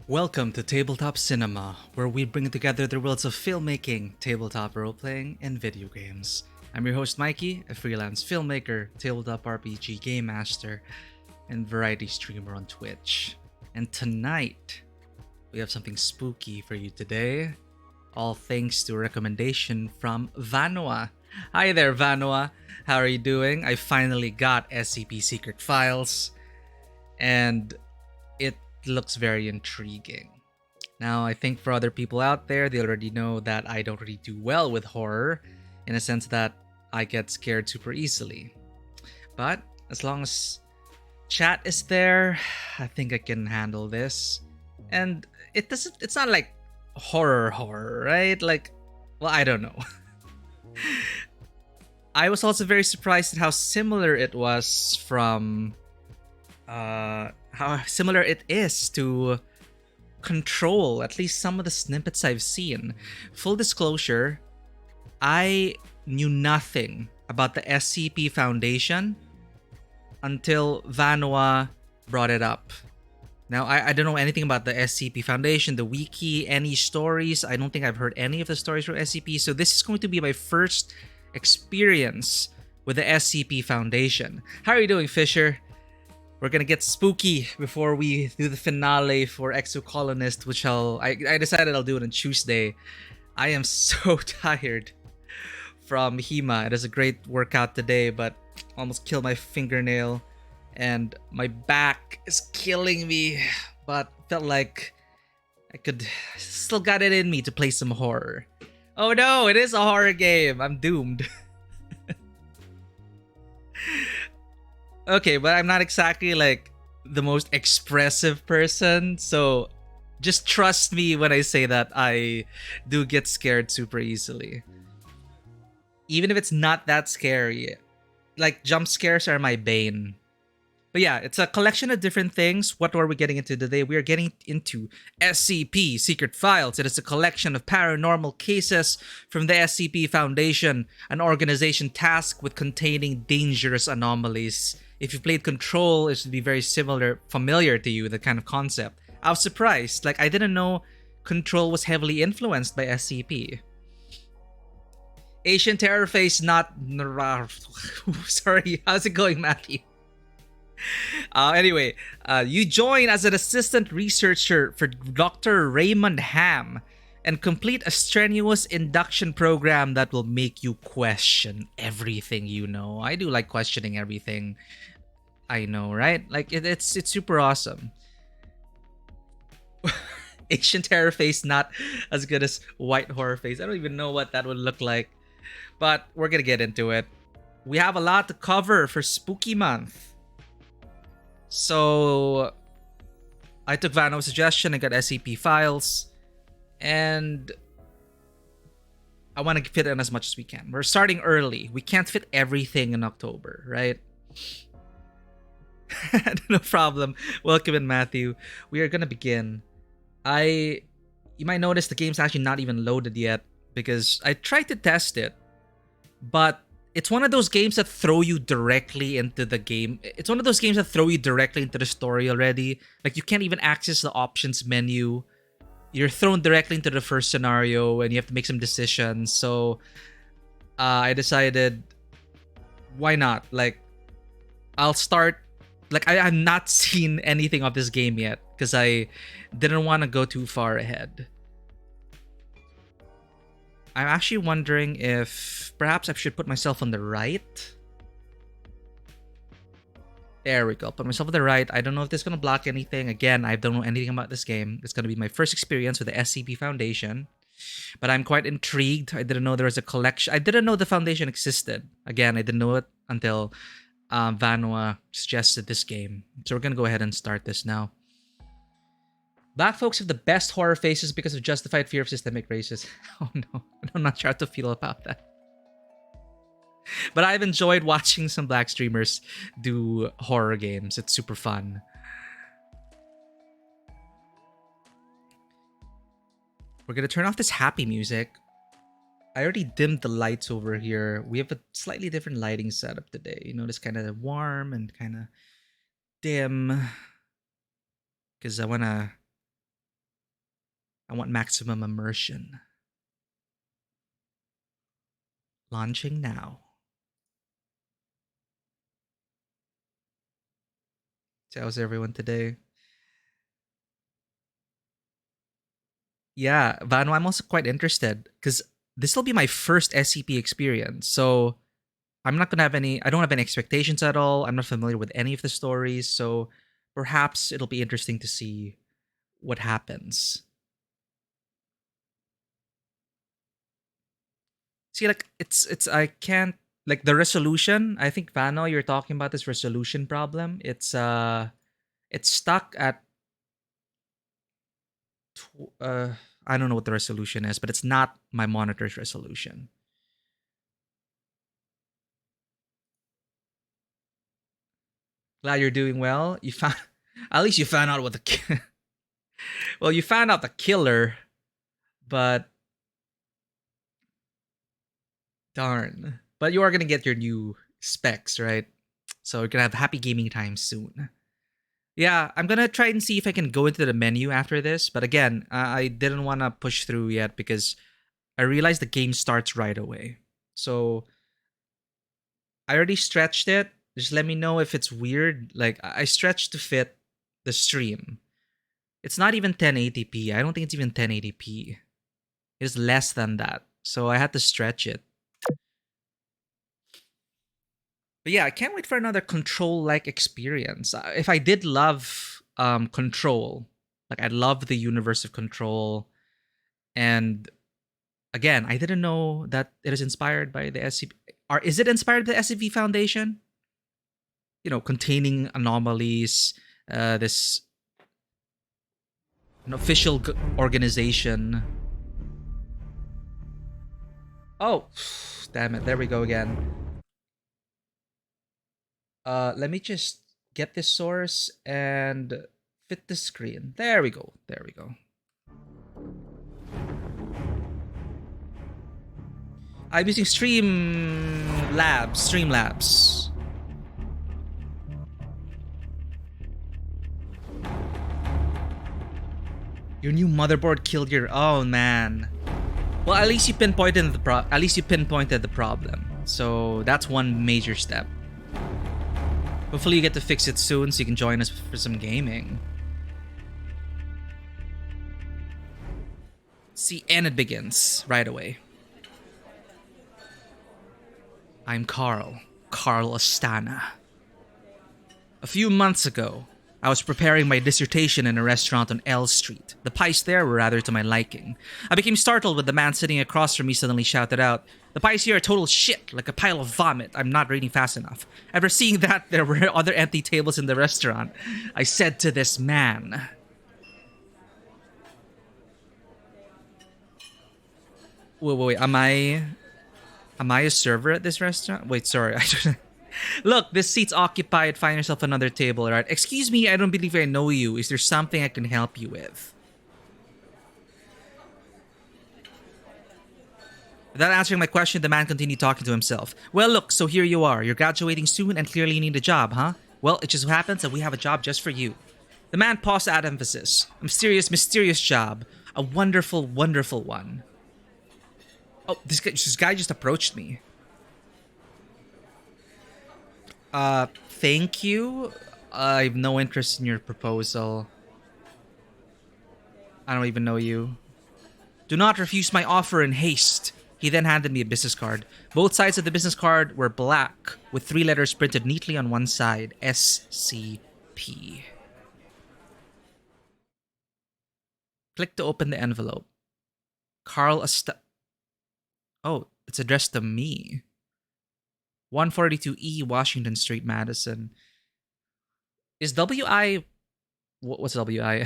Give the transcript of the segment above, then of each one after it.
Welcome to Tabletop Cinema, where we bring together the worlds of filmmaking, tabletop role-playing, and video games. I'm your host Mikey, a freelance filmmaker, tabletop RPG game master, and variety streamer on Twitch. And tonight, we have something spooky for you today, all thanks to a recommendation from Vanua. Hi there, Vanua. How are you doing? I finally got SCP Secret Files, and it looks very intriguing. Now, I think for other people out there, they already know that I don't really do well with horror, in a sense that I get scared super easily. But as long as chat is there, I think I can handle this. And it's not like horror, right? Like, well, I don't know. I was also very surprised at how similar it was from how similar it is to Control, at least some of the snippets I've seen. Full disclosure, I knew nothing about the SCP Foundation until Vanua brought it up. Now, I don't know anything about the SCP Foundation, the wiki, any stories. I don't think I've heard any of the stories from SCP, so this is going to be my first experience with the SCP Foundation. How are you doing, Fisher? We're gonna get spooky before we do the finale for Exocolonist, which I decided I'll do it on Tuesday. I am so tired from HEMA. It is a great workout today, but almost killed my fingernail, and my back is killing me. But felt like I could still got it in me to play some horror. Oh no, it is a horror game. I'm doomed. Okay, but I'm not exactly like the most expressive person, so just trust me when I say that I do get scared super easily. Even if it's not that scary, like jump scares are my bane. But yeah, it's a collection of different things. What are we getting into today? We are getting into SCP Secret Files. It is a collection of paranormal cases from the SCP Foundation, an organization tasked with containing dangerous anomalies. If you played Control, it should be very familiar to you, the kind of concept. I was surprised. Like, I didn't know Control was heavily influenced by SCP. Asian Terror Face, not... Sorry, how's it going, Matthew? Anyway, you join as an assistant researcher for Dr. Raymond Ham and complete a strenuous induction program that will make you question everything you know. I do like questioning everything I know, right? Like, it's super awesome. Asian Terror Face, not as good as White Horror Face. I don't even know what that would look like, but we're gonna get into it. We have a lot to cover for Spooky Month. So I took Vano's suggestion and got SCP Files, and I want to fit in as much as we can. We're starting early. We can't fit everything in October, right? No problem. Welcome in, Matthew. We are gonna begin. You might notice the game's actually not even loaded yet because I tried to test it, but it's one of those games that throw you directly into the game. It's one of those games that throw you directly into the story already. Like, you can't even access the options menu. You're thrown directly into the first scenario and you have to make some decisions. So I decided, why not? Like, I'll start. Like, I have not seen anything of this game yet because I didn't want to go too far ahead. I'm actually wondering if perhaps I should put myself on the right. There we go. Put myself on the right. I don't know if this is going to block anything. Again, I don't know anything about this game. It's going to be my first experience with the SCP Foundation. But I'm quite intrigued. I didn't know there was a collection. I didn't know the Foundation existed. Again, I didn't know it until Vanua suggested this game. So we're going to go ahead and start this now. Black folks have the best horror faces because of justified fear of systemic racism. Oh no, I'm not sure how to feel about that. But I've enjoyed watching some black streamers do horror games. It's super fun. We're gonna turn off this happy music. I already dimmed the lights over here. We have a slightly different lighting setup today. You notice kind of warm and kind of dim. Because I want to I want maximum immersion. Launching now. So how's everyone today? Yeah, Vano, I'm also quite interested because this will be my first SCP experience. So I'm not gonna have any. I don't have any expectations at all. I'm not familiar with any of the stories, so perhaps it'll be interesting to see what happens. See, like it's I can't like the resolution. I think Vano, you're talking about this resolution problem. It's stuck at I don't know what the resolution is, but it's not my monitor's resolution. Glad you're doing well. You found at least you found out what the well, you found out the killer, but darn. But you are gonna get your new specs, right? So you're gonna have happy gaming time soon. Yeah, I'm gonna try and see if I can go into the menu after this. But again, I didn't want to push through yet because I realized the game starts right away. So I already stretched it. Just let me know if it's weird. Like I stretched to fit the stream. It's not even 1080p. I don't think it's even 1080p. It's less than that. So I had to stretch it. But yeah, I can't wait for another control-like experience. If I did love Control, like I love the universe of Control, and again, I didn't know that it is inspired by the SCP. Or is it inspired by the SCP Foundation? You know, containing anomalies. This an official organization. Oh, damn it! There we go again. Let me just get this source and fit the screen. There we go. There we go. I'm using Streamlabs. Your new motherboard killed your. Oh man. Well, at least you pinpointed the problem. So that's one major step. Hopefully you get to fix it soon so you can join us for some gaming. See, and it begins right away. I'm Carl Astana. A few months ago, I was preparing my dissertation in a restaurant on L Street. The pies there were rather to my liking. I became startled when the man sitting across from me suddenly shouted out, "The pies here are total shit, like a pile of vomit. I'm not reading fast enough." After seeing that there were other empty tables in the restaurant, I said to this man, wait, am I a server at this restaurant? Wait, sorry. Look, this seat's occupied. Find yourself another table, alright? Excuse me, I don't believe I know you. Is there something I can help you with? Without answering my question, the man continued talking to himself. Well, look, so here you are. You're graduating soon and clearly you need a job, huh? Well, it just so happens that we have a job just for you. The man paused to add emphasis. A mysterious job. A wonderful, wonderful one. Oh, this guy just approached me. Thank you. I have no interest in your proposal. I don't even know you. Do not refuse my offer in haste. He then handed me a business card. Both sides of the business card were black, with 3 letters printed neatly on one side. SCP. Click to open the envelope. Carl Oh, it's addressed to me. 142E Washington Street, Madison. Is WI... What's WI?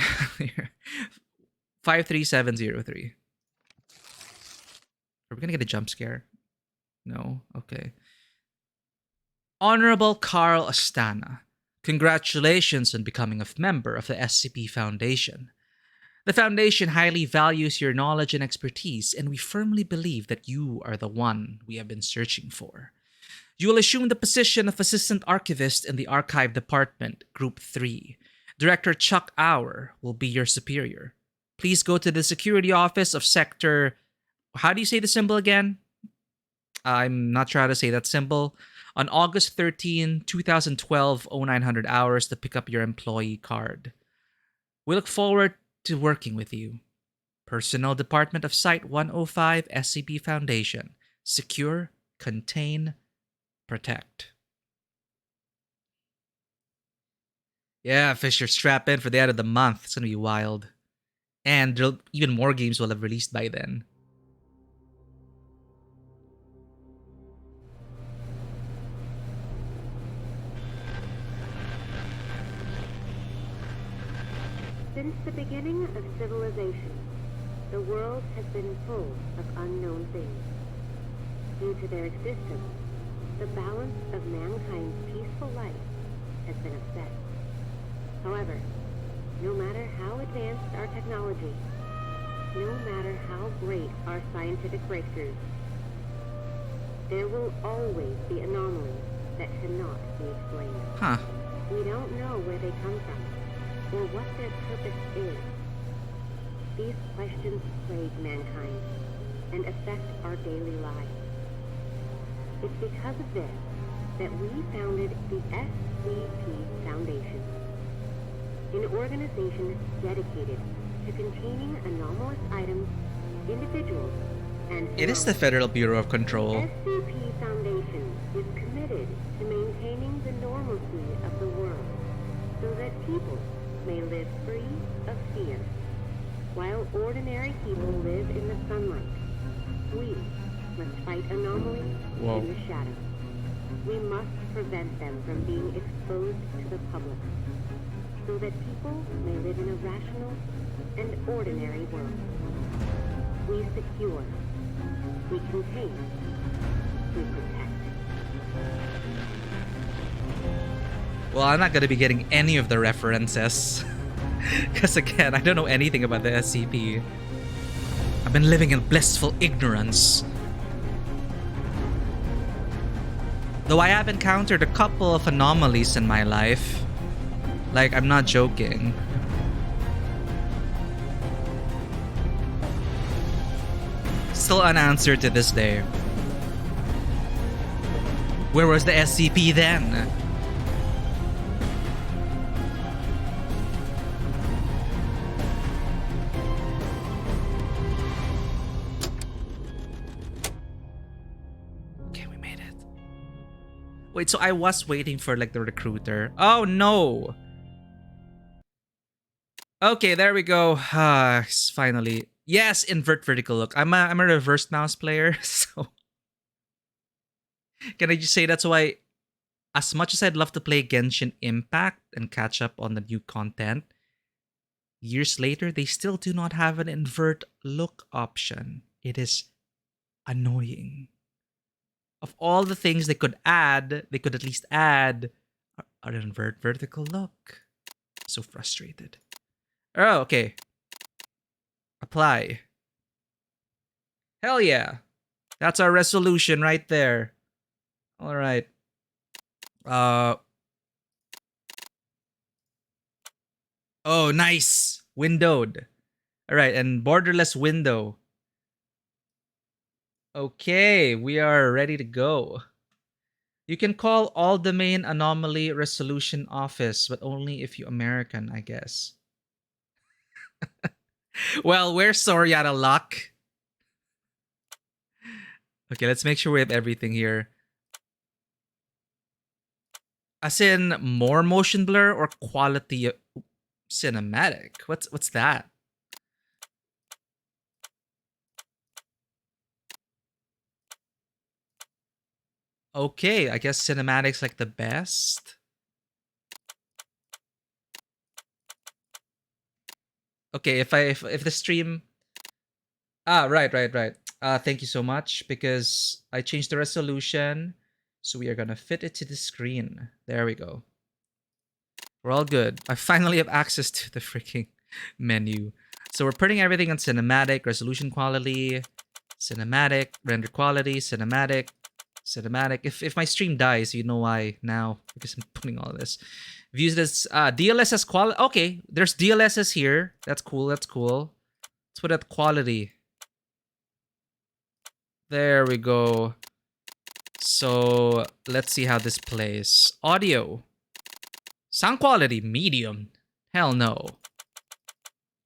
53703. Are we gonna get a jump scare? No? Okay. Honorable Carl Astana, congratulations on becoming a member of the SCP Foundation. The Foundation highly values your knowledge and expertise, and we firmly believe that you are the one we have been searching for. You will assume the position of Assistant Archivist in the Archive Department, Group 3. Director Chuck Auer will be your superior. please go to the security office of sector. How do you say the symbol again? I'm not sure how to say that symbol. On August 13, 2012, 0900 hours to pick up your employee card. We look forward to working with you. Personnel Department of Site 105 SCP Foundation. Secure, contain, protect. Yeah, Fisher, strap in for the end of the month. It's going to be wild. And even more games will have released by then. Since the beginning of civilization, the world has been full of unknown things. Due to their existence, the balance of mankind's peaceful life has been upset. However, no matter how advanced our technology, no matter how great our scientific breakthroughs, there will always be anomalies that cannot be explained. Huh. We don't know where they come from, or what their purpose is. These questions plague mankind and affect our daily lives. It's because of this that we founded the SCP Foundation, an organization dedicated to containing anomalous items, individuals, and It is the Federal Bureau of Control. SCP Foundation is committed to maintaining the normalcy of the world so that people may live free of fear. While ordinary people live in the sunlight, we must fight anomalies in the shadows. We must prevent them from being exposed to the public, so that people may live in a rational and ordinary world. We secure, we contain, we protect. Well, I'm not going to be getting any of the references. Because again, I don't know anything about the SCP. I've been living in blissful ignorance. Though I have encountered a couple of anomalies in my life. Like, I'm not joking. Still unanswered to this day. Where was the SCP then? Wait, so I was waiting for like the recruiter. Oh no! Okay, there we go. Finally. Yes, invert vertical look. I'm a reverse mouse player, so can I just say that's why, as much as I'd love to play Genshin Impact and catch up on the new content, years later they still do not have an invert look option. It is annoying. Of all the things they could add, they could at least add an invert vertical look. So frustrated. Oh, okay. Apply. Hell yeah. That's our resolution right there. All right. Oh, nice. Windowed. All right, and borderless window. Okay, we are ready to go. You can call all domain anomaly resolution office, but only if you American, I guess. Well, we're sorry out of luck. Okay, let's make sure we have everything here. As in more motion blur or quality cinematic? What's that? Okay, I guess cinematic's like the best. Okay, if the stream... right. Thank you so much, because I changed the resolution. So we are gonna fit it to the screen. There we go. We're all good. I finally have access to the freaking menu. So we're putting everything on cinematic, resolution quality, cinematic, render quality, cinematic. If my stream dies, you know why now, because I'm putting all this. Views this DLSS quality. Okay, there's DLSS here. That's cool. Let's put it quality. There we go. So let's see how this plays. Audio. Sound quality, medium. Hell no.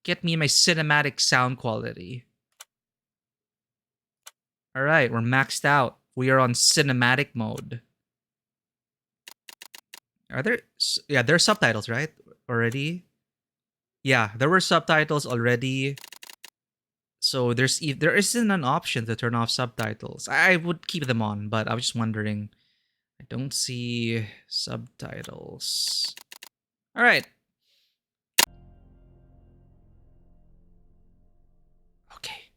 Get me my cinematic sound quality. Alright, we're maxed out. We are on cinematic mode. Are there... Yeah, there are subtitles, right? Already? Yeah, there were subtitles already. So there isn't an option to turn off subtitles. I would keep them on, but I was just wondering. I don't see subtitles. Alright. Okay.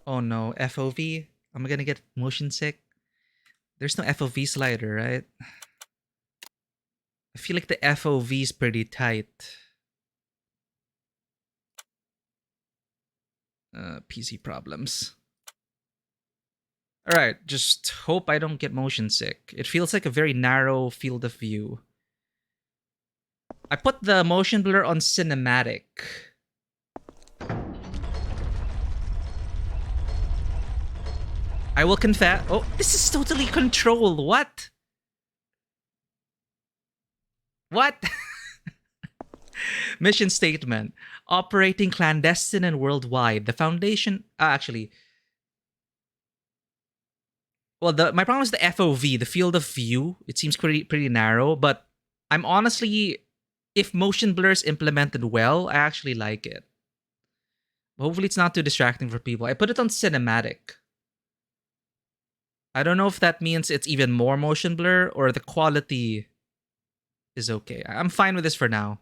Oh no, FOV? Am I gonna get motion sick? There's no FOV slider, right? I feel like the FOV is pretty tight. PC problems. Alright, just hope I don't get motion sick. It feels like a very narrow field of view. I put the motion blur on cinematic. I will confess. Oh, this is totally controlled. What? What? Mission statement. Operating clandestine and worldwide. The Foundation... actually... Well, my problem is the FOV, the field of view. It seems pretty narrow, but I'm honestly... If motion blur is implemented well, I actually like it. Hopefully it's not too distracting for people. I put it on cinematic. I don't know if that means it's even more motion blur or the quality is okay. I'm fine with this for now.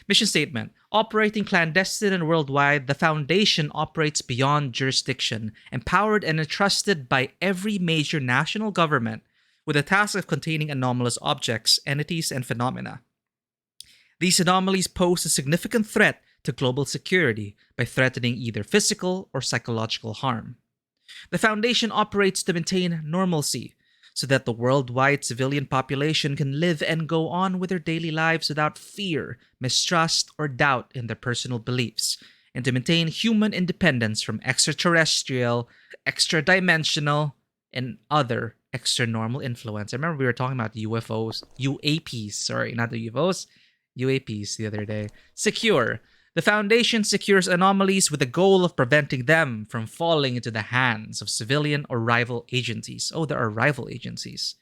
Mission statement. Operating clandestine and worldwide, the Foundation operates beyond jurisdiction, empowered and entrusted by every major national government with the task of containing anomalous objects, entities, and phenomena. These anomalies pose a significant threat to global security by threatening either physical or psychological harm. The Foundation operates to maintain normalcy so that the worldwide civilian population can live and go on with their daily lives without fear, mistrust, or doubt in their personal beliefs, and to maintain human independence from extraterrestrial, extra-dimensional, and other extra-normal influence. I remember we were talking about UFOs, UAPs, sorry, not the UFOs, UAPs the other day. Secure. The Foundation secures anomalies with the goal of preventing them from falling into the hands of civilian or rival agencies. Oh, there are rival agencies.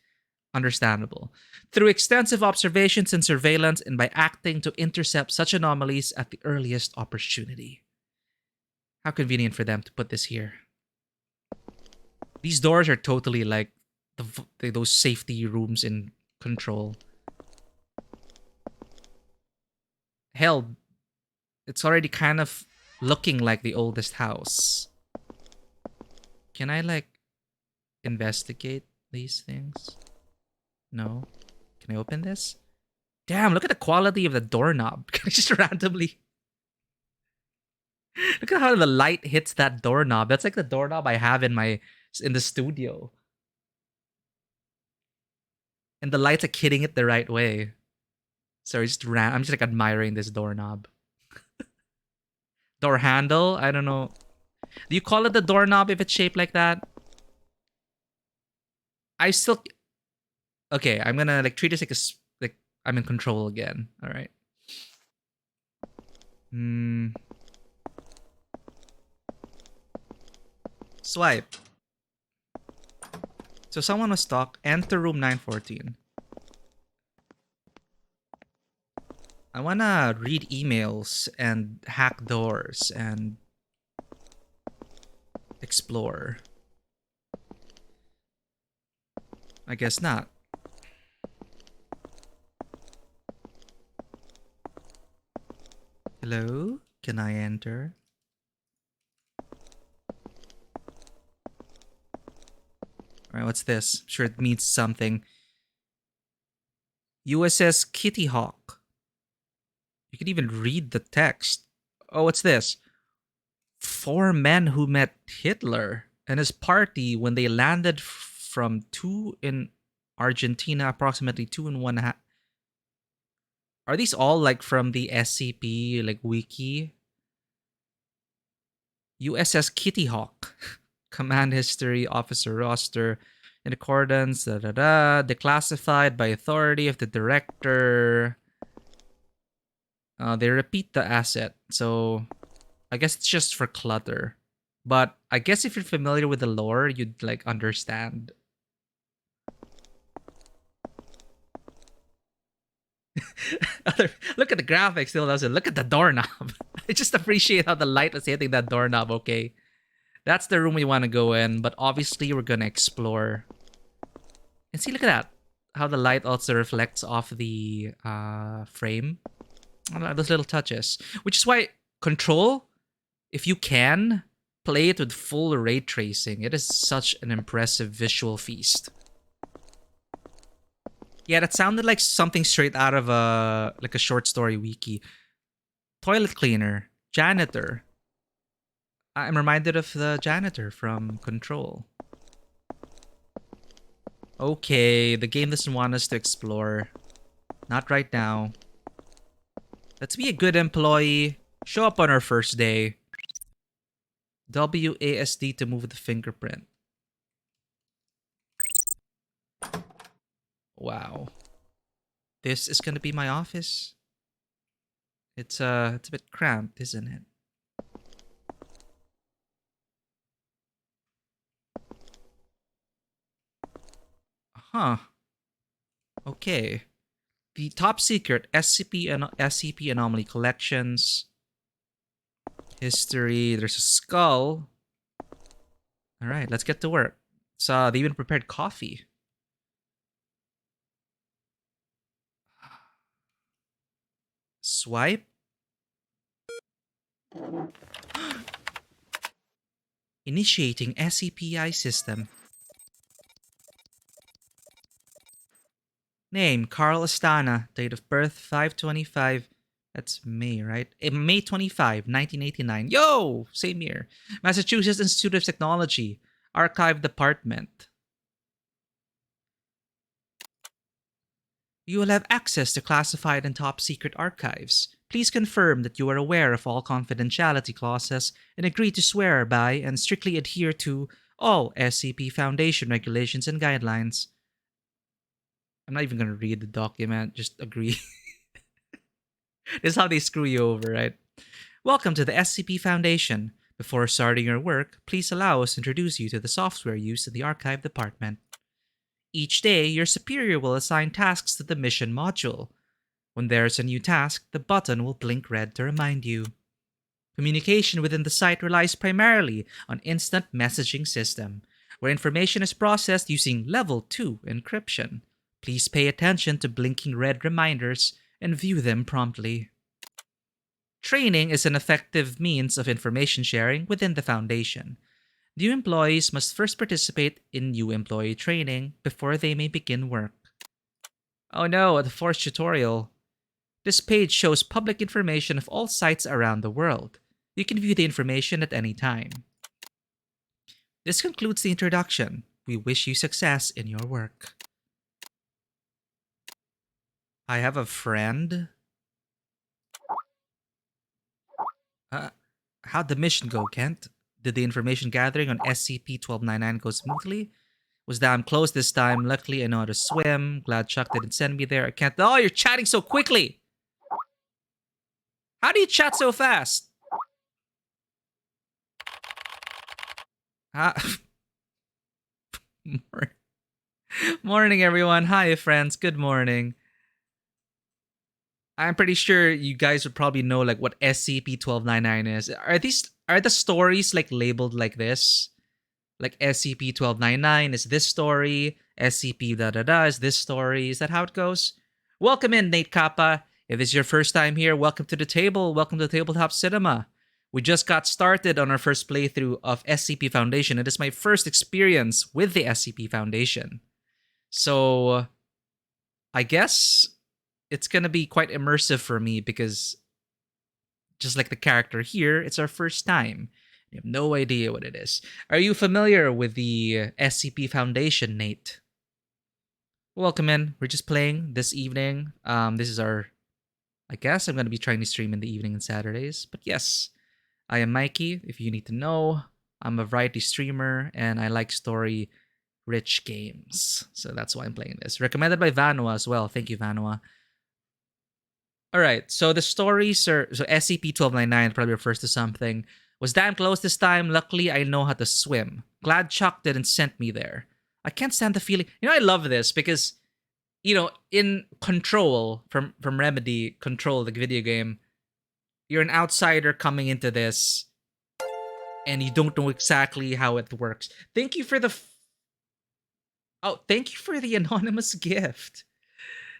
Understandable. Through extensive observations and surveillance and by acting to intercept such anomalies at the earliest opportunity. How convenient for them to put this here. These doors are totally like those safety rooms in Control. Hell, it's already kind of looking like the oldest house. Can I, like, investigate these things? No? Can I open this? Damn, look at the quality of the doorknob. Can I just randomly... Look at how the light hits that doorknob. That's like the doorknob I have in the studio. And the light's like hitting it the right way. Sorry, I'm just like admiring this doorknob. Door handle? I don't know. Do you call it the doorknob if it's shaped like that? I still... Okay, I'm gonna like treat this like I'm in control again. All right. Swipe. So someone was stuck. Enter room 914. I wanna read emails and hack doors and explore. I guess not. Hello? Can I enter? Alright, what's this? I'm sure it means something. USS Kitty Hawk. You can even read the text. Oh, what's this? 4 men who met Hitler and his party when they landed from 2 in Argentina, approximately 2 and 1 half. Are these all like from the SCP like wiki? USS Kitty Hawk, command history, officer roster, in accordance, declassified by authority of the director. They repeat the asset, so I guess it's just for clutter. But I guess if you're familiar with the lore, you'd like understand. Look at the graphics, still doesn't. Look at the doorknob. I just appreciate how the light was hitting that doorknob. Okay, that's the room we want to go in, but obviously we're gonna explore. And see, look at that. How the light also reflects off the frame. Those little touches. Which is why Control, if you can, play it with full ray tracing. It is such an impressive visual feast. Yeah, that sounded like something straight out of a short story wiki. Toilet cleaner, janitor. I'm reminded of the janitor from Control. Okay, the game doesn't want us to explore. Not right now. Let's be a good employee. Show up on our first day. WASD to move the fingerprint. Wow. This is gonna be my office. It's a bit cramped, isn't it? Huh. Okay. The top secret SCP and SCP anomaly collections. History. There's a skull. All right, let's get to work. So they even prepared coffee. Swipe. Initiating SCPI system. Name, Carl Astana. Date of birth, 5/25. That's May, right? May 25, 1989. Yo! Same year. Massachusetts Institute of Technology. Archive Department. You will have access to classified and top secret archives. Please confirm that you are aware of all confidentiality clauses and agree to swear by and strictly adhere to all SCP Foundation regulations and guidelines. I'm not even going to read the document, just agree. This is how they screw you over, right? Welcome to the SCP Foundation. Before starting your work, please allow us to introduce you to the software used in the archive department. Each day, your superior will assign tasks to the mission module. When there's a new task, the button will blink red to remind you. Communication within the site relies primarily on instant messaging system, where information is processed using Level 2 encryption. Please pay attention to blinking red reminders and view them promptly. Training is an effective means of information sharing within the Foundation. New employees must first participate in new employee training before they may begin work. Oh no, the forced tutorial. This page shows public information of all sites around the world. You can view the information at any time. This concludes the introduction. We wish you success in your work. I have a friend. How'd the mission go, Kent? Did the information gathering on SCP-1299 go smoothly? Was damn close this time. Luckily, I know how to swim. Glad Chuck didn't send me there. I can't... Oh, you're chatting so quickly! How do you chat so fast? Morning, everyone. Hi, friends. Good morning. I'm pretty sure you guys would probably know like what SCP-1299 is. Are the stories like labeled like this? Like SCP-1299 is this story, SCP is this story. Is that how it goes? Welcome in, Nate Kappa. If this is your first time here, welcome to the table. Welcome to Tabletop Cinema. We just got started on our first playthrough of SCP Foundation. It is my first experience with the SCP Foundation. So I guess it's gonna be quite immersive for me because just like the character here, it's our first time. You have no idea what it is. Are you familiar with the SCP Foundation, Nate? Welcome in. We're just playing this evening. This is our I guess I'm going to be trying to stream in the evening and Saturdays. But yes, I am Mikey. If you need to know, I'm a variety streamer and I like story rich games. So that's why I'm playing this. Recommended by Vanua as well. Thank you, Vanua. All right. So the stories are so SCP-1299 probably refers to something. Was damn close this time. Luckily, I know how to swim. Glad Chuck didn't send me there. I can't stand the feeling. I love this because in Control from Remedy, Control the video game, you're an outsider coming into this and you don't know exactly how it works. Thank you for the thank you for the anonymous gift.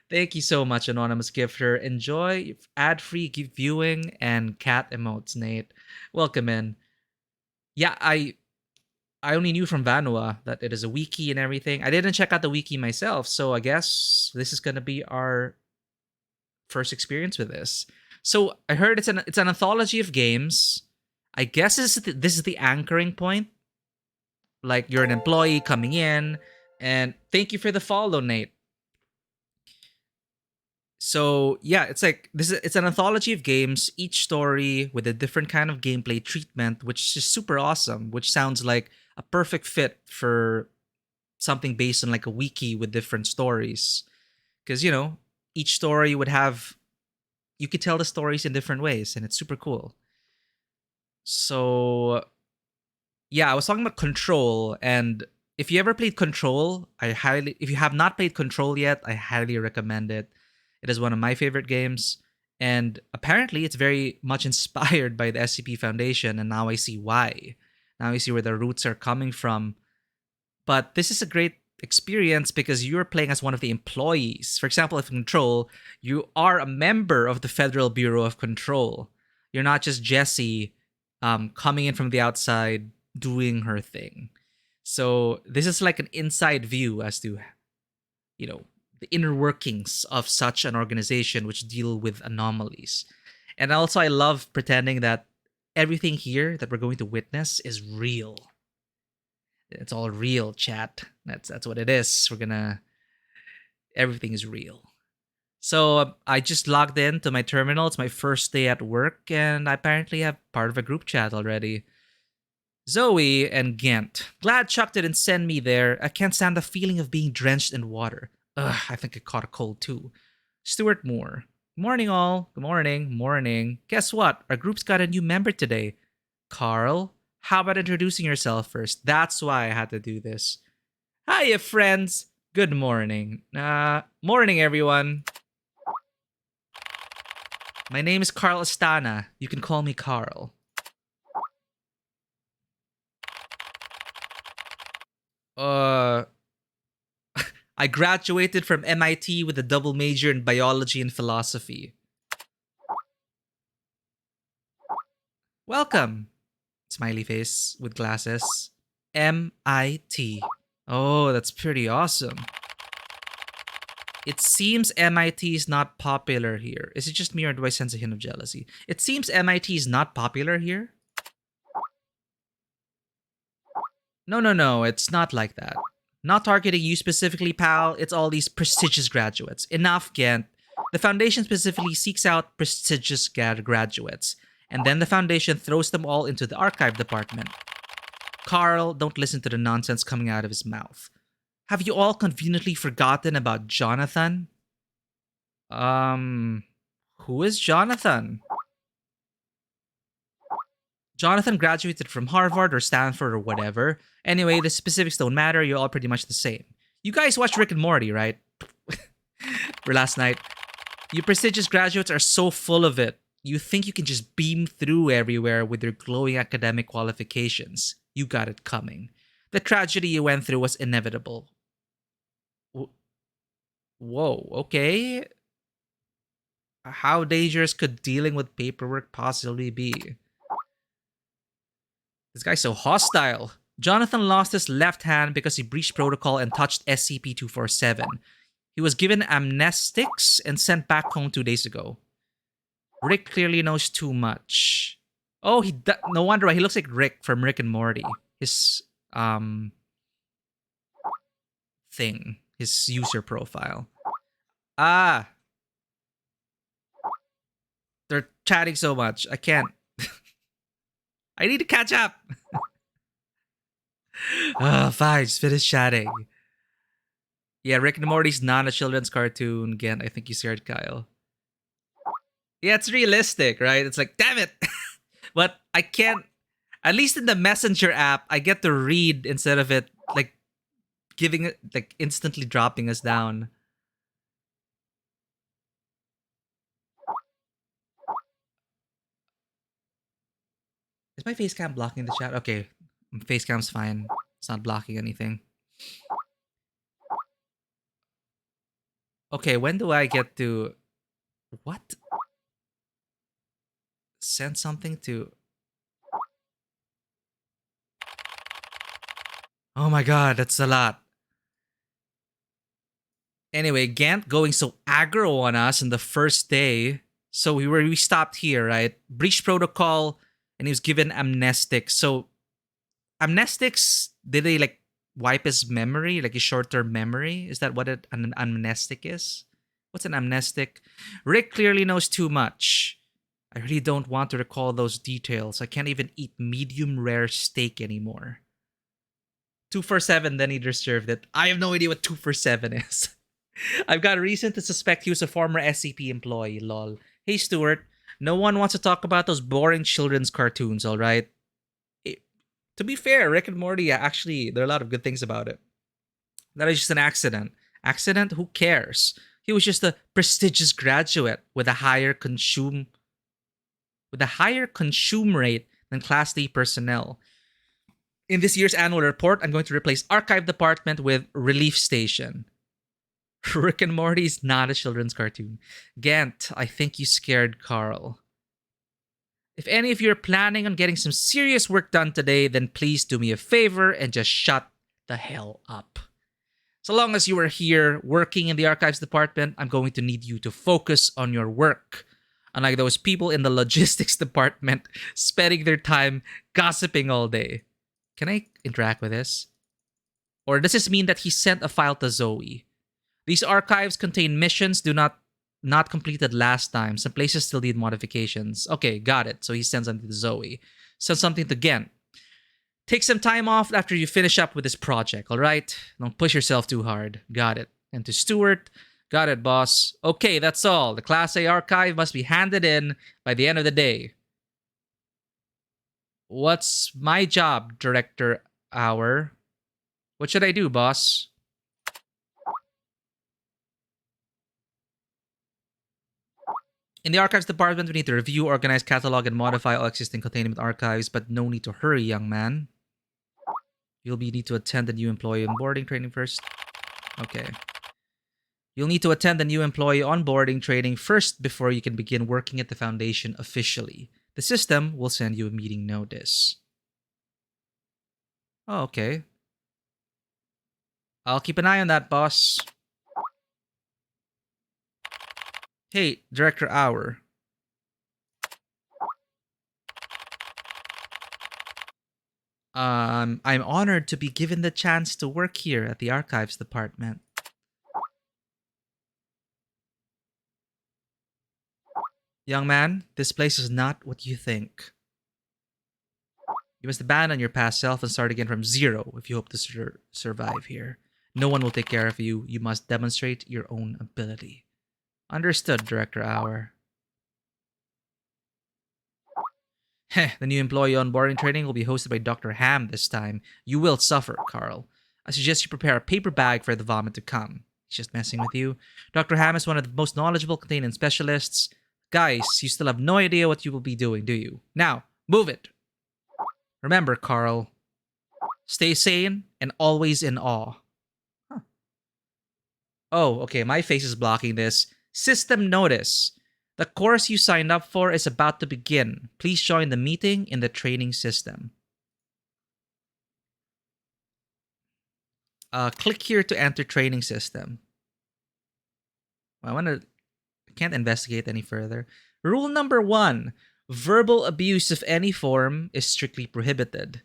Thank you so much, anonymous gifter. Enjoy ad-free viewing and cat emotes, Nate. Welcome in. Yeah, I only knew from Vanua that it is a wiki and everything. I didn't check out the wiki myself, so I guess this is gonna be our first experience with this. So I heard it's an anthology of games. I guess this is the anchoring point. Like you're an employee coming in, and thank you for the follow, Nate. So yeah, it's an anthology of games, each story with a different kind of gameplay treatment, which is super awesome. Which sounds like a perfect fit for something based on like a wiki with different stories, because each story would have you could tell the stories in different ways, and it's super cool. So yeah, I was talking about Control, and if you ever played Control, if you have not played Control yet, I highly recommend it. It is one of my favorite games, and apparently it's very much inspired by the SCP Foundation, and now I see why. Now I see where the roots are coming from. But this is a great experience because you're playing as one of the employees. For example, if Control, you are a member of the Federal Bureau of Control. You're not just Jessie coming in from the outside doing her thing. So this is like an inside view as to, the inner workings of such an organization which deal with anomalies. And also, I love pretending that everything here that we're going to witness is real. It's all real, chat. That's what it is. Everything is real. So I just logged in to my terminal. It's my first day at work, and I apparently have part of a group chat already. Zoe and Gant. Glad Chuck didn't send me there. I can't stand the feeling of being drenched in water. Ugh, I think I caught a cold too. Stuart Moore. Morning all. Good morning. Morning. Guess what? Our group's got a new member today. Carl. How about introducing yourself first? That's why I had to do this. Hiya, friends. Good morning. Morning, everyone. My name is Carl Astana. You can call me Carl. I graduated from MIT with a double major in biology and philosophy. Welcome. Smiley face with glasses. MIT. Oh, that's pretty awesome. It seems MIT is not popular here. Is it just me or do I sense a hint of jealousy? It seems MIT is not popular here. No, it's not like that. Not targeting you specifically, pal. It's all these prestigious graduates. Enough, Gent. The Foundation specifically seeks out prestigious graduates, and then the Foundation throws them all into the archive department. Carl, don't listen to the nonsense coming out of his mouth. Have you all conveniently forgotten about Jonathan? Who is Jonathan? Jonathan graduated from Harvard or Stanford or whatever. Anyway, the specifics don't matter. You're all pretty much the same. You guys watched Rick and Morty, right? For last night. You prestigious graduates are so full of it. You think you can just beam through everywhere with your glowing academic qualifications. You got it coming. The tragedy you went through was inevitable. Whoa, okay. How dangerous could dealing with paperwork possibly be? This guy's so hostile. Jonathan lost his left hand because he breached protocol and touched SCP-247. He was given amnestics and sent back home 2 days ago. Rick clearly knows too much. Oh, no wonder why he looks like Rick from Rick and Morty. His thing, his user profile. Ah. They're chatting so much. I can't. I need to catch up. Fine, just finish chatting. Yeah, Rick and Morty's not a children's cartoon. Again, I think you scared Kyle. Yeah, it's realistic, right? It's like, damn it. But I can't. At least in the Messenger app, I get to read instead of it like giving it like instantly dropping us down. Is my face cam blocking the chat? Okay, face cam's fine. It's not blocking anything. Okay, when do I get to what? Send something to. Oh my god, that's a lot. Anyway, Gant going so aggro on us in the first day. So we stopped here, right? Breach protocol, and he was given amnestic. So amnestics, did they like wipe his memory, like his short-term memory? Is that what an amnestic is? What's an amnestic? Rick clearly knows too much. I really don't want to recall those details. I can't even eat medium rare steak anymore. 247, then he deserved it. I have no idea what 247 is. I've got reason to suspect he was a former SCP employee, lol. Hey, Stuart. No one wants to talk about those boring children's cartoons, alright? To be fair, Rick and Morty, actually, there are a lot of good things about it. That is just an accident. Accident? Who cares? He was just a prestigious graduate with a higher consume rate than Class D personnel. In this year's annual report, I'm going to replace Archive Department with Relief Station. Rick and Morty is not a children's cartoon. Gant, I think you scared Carl. If any of you are planning on getting some serious work done today, then please do me a favor and just shut the hell up. So long as you are here working in the archives department, I'm going to need you to focus on your work. Unlike those people in the logistics department spending their time gossiping all day. Can I interact with this? Or does this mean that he sent a file to Zoe? These archives contain missions not completed last time. Some places still need modifications. Okay, got it. So he sends something to Zoe. Sends something to Gent. Take some time off after you finish up with this project, alright? Don't push yourself too hard. Got it. And to Stuart, got it, boss. Okay, that's all. The Class A archive must be handed in by the end of the day. What's my job, Director Hour? What should I do, boss? In the archives department, we need to review, organize, catalog, and modify all existing containment archives, but no need to hurry, young man. You'll need to attend the new employee onboarding training first. Okay. You'll need to attend the new employee onboarding training first before you can begin working at the Foundation officially. The system will send you a meeting notice. Oh, okay. I'll keep an eye on that, boss. Hey, Director Hour. I'm honored to be given the chance to work here at the Archives Department. Young man, this place is not what you think. You must abandon your past self and start again from zero if you hope to survive here. No one will take care of you. You must demonstrate your own ability. Understood, Director Hour. Heh, the new employee onboarding training will be hosted by Dr. Ham this time. You will suffer, Carl. I suggest you prepare a paper bag for the vomit to come. He's just messing with you. Dr. Ham is one of the most knowledgeable containment specialists. Guys, you still have no idea what you will be doing, do you? Now, move it. Remember, Carl, stay sane and always in awe. Huh. Oh, okay, my face is blocking this. System notice. The course you signed up for is about to begin. Please join the meeting in the training system. Click here to enter training system. I can't investigate any further. Rule number 1. Verbal abuse of any form is strictly prohibited.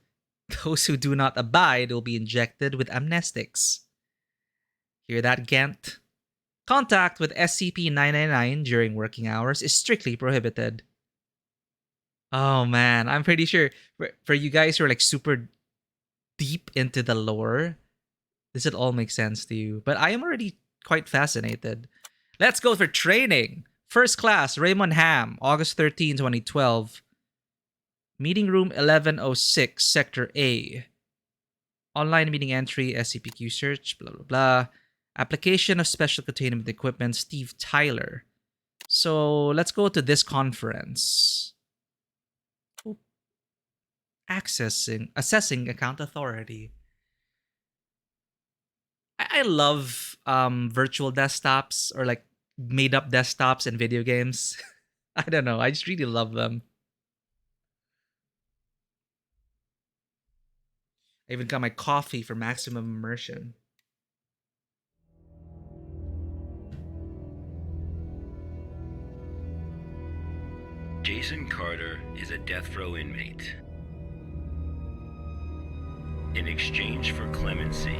Those who do not abide will be injected with amnestics. Hear that, Gant? Contact with SCP-999 during working hours is strictly prohibited. Oh man, I'm pretty sure for you guys who are like super deep into the lore, this would all make sense to you. But I am already quite fascinated. Let's go for training. First class, Raymond Ham, August 13, 2012. Meeting room 1106, Sector A. Online meeting entry, SCPQ search, blah, blah, blah. Application of special containment equipment, Steve Tyler. So let's go to this conference. Assessing account authority. I love virtual desktops or like made up desktops in video games. I don't know. I just really love them. I even got my coffee for maximum immersion. Jason Carter is a death row inmate. In exchange for clemency,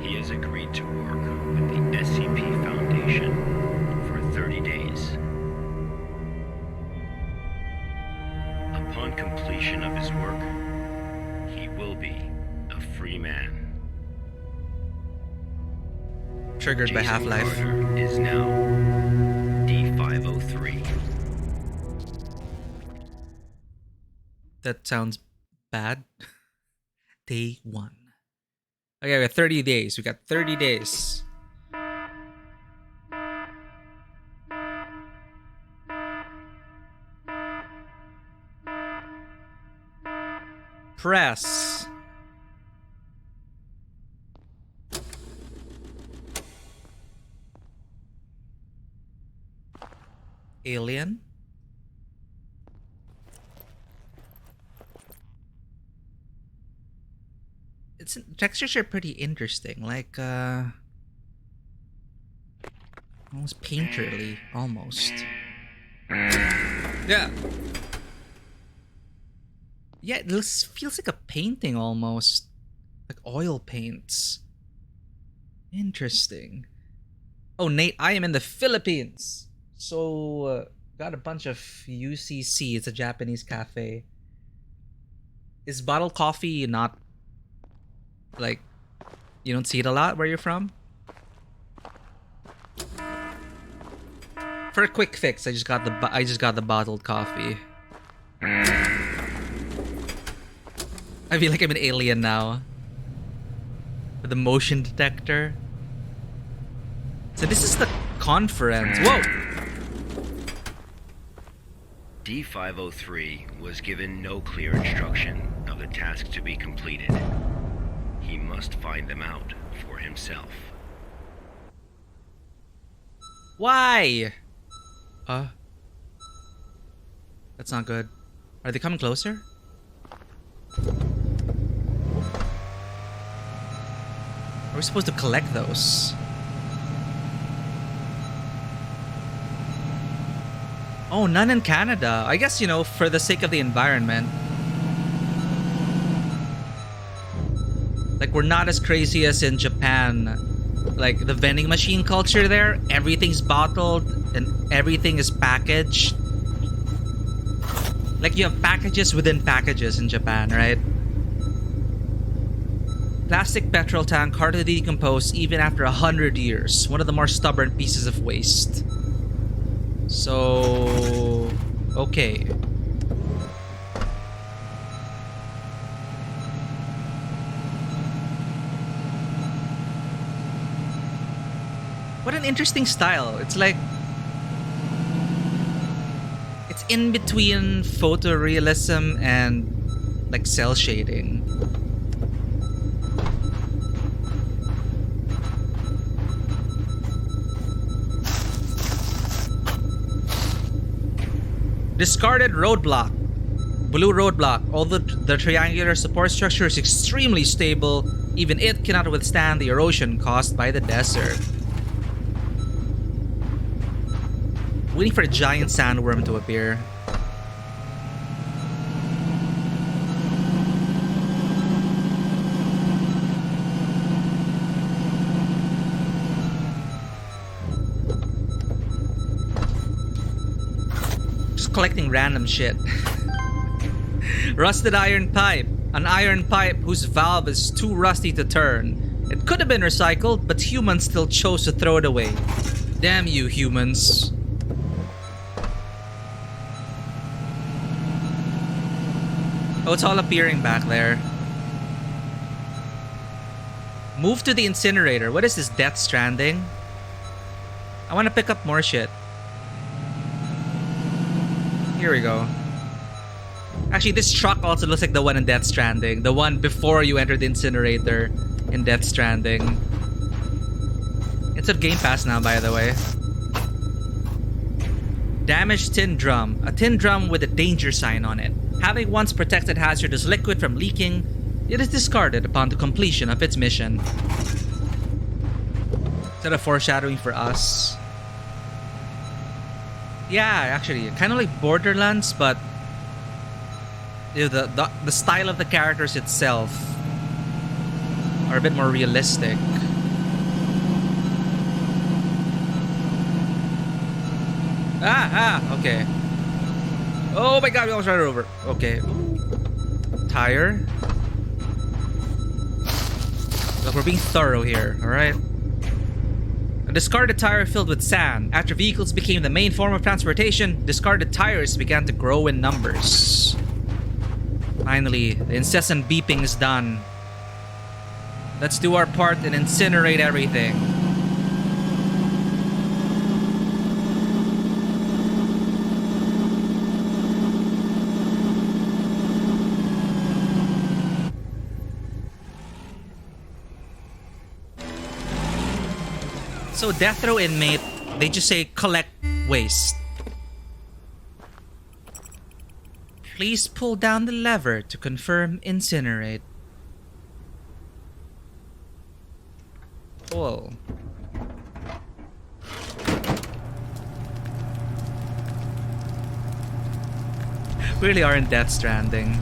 he has agreed to work with the SCP Foundation for 30 days. Upon completion of his work, he will be a free man. Triggered by Half-Life. Carter is now D503. That sounds bad. Day 1. Okay, we got 30 days. We got 30 days. Press. Alien. Textures are pretty interesting, like almost painterly, almost. Yeah, it feels like a painting almost, like oil paints. Interesting. Oh, Nate, I am in the Philippines, so got a bunch of UCC. It's a Japanese cafe. Is bottled coffee not like, you don't see it a lot where you're from? For a quick fix, I just got the bottled coffee. I feel like I'm an alien now. With the motion detector. So this is the conference. Whoa! D503 was given no clear instruction of the task to be completed. He must find them out for himself. Why? That's not good. Are they coming closer? Are we supposed to collect those? Oh, none in Canada. I guess, you know, for the sake of the environment. Like, we're not as crazy as in Japan. Like, the vending machine culture there, everything's bottled and everything is packaged. Like, you have packages within packages in Japan, right? Plastic petrol tank hard to decompose even after 100 years. One of the more stubborn pieces of waste. So... okay. What an interesting style. It's like... it's in between photorealism and like cel shading. Discarded roadblock. Blue roadblock. Although the triangular support structure is extremely stable, even it cannot withstand the erosion caused by the desert. Waiting for a giant sandworm to appear. just collecting random shit. Rusted iron pipe. An iron pipe whose valve is too rusty to turn. It could have been recycled, but humans still chose to throw it away. Damn you, humans. Oh, it's all appearing back there. Move to the incinerator. What is this, Death Stranding? I want to pick up more shit. Here we go. Actually, this truck also looks like the one in Death Stranding. The one before you enter the incinerator in Death Stranding. It's at Game Pass now, by the way. Damaged tin drum. A tin drum with a danger sign on it. Having once protected hazardous liquid from leaking, it is discarded upon the completion of its mission. Is that a foreshadowing for us? Yeah, actually, kind of like Borderlands, but you know, the style of the characters itself are a bit more realistic. Okay. Oh my god, we almost ran it over. Okay. Tire. Look, we're being thorough here, alright? A discarded tire filled with sand. After vehicles became the main form of transportation, discarded tires began to grow in numbers. Finally, the incessant beeping is done. Let's do our part and incinerate everything. So death row inmate, they just say collect waste. Please pull down the lever to confirm incinerate. Cool. We really are in Death Stranding.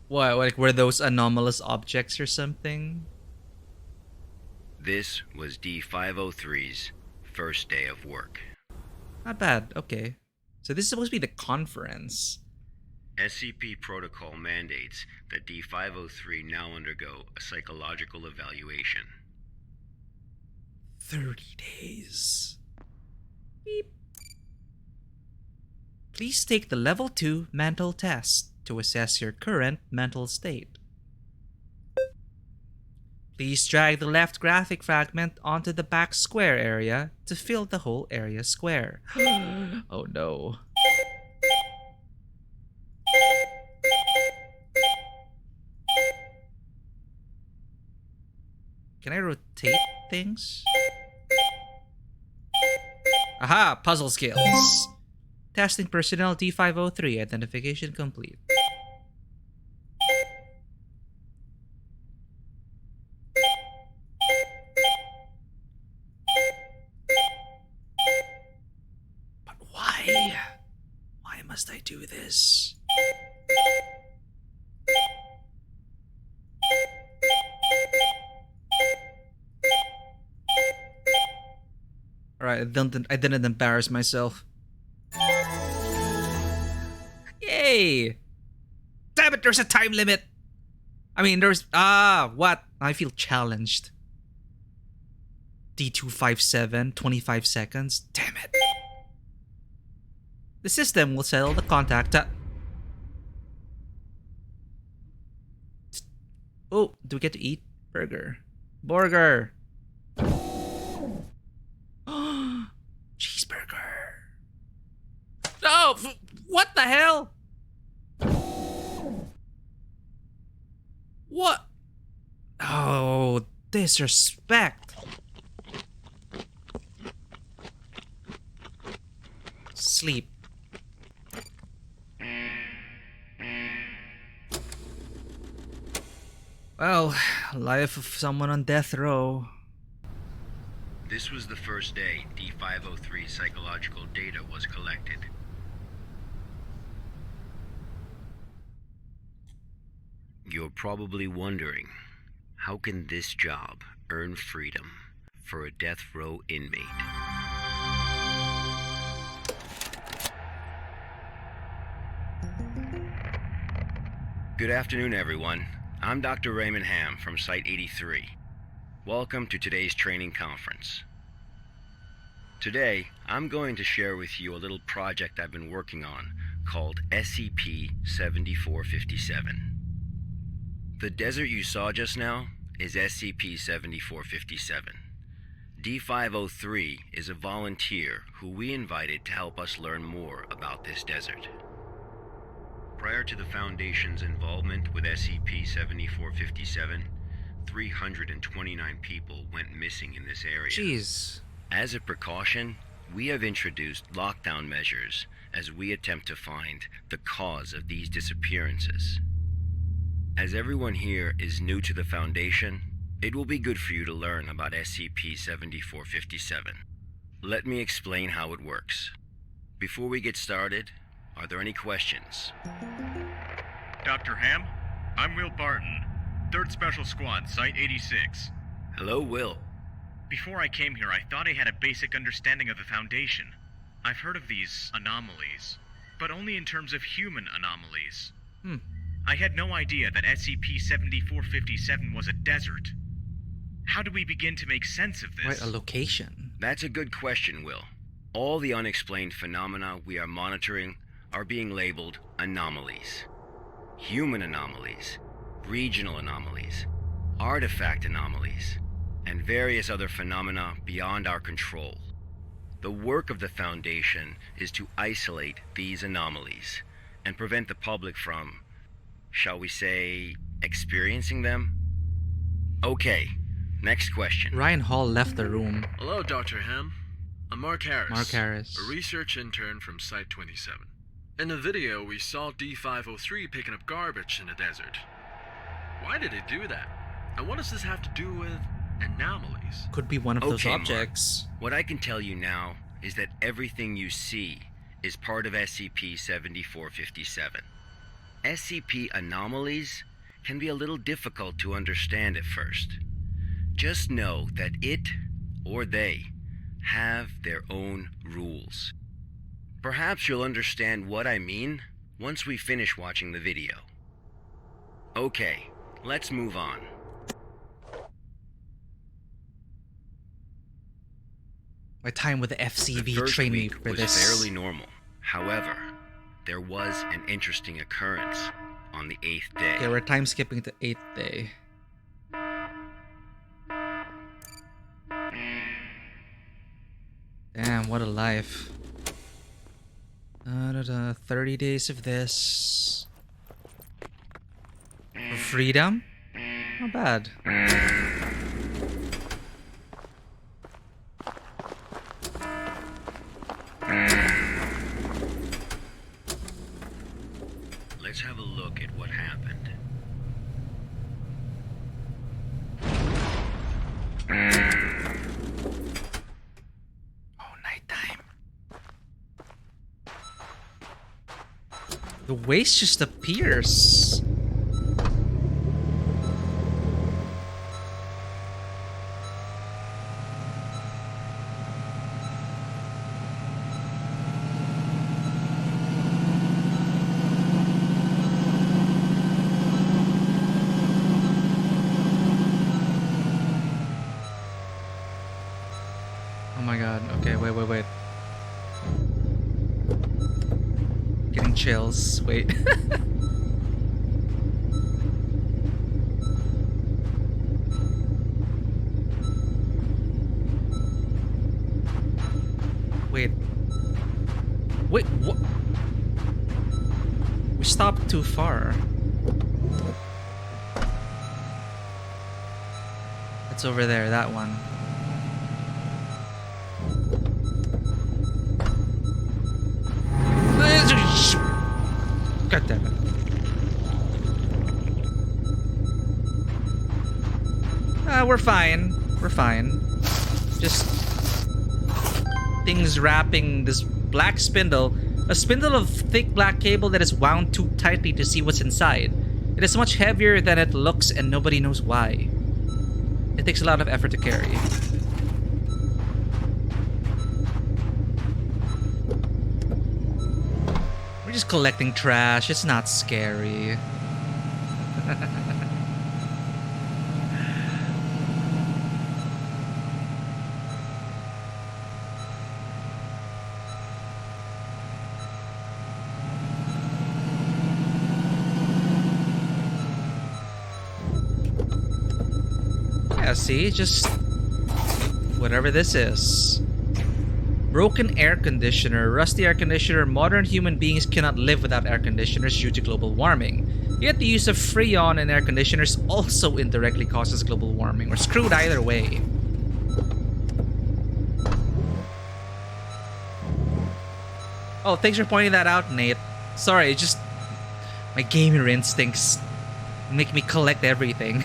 What, like were those anomalous objects or something? This was D503's first day of work. Not bad, okay. So this is supposed to be the conference. SCP protocol mandates that D503 now undergo a psychological evaluation. 30 days. Beep. Please take the level 2 mental test to assess your current mental state. Please drag the left graphic fragment onto the back square area to fill the whole area square. Oh no. Can I rotate things? Aha! Puzzle skills. Testing personnel D503. Identification complete. But why? Why must I do this? Alright, I didn't embarrass myself. Yay! Damn it, there's a time limit! I mean, there's... what? I feel challenged. D257, 25 seconds. Damn it. The system will settle the contact Oh, do we get to eat? Burger. Burger! Cheeseburger. Oh, what the hell? What? Oh, disrespect. Sleep. Well, life of someone on death row. This was the first day D503 psychological data was collected. You're probably wondering, how can this job earn freedom for a death row inmate. Good afternoon, everyone. I'm Dr. Raymond Ham from Site 83. Welcome to today's training conference. Today, I'm going to share with you a little project I've been working on called SCP-7457. The desert you saw just now is SCP-7457. D503 is a volunteer who we invited to help us learn more about this desert. Prior to the Foundation's involvement with SCP-7457, 329 people went missing in this area. Jeez. As a precaution, we have introduced lockdown measures as we attempt to find the cause of these disappearances. As everyone here is new to the Foundation, it will be good for you to learn about SCP-7457. Let me explain how it works. Before we get started, are there any questions? Dr. Ham, I'm Will Barton, 3rd Special Squad, Site 86. Hello, Will. Before I came here, I thought I had a basic understanding of the Foundation. I've heard of these anomalies, but only in terms of human anomalies. I had no idea that SCP-7457 was a desert. How do we begin to make sense of this? Right, a location. That's a good question, Will. All the unexplained phenomena we are monitoring are being labeled anomalies. Human anomalies, regional anomalies, artifact anomalies, and various other phenomena beyond our control. The work of the Foundation is to isolate these anomalies and prevent the public from, shall we say, experiencing them? Okay, next question. Ryan Hall left the room. Hello, Dr. Ham. I'm Mark Harris. Mark Harris. A research intern from Site 27. In the video, we saw D503 picking up garbage in the desert. Why did it do that? And what does this have to do with anomalies? Could be one of those Okay, Mark. objects. What I can tell you now is that everything you see is part of SCP-7457. SCP anomalies can be a little difficult to understand at first. Just know that it, or they, have their own rules. Perhaps you'll understand what I mean once we finish watching the video. Okay, let's move on. My time with the The FCV first trained me week for was this. fairly normal. However, there was an interesting occurrence on the 8th day. Okay, we're time skipping to 8th day. Damn, what a life. 30 days of this. For freedom? Not bad. Let's have a look at what happened. Oh, nighttime. The waste just appears. Oh my god. Okay, wait. Getting chills. Wait. Wait. Wait, what? We stopped too far. It's over there, that one. God damn it. We're fine. We're fine. Just things wrapping this black spindle. A spindle of thick black cable that is wound too tightly to see what's inside. It is much heavier than it looks and nobody knows why. It takes a lot of effort to carry. just collecting trash. It's not scary. Yeah, see? Just whatever this is. Broken air conditioner, rusty air conditioner. Modern human beings cannot live without air conditioners due to global warming. Yet the use of freon in air conditioners also indirectly causes global warming. We're screwed either way. Oh, thanks for pointing that out, Nate. Sorry, it's just my gamer instincts make me collect everything.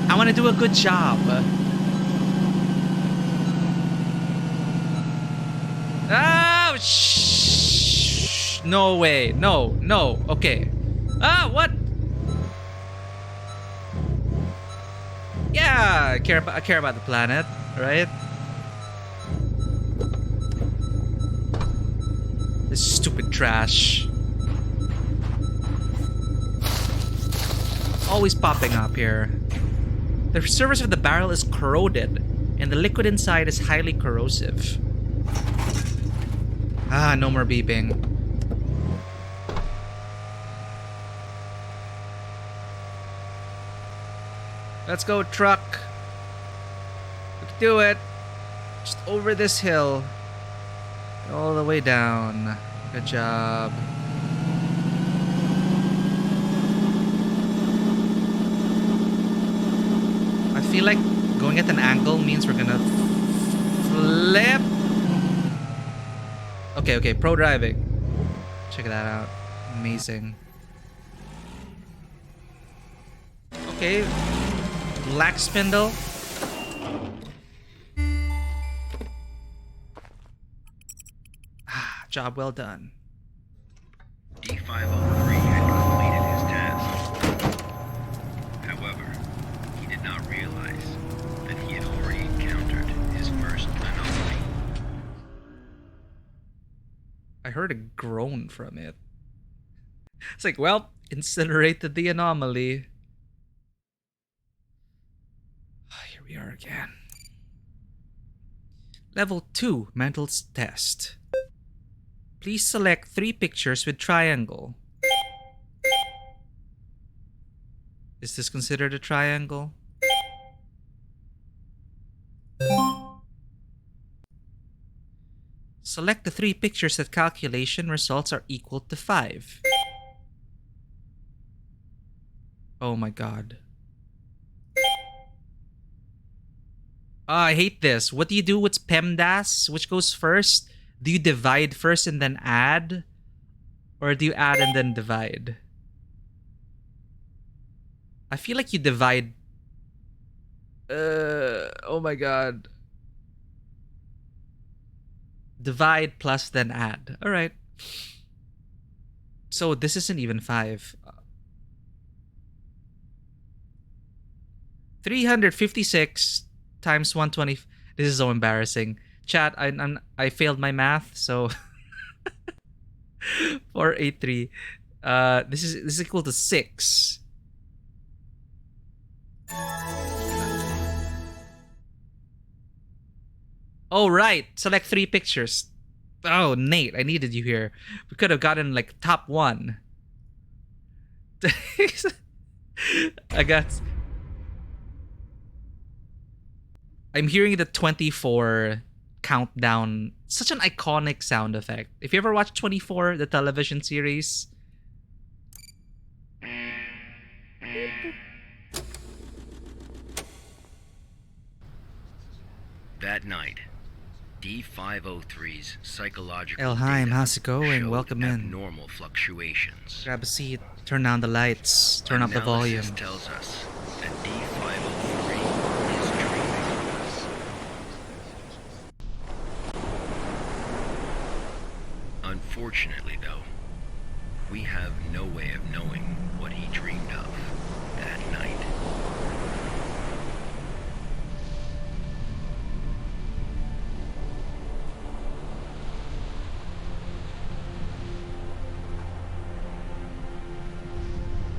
I want to do a good job. Oh, shh. No way. No, no. Okay. Ah, what? Yeah, I care about the planet, right? This stupid trash. Always popping up here. The surface of the barrel is corroded, and the liquid inside is highly corrosive. Ah, no more beeping. Let's go, truck. We can do it. Just over this hill. All the way down. Good job. I feel like going at an angle means we're gonna flip. Okay, pro driving. Check that out. Amazing. Okay. Black spindle. Ah, job well done. D503 had completed his task. However, he did not realize that he had already encountered his first anomaly. I heard a groan from it. It's like, well, incinerated the anomaly. Here we are again. Level 2 mental test. Please select 3 pictures with triangle. Is this considered a triangle? Select the 3 pictures that calculation results are equal to 5. Oh my god. I hate this. What do you do with PEMDAS? Which goes first? Do you divide first and then add? Or do you add and then divide? I feel like you divide. Oh my god. Divide plus then add. Alright. So this isn't even 5. 356 times 120. This is so embarrassing. Chat, I failed my math, so 483. This is equal to 6. Oh right, select 3 pictures. Oh Nate, I needed you here. We could have gotten like top 1. I'm hearing the 24 countdown. Such an iconic sound effect. If you ever watched 24, the television series. That night, D503's psychological Elheim, data how's it going? showed Welcome in. abnormal fluctuations. Grab a seat, turn down the lights, turn up the volume. Analysis tells us that D503 is dreaming of us. Unfortunately, though, we have no way of knowing what he dreamed of that night.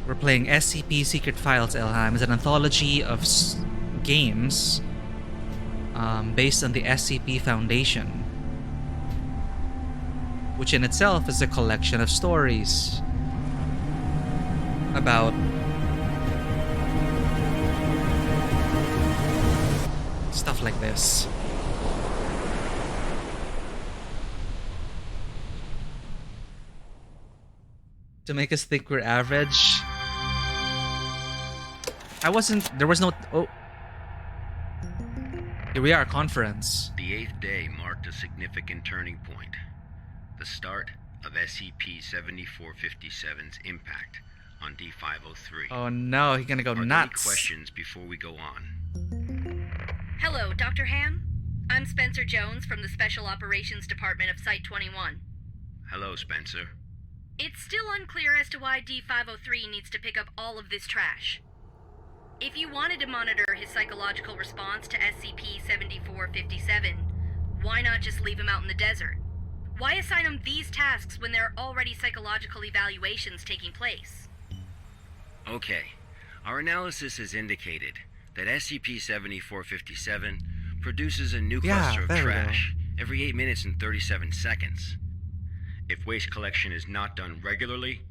We're playing SCP Secret Files, Elham. It's an anthology of games based on the SCP Foundation, which in itself is a collection of stories about stuff like this. To make us think we're average. There was no... Oh. Here we are, conference. The 8th day marked a significant turning point. The start of SCP-7457's impact on D503. Oh no, he's gonna go Are nuts. there any questions before we go on? Hello, Dr. Ham. I'm Spencer Jones from the Special Operations Department of Site-21. Hello, Spencer. It's still unclear as to why D503 needs to pick up all of this trash. If you wanted to monitor his psychological response to SCP-7457, why not just leave him out in the desert? Why assign him these tasks when there are already psychological evaluations taking place? Okay, our analysis has indicated that SCP-7457 produces a new cluster of trash every 8 minutes and 37 seconds. If waste collection is not done regularly,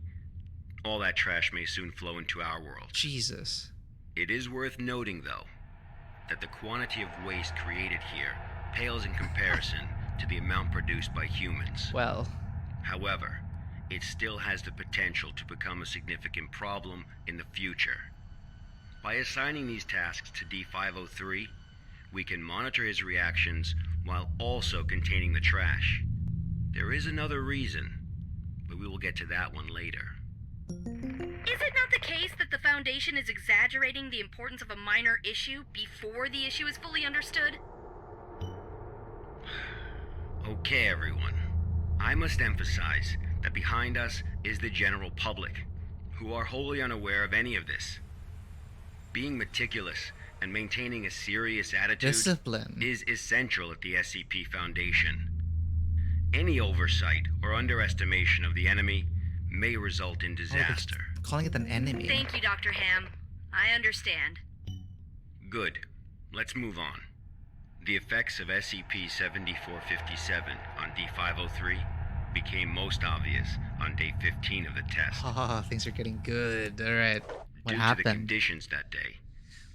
all that trash may soon flow into our world. Jesus. It is worth noting, though, that the quantity of waste created here pales in comparison to the amount produced by humans. Well. However, it still has the potential to become a significant problem in the future. By assigning these tasks to D503, we can monitor his reactions while also containing the trash. There is another reason, but we will get to that one later. Is it not the case that the Foundation is exaggerating the importance of a minor issue before the issue is fully understood? Okay, everyone. I must emphasize that behind us is the general public, who are wholly unaware of any of this. Being meticulous and maintaining a serious attitude is essential at the SCP Foundation. Any oversight or underestimation of the enemy may result in disaster. Calling it an enemy. Thank you, Dr. Ham. I understand. Good. Let's move on. The effects of SCP-7457 on D503 became most obvious on day 15 of the test. Oh, things are getting good. Alright. What Due happened? to the conditions that day,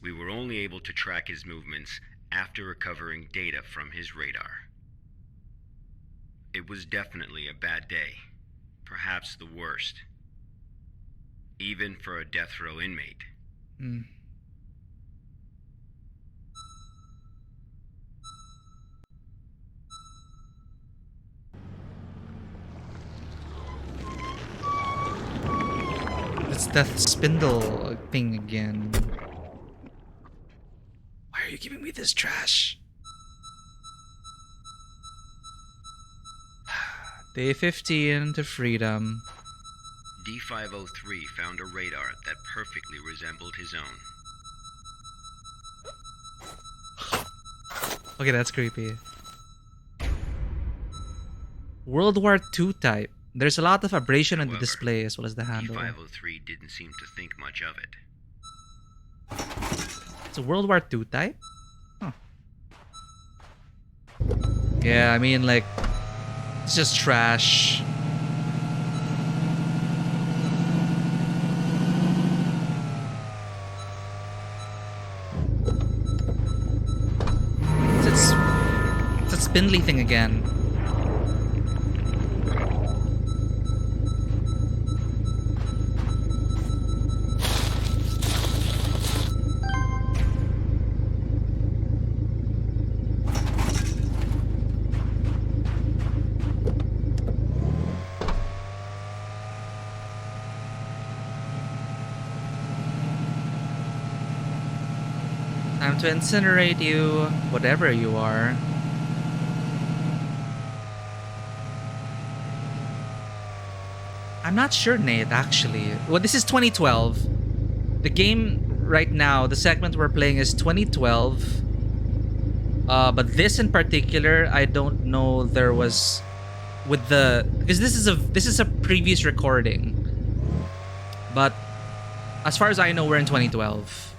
we were only able to track his movements after recovering data from his radar. It was definitely a bad day. Perhaps the worst. Even for a death row inmate. It's that spindle thing again. Why are you giving me this trash? Day 15 to freedom. D503 found a radar that perfectly resembled his own. Okay, that's creepy. World War II type. There's a lot of abrasion on the display as well as the handle. D503 didn't seem to think much of it. It's a World War II type? Huh. Yeah, I mean, like, it's just trash. It's a spindly thing again. Time to incinerate you, whatever you are. I'm not sure, Nate, actually. Well, this is 2012. The game right now, the segment we're playing is 2012. But this in particular, I don't know there was with the because this is a previous recording. But As far as I know, we're in 2012.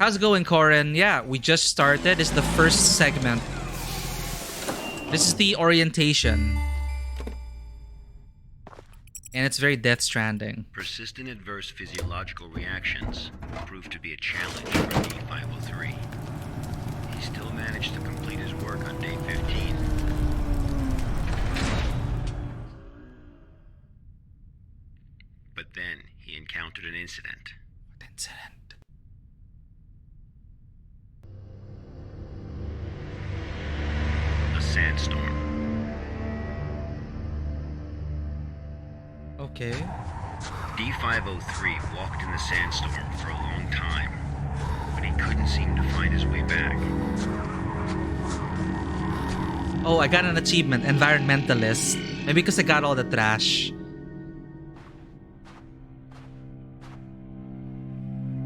How's it going, Corin? Yeah, we just started. This is the first segment. This is the orientation. And it's very Death Stranding. Persistent adverse physiological reactions proved to be a challenge for D503. He still managed to complete his work on day 15. But then he encountered an incident. What incident? A sandstorm. Okay. D503 walked in the sandstorm for a long time, but he couldn't seem to find his way back. Oh, I got an achievement, environmentalist. Maybe because I got all the trash.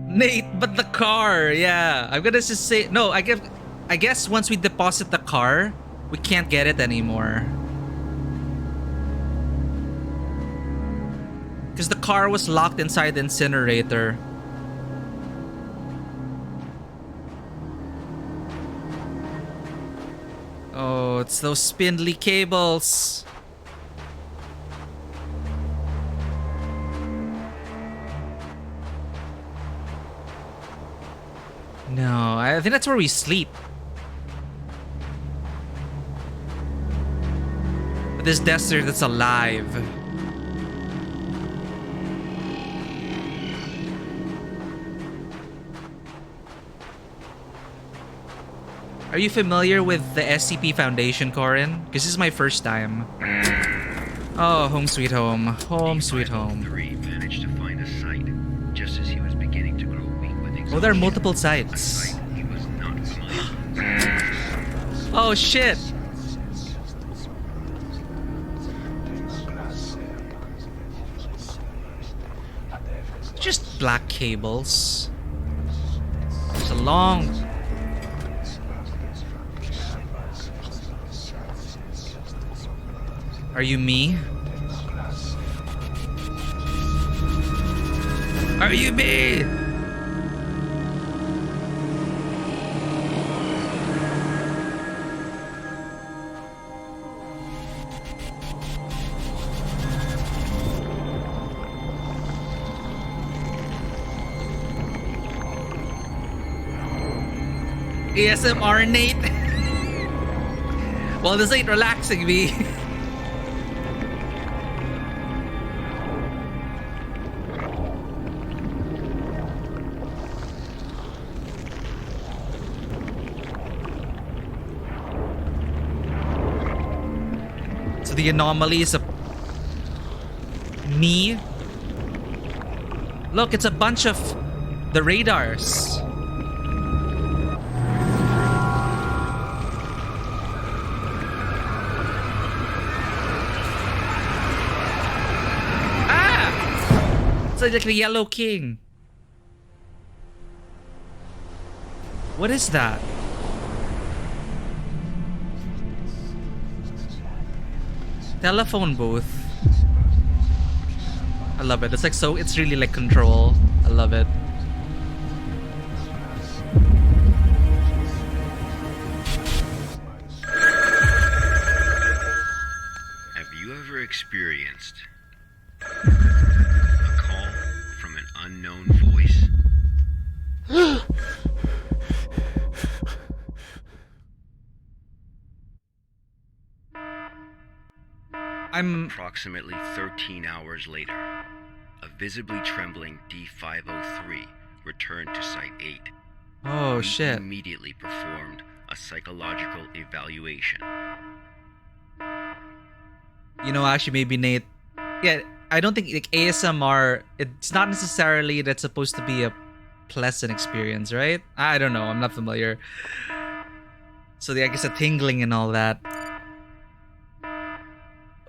Nate, but the car, yeah. I'm gonna just say no. I guess once we deposit the car, we can't get it anymore. Because the car was locked inside the incinerator. Oh, it's those spindly cables. No, I think that's where we sleep. But this desert that's alive. Are you familiar with the SCP Foundation, Corin? Because this is my first time. Oh, home sweet home. Home sweet home. D503 managed to find a site just as he was beginning to grow weak with exhaustion. Oh, there are multiple A sites. site he was not familiar with. Oh, shit. Just black cables. It's a long... Are you me? Are you me? ASMR, Nate. Well, this ain't relaxing me. The anomalies of me. Look, it's a bunch of the radars. Ah! It's like the Yellow King. What is that? Telephone booth. I love it. It's like so. It's really like Control. I love it. Have you ever experienced a call from an unknown voice? Approximately 13 hours later, a visibly trembling D503 returned to Site 8. Oh, We shit. immediately performed a psychological evaluation. You know, actually, maybe Nate. Yeah, I don't think like ASMR. It's not necessarily that's supposed to be a pleasant experience, right? I don't know. I'm not familiar. So I guess the tingling and all that.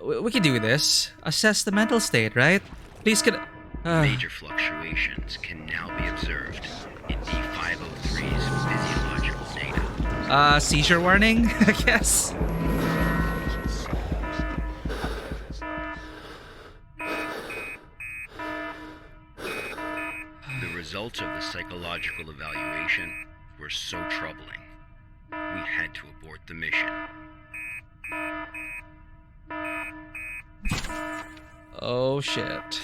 We can do this. Assess the mental state, right? Please can. Major fluctuations can now be observed in D503's physiological data. Seizure warning, I guess. results of the psychological evaluation were so troubling, we had to abort the mission. Oh shit.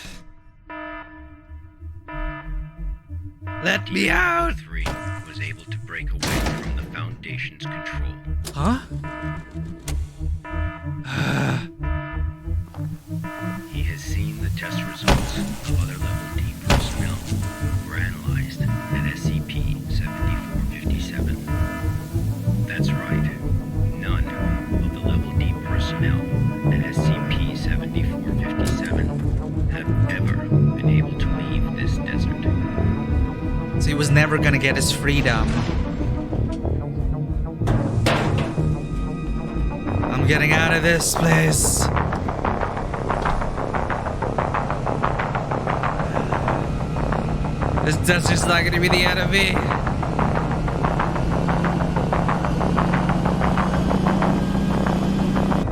Let me out! D503 was able to break away from the Foundation's control. Huh? He has seen the test results of other Level D personnel who were analyzed at SCP-7457. That's right. None of the Level D personnel at SCP-7457 have ever been able to leave this desert. So he was never gonna get his freedom. I'm getting out of this place. This desert's not gonna be the end of me.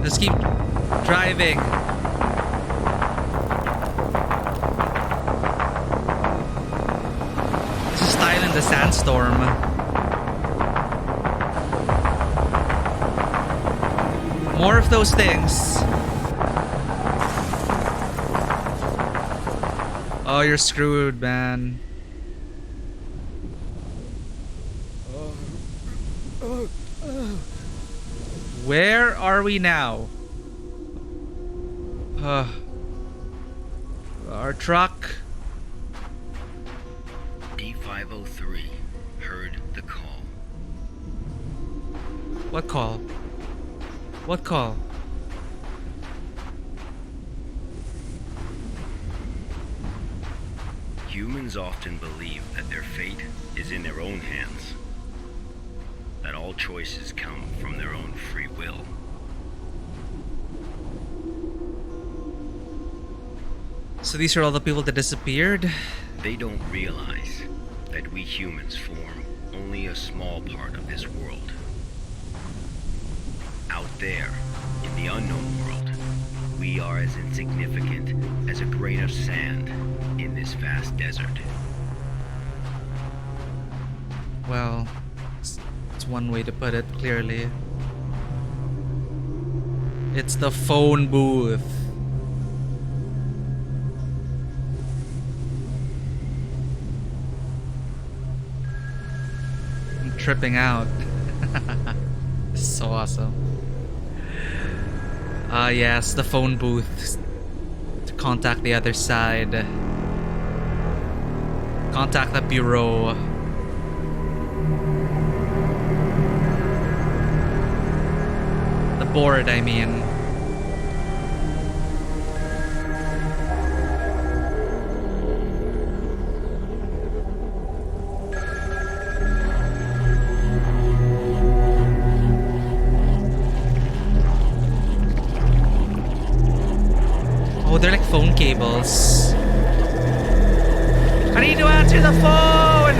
Let's keep driving. This is style in the sandstorm. More of those things. Oh, you're screwed, man. Where are we now? Our truck. D503 heard the call. What call? What call? Humans often believe that their fate is in their own hands. That all choices come from their own free will. So these are all the people that disappeared? They don't realize that we humans form only a small part of this world. Out there, in the unknown world, we are as insignificant as a grain of sand in this vast desert. Well, it's one way to put it clearly. It's the phone booth. I'm tripping out. This is so awesome. Ah, yes, the phone booth. To contact the other side. Contact the bureau. The board, I mean. Oh, they're like phone cables. I need to answer the phone!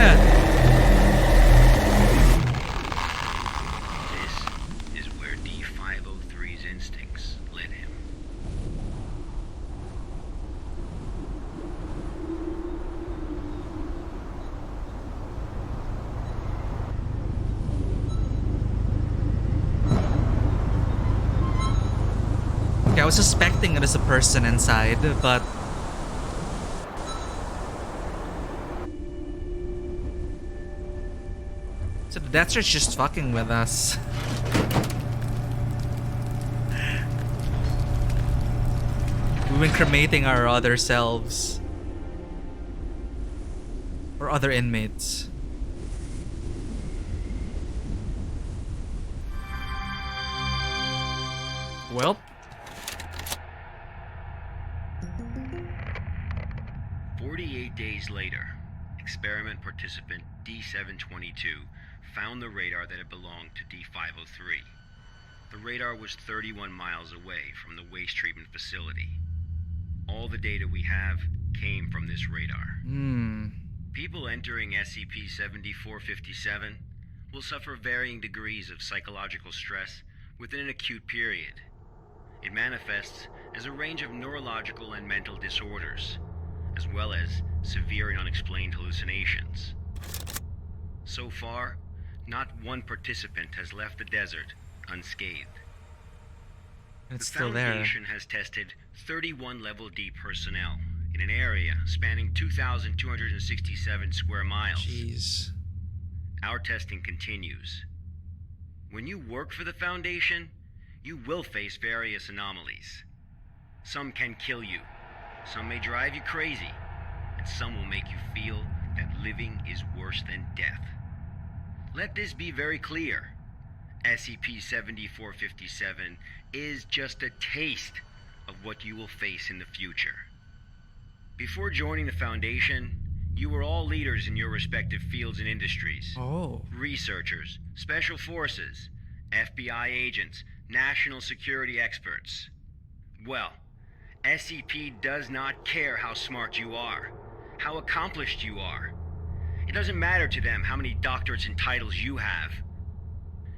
This is where D503's instincts led him. Okay, I was suspecting there's a person inside, but... So the Deathster's just fucking with us. We've been cremating our other selves. Or other inmates. Well. 48 days later, experiment participant D722 found the radar that had belonged to D503. The radar was 31 miles away from the waste treatment facility. All the data we have came from this radar. People entering SCP-7457 will suffer varying degrees of psychological stress within an acute period. It manifests as a range of neurological and mental disorders, as well as severe and unexplained hallucinations. So far, not one participant has left the desert unscathed. It's The still there. Foundation has tested 31 Level D personnel in an area spanning 2,267 square miles. Jeez. Our testing continues. When you work for the Foundation, you will face various anomalies. Some can kill you, some may drive you crazy, and some will make you feel that living is worse than death. Let this be very clear. SCP-7457 is just a taste of what you will face in the future. Before joining the Foundation, you were all leaders in your respective fields and industries. Oh. Researchers, special forces, FBI agents, national security experts. Well, SCP does not care how smart you are, how accomplished you are. It doesn't matter to them how many doctorates and titles you have.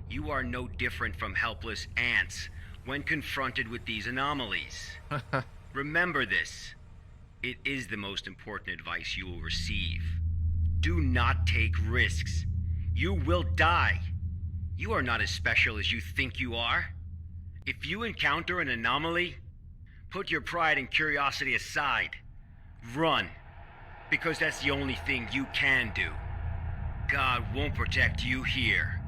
You are no different from helpless ants when confronted with these anomalies. Remember this. It is the most important advice you will receive. Do not take risks. You will die. You are not as special as you think you are. If you encounter an anomaly, put your pride and curiosity aside. Run, because that's the only thing you can do. God won't protect you here.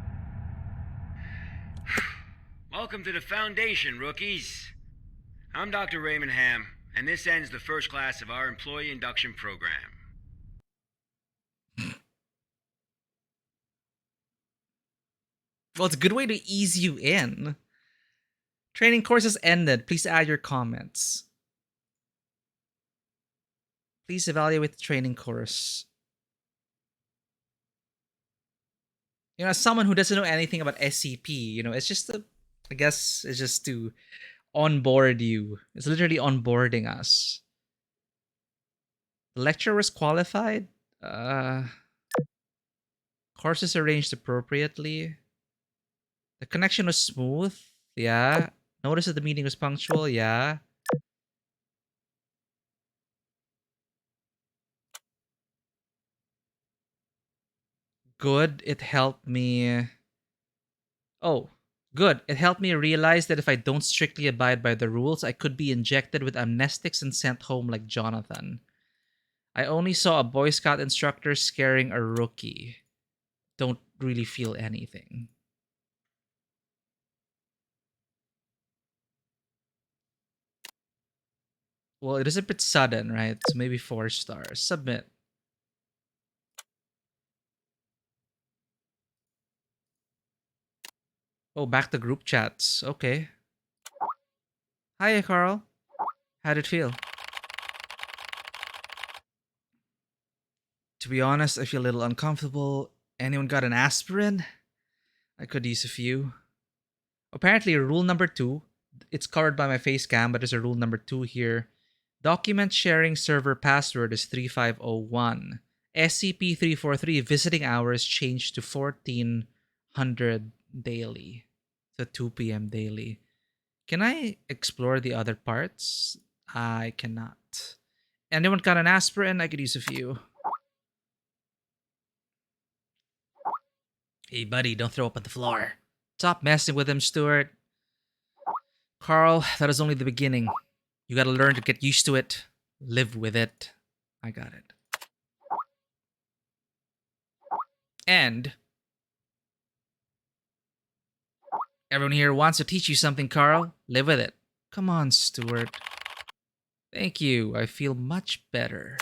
Welcome to the Foundation, rookies. I'm Dr. Raymond Ham, and this ends the first class of our employee induction program. Well, it's a good way to ease you in. Training courses ended. Please add your comments. Please evaluate the training course. You know, as someone who doesn't know anything about SCP, you know, it's just I guess it's just to onboard you. It's literally onboarding us. The lecturer was qualified. Courses arranged appropriately. The connection was smooth. Yeah. Notice that the meeting was punctual. Yeah. Good. It helped me. Oh, good. It helped me realize that if I don't strictly abide by the rules, I could be injected with amnestics and sent home like Jonathan. I only saw a Boy Scout instructor scaring a rookie. Don't really feel anything. Well, it is a bit sudden, right? So maybe 4 stars. Submit. Oh, back to group chats. Okay. Hi, Carl. How'd it feel? To be honest, I feel a little uncomfortable. Anyone got an aspirin? I could use a few. Apparently, rule number 2. It's covered by my face cam, but there's a rule number 2 here. Document sharing server password is 3501. SCP-343 visiting hours changed to 1400 daily. So 2 p.m. daily. Can I explore the other parts? I cannot. Anyone got an aspirin? I could use a few. Hey, buddy, don't throw up on the floor. Stop messing with him, Stuart. Carl, that is only the beginning. You gotta learn to get used to it. Live with it. I got it. And everyone here wants to teach you something, Carl. Live with it. Come on, Stuart. Thank you. I feel much better.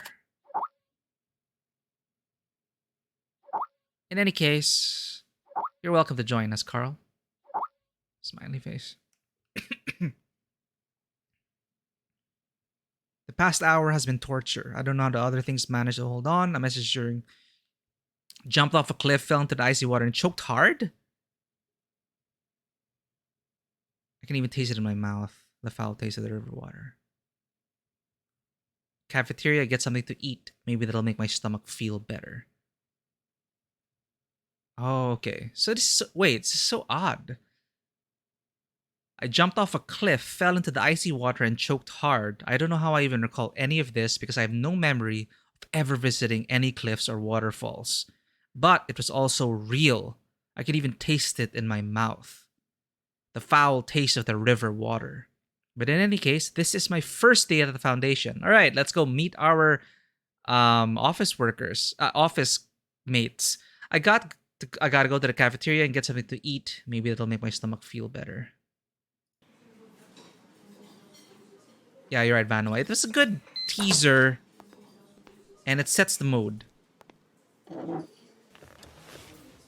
In any case, you're welcome to join us, Carl. Smiley face. The past hour has been torture. I don't know how the other things managed to hold on. A message during jumped off a cliff, fell into the icy water, and choked hard. I can even taste it in my mouth. The foul taste of the river water. Cafeteria, get something to eat. Maybe that'll make my stomach feel better. Oh, okay. So this is this is so odd. I jumped off a cliff, fell into the icy water, and choked hard. I don't know how I even recall any of this because I have no memory of ever visiting any cliffs or waterfalls. But it was also real. I could even taste it in my mouth. The foul taste of the river water. But in any case, this is my first day at the foundation. All right, let's go meet our office workers, office mates. I gotta go to the cafeteria and get something to eat. Maybe that'll make my stomach feel better. Yeah, you're right, Vanway. It was a good teaser, and it sets the mood.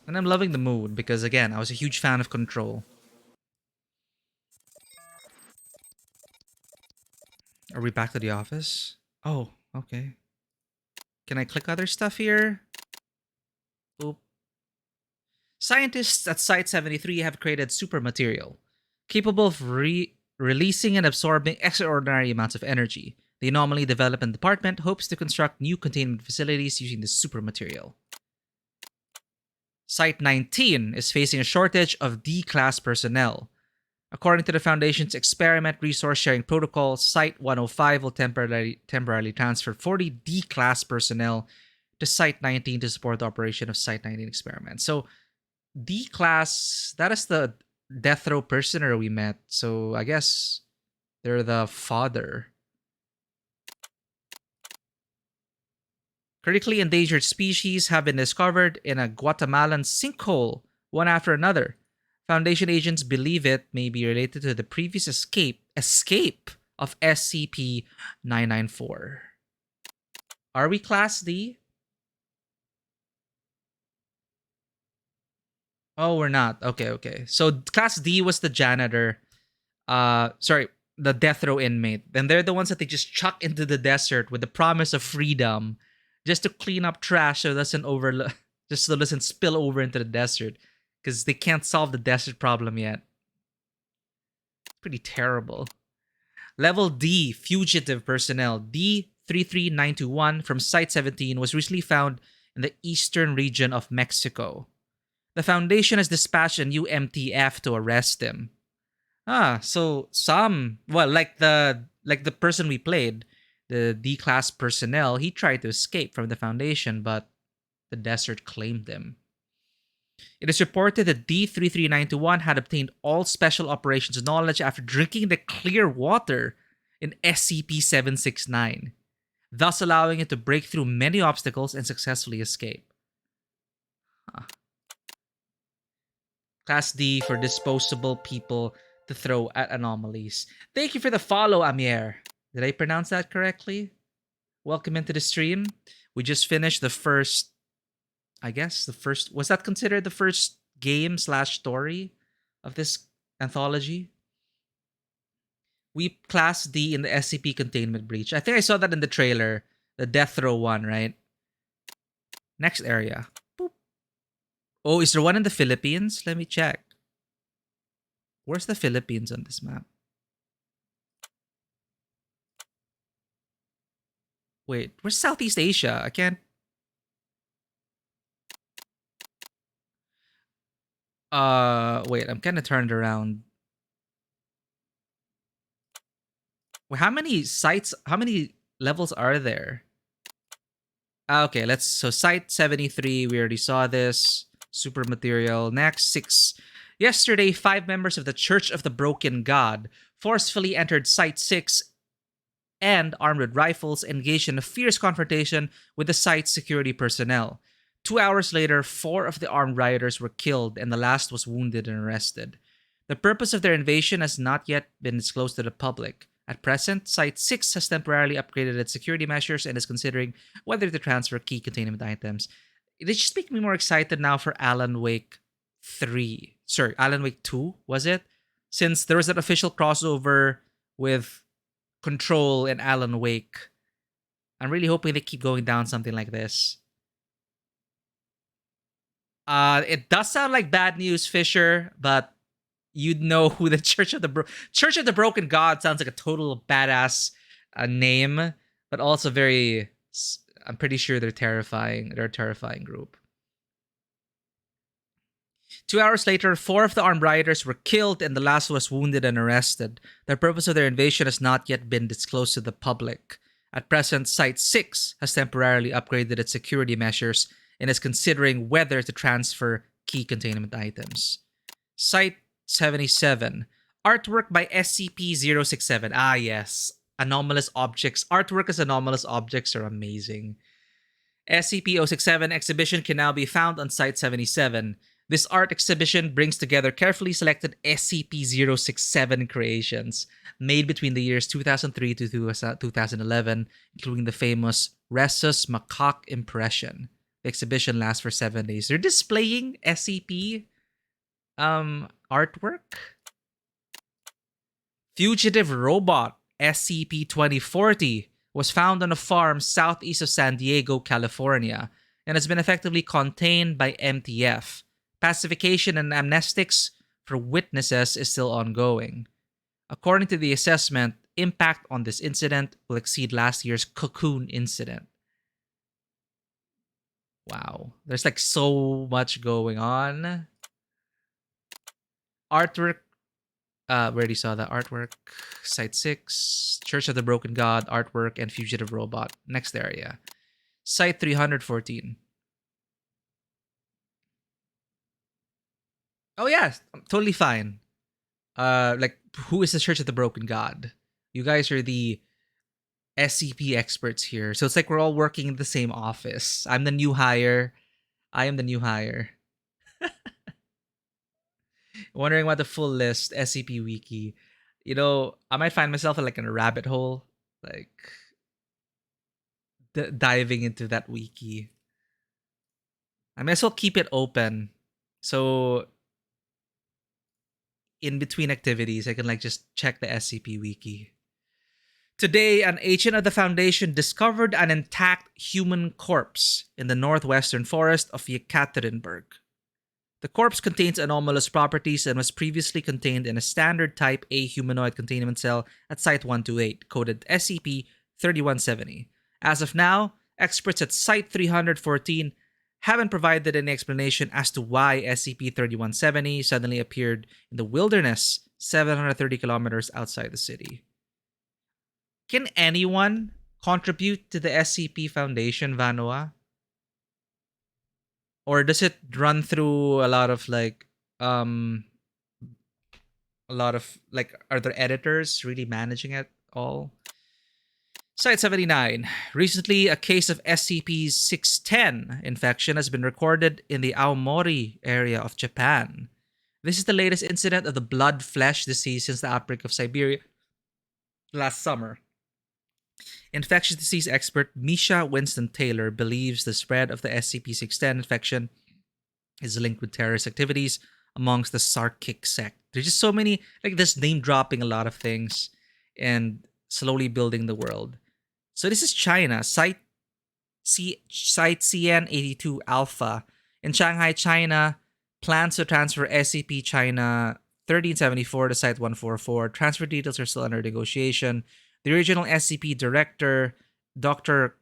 And I'm loving the mood because, again, I was a huge fan of Control. Are we back to the office? Oh, okay. Can I click other stuff here? Oop. Scientists at Site 73 have created super material, capable of releasing and absorbing extraordinary amounts of energy. The Anomaly Development Department hopes to construct new containment facilities using the super material. Site 19 is facing a shortage of D-Class personnel. According to the Foundation's Experiment Resource Sharing Protocol, Site 105 will temporarily transfer 40 D-Class personnel to Site 19 to support the operation of Site 19 experiments. So, D-Class, that is the death row prisoner we met. So, I guess they're the fodder. Critically endangered species have been discovered in a Guatemalan sinkhole, one after another. Foundation agents believe it may be related to the previous escape of SCP-994. Are we Class D? Oh, we're not. Okay. So Class D was the janitor. The death row inmate. And they're the ones that they just chuck into the desert with the promise of freedom, just to clean up trash so it doesn't spill over into the desert, because they can't solve the desert problem yet. Pretty terrible. Level D, fugitive personnel. D33921 from Site 17 was recently found in the eastern region of Mexico. The Foundation has dispatched a new MTF to arrest him. So like the person we played, the D-Class personnel, he tried to escape from the Foundation, but the desert claimed him. It is reported that D33921 had obtained all special operations knowledge after drinking the clear water in SCP-769, thus allowing it to break through many obstacles and successfully escape. Class D for disposable people to throw at anomalies. Thank you for the follow, Amier. Did I pronounce that correctly? Welcome into the stream. We just finished the first... was that considered the first game / story of this anthology? We Class D in the SCP containment breach. I think I saw that in the trailer. The death row one, right? Next area. Boop. Oh, is there one in the Philippines? Let me check. Where's the Philippines on this map? Wait, where's Southeast Asia? I can't... Wait, I'm kind of turned around. Wait, how many levels are there? Okay, so Site 73, we already saw this. Super material. Next, 6. Yesterday, 5 members of the Church of the Broken God forcefully entered Site 6 and, armed with rifles, engaged in a fierce confrontation with the site's security personnel. 2 hours later, 4 of the armed rioters were killed and the last was wounded and arrested. The purpose of their invasion has not yet been disclosed to the public. At present, Site 6 has temporarily upgraded its security measures and is considering whether to transfer key containment items. It just makes me more excited now for Alan Wake 3. Sorry, Alan Wake 2, was it? Since there was an official crossover with Control and Alan Wake. I'm really hoping they keep going down something like this. It does sound like bad news, Fisher, but you'd know who the Church of the Broken God sounds like a total badass name, but also very... I'm pretty sure they're terrifying. They're a terrifying group. 2 hours later, 4 of the armed rioters were killed and the last was wounded and arrested. The purpose of their invasion has not yet been disclosed to the public. At present, Site 6 has temporarily upgraded its security measures and is considering whether to transfer key containment items. Site 77. Artwork by SCP-067. Ah, yes. Anomalous objects. Artwork as anomalous objects are amazing. SCP-067 exhibition can now be found on Site 77. This art exhibition brings together carefully selected SCP-067 creations made between the years 2003 to 2011, including the famous Rhesus macaque impression. The exhibition lasts for 7 days. They're displaying SCP artwork. Fugitive robot SCP-2040 was found on a farm southeast of San Diego, California, and has been effectively contained by MTF. Pacification and amnestics for witnesses is still ongoing. According to the assessment, impact on this incident will exceed last year's Cocoon incident. Wow, there's like so much going on. Artwork. We already saw that artwork. Site 6, Church of the Broken God, artwork, and Fugitive Robot. Next area. Site 314. Oh yeah, totally fine. Like, who is the Church of the Broken God? You guys are the SCP experts here. So it's like we're all working in the same office. I'm the new hire. I am the new hire. Wondering about the full list, SCP Wiki. You know, I might find myself like in a rabbit hole, like diving into that wiki. I may as well keep it open, so in between activities, I can like just check the SCP Wiki. Today, an agent of the Foundation discovered an intact human corpse in the northwestern forest of Yekaterinburg. The corpse contains anomalous properties and was previously contained in a standard Type A humanoid containment cell at Site 128, coded SCP-3170. As of now, experts at Site 314 haven't provided any explanation as to why SCP-3170 suddenly appeared in the wilderness 730 kilometers outside the city. Can anyone contribute to the SCP Foundation, Vanoa? Or does it run through a lot of are there editors really managing it all? Site 79. Recently, a case of SCP-610 infection has been recorded in the Aomori area of Japan. This is the latest incident of the blood flesh disease since the outbreak of Siberia last summer. Infectious disease expert Misha Winston Taylor believes the spread of the SCP-610 infection is linked with terrorist activities amongst the Sarkic sect. There's just so many, like this name dropping a lot of things and slowly building the world. So this is China, Site CN82 Alpha in Shanghai, China. Plans to transfer SCP China 1374 to Site 144. Transfer details are still under negotiation. The original SCP director, Dr.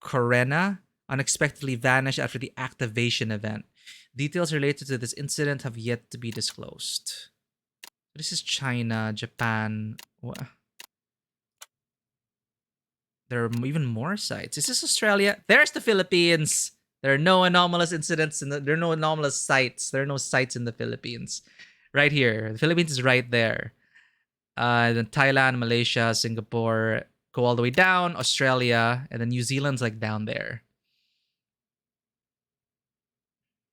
Korena, unexpectedly vanished after the activation event. Details related to this incident have yet to be disclosed. This is China, Japan. What? There are even more sites. Is this Australia? There's the Philippines. There are no anomalous incidents there are no anomalous sites. There are no sites in the Philippines. Right here. The Philippines is right there. Then Thailand, Malaysia, Singapore, go all the way down, Australia, and then New Zealand's like down there.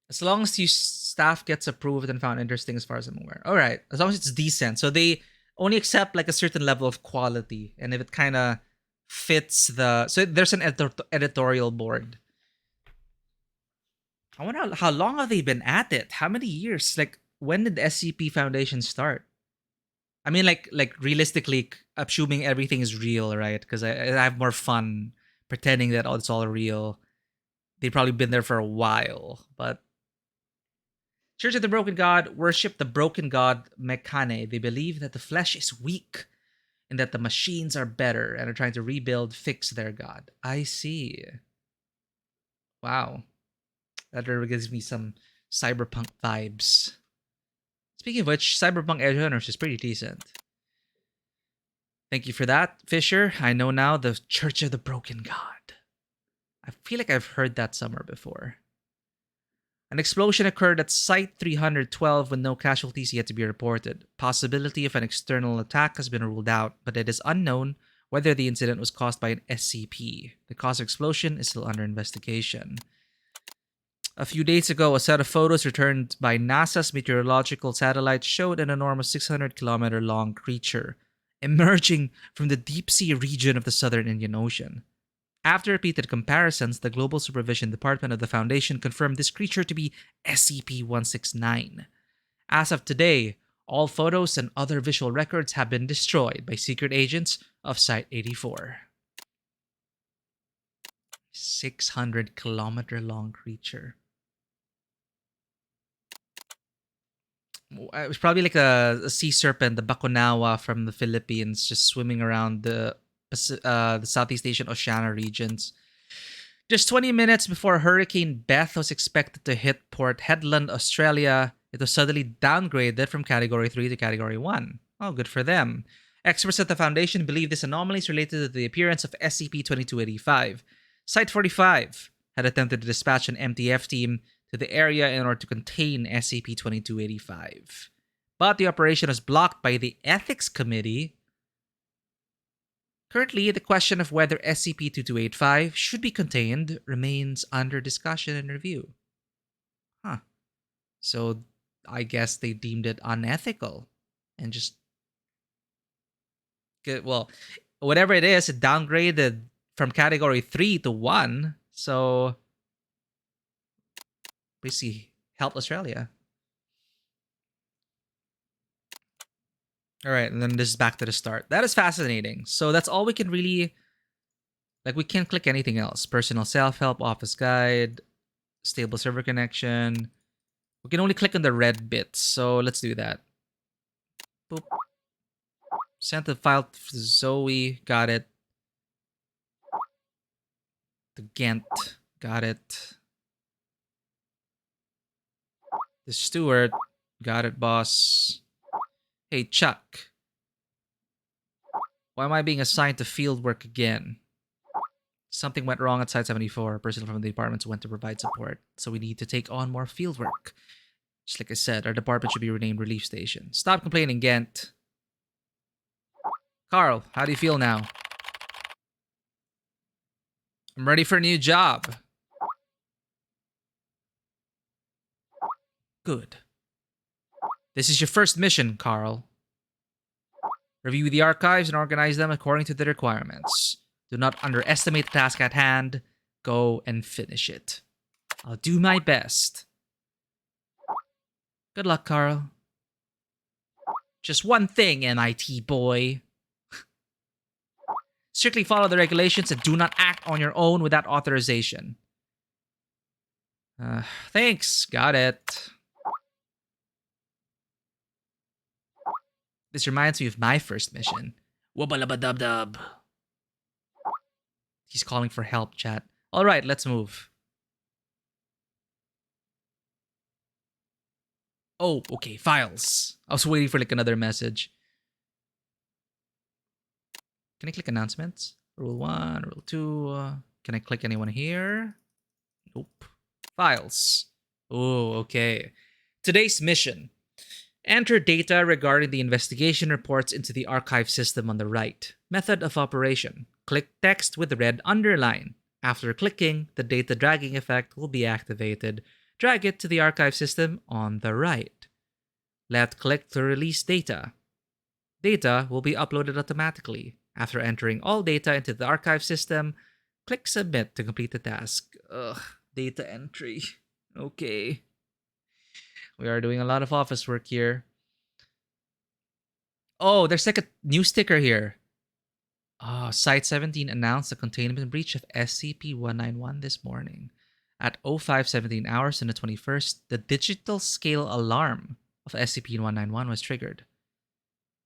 As long as your staff gets approved and found interesting as far as I'm aware. All right, as long as it's decent. So they only accept like a certain level of quality, and if it kind of fits so there's an editorial board. I wonder how long have they been at it? How many years? Like, when did the SCP Foundation start? I mean, like realistically, assuming everything is real, right? Because I have more fun pretending that it's all real. They've probably been there for a while, but Church of the Broken God worship the broken god Mekane. They believe that the flesh is weak and that the machines are better and are trying to fix their god. I see. Wow. That really gives me some cyberpunk vibes. Speaking of which, Cyberpunk Edge Runners is pretty decent. Thank you for that, Fisher. I know now the Church of the Broken God. I feel like I've heard that somewhere before. An explosion occurred at Site 312 with no casualties yet to be reported. Possibility of an external attack has been ruled out, but it is unknown whether the incident was caused by an SCP. The cause of explosion is still under investigation. A few days ago, a set of photos returned by NASA's meteorological satellite showed an enormous 600-kilometer long creature emerging from the deep sea region of the southern Indian Ocean. After repeated comparisons, the Global Supervision Department of the Foundation confirmed this creature to be SCP-169. As of today, all photos and other visual records have been destroyed by secret agents of Site-84. 600-kilometer-long creature. It was probably like a sea serpent, the Bakunawa from the Philippines, just swimming around the Southeast Asian Oceania regions. Just 20 minutes before Hurricane Beth was expected to hit Port Hedland, Australia, it was suddenly downgraded from Category 3 to Category 1. Oh, good for them. Experts at the Foundation believe this anomaly is related to the appearance of SCP-2285. Site 45 had attempted to dispatch an MTF team to the area in order to contain SCP-2285. But the operation was blocked by the Ethics Committee. Currently, the question of whether SCP-2285 should be contained remains under discussion and review. So, I guess they deemed it unethical and just... Well, whatever it is, it downgraded from Category 3 to 1. So, basically, help Australia. All right, and then this is back to the start. That is fascinating. So that's all we can really... Like, we can't click anything else. Personal self-help, office guide, stable server connection. We can only click on the red bits. So let's do that. Boop. Sent the file to Zoe. Got it. To Ghent. Got it. The Stewart. Got it, boss. Hey, Chuck. Why am I being assigned to field work again? Something went wrong at Site 74. A person from the department went to provide support, so we need to take on more field work. Just like I said, our department should be renamed Relief Station. Stop complaining, Ghent. Carl, how do you feel now? I'm ready for a new job. Good. This is your first mission, Carl. Review the archives and organize them according to the requirements. Do not underestimate the task at hand. Go and finish it. I'll do my best. Good luck, Carl. Just one thing, MIT boy. Strictly follow the regulations and do not act on your own without authorization. Thanks. Got it. This reminds me of my first mission. Wubba-lubba-dub-dub. He's calling for help, chat. Alright, let's move. Oh, okay, files. I was waiting for like another message. Can I click announcements? Rule 1, Rule 2. Can I click anyone here? Nope. Files. Oh, okay. Today's mission. Enter data regarding the investigation reports into the archive system on the right. Method of operation. Click text with the red underline. After clicking, the data dragging effect will be activated. Drag it to the archive system on the right. Left click to release data. Data will be uploaded automatically. After entering all data into the archive system, click submit to complete the task. Ugh, data entry. Okay. We are doing a lot of office work here. Oh, there's like a new sticker here. Site 17 announced a containment breach of SCP-191 this morning. At 05:17 hours on the 21st, the digital scale alarm of SCP-191 was triggered.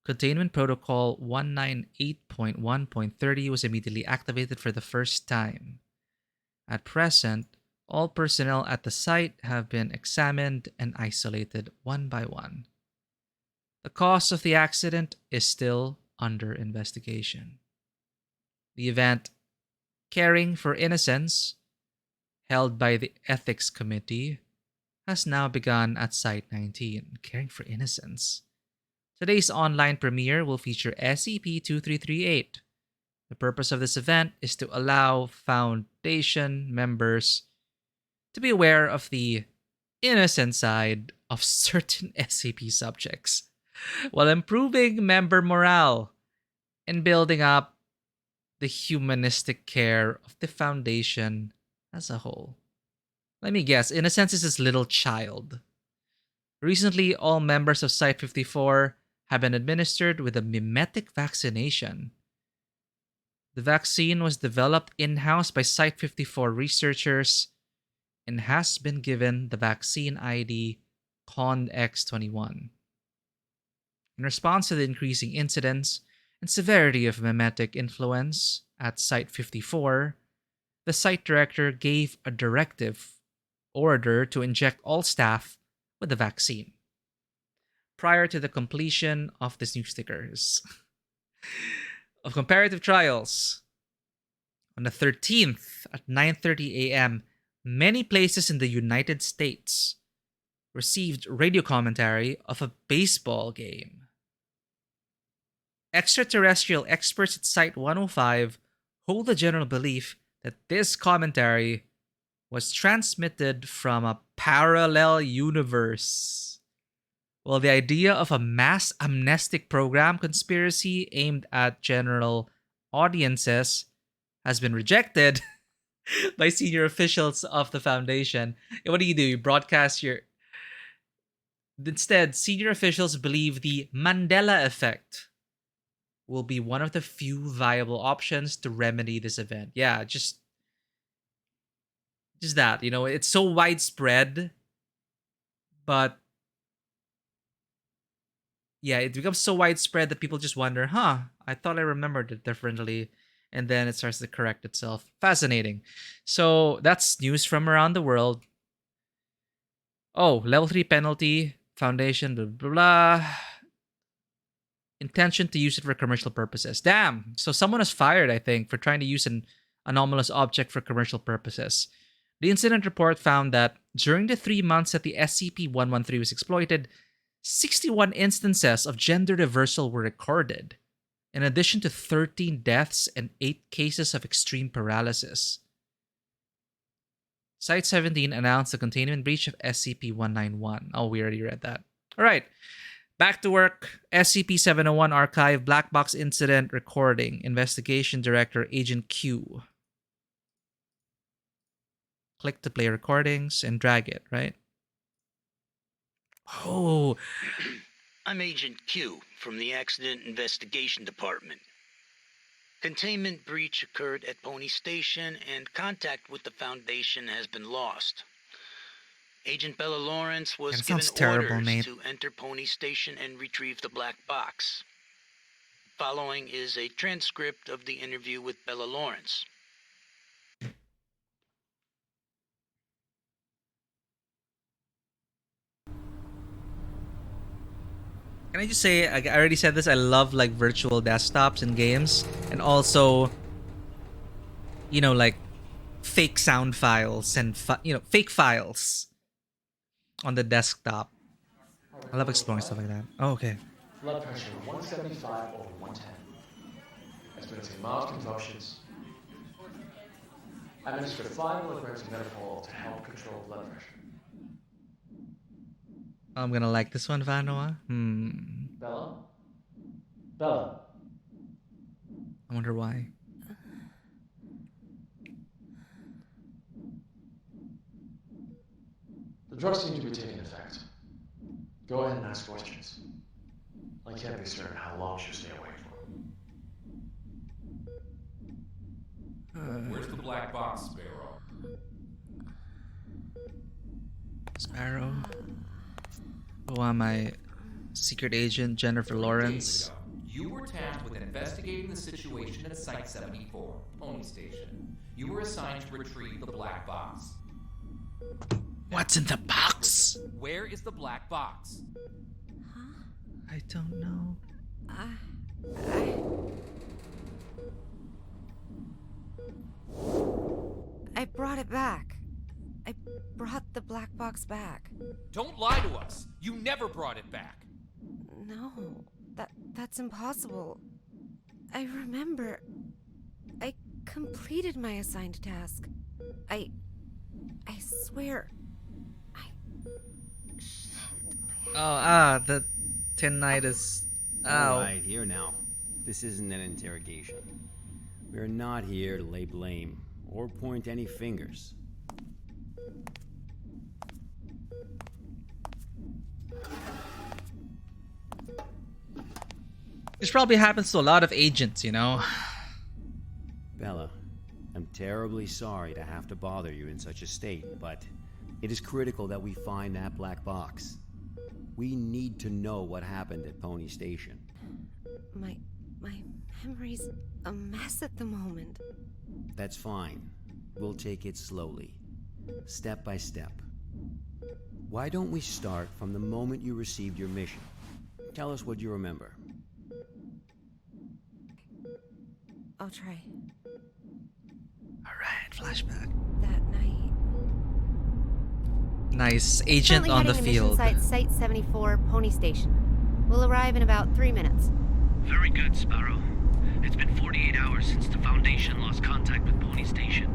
Containment Protocol 198.1.30 was immediately activated for the first time. At present, all personnel at the site have been examined and isolated one by one. The cause of the accident is still under investigation. The event, Caring for Innocence, held by the Ethics Committee, has now begun at Site 19. Caring for Innocence. Today's online premiere will feature SCP-2338. The purpose of this event is to allow Foundation members to be aware of the innocent side of certain SCP subjects, while improving member morale and building up the humanistic care of the Foundation as a whole. Let me guess, Innocence is this little child. Recently, all members of Site-54 have been administered with a mimetic vaccination. The vaccine was developed in-house by Site-54 researchers and has been given the vaccine ID CONX21. In response to the increasing incidence and severity of mimetic influence at Site-54, the site director gave a directive order to inject all staff with the vaccine prior to the completion of these new stickers of comparative trials. On the 13th at 9:30 a.m., many places in the United States received radio commentary of a baseball game. Extraterrestrial experts at Site 105 hold the general belief that this commentary was transmitted from a parallel universe. Well, the idea of a mass amnestic program conspiracy aimed at general audiences has been rejected by senior officials of the Foundation. And what do? You broadcast your... Instead, senior officials believe the Mandela effect will be one of the few viable options to remedy this event. Yeah, just that, it's so widespread, but yeah, it becomes so widespread that people just wonder, I thought I remembered it differently, and then it starts to correct itself. Fascinating. So that's news from around the world. Oh, level 3 penalty, Foundation, blah, blah, blah. Intention to use it for commercial purposes. Damn. So someone was fired, I think, for trying to use an anomalous object for commercial purposes. The incident report found that during the 3 months that the SCP-113 was exploited, 61 instances of gender reversal were recorded, in addition to 13 deaths and 8 cases of extreme paralysis. Site 17 announced the containment breach of SCP-191. Oh, we already read that. All right. Back to work. SCP-701 Archive Black Box Incident Recording. Investigation Director Agent Q. Click to play recordings and drag it, right? Oh. I'm Agent Q from the Accident Investigation Department. Containment breach occurred at Pony Station and contact with the Foundation has been lost. Agent Bella Lawrence was given orders to enter Pony Station and retrieve the black box. Following is a transcript of the interview with Bella Lawrence. Can I just say, I already said this, I love like virtual desktops in games, and also, like fake sound files and fake files on the desktop. I love exploring stuff like that. Oh, okay. Blood pressure 175 over 110. Experiencing mild convulsions. Administer 5 milligrams of metapol to help control blood pressure. I'm gonna like this one, Vanoa. Bella? Bella? I wonder why. The drugs seem to be taking effect. Go ahead and ask questions. I can't be certain how long she'll stay awake for. Where's the black box, Sparrow? Sparrow? Who am I? Secret Agent Jennifer Lawrence. You were tasked with investigating the situation at Site 74, Pony Station. You were assigned to retrieve the black box. What's in the box? Where is the black box? I don't know. I brought it back. I brought the black box back. Don't lie to us. You never brought it back. No, that's impossible. I remember. I completed my assigned task. I swear. The tinnitus. All right, here now. This isn't an interrogation. We're not here to lay blame or point any fingers. This probably happens to a lot of agents, you know? Bella, I'm terribly sorry to have to bother you in such a state, but it is critical that we find that black box. We need to know what happened at Pony Station. My memory's a mess at the moment. That's fine. We'll take it slowly, step by step. Why don't we start from the moment you received your mission? Tell us what you remember. I'll try. Alright, flashback. That night. Nice. Agent on the Currently field. heading to mission site 74, Pony Station. We'll arrive in about 3 minutes. Very good, Sparrow. It's been 48 hours since the Foundation lost contact with Pony Station.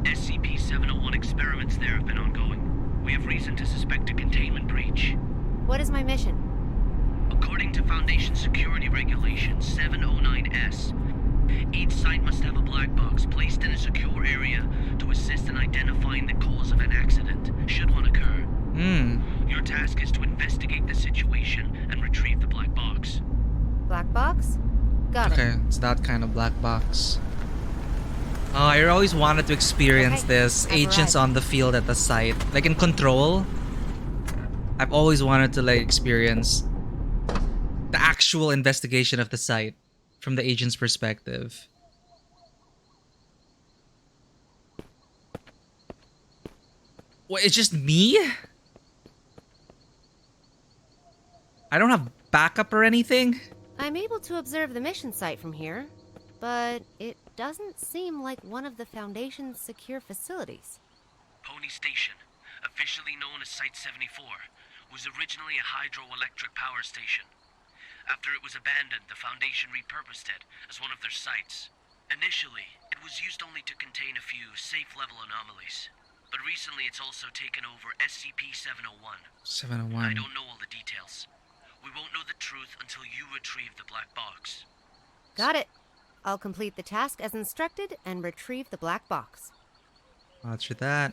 SCP-701 experiments there have been ongoing. We have reason to suspect a containment breach. What is my mission? According to Foundation Security Regulation 709S, each site must have a black box placed in a secure area to assist in identifying the cause of an accident, should one occur. Your task is to investigate the situation and retrieve the black box. Black box? Got it. Okay, it's that kind of black box. Oh, I always wanted to experience this. I've Agents arrived. on the field at the site. Like in Control. I've always wanted to like experience the actual investigation of the site from the agent's perspective. What, it's just me? I don't have backup or anything? I'm able to observe the mission site from here, but it doesn't seem like one of the Foundation's secure facilities. Pony Station, officially known as Site 74, was originally a hydroelectric power station. After it was abandoned, the Foundation repurposed it as one of their sites. Initially, it was used only to contain a few safe-level anomalies. But recently it's also taken over SCP-701. 701. I don't know all the details. We won't know the truth until you retrieve the black box. Got it. I'll complete the task as instructed and retrieve the black box. Roger that.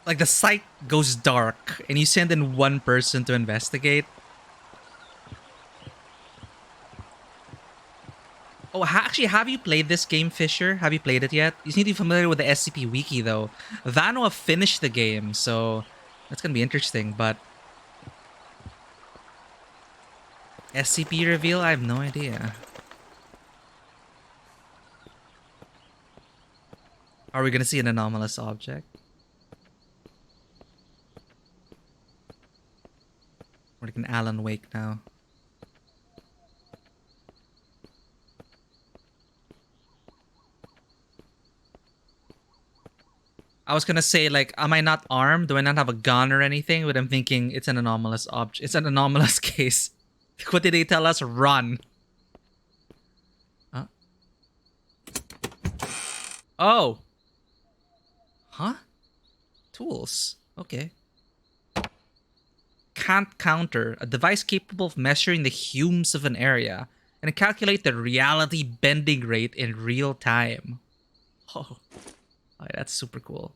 Like the site goes dark and you send in one person to investigate. Oh, actually, have you played this game, Fisher? Have you played it yet? You need to be familiar with the SCP Wiki, though. Vanoa finished the game, so that's gonna be interesting, but... SCP reveal? I have no idea. Are we gonna see an anomalous object? We're like an Alan Wake now. I was gonna say, like, am I not armed? Do I not have a gun or anything? But I'm thinking it's an anomalous object. It's an anomalous case. What did they tell us? Run. Huh? Oh. Huh? Tools. Okay. Can't counter. A device capable of measuring the humes of an area and calculate the reality bending rate in real time. Oh. Oh, that's super cool.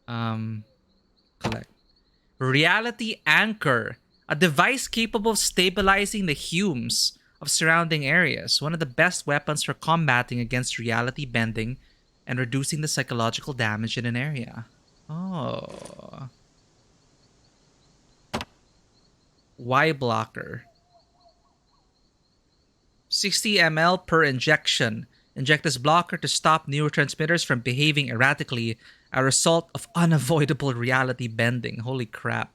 Collect. Reality Anchor. A device capable of stabilizing the humes of surrounding areas. One of the best weapons for combating against reality bending and reducing the psychological damage in an area. Oh. Y blocker. 60 ml per injection. Inject this blocker to stop neurotransmitters from behaving erratically, a result of unavoidable reality bending. Holy crap.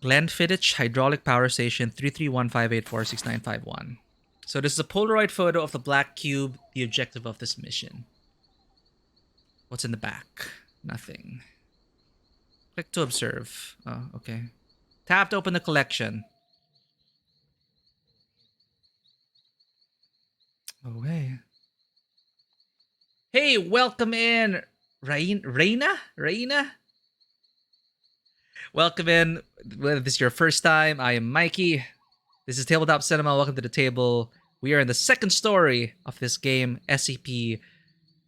Glenfiddich Hydraulic Power Station 33158469951. So this is a Polaroid photo of the black cube, the objective of this mission. What's in the back? Nothing. Click to observe. Oh, okay. Tap to open the collection. Oh, hey. Hey, welcome in, Reina? Welcome in. Whether this is your first time, I am Mikey. This is Tabletop Cinema. Welcome to the table. We are in the second story of this game, SCP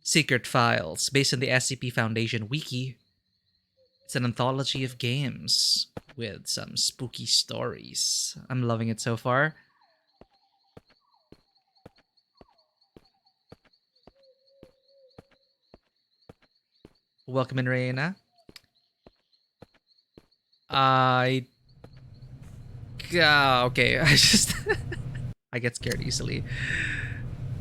Secret Files, based on the SCP Foundation wiki. It's an anthology of games with some spooky stories. I'm loving it so far. Welcome in, Reina. Okay. I just I get scared easily.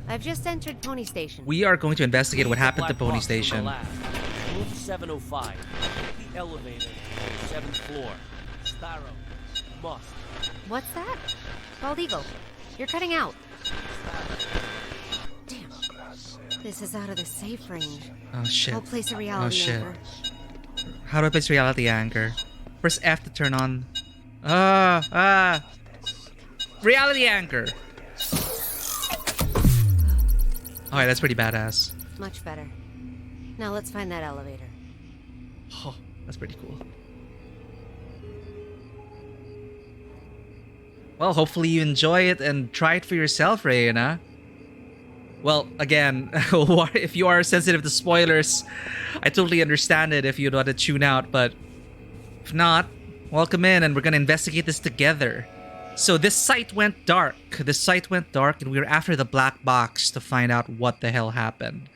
I've just entered Pony Station. We are going to investigate what happened to Pony Station. Room 705. The elevator. 7th floor. Sparrow. Must. What's that? Bald Eagle. You're cutting out. Damn. This is out of the safe range. Oh shit. I'll place a reality anchor. How do I place reality anchor? Press F to turn on. Reality anchor. Alright, that's pretty badass. Much better. Now let's find that elevator. Oh, that's pretty cool. Well, hopefully you enjoy it and try it for yourself, Reina. Well, again, if you are sensitive to spoilers, I totally understand it if you'd want to tune out, but if not, welcome in and we're going to investigate this together. So this site went dark. And we were after the black box to find out what the hell happened.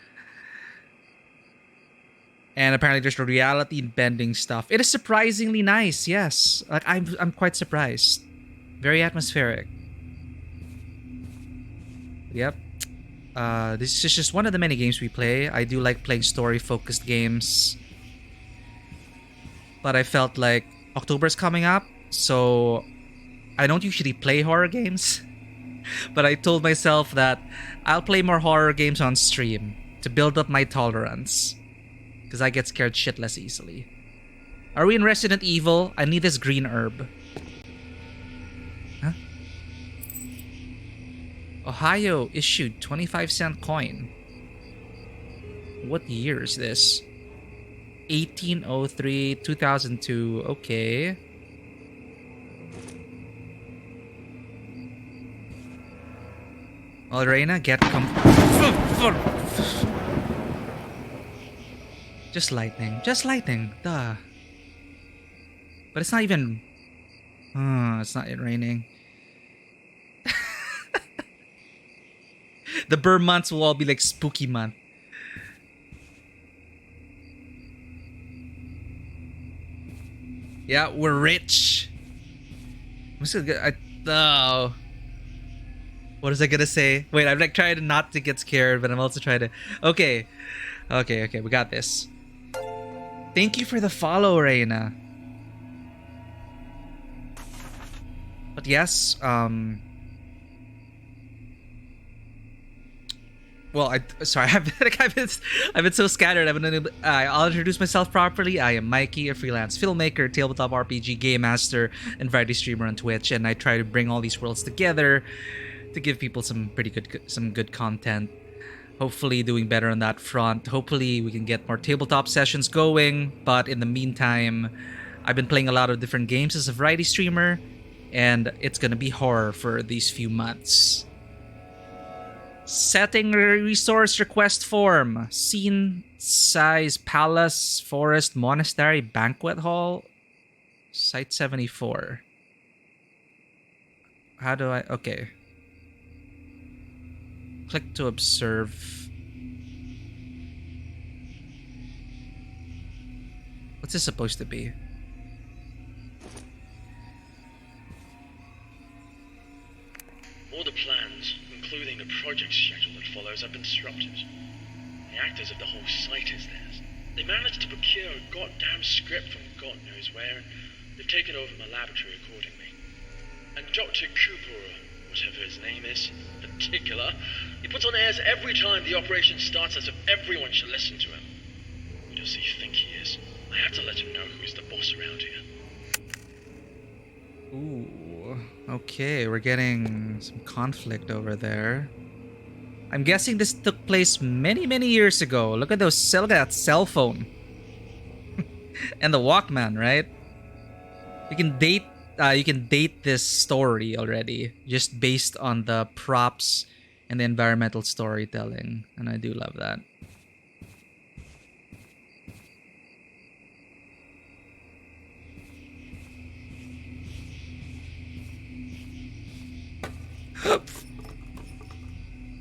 And apparently there's reality bending stuff. It is surprisingly nice, yes. Like I'm quite surprised. Very atmospheric. Yep. This is just one of the many games we play. I do like playing story-focused games. But I felt like October's coming up, so I don't usually play horror games. But I told myself that I'll play more horror games on stream to build up my tolerance. Because I get scared shitless easily. Are we in Resident Evil? I need this green herb. Huh? Ohio issued 25-cent coin. What year is this? 1803, 2002. Okay. Well, Reina, get Just lightning. Duh. But it's not even... it's not even raining. The Burr months will all be like spooky month. Yeah, we're rich. I'm still good. Oh. What was I gonna say? Wait, I'm like trying not to get scared, but I'm also trying to... Okay, we got this. Thank you for the follow, Reina. But yes, well, I've been so scattered. I'll introduce myself properly. I am Mikey, a freelance filmmaker, tabletop RPG game master, and variety streamer on Twitch, and I try to bring all these worlds together to give people some good content. Hopefully doing better on that front. Hopefully we can get more tabletop sessions going. But in the meantime, I've been playing a lot of different games as a variety streamer, and it's gonna be horror for these few months. Setting resource request form. Scene size palace, forest, monastery, banquet hall. Site 74. How do I... Okay. Click to observe. What's this supposed to be? All the plans, including the project schedule that follows, have been disrupted. The actors of the whole site is theirs. They managed to procure a goddamn script from God knows where, and They've taken over my laboratory accordingly. And Dr. Cooper, whatever his name is, in particular, he puts on airs every time the operation starts as if everyone should listen to him. Who does he think he is? I have to let him know who's the boss around here. Ooh, okay, we're getting some conflict over there. I'm guessing this took place many, many years ago. Look at look at that cell phone. And the Walkman, right? You can date this story already just based on the props and the environmental storytelling, and I do love that.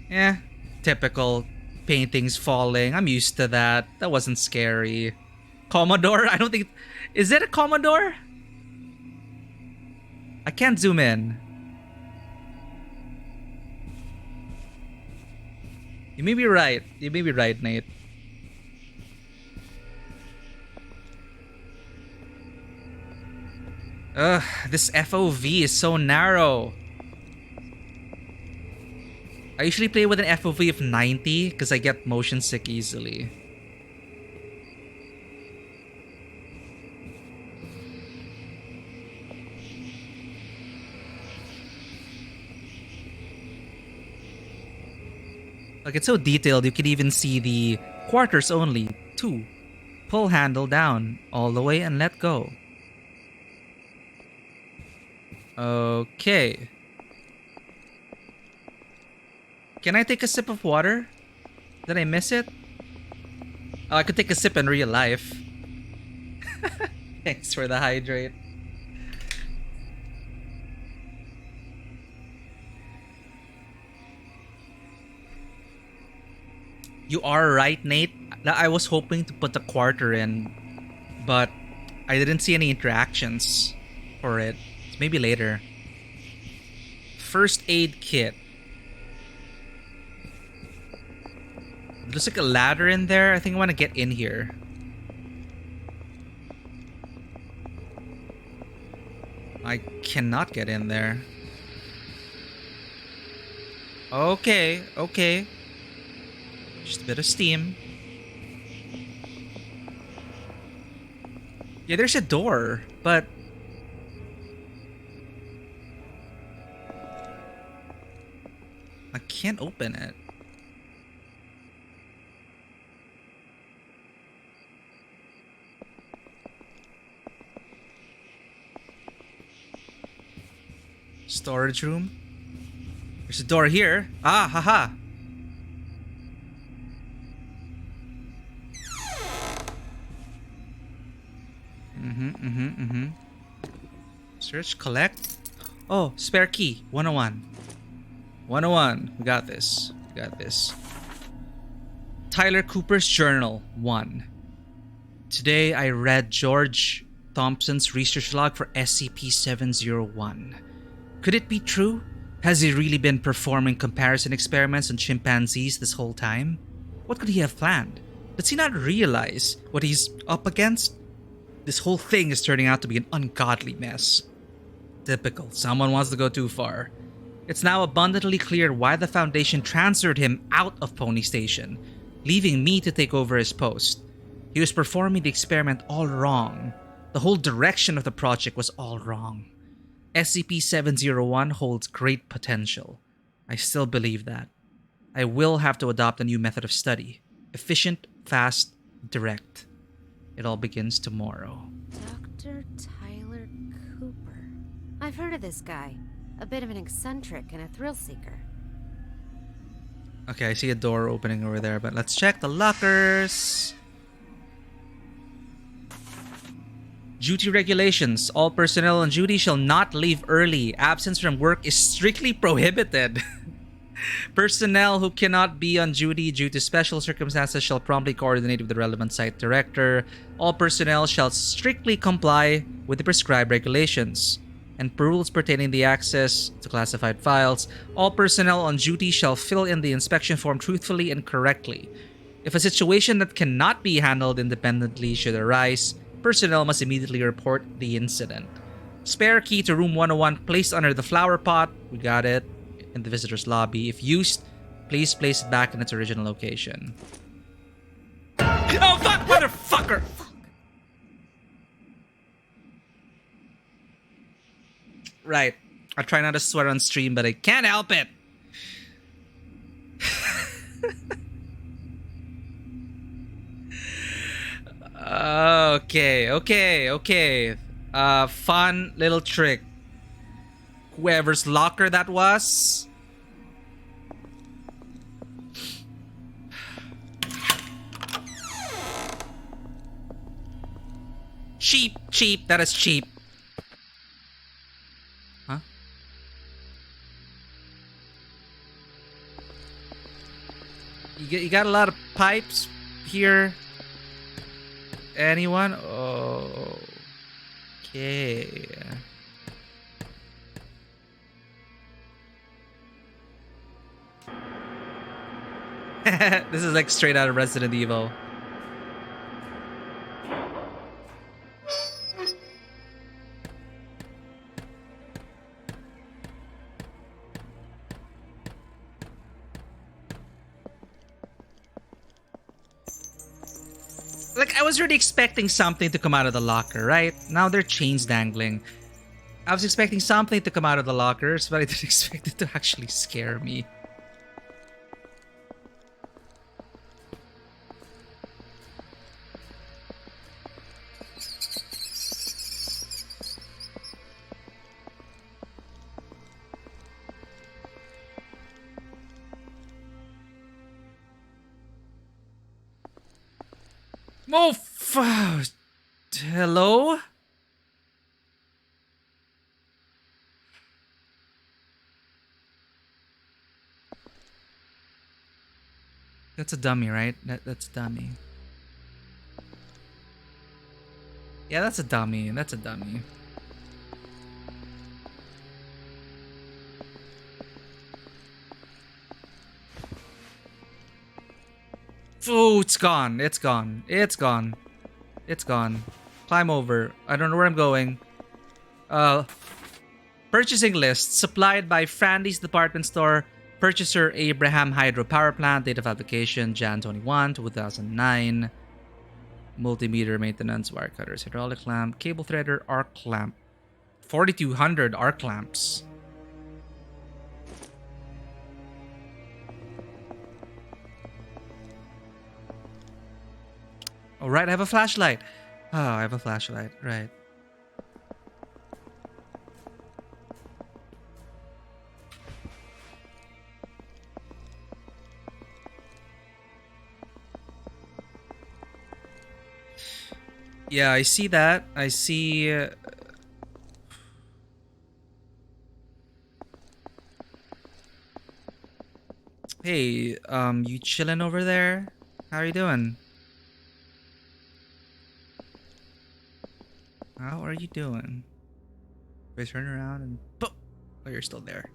Yeah, typical paintings falling. I'm used to that. That wasn't scary. Commodore? I don't think... Is it a Commodore? I can't zoom in. You may be right. You may be right, Nate. Ugh, this FOV is so narrow. I usually play with an FOV of 90 because I get motion sick easily. Like, it's so detailed, you can even see the quarters only. 2. Pull handle down all the way and let go. Okay. Can I take a sip of water? Did I miss it? Oh, I could take a sip in real life. Thanks for the hydrate. You are right, Nate. I was hoping to put a quarter in, but I didn't see any interactions for it. Maybe later. First aid kit. There's like a ladder in there. I think I want to get in here. I cannot get in there. Okay, okay. Just a bit of steam. Yeah, there's a door, but... I can't open it. Storage room. There's a door here. Ah, haha. Search, collect. Oh, spare key. 101. 101. We got this. We got this. Tyler Cooper's journal. 1. Today I read George Thompson's research log for SCP-701. Could it be true? Has he really been performing comparison experiments on chimpanzees this whole time? What could he have planned? Does he not realize what he's up against? This whole thing is turning out to be an ungodly mess. Typical. Someone wants to go too far. It's now abundantly clear why the Foundation transferred him out of Pony Station, leaving me to take over his post. He was performing the experiment all wrong. The whole direction of the project was all wrong. SCP-701 holds great potential. I still believe that. I will have to adopt a new method of study. Efficient, fast, direct. It all begins tomorrow. Dr. Tyler Cooper. I've heard of this guy. A bit of an eccentric and a thrill seeker. Okay, I see a door opening over there, but let's check the lockers. Duty regulations. All personnel on duty shall not leave early. Absence from work is strictly prohibited. Personnel who cannot be on duty due to special circumstances shall promptly coordinate with the relevant site director. All personnel shall strictly comply with the prescribed regulations and rules pertaining the access to classified files. All personnel on duty shall fill in the inspection form truthfully and correctly. If a situation that cannot be handled independently should arise, Personnel must immediately report the incident. Spare key to room 101 placed under the flower pot. We got it. In the visitor's lobby. If used, please place it back in its original location. Oh, fuck, motherfucker! Right. I try not to swear on stream, but I can't help it. Okay. Fun little trick. Whoever's locker that was. Cheap. That is cheap. Huh? You got a lot of pipes here. Anyone? Oh. Okay. This is like straight out of Resident Evil. Like, I was really expecting something to come out of the locker, right? Now they're chains dangling. I was expecting something to come out of the lockers, but I didn't expect it to actually scare me. Oh, hello? That's a dummy, right? That's a dummy. Yeah, that's a dummy. That's a dummy. Oh, it's gone. It's gone. It's gone. It's gone. Climb over. I don't know where I'm going. Purchasing list. Supplied by Frandy's Department Store. Purchaser Abraham Hydro Power Plant. Date of application Jan 21, 2009. Multimeter maintenance. Wire cutters. Hydraulic lamp. Cable threader. Arc lamp. 4200 arc lamps. Oh, right, I have a flashlight. Oh, I have a flashlight. Right. Yeah, I see that. I see... Hey, you chilling over there? How are you doing? How are you doing? Please turn around and boom! Oh, you're still there.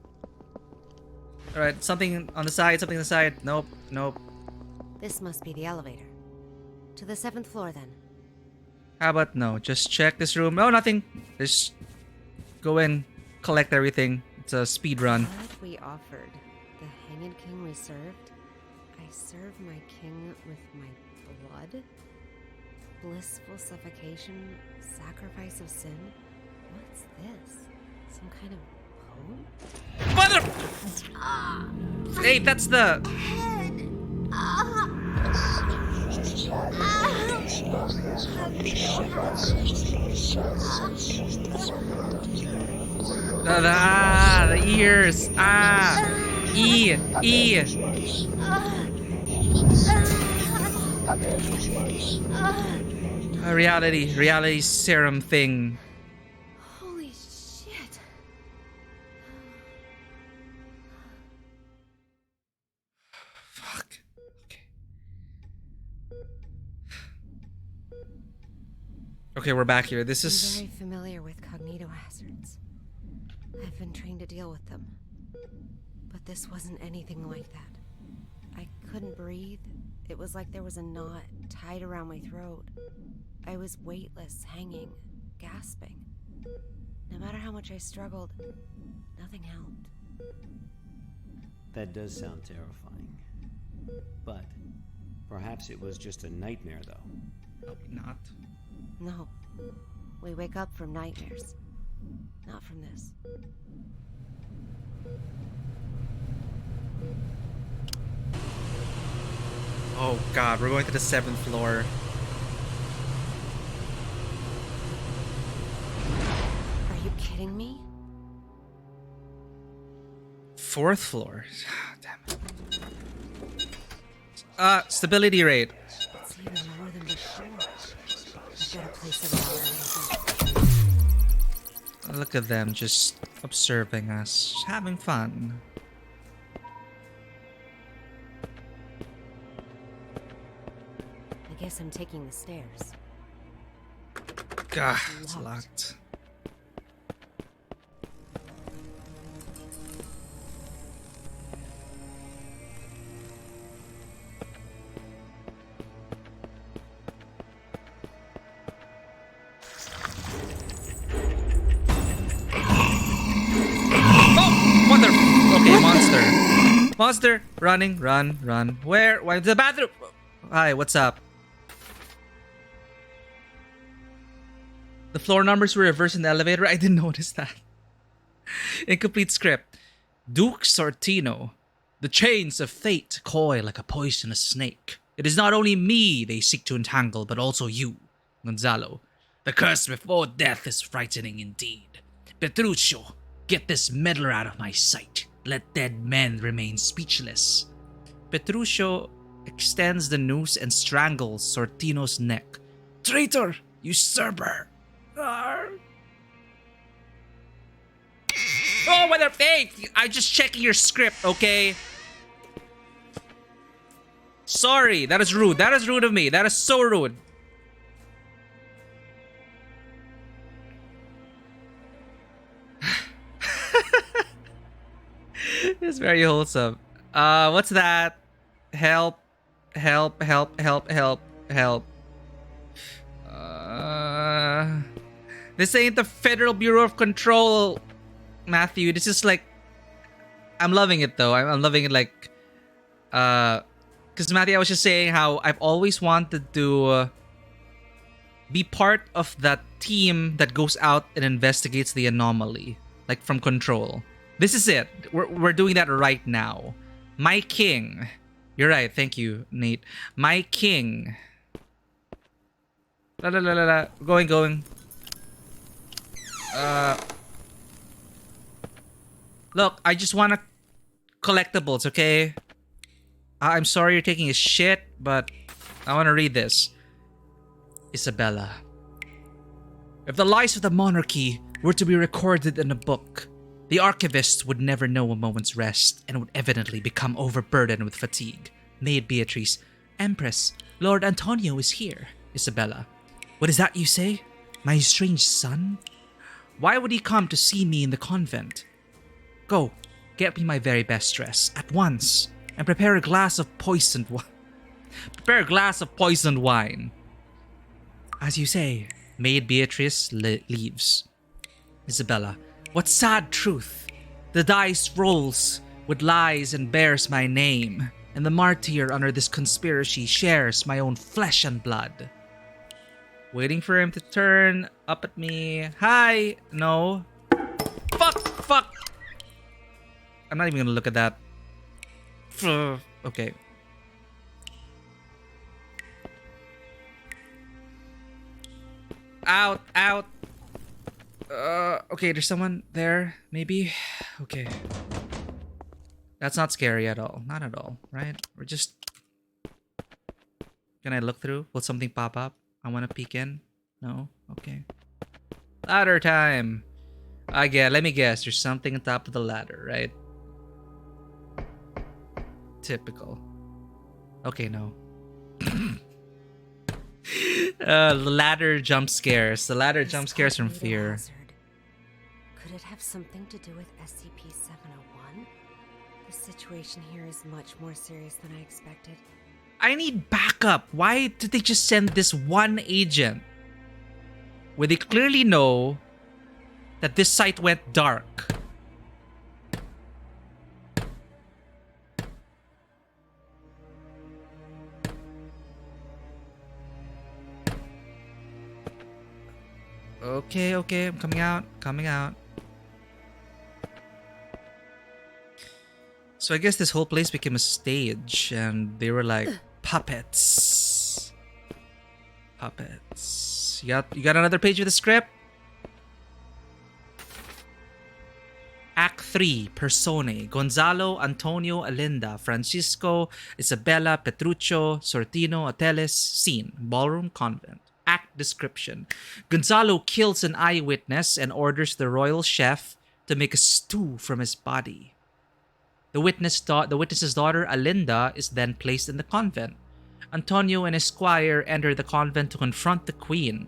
Alright, something on the side, something on the side. Nope. This must be the elevator. To the 7th floor, then. How about no? Just check this room. Oh, nothing. Just go in, collect everything. It's a speed run. What we offered. The Hanged King reserved. I serve my king with my blood. Blissful suffocation, sacrifice of sin. What's this? Some kind of poem? Mother! Hey, that's the... The ears. E. A reality serum thing. Holy shit. Fuck. Okay, we're back here. This is... I'm very familiar with cognito hazards. I've been trained to deal with them. But this wasn't anything like that. I couldn't breathe. It was like there was a knot tied around my throat. I was weightless, hanging, gasping. No matter how much I struggled, nothing helped. That does sound terrifying. But perhaps it was just a nightmare, though. Probably not. No. We wake up from nightmares. Not from this. Oh god, we're going to the 7th floor. Are you kidding me? 4th floor. Damn it. Stability rate. It's even more than before. I've got to place it out. Look at them just observing us, just having fun. I guess I'm taking the stairs. Gah, it's locked. Okay, monster. Monster, running, run. Where? Why the bathroom? Hi, what's up? The floor numbers were reversed in the elevator. I didn't notice that. Incomplete script. Duke Sortino. The chains of fate coil like a poisonous snake. It is not only me they seek to entangle, but also you, Gonzalo. The curse before death is frightening indeed. Petruccio, get this meddler out of my sight. Let dead men remain speechless. Petruccio extends the noose and strangles Sortino's neck. Traitor! Usurper! Oh, what a fake! I'm just checking your script, okay? Sorry, that is rude. That is rude of me. That is so rude. It's very wholesome. What's that? Help. This ain't the Federal Bureau of Control, Matthew. This is like... I'm loving it though. I'm loving it like... Because Matthew, I was just saying how I've always wanted to be part of that team that goes out and investigates the anomaly. Like from Control. This is it. We're doing that right now. My king. You're right. Thank you, Nate. My king. Going. Look, I just want collectibles, okay? I'm sorry you're taking a shit, but I want to read this. Isabella. If the lies of the monarchy were to be recorded in a book, the archivist would never know a moment's rest and would evidently become overburdened with fatigue. Maid Beatrice. Empress, Lord Antonio is here. Isabella. What is that you say? My strange son? Why would he come to see me in the convent? Go, get me my very best dress, at once, and prepare a glass of poisoned wine. As you say, Maid Beatrice leaves. Isabella. What sad truth! The dice rolls with lies and bears my name, and the martyr under this conspiracy shares my own flesh and blood. Waiting for him to turn up at me. Hi! No. Fuck! I'm not even gonna look at that. Okay. Out! Okay, there's someone there, maybe? Okay. That's not scary at all. Not at all, right? We're just... Can I look through? Will something pop up? I want to peek in? No? Okay. Ladder time! Let me guess. There's something on top of the ladder, right? Typical. Okay, no. Ladder jump scares. The ladder jump scares from fear. Could it have something to do with SCP-701? The situation here is much more serious than I expected. I need backup. Why did they just send this one agent? where they clearly know that this site went dark. Okay, I'm coming out. So I guess this whole place became a stage, and they were like puppets. Puppets. You got another page of the script? Act 3, Personae, Gonzalo, Antonio, Alinda, Francisco, Isabella, Petruccio, Sortino, Ateles. Scene, Ballroom Convent. Act description. Gonzalo kills an eyewitness and orders the royal chef to make a stew from his body. The witness's daughter, Alinda, is then placed in the convent. Antonio and his squire enter the convent to confront the queen.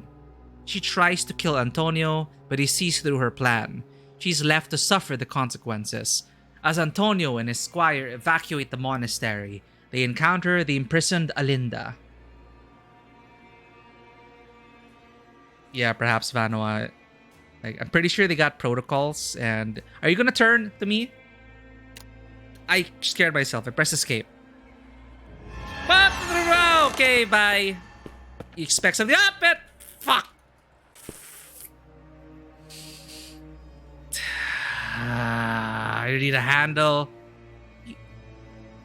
She tries to kill Antonio, but he sees through her plan. She's left to suffer the consequences. As Antonio and his squire evacuate the monastery, they encounter the imprisoned Alinda. Yeah, perhaps Vanoa. I'm pretty sure they got protocols. And are you gonna turn to me? I scared myself. I pressed escape. Okay, bye. You expect something? Ah, but fuck. I need a handle.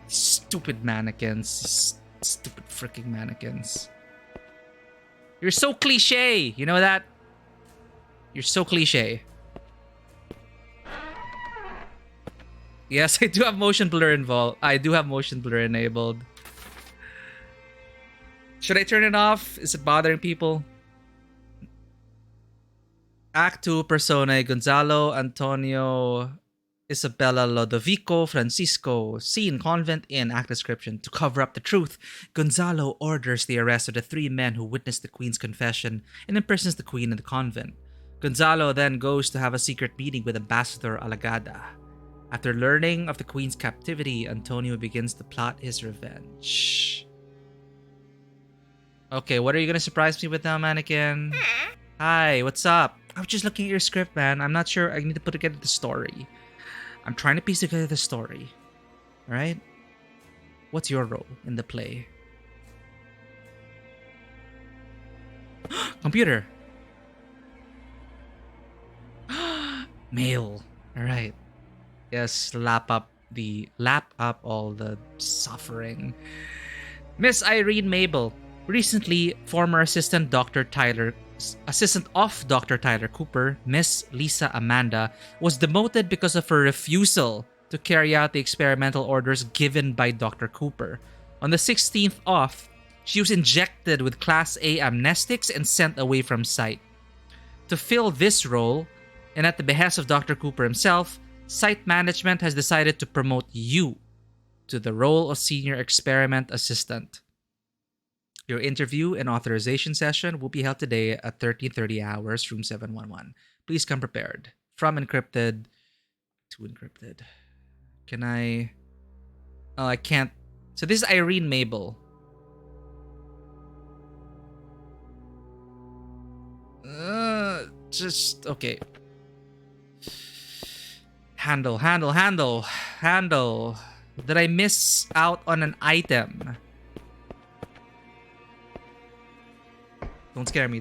Stupid mannequins. Stupid freaking mannequins. You're so cliche. You know that? You're so cliche. Yes, I do have motion blur involved. I do have motion blur enabled. Should I turn it off? Is it bothering people? Act 2, Personae, Gonzalo, Antonio, Isabella, Lodovico, Francisco. Scene, Convent Inn. Act description. To cover up the truth, Gonzalo orders the arrest of the 3 men who witnessed the queen's confession and imprisons the queen in the convent. Gonzalo then goes to have a secret meeting with Ambassador Alagada. After learning of the queen's captivity, Antonio begins to plot his revenge. Okay, what are you gonna surprise me with now, mannequin? Hi, what's up? I was just looking at your script, man. I'm not sure. I need to put together the story. I'm trying to piece together the story. Alright? What's your role in the play? Computer! Mail. Alright. Yes, lap up all the suffering. Miss Irene Mabel. Recently, former assistant of Dr. Tyler Cooper, Miss Lisa Amanda, was demoted because of her refusal to carry out the experimental orders given by Dr. Cooper. On the 16th off, she was injected with Class A amnestics and sent away from site. To fill this role, and at the behest of Dr. Cooper himself, site management has decided to promote you to the role of Senior Experiment Assistant. Your interview and authorization session will be held today at 13:30 hours, room 711. Please come prepared. From encrypted to encrypted. Can I... Oh, I can't... So this is Irene Mabel. Just... Okay. Handle. Did I miss out on an item? Don't scare me.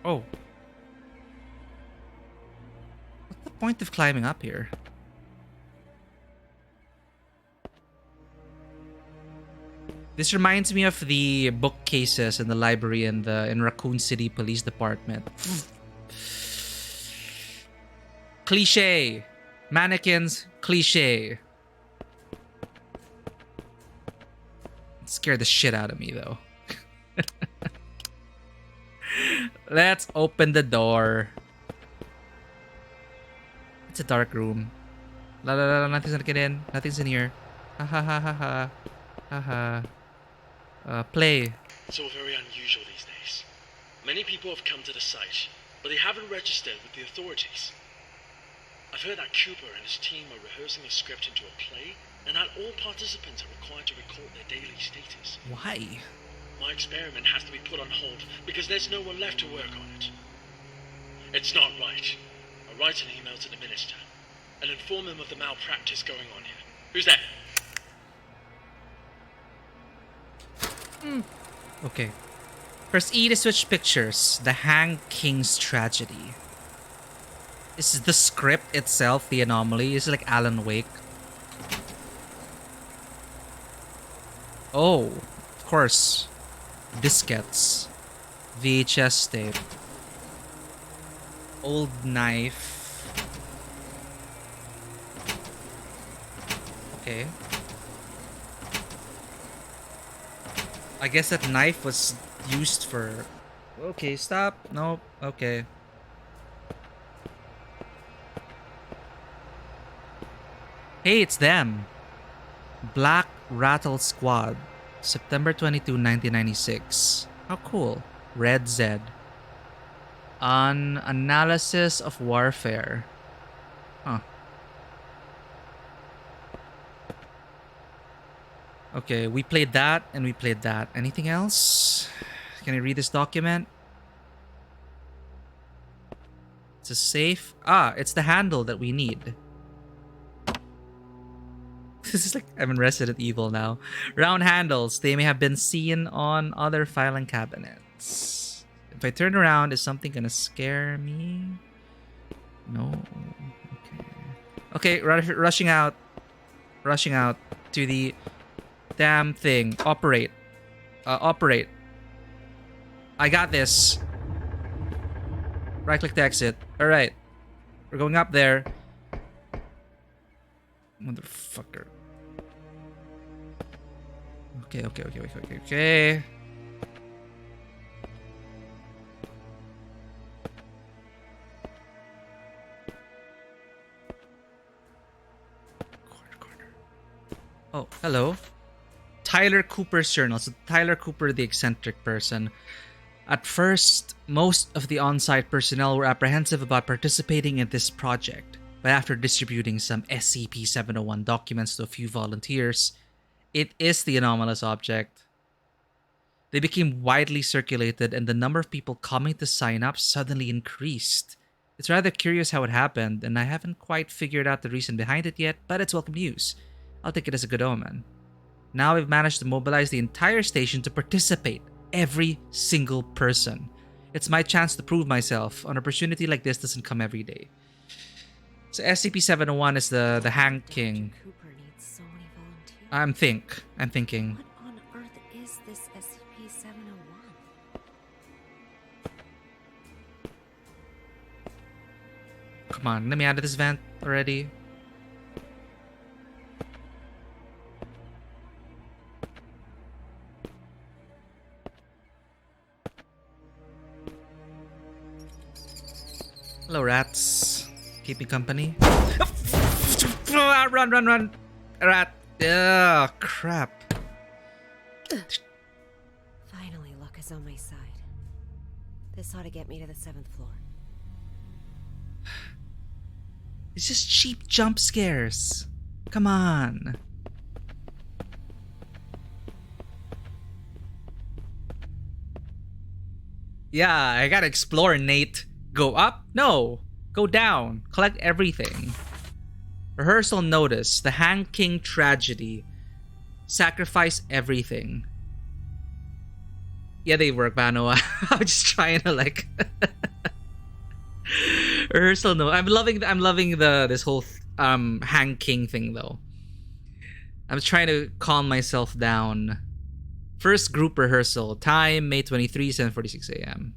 Oh. What's the point of climbing up here? This reminds me of the bookcases in the library in Raccoon City Police Department. Cliche. Mannequins, cliche. It scared the shit out of me, though. Let's open the door. It's a dark room. Nothing's gonna get in. Nothing's in here. Play. It's all very unusual these days. Many people have come to the site, but they haven't registered with the authorities. I've heard that Cooper and his team are rehearsing a script into a play and that all participants are required to record their daily status. Why? My experiment has to be put on hold because there's no one left to work on it. It's not right. I'll write an email to the minister and inform him of the malpractice going on here. Who's there? Okay. Press E to switch pictures. The Hang King's Tragedy. Is the script itself the anomaly? Is it like Alan Wake? Oh, of course. Diskettes. VHS tape. Old knife. Okay. I guess that knife was used for... Okay, stop. Nope. Okay. Hey, it's them. Black Rattle Squad. September 22, 1996. How cool. Red Z. An analysis of warfare. Huh. Okay, we played that and we played that. Anything else? Can I read this document? It's a safe. Ah, it's the handle that we need. This is like I'm in Resident Evil now. Round handles. They may have been seen on other filing cabinets. If I turn around, is something gonna scare me? No. Okay. Okay, rushing out. Rushing out to the damn thing. Operate. Operate. I got this. Right click to exit. Alright. We're going up there. Motherfucker. Okay. Corner. Oh, hello. Tyler Cooper's journal. So Tyler Cooper, the eccentric person. At first, most of the on-site personnel were apprehensive about participating in this project. But after distributing some SCP-701 documents to a few volunteers, it is the anomalous object. They became widely circulated and the number of people coming to sign up suddenly increased. It's rather curious how it happened, and I haven't quite figured out the reason behind it yet, but it's welcome news. I'll take it as a good omen. Now we've managed to mobilize the entire station to participate. Every single person. It's my chance to prove myself. An opportunity like this doesn't come every day. So SCP-701 is the Hang King. Cooper needs so many volunteers. I'm thinking. What on earth is this SCP-701? Come on, let me out of this vent already. Hello, rats. Keep me company. Run! Rat. Ugh, crap. Finally, luck is on my side. This ought to get me to the 7th floor. It's just cheap jump scares. Come on. Yeah, I gotta explore, Nate. Go up? No. Go down. Collect everything. Rehearsal notice. The Hang King Tragedy. Sacrifice everything. Yeah, they work, Bano. I'm just trying to like... Rehearsal note. I'm loving this whole Hang King thing though. I'm trying to calm myself down. First group rehearsal. Time May 23, 7:46 a.m.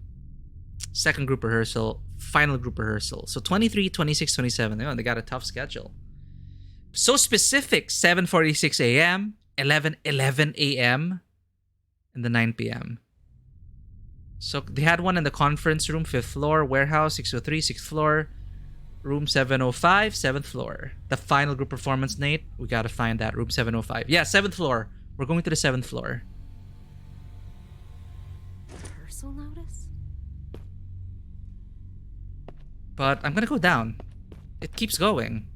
Second group rehearsal, final group rehearsal. So 23, 26, 27. Oh, they got a tough schedule. So specific, 7:46 a.m., 11 a.m., and the 9 p.m. So they had one in the conference room, 5th floor, warehouse, 603, 6th floor, room 705, 7th floor. The final group performance, Nate, we gotta find that, room 705. Yeah, 7th floor. We're going to the 7th floor. Rehearsal notice? But I'm gonna go down. It keeps going.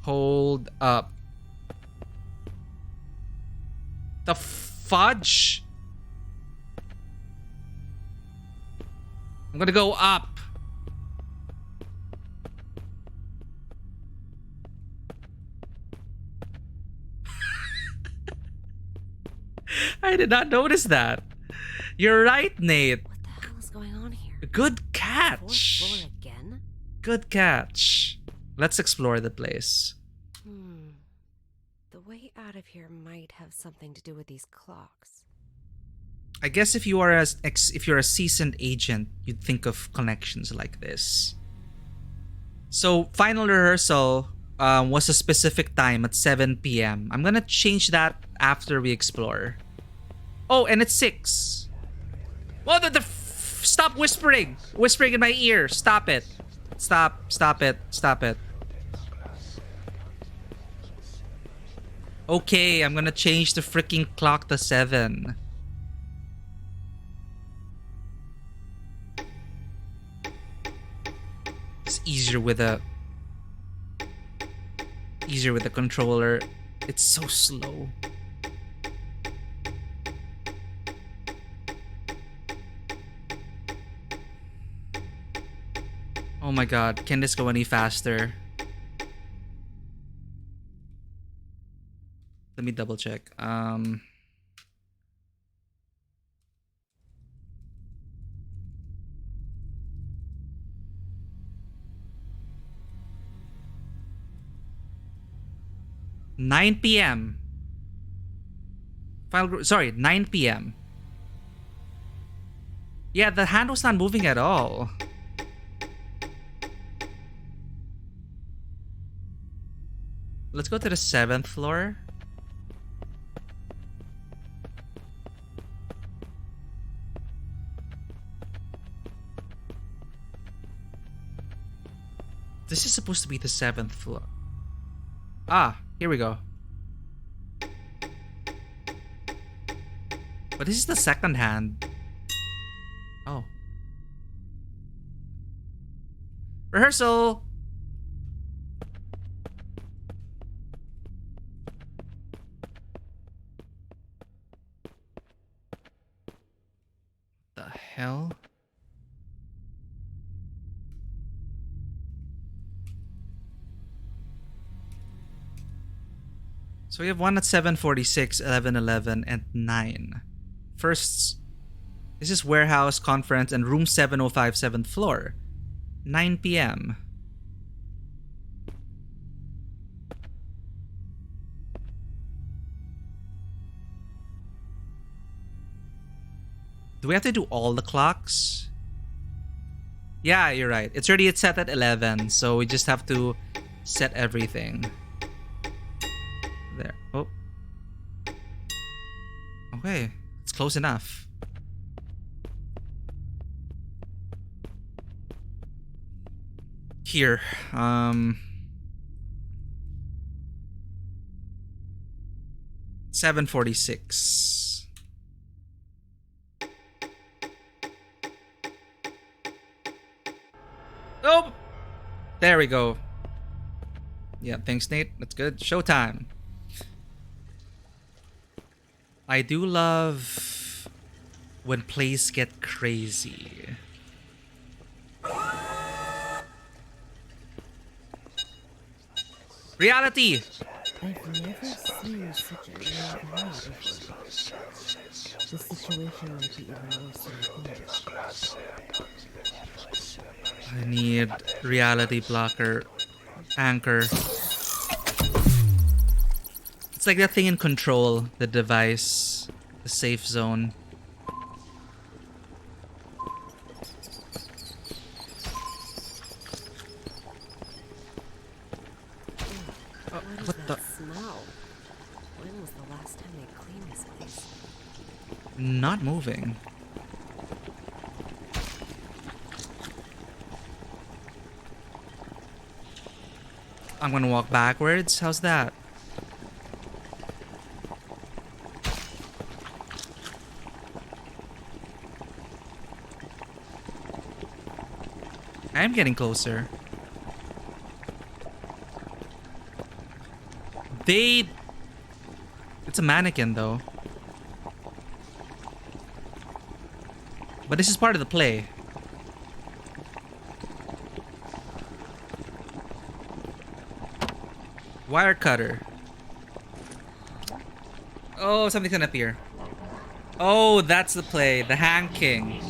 Hold up. The fudge? I'm gonna go up. I did not notice that. You're right, Nate. What the hell is going on here? Good catch. Fourth floor again? Good catch. Let's explore the place. The way out of here might have something to do with these clocks. I guess if you're a seasoned agent, you'd think of connections like this. So final rehearsal was a specific time at 7 p.m. I'm gonna change that after we explore. Oh, and it's 6. Well, stop whispering! Whispering in my ear. Stop it. Stop it. Stop it. Okay, I'm gonna change the freaking clock to 7. It's easier with the controller. It's so slow. Oh my god, can this go any faster? Let me double check. 9 p.m. 9 p.m. Yeah, the hand was not moving at all. Let's go to the 7th floor. This is supposed to be the 7th floor. Ah, here we go. But this is the second hand. Oh. Rehearsal! The hell? So we have one at 7:46, 11:11, and 9. First, this is warehouse, conference, and room 705, 7th floor. 9 p.m. Do we have to do all the clocks? Yeah, you're right. It's already set at 11, so we just have to set everything. There. Oh. Okay. It's close enough. Here. 7:46. Oh! There we go. Yeah, thanks, Nate. That's good. Showtime. I do love when plays get crazy. Reality! I've never seen such a low value before. The situation might be irreversible. I need reality blocker anchor. It's like that thing in Control, the device, the safe zone. What the smell? When was the last time they cleaned this place? Not moving. I'm gonna walk backwards. How's that? I'm getting closer. It's a mannequin though. But this is part of the play. Wire cutter. Oh, something's gonna appear. Oh, that's the play. The Hand King.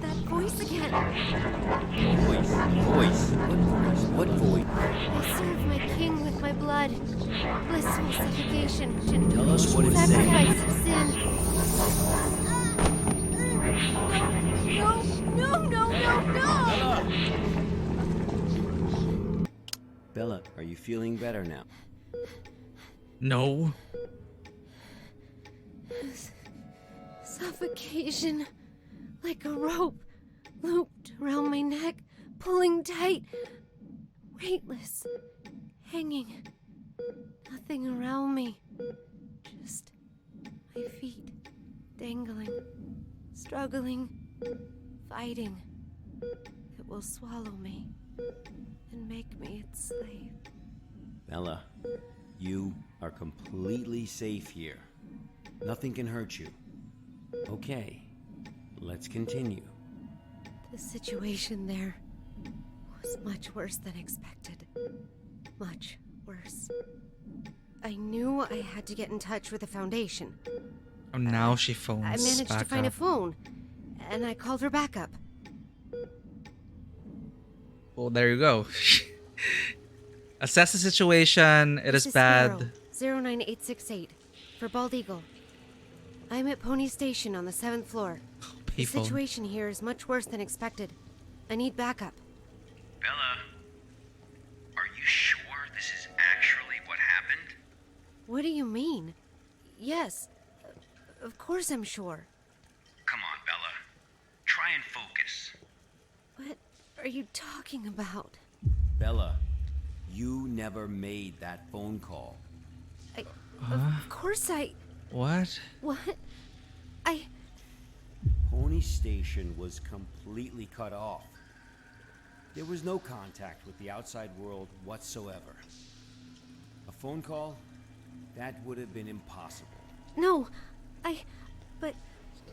That voice again. Voice. What voice? I serve my king with my blood. Blissful suffocation. Tell us what it says. Sacrifice of sin. No! Bella, are you feeling better now? No. Suffocation. Like a rope. Looped around my neck. Pulling tight. Weightless. Hanging. Nothing around me. Just my feet. Dangling. Struggling. Fighting. It will swallow me. And make me its slave. Bella, you are completely safe here. Nothing can hurt you. Okay, let's continue. The situation there was much worse than expected. Much worse. I knew I had to get in touch with the Foundation. Oh, now she phones I managed back to find up. a phone, and I called her backup. Well, there you go. Assess the situation. It is bad. 09868 for Bald Eagle. I'm at Pony Station on the 7th floor. The Payphone. situation here is much worse than expected. I need backup. Bella, are you sure this is actually what happened? What do you mean? Yes. Of course I'm sure. Come on, Bella. Try and focus. What are you talking about? Bella, you never made that phone call. Of course I... What? What? Pony Station was completely cut off. There was no contact with the outside world whatsoever. A phone call? That would have been impossible. No, but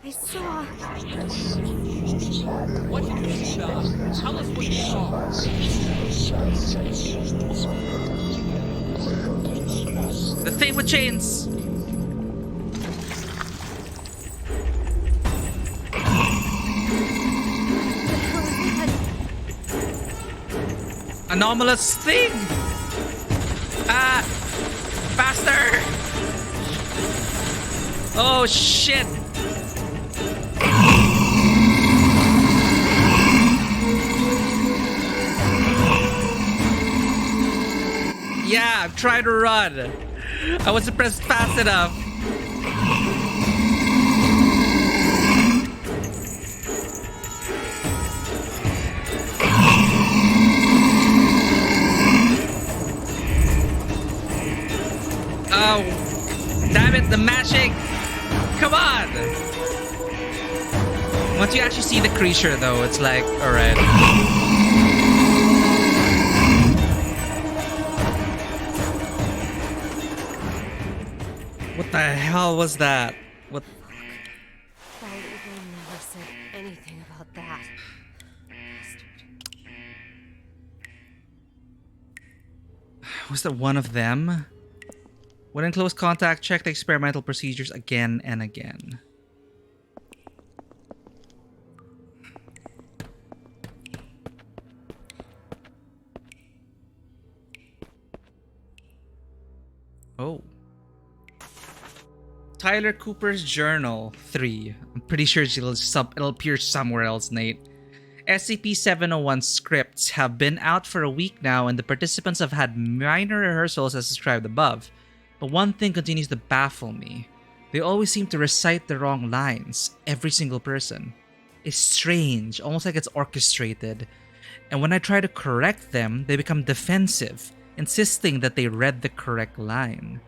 I saw... What did you see, Bella? Tell us what you saw. The thing with chains. Anomalous thing. Faster. Oh shit. Yeah, I'm trying to run. I wasn't pressed fast enough. Oh, damn it, the mashing. Come on. Once you actually see the creature though, it's like, alright. What the hell was that? What? Bald Eagle never said anything about that. Was that one of them? When in close contact, check the experimental procedures again and again. Oh. Tyler Cooper's Journal 3. I'm pretty sure it'll appear somewhere else, Nate. SCP-701 scripts have been out for a week now, and the participants have had minor rehearsals as described above. But one thing continues to baffle me. They always seem to recite the wrong lines, every single person. It's strange, almost like it's orchestrated. And when I try to correct them, they become defensive, insisting that they read the correct line.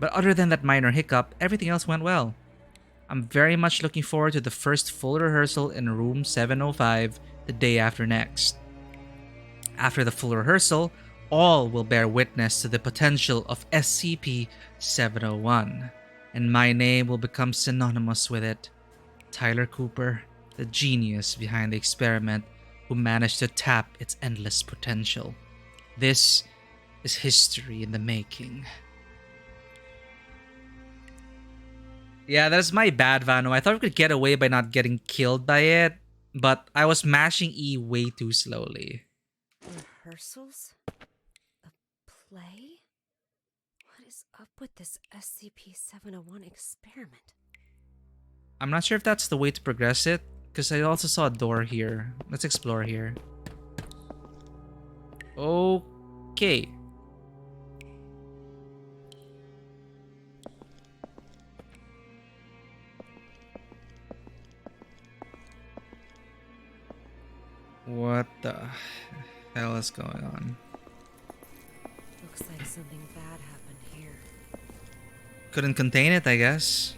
But other than that minor hiccup, everything else went well. I'm very much looking forward to the first full rehearsal in room 705 the day after next. After the full rehearsal, all will bear witness to the potential of SCP-701, and my name will become synonymous with it. Tyler Cooper, the genius behind the experiment who managed to tap its endless potential. This is history in the making. Yeah, that's my bad, Vano. I thought we could get away by not getting killed by it, but I was mashing E way too slowly. Rehearsals? A play? What is up with this SCP-701 experiment? I'm not sure if that's the way to progress it, because I also saw a door here. Let's explore here. Okay. What the hell is going on? Looks like something bad happened here. Couldn't contain it, I guess.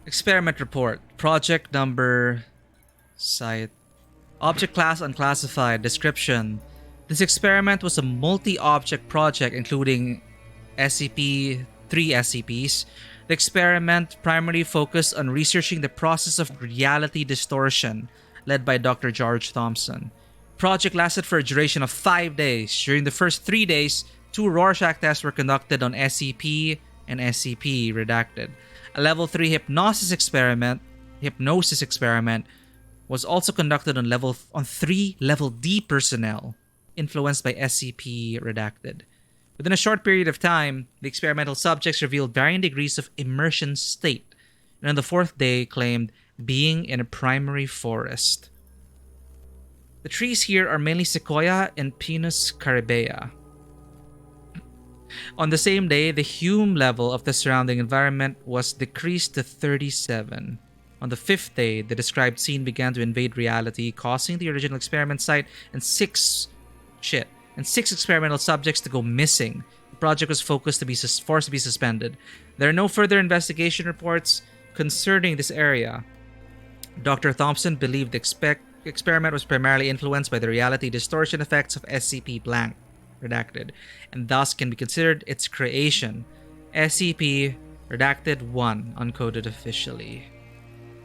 Experiment report. Project number. Site. Object class unclassified. Description. This experiment was a multi-object project including SCP, 3 SCPs. The experiment primarily focused on researching the process of reality distortion, led by Dr. George Thompson. Project lasted for a duration of 5 days. During the first 3 days, 2 Rorschach tests were conducted on SCP and SCP redacted. A level 3 hypnosis experiment was also conducted on 3 level D personnel influenced by SCP redacted. Within a short period of time, the experimental subjects revealed varying degrees of immersion state, and on the 4th day claimed being in a primary forest. The trees here are mainly Sequoia and Pinus caribea. On the same day, the Hume level of the surrounding environment was decreased to 37. On the 5th day, the described scene began to invade reality, causing the original experiment site and 6 experimental subjects to go missing. The project was forced to be suspended. There are no further investigation reports concerning this area. Dr. Thompson believed the experiment was primarily influenced by the reality distortion effects of SCP blank redacted, and thus can be considered its creation. SCP redacted 1 uncoded officially.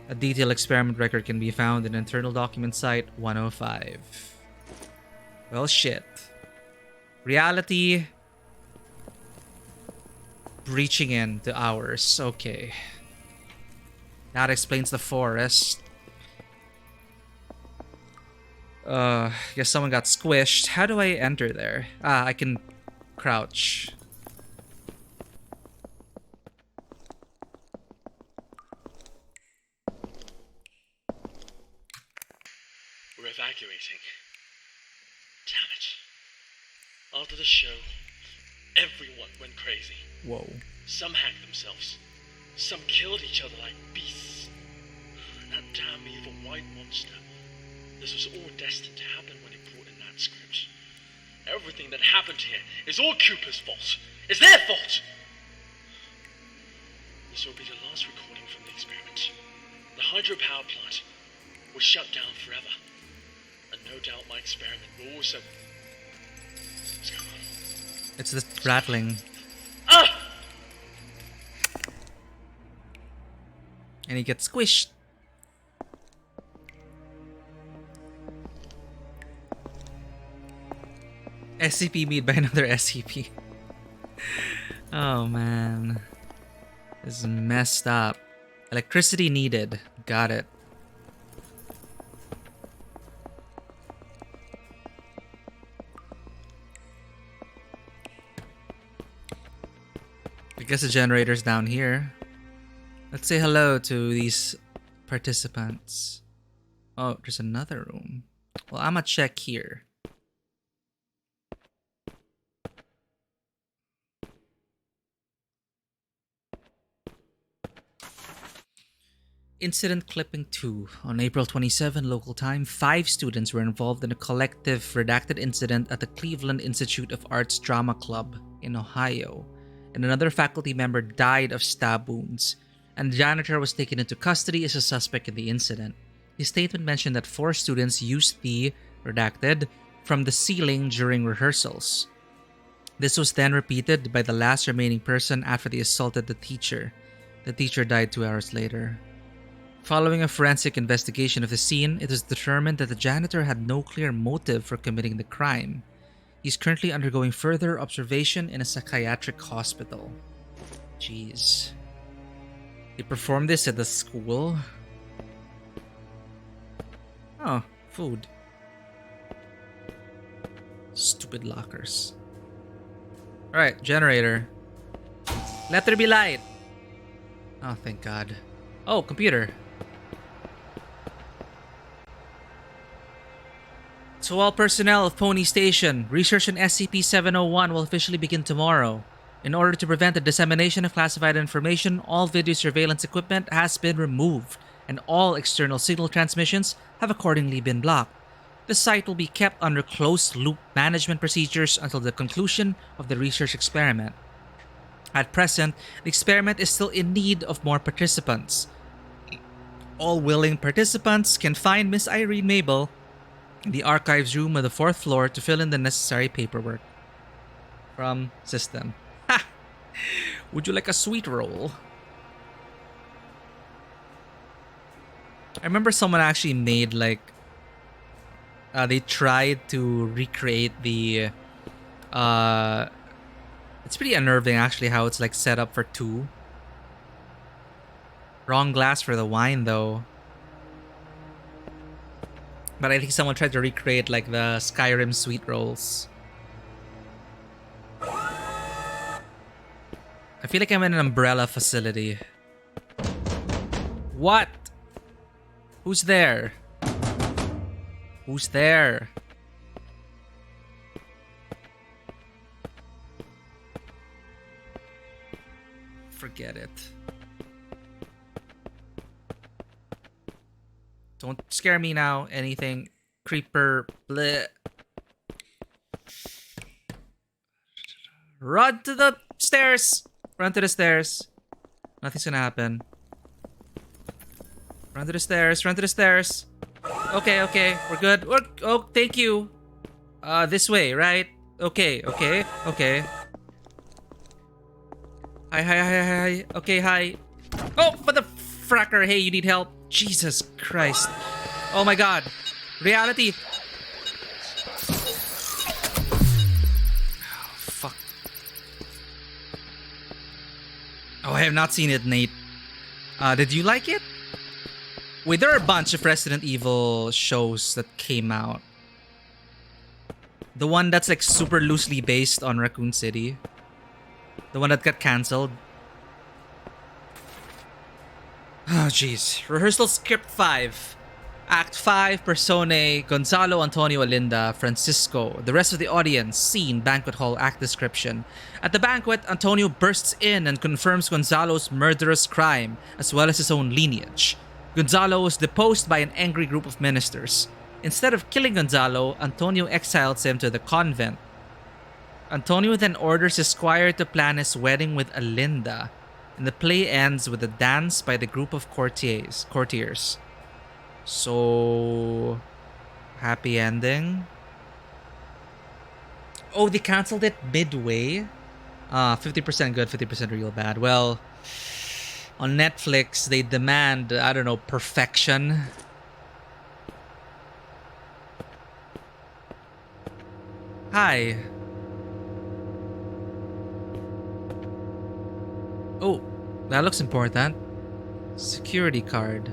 A detailed experiment record can be found in internal document site 105. Well, shit. Reality breaching into ours. Okay. That explains the forest. Guess someone got squished. How do I enter there? I can crouch. We're evacuating. Damn it. After the show, everyone went crazy. Whoa. Some hacked themselves. Some killed each other like beasts. And that damn evil white monster. This was all destined to happen when he brought in that script. Everything that happened here is all Cooper's fault. It's their fault! This will be the last recording from the experiment. The hydropower plant was shut down forever. And no doubt my experiment will also... What's going on? It's the rattling. Ah! And he gets squished. SCP made by another SCP. Oh man. This is messed up. Electricity needed. Got it. I guess the generator's down here. Let's say hello to these participants. Oh, there's another room. Well, I'ma check here. Incident Clipping 2. On April 27 local time, 5 students were involved in a collective redacted incident at the Cleveland Institute of Arts Drama Club in Ohio, and another faculty member died of stab wounds, and the janitor was taken into custody as a suspect in the incident. His statement mentioned that 4 students used the redacted from the ceiling during rehearsals. This was then repeated by the last remaining person after they assaulted the teacher. The teacher died 2 hours later. Following a forensic investigation of the scene, it was determined that the janitor had no clear motive for committing the crime. He's currently undergoing further observation in a psychiatric hospital. Jeez. They performed this at the school? Oh, food. Stupid lockers. Alright, generator. Let there be light! Oh, thank God. Oh, computer. To all personnel of Pony Station, research on SCP-701 will officially begin tomorrow. In order to prevent the dissemination of classified information, all video surveillance equipment has been removed, and all external signal transmissions have accordingly been blocked. The site will be kept under closed-loop management procedures until the conclusion of the research experiment. At present, the experiment is still in need of more participants. All willing participants can find Miss Irene Mabel in the archives room on the 4th floor to fill in the necessary paperwork. From System. Ha! Would you like a sweet roll? I remember someone actually made like they tried to recreate the it's pretty unnerving actually how it's like set up for 2. Wrong glass for the wine though. But I think someone tried to recreate like the Skyrim sweet rolls. I feel like I'm in an umbrella facility. What? Who's there? Who's there? Forget it. Don't scare me now. Anything. Creeper. Bleh. Run to the stairs. Run to the stairs. Nothing's gonna happen. Run to the stairs. Run to the stairs. Okay, okay. We're good. Oh, thank you. This way, right? Okay, okay, okay. Hi, hi, hi, hi. Okay, hi. Oh, for the fracker. Hey, you need help. Jesus Christ. Oh my God. Reality. Oh, fuck. Oh, I have not seen it, Nate. Did you like it? Wait, there are a bunch of Resident Evil shows that came out. The one that's like super loosely based on Raccoon City. The one that got cancelled. Oh, jeez. Rehearsal script 5. Act 5, Personae, Gonzalo, Antonio, Alinda, Francisco. The rest of the audience, scene, banquet hall, act description. At the banquet, Antonio bursts in and confirms Gonzalo's murderous crime, as well as his own lineage. Gonzalo was deposed by an angry group of ministers. Instead of killing Gonzalo, Antonio exiles him to the convent. Antonio then orders his squire to plan his wedding with Alinda, and the play ends with a dance by the group of courtiers. So, happy ending. Oh, they canceled it midway? 50% good, 50% real bad. Well, on Netflix, they demand, I don't know, perfection. Hi. Oh, that looks important. Security card.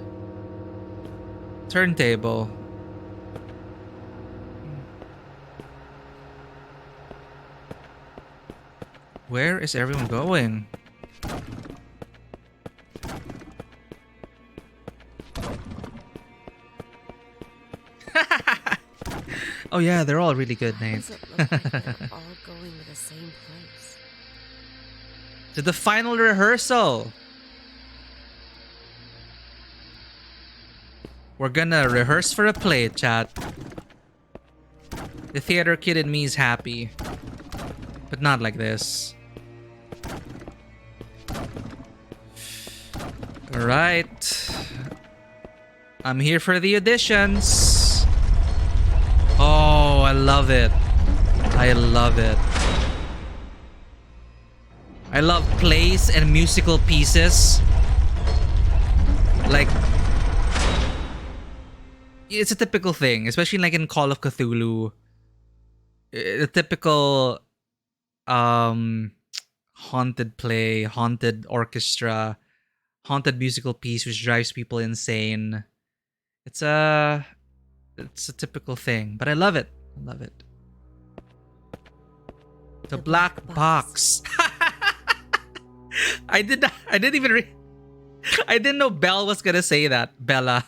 Turntable. Where is everyone going? Oh yeah, they're all really good, Nate. Does it look like they're all going to the same place? To the final rehearsal. We're gonna rehearse for a play, chat. The theater kid in me is happy. But not like this. Alright. I'm here for the auditions. Oh, I love it. I love it. I love plays and musical pieces. Like, it's a typical thing, especially like in Call of Cthulhu. The typical haunted play, haunted orchestra, haunted musical piece which drives people insane. It's a typical thing, but I love it. I love it. The black box. I didn't know Belle was gonna say that. Bella.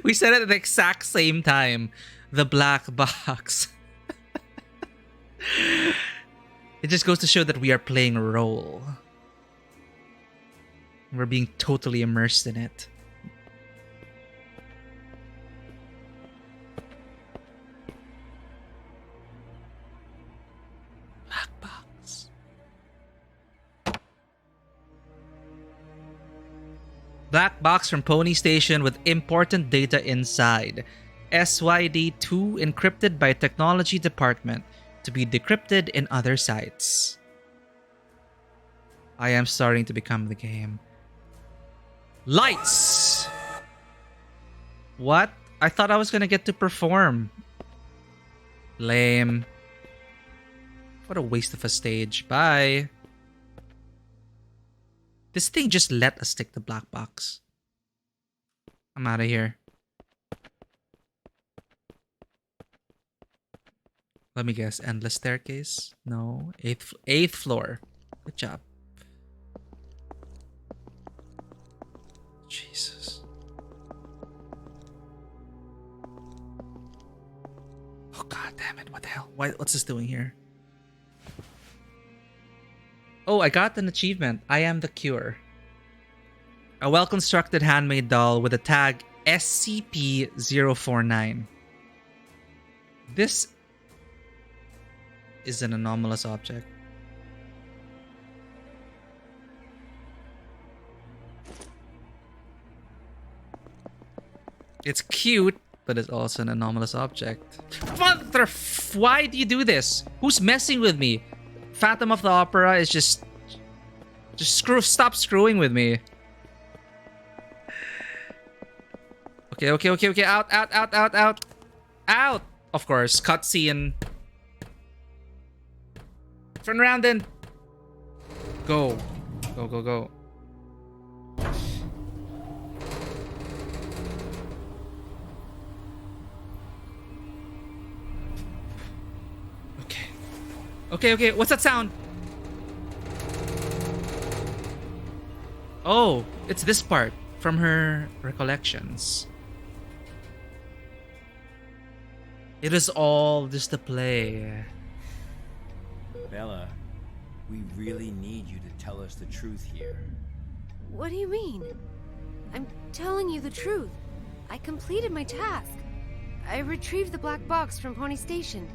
We said it at the exact same time. The black box. It just goes to show that we are playing a role. We're being totally immersed in it. Black box. Black box from Pony Station with important data inside. SYD2 encrypted by technology department to be decrypted in other sites. I am starting to become the game. Lights! What? I thought I was gonna get to perform. Lame. What a waste of a stage. Bye. This thing just let us take the black box. I'm out of here. Let me guess. Endless staircase? No. Eighth floor. Good job. Jesus. Oh god damn it. What the hell? What's this doing here? Oh, I got an achievement. I am the cure. A well-constructed handmade doll with a tag SCP-049. This is an anomalous object. It's cute, but it's also an anomalous object. Why do you do this? Who's messing with me? Phantom of the Opera is just stop screwing with me. Okay. Out! Of course, cutscene. Turn around then. Go. Okay. What's that sound? Oh, it's this part from her recollections. It is all just a play. Bella, we really need you to tell us the truth here. What do you mean? I'm telling you the truth. I completed my task. I retrieved the black box from Pony Station.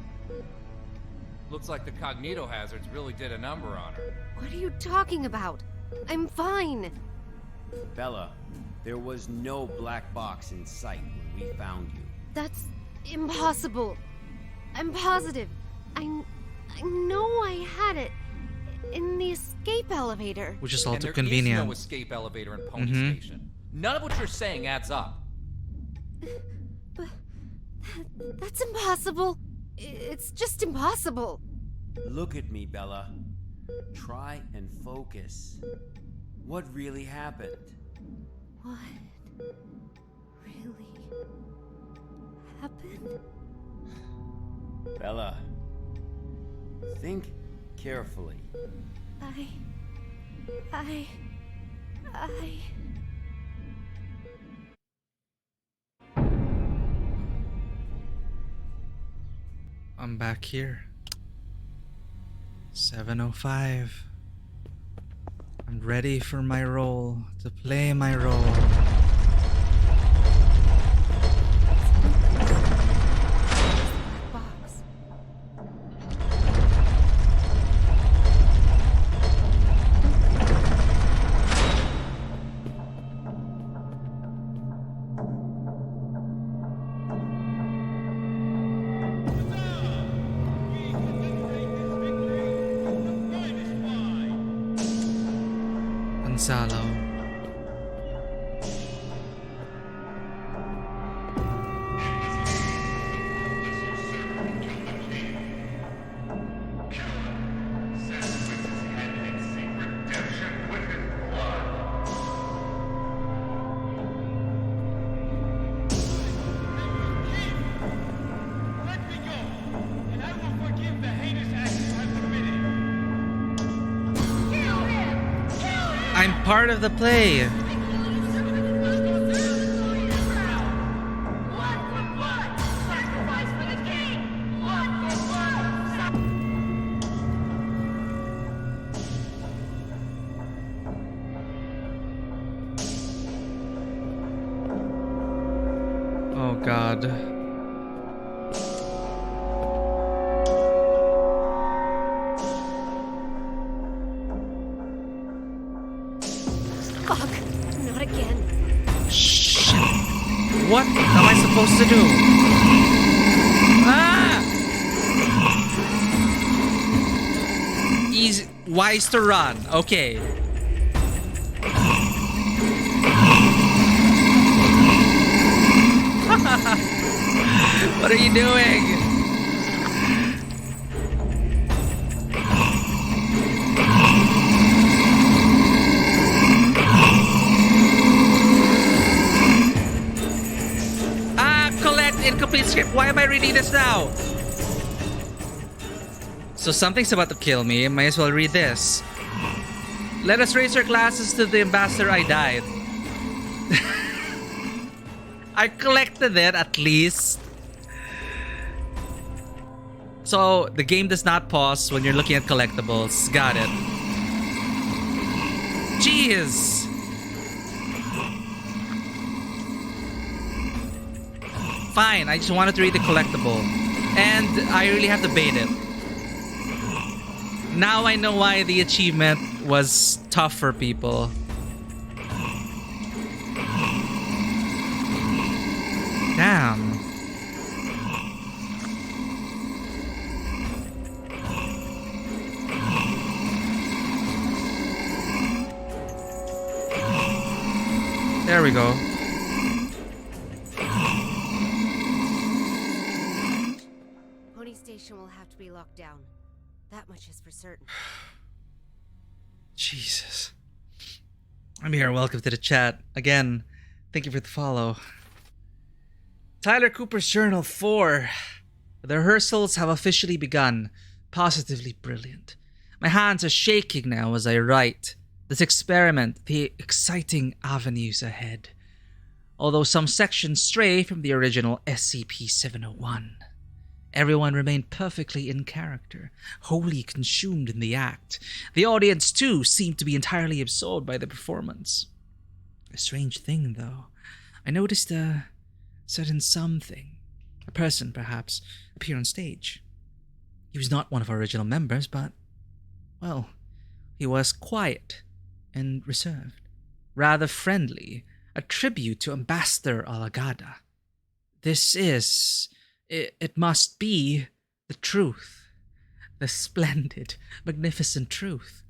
Looks like the cognito hazards really did a number on her. What are you talking about? I'm fine. Bella, there was no black box in sight when we found you. That's impossible. I'm positive. I know I had it in the escape elevator. Which is all too there convenient. Is no escape elevator in Pony Station. None of what you're saying adds up. But that's impossible. It's just impossible. Look at me, Bella. Try and focus. What really happened? What really happened? Bella, think carefully. I'm back here. 7:05. I'm ready for my role, to play my role. Box. Gonzalo. I'm part of the play. Oh God. Fuck, not again. Shit. What am I supposed to do? Ah! Easy, wise to run. Okay. What are you doing? Incomplete script. Why am I reading this now? So something's about to kill me. Might as well read this. Let us raise our glasses to the ambassador I died. I collected it at least. So the game does not pause when you're looking at collectibles. Got it. Jeez. Fine, I just wanted to read the collectible. And I really have to bait it. Now I know why the achievement was tough for people. Damn. There we go. Pony Station will have to be locked down. That much is for certain. Jesus. I'm here. Welcome to the chat. Again, thank you for the follow. Tyler Cooper's Journal 4. The rehearsals have officially begun. Positively brilliant. My hands are shaking now as I write. This experiment, the exciting avenues ahead. Although some sections stray from the original SCP-701. Everyone remained perfectly in character, wholly consumed in the act. The audience, too, seemed to be entirely absorbed by the performance. A strange thing, though. I noticed a certain something, a person, perhaps, appear on stage. He was not one of our original members, but, well, he was quiet and reserved, rather friendly, a tribute to Ambassador Alagada. This is... It must be the truth. The splendid, magnificent truth.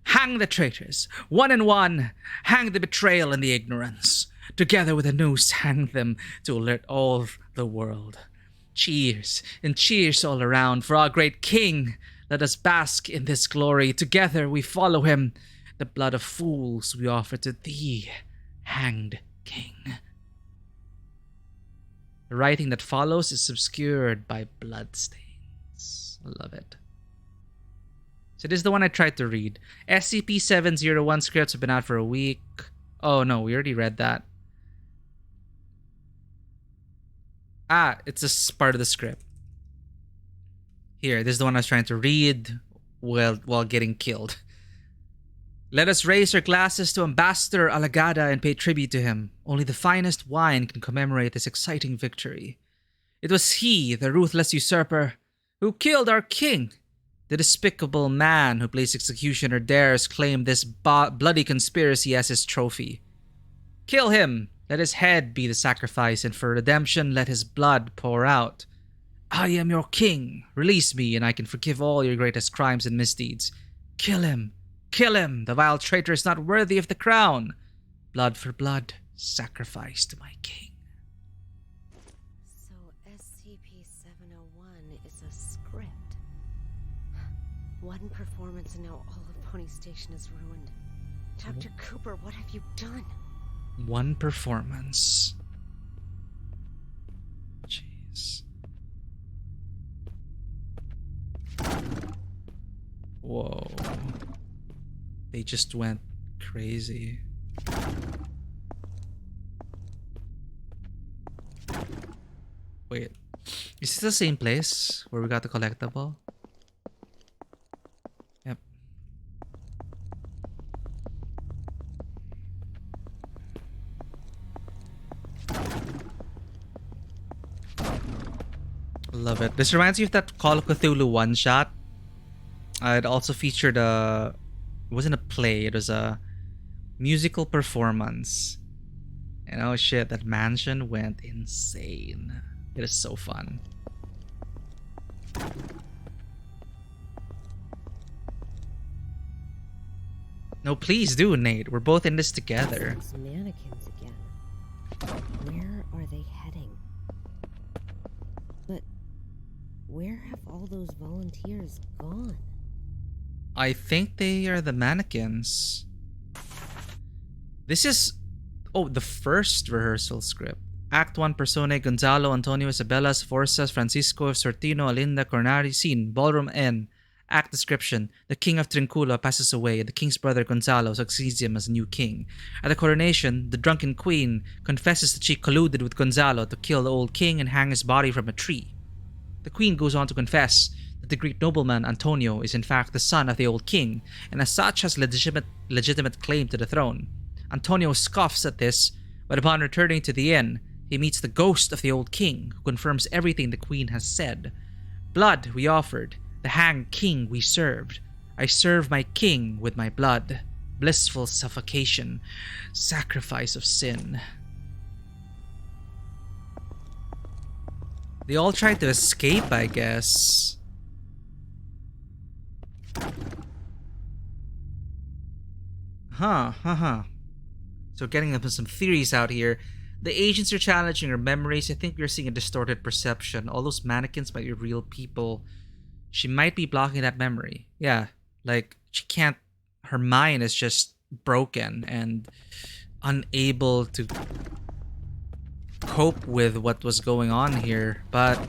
Hang the traitors, one and one. Hang the betrayal and the ignorance. Together with a noose, hang them to alert all the world. Cheers, and cheers all around for our great king. Let us bask in this glory. Together we follow him. The blood of fools we offer to thee, hanged king. The writing that follows is obscured by bloodstains. I love it. So this is the one I tried to read. SCP-701 scripts have been out for a week. Oh no, we already read that. Ah, it's a part of the script. Here, this is the one I was trying to read while getting killed. Let us raise our glasses to Ambassador Alagada and pay tribute to him. Only the finest wine can commemorate this exciting victory. It was he, the ruthless usurper, who killed our king. The despicable man who plays executioner dares claim this bloody conspiracy as his trophy. Kill him. Let his head be the sacrifice, and for redemption let his blood pour out. I am your king. Release me, and I can forgive all your greatest crimes and misdeeds. Kill him. Kill him! The vile traitor is not worthy of the crown! Blood for blood, sacrifice to my king. So SCP-701 is a script. One performance and now all of Pony Station is ruined. Dr. Cooper, what have you done? One performance. Jeez. Whoa. They just went crazy. Wait. Is this the same place where we got the collectible? Yep. Love it. This reminds me of that Call of Cthulhu one-shot. It also featured a... It wasn't a play, it was a musical performance. And oh shit, that mansion went insane. It is so fun. No, please do, Nate. We're both in this together. Those mannequins again. Where are they heading? But where have all those volunteers gone? I think they are the mannequins. This is... Oh, the first rehearsal script. Act 1, Persone, Gonzalo, Antonio, Isabelas, Forces, Francisco, Sortino, Alinda, Cornari. Scene, Ballroom N. Act description. The king of Trincula passes away. The king's brother Gonzalo succeeds him as new king. At the coronation, the drunken queen confesses that she colluded with Gonzalo to kill the old king and hang his body from a tree. The queen goes on to confess that the Greek nobleman Antonio is in fact the son of the old king, and as such has legitimate claim to the throne. Antonio scoffs at this, but upon returning to the inn, he meets the ghost of the old king, who confirms everything the queen has said. Blood we offered, the hanged king we served. I serve my king with my blood. Blissful suffocation, sacrifice of sin. They all tried to escape, I guess. Huh. So getting into some theories out here. The agents are challenging her memories. I think we're seeing a distorted perception. All those mannequins might be real people. She might be blocking that memory. Yeah, like she can't... Her mind is just broken and unable to cope with what was going on here. But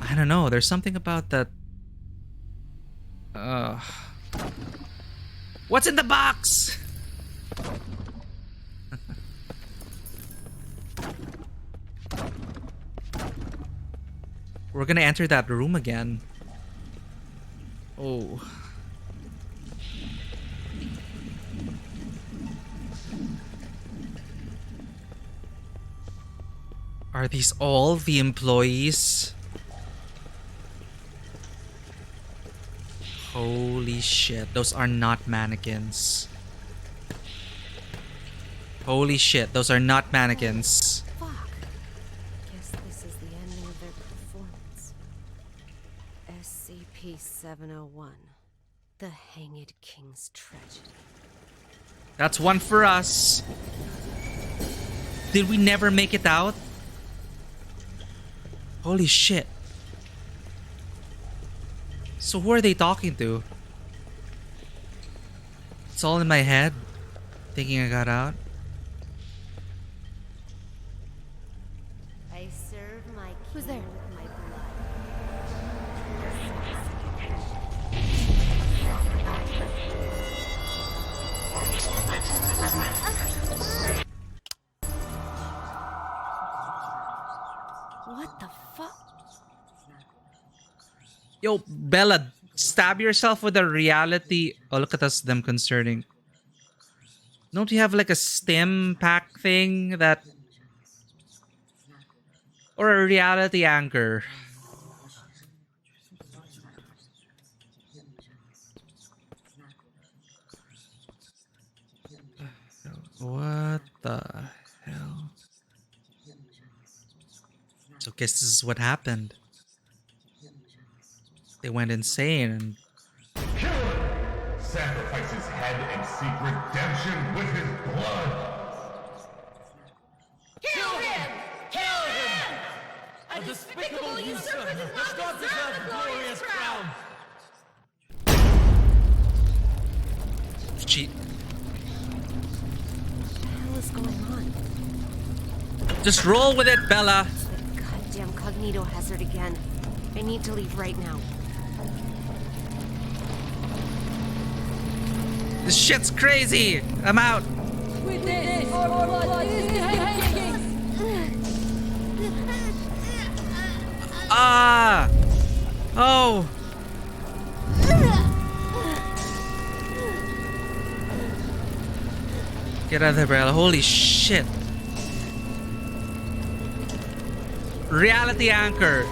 I don't know. There's something about that... What's in the box? We're gonna enter that room again. Oh. Are these all the employees? Holy shit, those are not mannequins. Holy shit, those are not mannequins. Fuck. Guess this is the ending of their performance. SCP-701. The Hanged King's Tragedy. That's one for us. Did we never make it out? Holy shit. So who are they talking to? It's all in my head. Thinking I got out. I serve my king. Who's there? With my blood. What the fuck? Yo, Bella, stab yourself with a reality... Oh, look at us, them concerning. Don't you have like a stim pack thing that... Or a reality anchor? What the hell? So guess this is what happened. They went insane and Kill him! Sacrifice his head and seek redemption with his blood! Kill him! Kill him! A despicable usurper does not deserve the glorious crown! cheat. What the hell is going on? Just roll with it, Bella. It's the goddamn cognito hazard again. I need to leave right now. This shit's crazy. I'm out. With this, our blood is hanging! Ah! Oh! Get out of there, Bella. Holy shit. Reality anchor.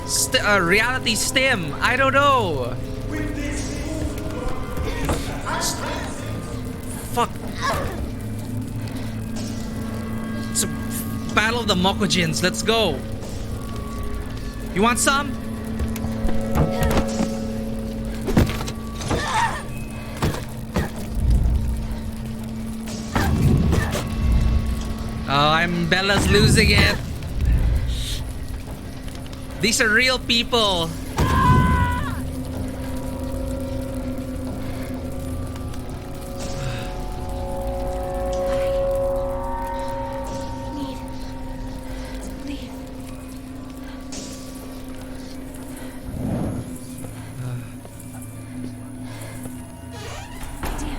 Reality stim. I don't know. Fuck. It's a battle of the Mokujins. Let's go. You want some? Oh, Bella's losing it. These are real people.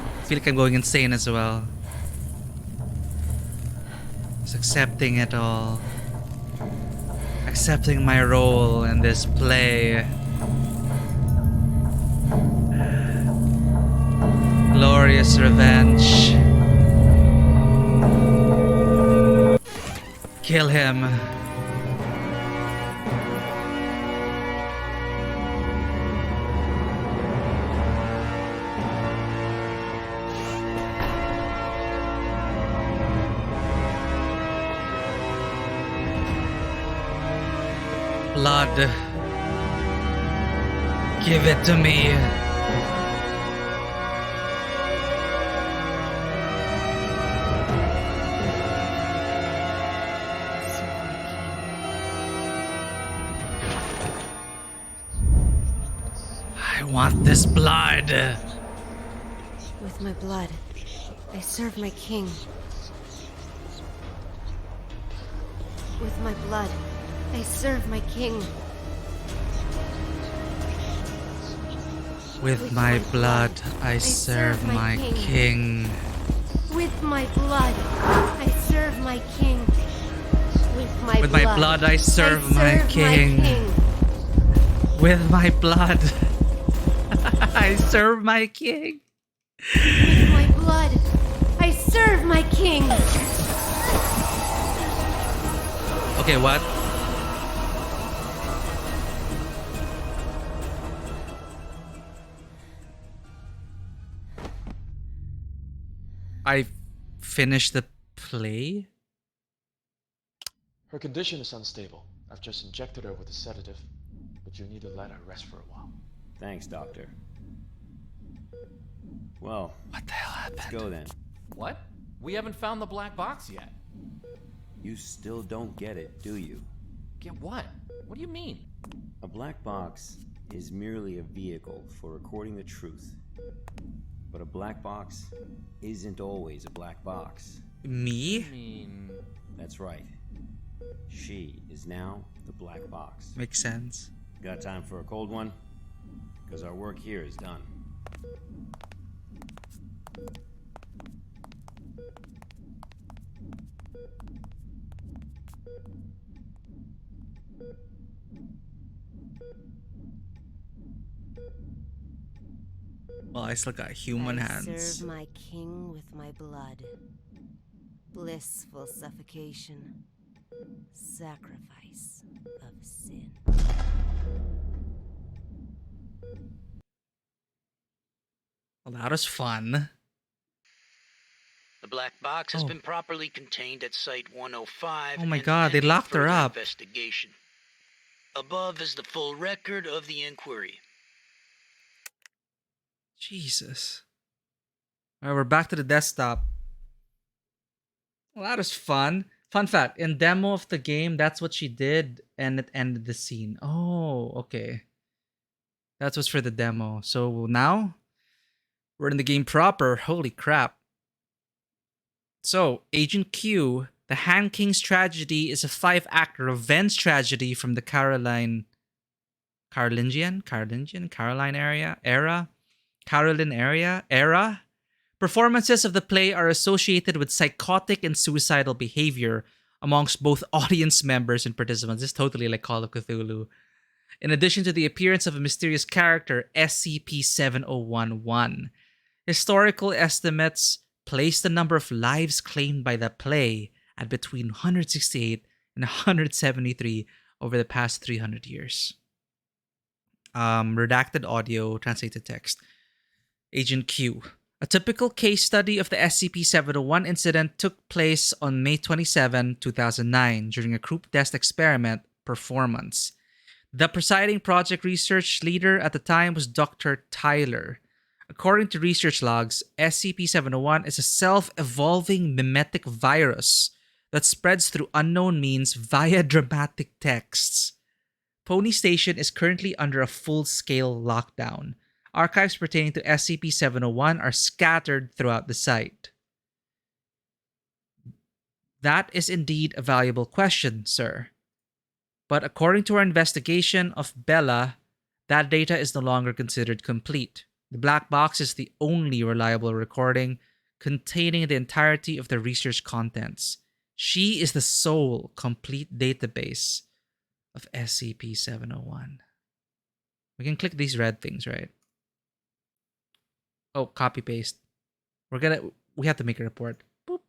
I feel like I'm going insane as well. Just accepting it all. Accepting my role in this play. Glorious revenge. Kill him. Blood. Give it to me. I want this blood. With my blood, I serve my king. With my blood, I serve my king. With my blood, I serve my king. With my blood, I serve my king. With my blood, I serve my king. With my blood, I serve my king. With my blood, I serve my king. Okay, what? I finished the play? Her condition is unstable. I've just injected her with a sedative, but you need to let her rest for a while. Thanks, Doctor. Well, what the hell happened? Let's go then. What? We haven't found the black box yet. You still don't get it, do you? Get what? What do you mean? A black box is merely a vehicle for recording the truth. But a black box isn't always a black box. Me? I mean... That's right. She is now the black box. Makes sense. Got time for a cold one? Because our work here is done. Well, I still got human hands. I serve my king with my blood. Blissful suffocation. Sacrifice of sin. Well, that was fun. The black box has been properly contained at Site 105. Oh my god, they locked her up. Investigation. Above is the full record of the inquiry. Jesus. All right, we're back to the desktop. Well, that was fun. Fun fact, in demo of the game, that's what she did, and it ended the scene. Oh, okay. That's what's for the demo. So now, we're in the game proper. Holy crap. So, Agent Q, the Han King's tragedy is a 5-act revenge tragedy from the Caroline era. Performances of the play are associated with psychotic and suicidal behavior amongst both audience members and participants. This is totally like Call of Cthulhu. In addition to the appearance of a mysterious character, SCP-7011. Historical estimates place the number of lives claimed by the play at between 168 and 173 over the past 300 years. Redacted audio, translated text. Agent Q. A typical case study of the SCP-701 incident took place on May 27, 2009 during a group test experiment performance. The presiding project research leader at the time was Dr. Tyler. According to research logs, SCP-701 is a self-evolving mimetic virus that spreads through unknown means via dramatic texts. Pony Station is currently under a full-scale lockdown. Archives pertaining to SCP-701 are scattered throughout the site. That is indeed a valuable question, sir. But according to our investigation of Bella, that data is no longer considered complete. The black box is the only reliable recording containing the entirety of the research contents. She is the sole complete database of SCP-701. We can click these red things, right? Oh, copy paste. We have to make a report. Boop.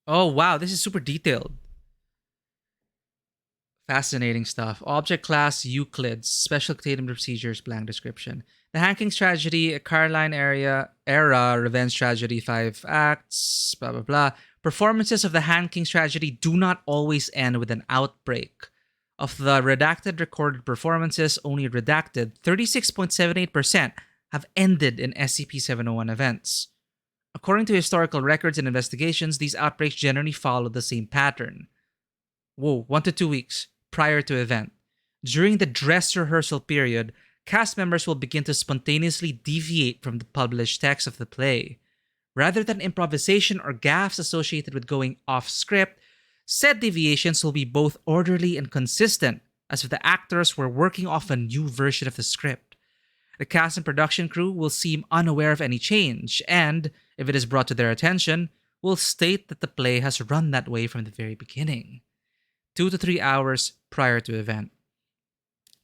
Oh, wow, this is super detailed. Fascinating stuff. Object class Euclids. Special containment procedures. Blank description. The Han King's tragedy, a Caroline era revenge tragedy, 5 acts, blah, blah, blah. Performances of the Han King's tragedy do not always end with an outbreak. Of the redacted recorded performances, only redacted 36.78% have ended in SCP-701 events. According to historical records and investigations, these outbreaks generally follow the same pattern. 1 to 2 weeks prior to event. During the dress rehearsal period, cast members will begin to spontaneously deviate from the published text of the play. Rather than improvisation or gaffes associated with going off script, said deviations will be both orderly and consistent, as if the actors were working off a new version of the script. The cast and production crew will seem unaware of any change, and, if it is brought to their attention, will state that the play has run that way from the very beginning. 2 to 3 hours prior to event.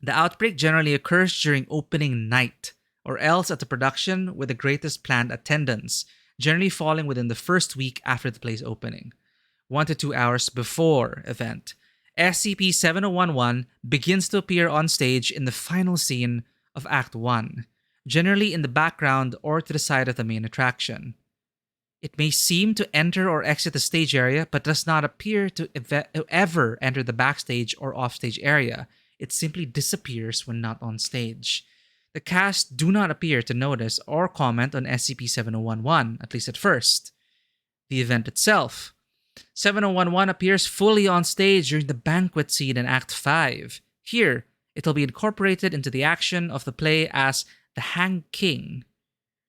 The outbreak generally occurs during opening night, or else at the production with the greatest planned attendance, generally falling within the first week after the play's opening. 1 to 2 hours before event. SCP-7011 begins to appear on stage in the final scene of Act 1, generally in the background or to the side of the main attraction. It may seem to enter or exit the stage area, but does not appear to ever enter the backstage or offstage area. It simply disappears when not on stage. The cast do not appear to notice or comment on SCP-7011, at least at first. The event itself. 7011 appears fully on stage during the banquet scene in Act 5. Here, it will be incorporated into the action of the play as the Han King.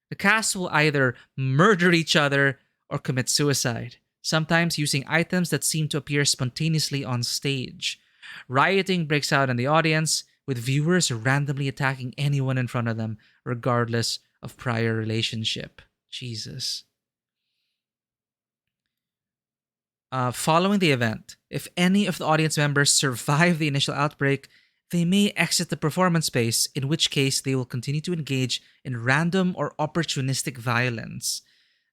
The cast will either murder each other or commit suicide, sometimes using items that seem to appear spontaneously on stage. Rioting breaks out in the audience, with viewers randomly attacking anyone in front of them, regardless of prior relationship. Jesus. Following the event, if any of the audience members survive the initial outbreak, they may exit the performance space, in which case they will continue to engage in random or opportunistic violence.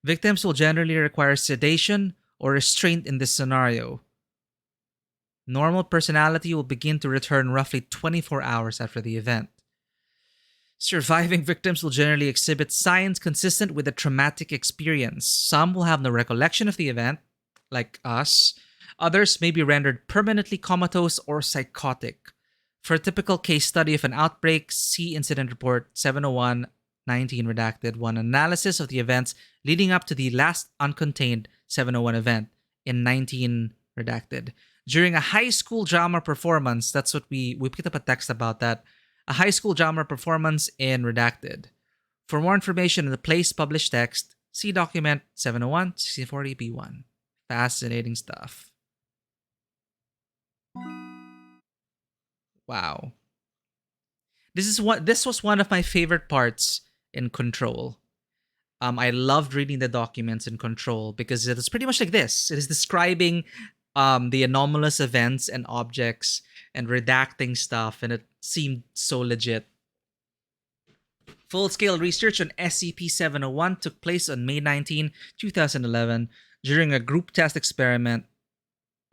Victims will generally require sedation or restraint in this scenario. Normal personality will begin to return roughly 24 hours after the event. Surviving victims will generally exhibit signs consistent with a traumatic experience. Some will have no recollection of the event, like us. Others may be rendered permanently comatose or psychotic. For a typical case study of an outbreak, see Incident Report 701-19 redacted 1 analysis of the events leading up to the last uncontained 701 event in 19 redacted. During a high school drama performance, that's what we picked up a text about that. A high school drama performance in redacted. For more information on the play's published text, see document 701-1640B1. Fascinating stuff. Wow. This was one of my favorite parts in Control. I loved reading the documents in Control because it is pretty much like this. It is describing the anomalous events and objects and redacting stuff, and it seemed so legit. Full-scale research on SCP-701 took place on May 19, 2011, during a group test experiment.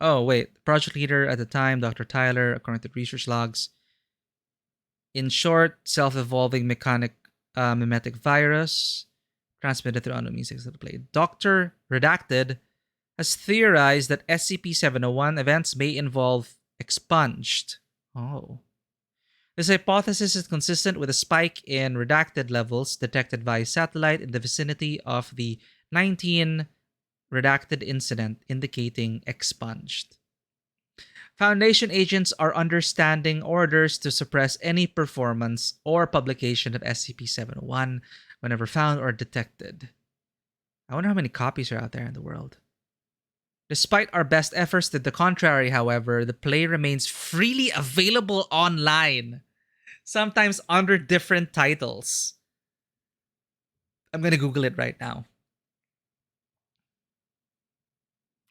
Oh, wait. Project leader at the time, Dr. Tyler, according to research logs. In short, self-evolving mimetic virus transmitted through unknown means of the play. Dr. Redacted has theorized that SCP-701 events may involve expunged. Oh. This hypothesis is consistent with a spike in redacted levels detected by satellite in the vicinity of the 19 redacted incident, indicating expunged. Foundation agents are under standing orders to suppress any performance or publication of SCP-701 whenever found or detected. I wonder how many copies are out there in the world. Despite our best efforts to the contrary, however, the play remains freely available online, sometimes under different titles. I'm gonna Google it right now.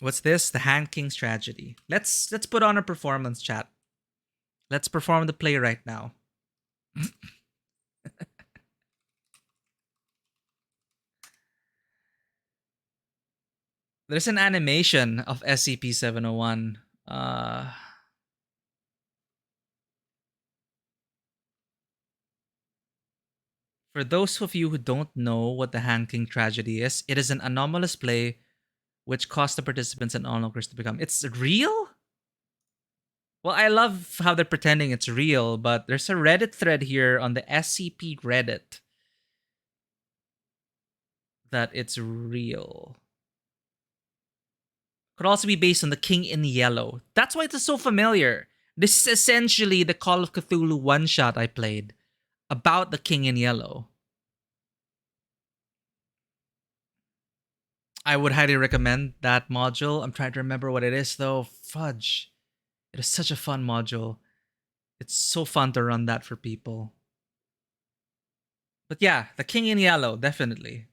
What's this? The Hand King's Tragedy. Let's put on a performance, chat. Let's perform the play right now. There's an animation of SCP-701. For those of you who don't know what the Hand King Tragedy is, it is an anomalous play which caused the participants and onlookers to become... It's real? Well, I love how they're pretending it's real, but there's a Reddit thread here on the SCP Reddit that it's real. Could also be based on the King in Yellow. That's why it's so familiar. This is essentially the Call of Cthulhu one-shot I played about the King in Yellow. I would highly recommend that module. I'm trying to remember what it is though. Fudge. It is such a fun module. It's so fun to run that for people. But yeah, the King in Yellow, definitely.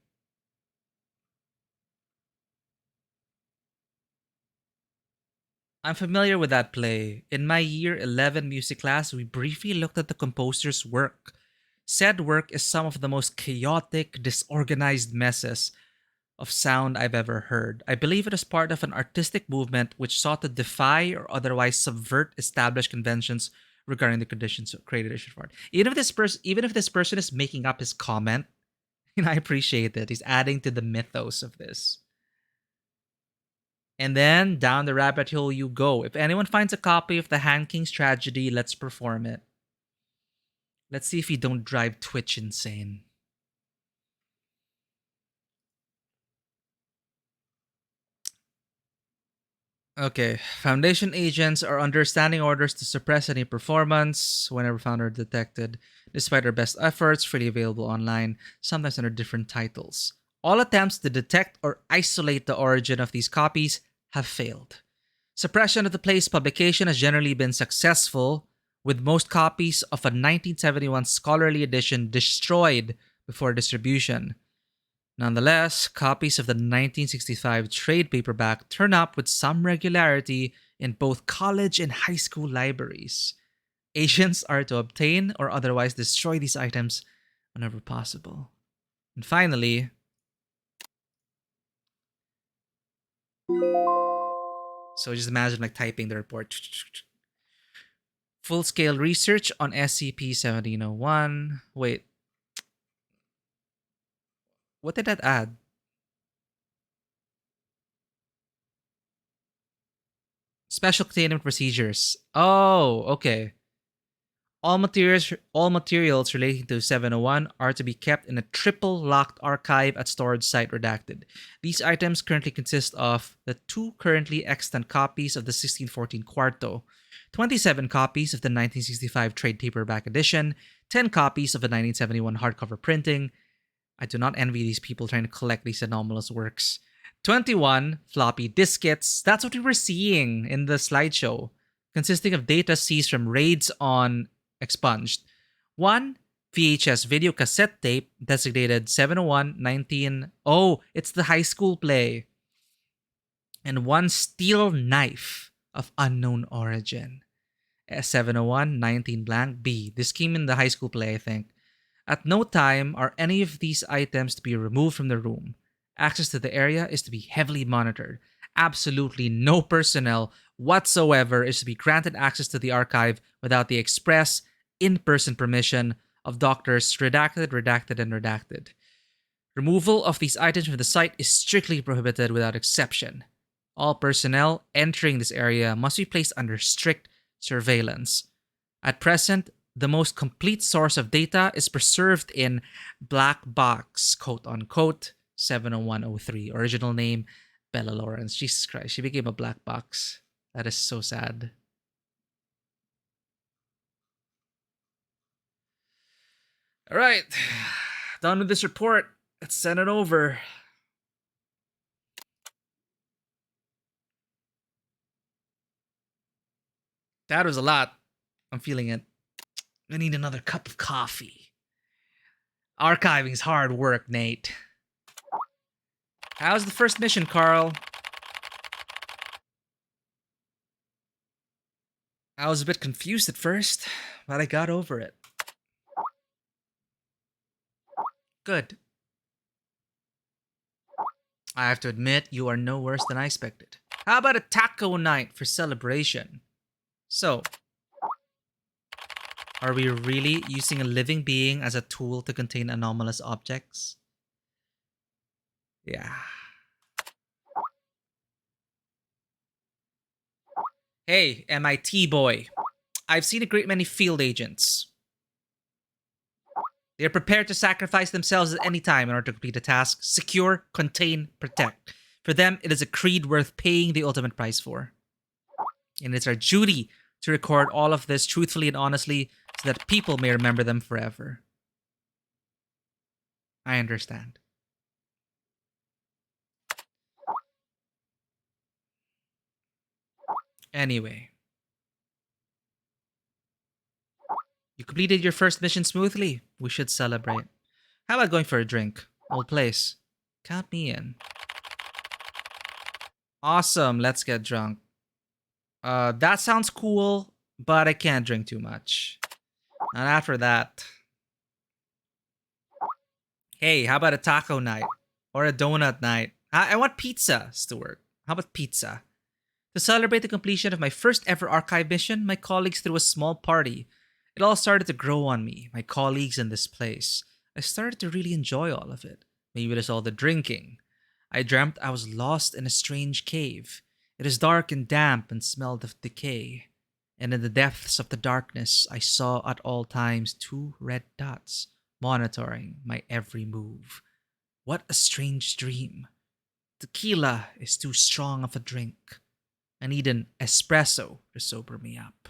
I'm familiar with that play. In my year 11 music class, we briefly looked at the composer's work. Said work is some of the most chaotic, disorganized messes of sound I've ever heard. I believe it is part of an artistic movement which sought to defy or otherwise subvert established conventions regarding the conditions of created for art. Even if this person is making up his comment, I appreciate it. He's adding to the mythos of this. And then down the rabbit hole you go. If anyone finds a copy of the Hand King's Tragedy, let's perform it. Let's see if you don't drive Twitch insane. Okay, Foundation agents are under standing orders to suppress any performance whenever found or detected, despite their best efforts, freely available online, sometimes under different titles. All attempts to detect or isolate the origin of these copies have failed. Suppression of the play's publication has generally been successful, with most copies of a 1971 scholarly edition destroyed before distribution. Nonetheless, copies of the 1965 trade paperback turn up with some regularity in both college and high school libraries. Agents are to obtain or otherwise destroy these items whenever possible. And finally, so just imagine like typing the report. Full-scale research on SCP-1701. Wait. What did that add? Special containment procedures. Oh, okay. All materials relating to 701 are to be kept in a triple locked archive at storage site redacted. These items currently consist of the 2 currently extant copies of the 1614 Quarto, 27 copies of the 1965 trade paperback edition, 10 copies of the 1971 hardcover printing. I do not envy these people trying to collect these anomalous works. 21 floppy diskettes. That's what we were seeing in the slideshow, consisting of data seized from raids on Expunged. 1 VHS video cassette tape designated 701-19. Oh, it's the high school play. And 1 steel knife of unknown origin. 701-19 blank B. This came in the high school play, I think. At no time are any of these items to be removed from the room. Access to the area is to be heavily monitored. Absolutely no personnel whatsoever is to be granted access to the archive without the express, in-person permission of doctors redacted, redacted, and redacted. Removal of these items from the site is strictly prohibited without exception. All personnel entering this area must be placed under strict surveillance. At present, the most complete source of data is preserved in Black Box, quote-unquote, 70103. Original name, Bella Lawrence. Jesus Christ, she became a black box. That is so sad. All right, done with this report. Let's send it over. That was a lot. I'm feeling it. I need another cup of coffee. Archiving is hard work, Nate. How's the first mission, Carl? I was a bit confused at first, but I got over it. Good. I have to admit, you are no worse than I expected. How about a taco night for celebration? So, are we really using a living being as a tool to contain anomalous objects? Yeah. Hey, MIT boy. I've seen a great many field agents. They are prepared to sacrifice themselves at any time in order to complete a task. Secure, contain, protect. For them, it is a creed worth paying the ultimate price for. And it's our duty to record all of this truthfully and honestly so that people may remember them forever. I understand. Anyway. You completed your first mission smoothly. We should celebrate. How about going for a drink? Old place. Count me in. Awesome. Let's get drunk. That sounds cool, but I can't drink too much. Not after that. Hey, how about a taco night? Or a donut night? I want pizza, Stuart. How about pizza? To celebrate the completion of my first ever archive mission, my colleagues threw a small party. It all started to grow on me, my colleagues in this place. I started to really enjoy all of it. Maybe it is all the drinking. I dreamt I was lost in a strange cave. It is dark and damp and smelled of decay. And in the depths of the darkness, I saw at all times 2 red dots monitoring my every move. What a strange dream. Tequila is too strong of a drink. I need an espresso to sober me up.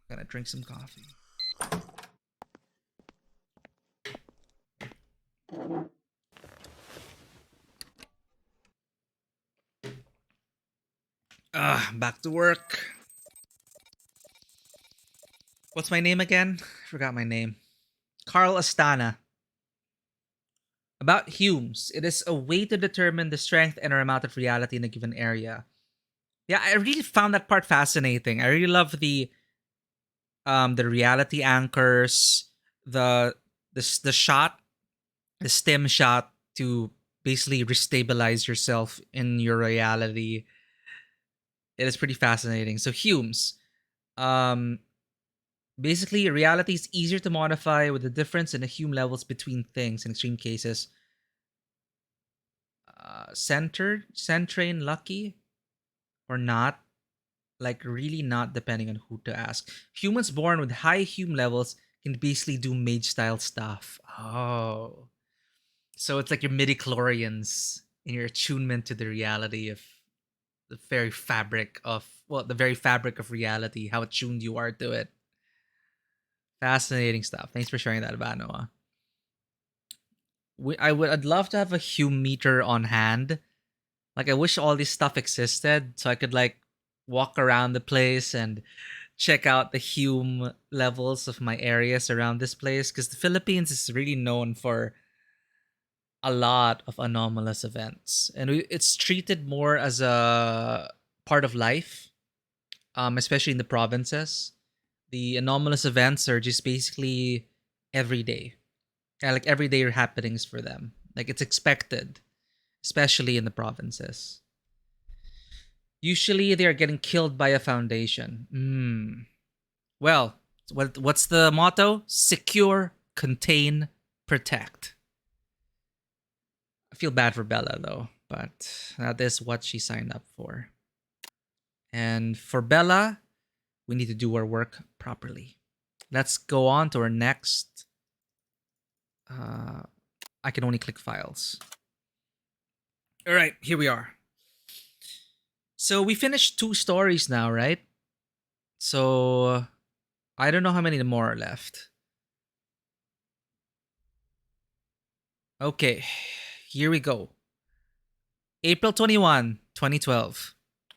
Gonna drink some coffee. Back to work. What's my name again? I forgot my name. Carl Astana. About Humes, it is a way to determine the strength and or amount of reality in a given area. Yeah, I really found that part fascinating. I really love the reality anchors, the shot, the stem shot to basically restabilize yourself in your reality. It is pretty fascinating. So Humes, basically reality is easier to modify with the difference in the Hume levels between things in extreme cases. centrane lucky or not? Like really not, depending on who to ask. Humans born with high hume levels can basically do mage style stuff. Oh. So it's like your midi-chlorians in your attunement to the reality of the very fabric of reality, how attuned you are to it. Fascinating stuff. Thanks for sharing that, Vanoa. I'd love to have a hume meter on hand. Like I wish all this stuff existed so I could like walk around the place and check out the hume levels of my areas around this place, because the Philippines is really known for a lot of anomalous events, and it's treated more as a part of life, especially in the provinces. The anomalous events are just basically everyday, like everyday happenings for them. Like it's expected, especially in the provinces. Usually, they are getting killed by a foundation. Well, what's the motto? Secure, contain, protect. I feel bad for Bella though, but that is what she signed up for. And for Bella, we need to do our work properly. Let's go on to our next. I can only click files. All right, here we are. So we finished 2 stories now, right? So I don't know how many more are left. Okay, here we go. April 21, 2012.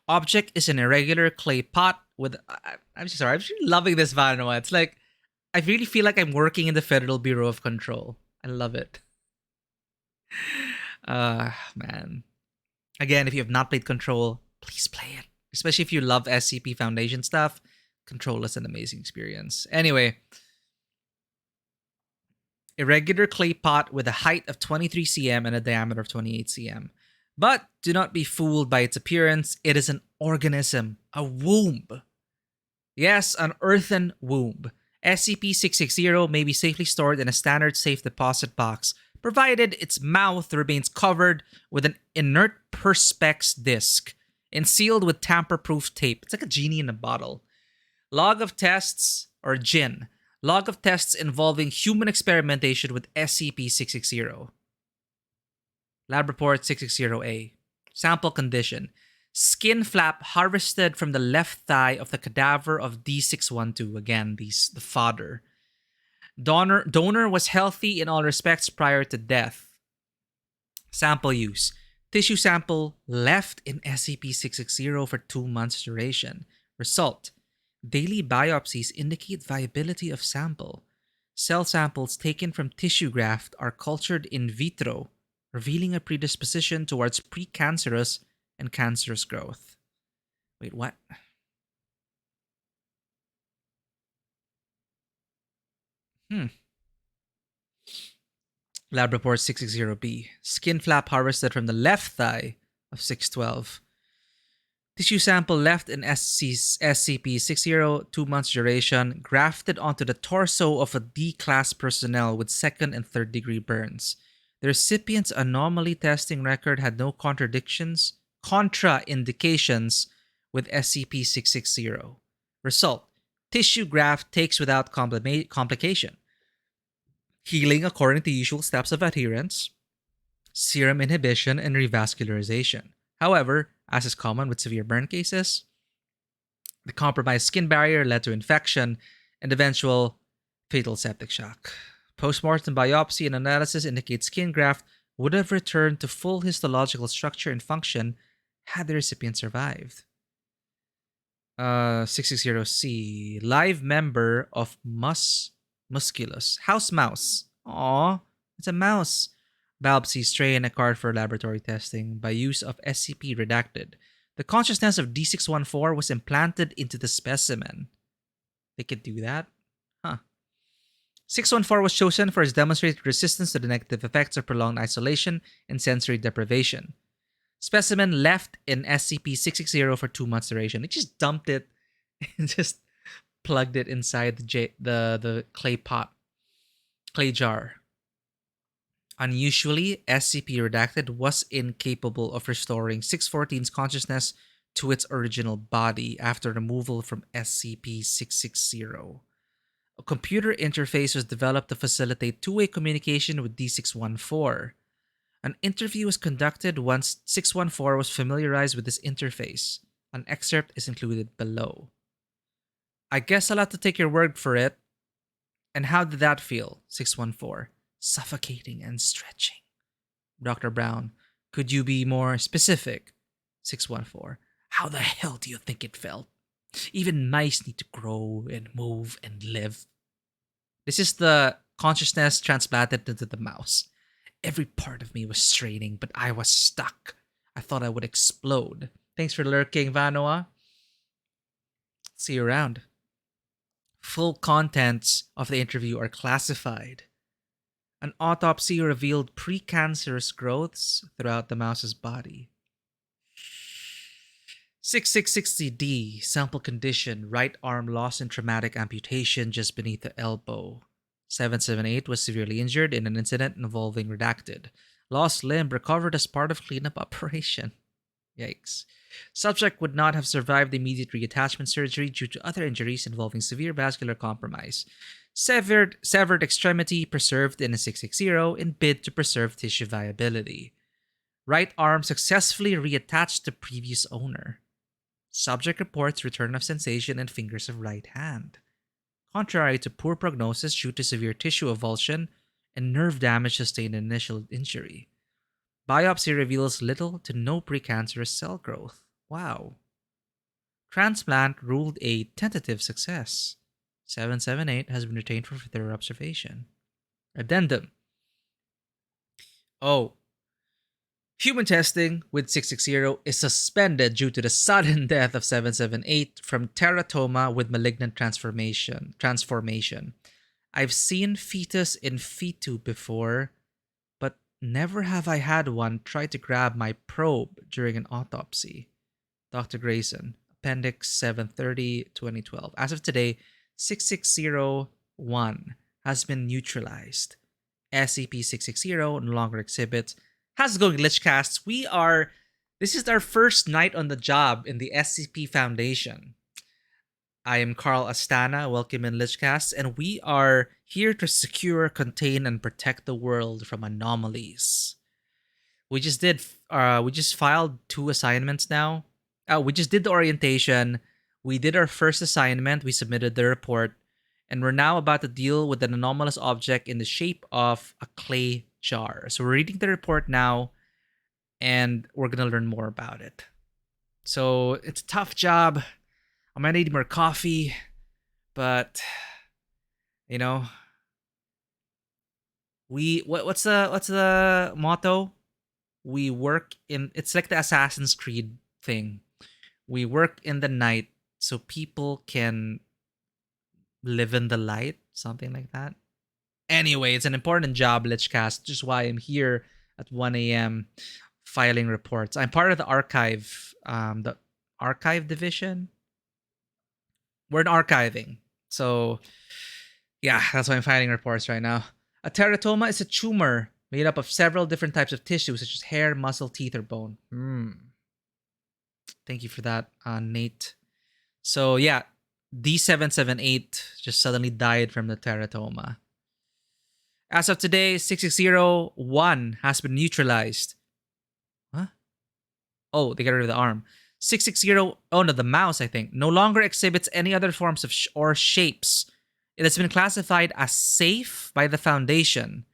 Object is an irregular clay pot with... I'm sorry, I'm really loving this Vanoa. It's like, I really feel like I'm working in the Federal Bureau of Control. I love it. Man. Again, if you have not played Control, please play it. Especially if you love SCP Foundation stuff. Control is an amazing experience. Anyway. Irregular clay pot with a height of 23 cm and a diameter of 28 cm. But do not be fooled by its appearance. It is an organism, a womb. Yes, an earthen womb. SCP-660 may be safely stored in a standard safe deposit box, provided its mouth remains covered with an inert perspex disc and sealed with tamper-proof tape. It's like a genie in a bottle. Log of tests, or GIN. Log of tests involving human experimentation with SCP-660. Lab report 660A. Sample condition. Skin flap harvested from the left thigh of the cadaver of D612. Again, the fodder. Donor was healthy in all respects prior to death. Sample use. Tissue sample left in SCP-660 for 2 months duration. Result. Daily biopsies indicate viability of sample. Cell samples taken from tissue graft are cultured in vitro, revealing a predisposition towards precancerous and cancerous growth. Wait, what? Lab report 660B. Skin flap harvested from the left thigh of 612. Tissue sample left in SCP-60, 2 months duration, grafted onto the torso of a D-class personnel with 2nd and 3rd degree burns. The recipient's anomaly testing record had no contraindications with SCP-660. Result. Tissue graft takes without complication. Healing according to usual steps of adherence, serum inhibition, and revascularization. However, as is common with severe burn cases, the compromised skin barrier led to infection and eventual fatal septic shock. Postmortem biopsy and analysis indicate skin graft would have returned to full histological structure and function had the recipient survived. 660C. Live member of musculus. House mouse. Aw, it's a mouse. Biopsy strain a card for laboratory testing by use of SCP redacted. The consciousness of D614 was implanted into the specimen. They could do that? Huh. 614 was chosen for its demonstrated resistance to the negative effects of prolonged isolation and sensory deprivation. Specimen left in SCP-660 for 2 months duration. They just dumped it and just plugged it inside the clay jar. Unusually, SCP Redacted was incapable of restoring 614's consciousness to its original body after removal from SCP-660. A computer interface was developed to facilitate two-way communication with D614. An interview was conducted once 614 was familiarized with this interface. An excerpt is included below. I guess I'll have to take your word for it. And how did that feel? 614. Suffocating and stretching. Dr. Brown, could you be more specific? 614. How the hell do you think it felt? Even mice need to grow and move and live. This is the consciousness transplanted into the mouse. Every part of me was straining, but I was stuck. I thought I would explode. Thanks for lurking, Vanoa. See you around. Full contents of the interview are classified. An autopsy revealed precancerous growths throughout the mouse's body. 6660D, sample condition, right arm loss and traumatic amputation just beneath the elbow. 778 was severely injured in an incident involving Redacted. Lost limb recovered as part of cleanup operation. Yikes. Subject would not have survived immediate reattachment surgery due to other injuries involving severe vascular compromise. Severed extremity preserved in a 660 in bid to preserve tissue viability. Right arm successfully reattached to previous owner. Subject reports return of sensation in fingers of right hand. Contrary to poor prognosis due to severe tissue avulsion and nerve damage sustained in initial injury. Biopsy reveals little to no precancerous cell growth. Wow. Transplant ruled a tentative success. 778 has been retained for further observation. Addendum. Oh. Human testing with 660 is suspended due to the sudden death of 778 from teratoma with malignant transformation. I've seen fetus in fetu before, but never have I had one try to grab my probe during an autopsy. Dr. Grayson, Appendix 730, 2012. As of today, 6601 has been neutralized. SCP-660 no longer exhibits. How's it going, Lichcast? This is our first night on the job in the SCP Foundation. I am Carl Astana, welcome in Lichcast, and we are here to secure, contain, and protect the world from anomalies. We just filed 2 assignments now. We just did the orientation. We did our first assignment. We submitted the report, and we're now about to deal with an anomalous object in the shape of a clay jar. So we're reading the report now, and we're gonna learn more about it. So it's a tough job. I might need more coffee, but you know, what's the motto? We work in. It's like the Assassin's Creed thing. We work in the night so people can live in the light, something like that. Anyway, it's an important job, Lichcast, which is why I'm here at 1 a.m. filing reports. I'm part of the archive division. We're in archiving. So, yeah, that's why I'm filing reports right now. A teratoma is a tumor made up of several different types of tissue, such as hair, muscle, teeth, or bone. Thank you for that, Nate. So, yeah, D778 just suddenly died from the teratoma. As of today, 6601 has been neutralized. Huh? Oh, they got rid of the arm. 660, oh no, the mouse, I think, no longer exhibits any other forms of or shapes. It has been classified as safe by the Foundation.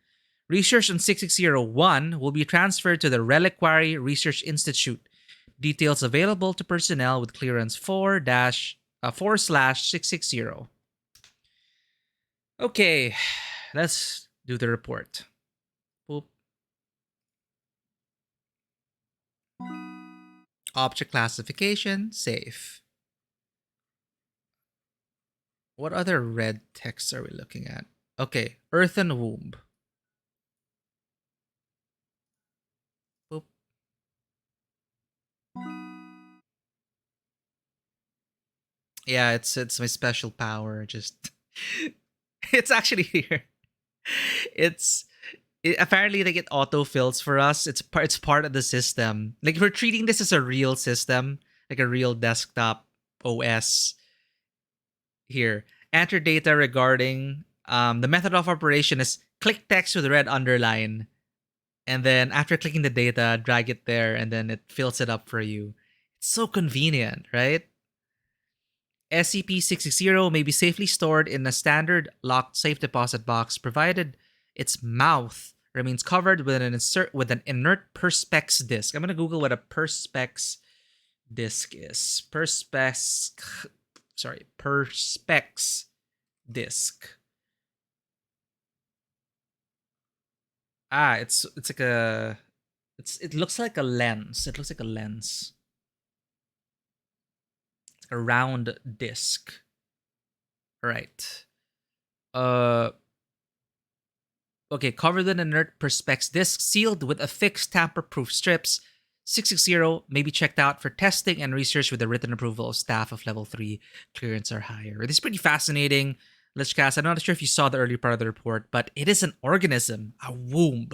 Research on 6601 will be transferred to the Reliquary Research Institute. Details available to personnel with clearance 4/660. Okay, let's do the report. Boop. Object classification, safe. What other red texts are we looking at? Okay, earthen womb. Boop. Yeah, it's my special power. Just it's actually here. It's Apparently, like, it auto-fills for us. It's part of the system. Like, we're treating this as a real system, like a real desktop OS. Here, enter data regarding the method of operation is click text with red underline. And then after clicking the data, drag it there, and then it fills it up for you. It's so convenient, right? SCP-660 may be safely stored in a standard locked safe deposit box, provided its mouth remains covered with an inert perspex disk. I'm gonna Google what a perspex disk is. Perspex disk. It looks like a lens. It looks like a lens. It's a round disc. Right. Okay, covered in inert perspex disc, sealed with affixed tamper-proof strips. 660 may be checked out for testing and research with the written approval of staff of level 3 clearance or higher. This is pretty fascinating. Lichcast, I'm not sure if you saw the early part of the report, but it is an organism, a womb.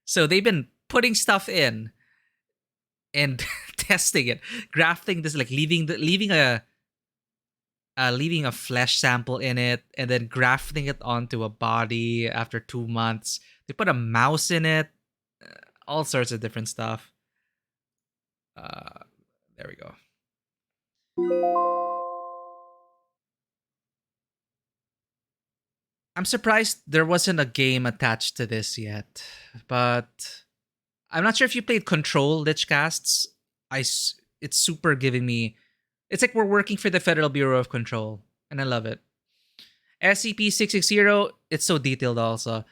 So they've been putting stuff in and testing it, grafting this, like leaving a flesh sample in it, and then grafting it onto a body after 2 months. They put a mouse in it, all sorts of different stuff. There we go. I'm surprised there wasn't a game attached to this yet, but I'm not sure if you played Control, Lichcasts. It's super giving me... It's like we're working for the Federal Bureau of Control, and I love it. SCP-660, it's so detailed also.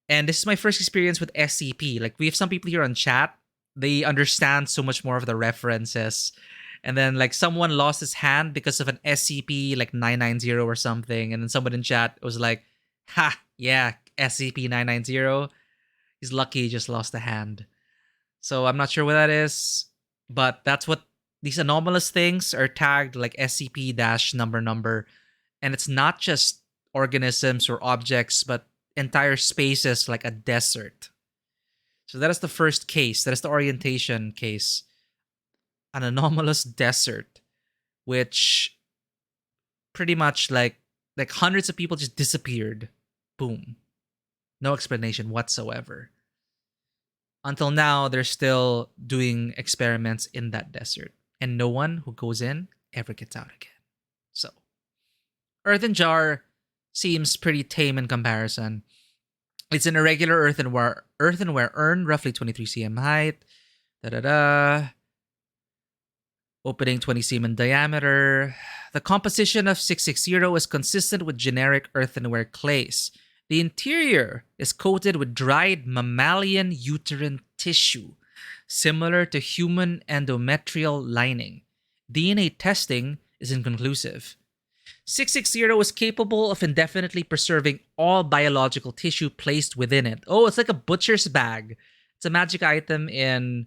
And this is my first experience with SCP. Like, we have some people here on chat, they understand so much more of the references. And then, like, someone lost his hand because of an SCP, like, 990 or something. And then someone in chat was like, ha, yeah, SCP-990. He's lucky he just lost a hand. So I'm not sure what that is. But that's what these anomalous things are tagged, like SCP-number. And it's not just organisms or objects, but entire spaces like a desert. So that is the first case. That is the orientation case. An anomalous desert, which pretty much like hundreds of people just disappeared. Boom. No explanation whatsoever. Until now, they're still doing experiments in that desert. And no one who goes in ever gets out again. So, Earthen Jar seems pretty tame in comparison. It's an irregular earthenware urn, roughly 23 cm height. Opening 20 cm in diameter. The composition of 660 is consistent with generic earthenware clays. The interior is coated with dried mammalian uterine tissue, similar to human endometrial lining. DNA testing is inconclusive. 660 is capable of indefinitely preserving all biological tissue placed within it. Oh, it's like a butcher's bag. It's a magic item in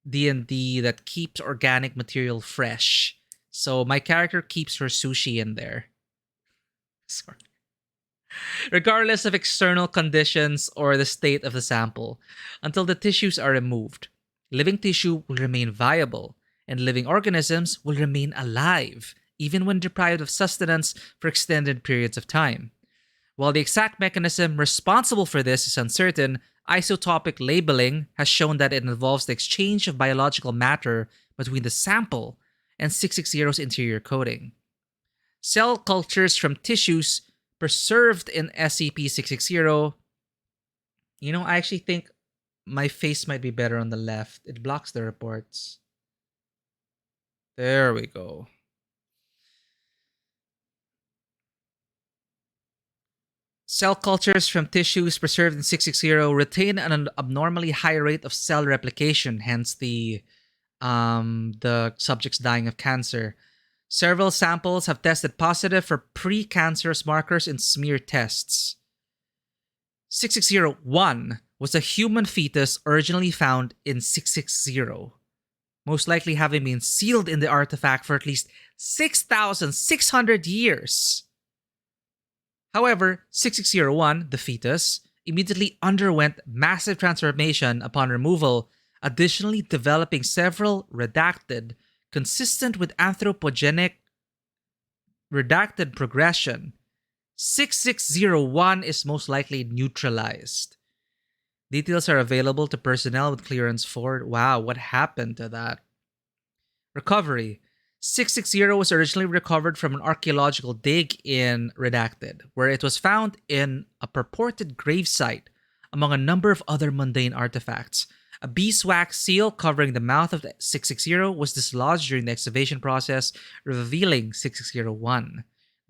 D&D that keeps organic material fresh. So my character keeps her sushi in there. Sorry. Regardless of external conditions or the state of the sample, until the tissues are removed, living tissue will remain viable, and living organisms will remain alive, even when deprived of sustenance for extended periods of time. While the exact mechanism responsible for this is uncertain, isotopic labeling has shown that it involves the exchange of biological matter between the sample and 660's interior coating. Cell cultures from tissues preserved in SCP-660... You know, I actually think my face might be better on the left. It blocks the reports. There we go. Cell cultures from tissues preserved in 660 retain an abnormally high rate of cell replication, hence the subjects dying of cancer. Several samples have tested positive for pre-cancerous markers in smear tests. 660-1 was a human fetus originally found in 660, most likely having been sealed in the artifact for at least 6,600 years. However, 660-1, the fetus, immediately underwent massive transformation upon removal, additionally developing several redacted, consistent with anthropogenic redacted progression. 6601 is most likely neutralized. Details are available to personnel with clearance for... Wow, what happened to that? Recovery. 660 was originally recovered from an archaeological dig in Redacted, where it was found in a purported gravesite among a number of other mundane artifacts. A beeswax seal covering the mouth of the 660 was dislodged during the excavation process, revealing 6601.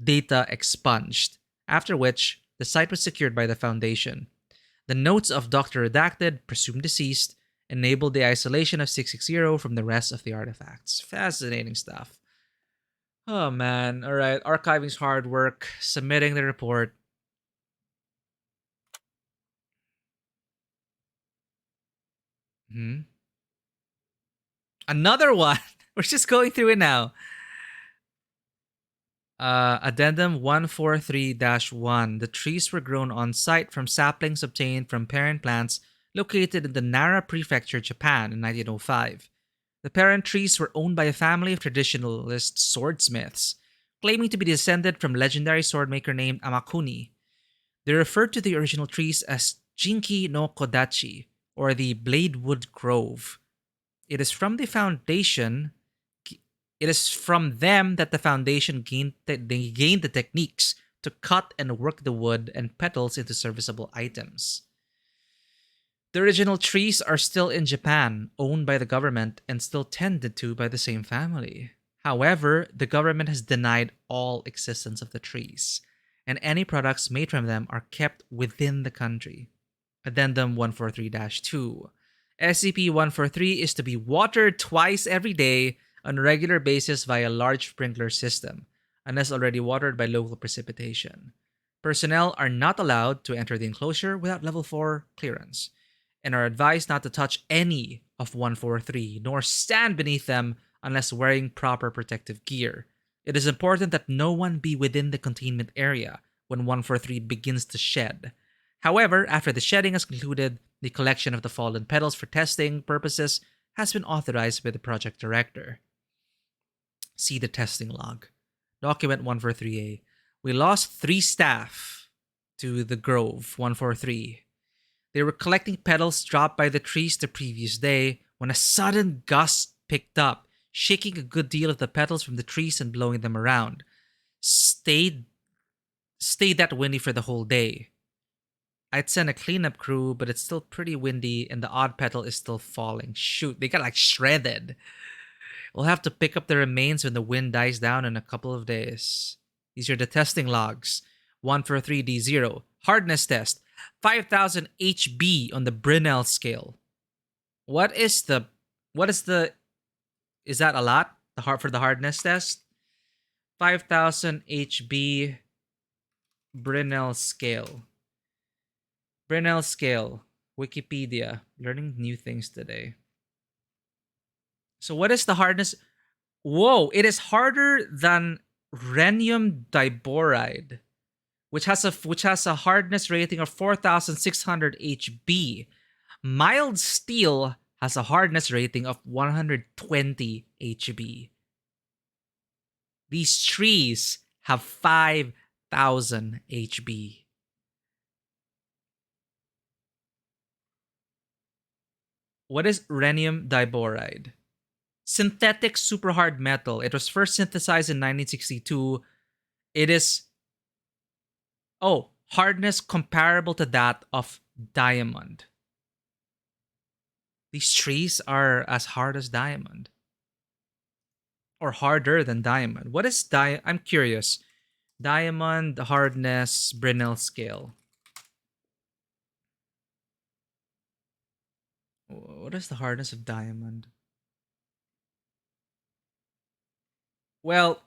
Data expunged, after which the site was secured by the Foundation. The notes of Dr. Redacted, presumed deceased, enabled the isolation of 660 from the rest of the artifacts. Fascinating stuff. Oh man, alright. Archiving's hard work. Submitting the report. Another one! We're just going through it now. Addendum 143-1. The trees were grown on site from saplings obtained from parent plants located in the Nara Prefecture, Japan in 1905. The parent trees were owned by a family of traditionalist swordsmiths, claiming to be descended from legendary swordmaker named Amakuni. They referred to the original trees as Jinki no Kodachi, or the Bladewood Grove. It is from the Foundation... It is from them that the Foundation gained the techniques to cut and work the wood and petals into serviceable items. The original trees are still in Japan, owned by the government, and still tended to by the same family. However, the government has denied all existence of the trees, and any products made from them are kept within the country. Addendum 143-2. SCP-143 is to be watered twice every day on a regular basis via a large sprinkler system, unless already watered by local precipitation. Personnel are not allowed to enter the enclosure without level 4 clearance, and are advised not to touch any of 143, nor stand beneath them unless wearing proper protective gear. It is important that no one be within the containment area when 143 begins to shed. However, after the shedding has concluded, the collection of the fallen petals for testing purposes has been authorized by the project director. See the testing log. Document 143A. We lost 3 staff to the Grove 143. They were collecting petals dropped by the trees the previous day when a sudden gust picked up, shaking a good deal of the petals from the trees and blowing them around. Stayed that windy for the whole day. I'd send a cleanup crew, but it's still pretty windy and the odd petal is still falling. Shoot, they got like shredded. We'll have to pick up the remains when the wind dies down in a couple of days. These are the testing logs. 143D0. Hardness test. 5000 HB on the Brinell scale. Is that a lot? For the hardness test? 5000 HB Brinell scale. Brinell scale. Wikipedia. Learning new things today. So what is the hardness? Whoa, it is harder than rhenium diboride, which has a hardness rating of 4600 HB. Mild steel has a hardness rating of 120 HB. These trees have 5000 HB. What is rhenium diboride? Synthetic super hard metal. It was first synthesized in 1962. It is... hardness comparable to that of diamond. These trees are as hard as diamond. Or harder than diamond. What is I'm curious. Diamond hardness Brinell scale. What is the hardness of diamond? Well,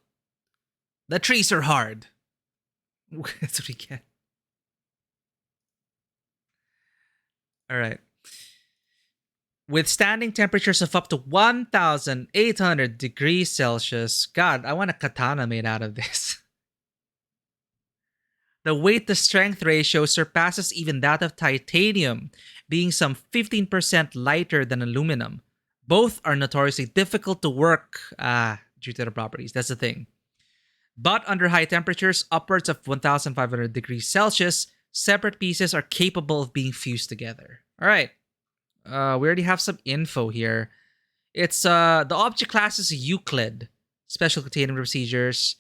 the trees are hard. That's what we get. Alright. Withstanding temperatures of up to 1,800 degrees Celsius. God, I want a katana made out of this. The weight to strength ratio surpasses even that of titanium, being some 15% lighter than aluminum. Both are notoriously difficult to work due to their properties. That's the thing. But under high temperatures, upwards of 1,500 degrees Celsius, separate pieces are capable of being fused together. All right. We already have some info here. It's the object class is Euclid. Special containment procedures.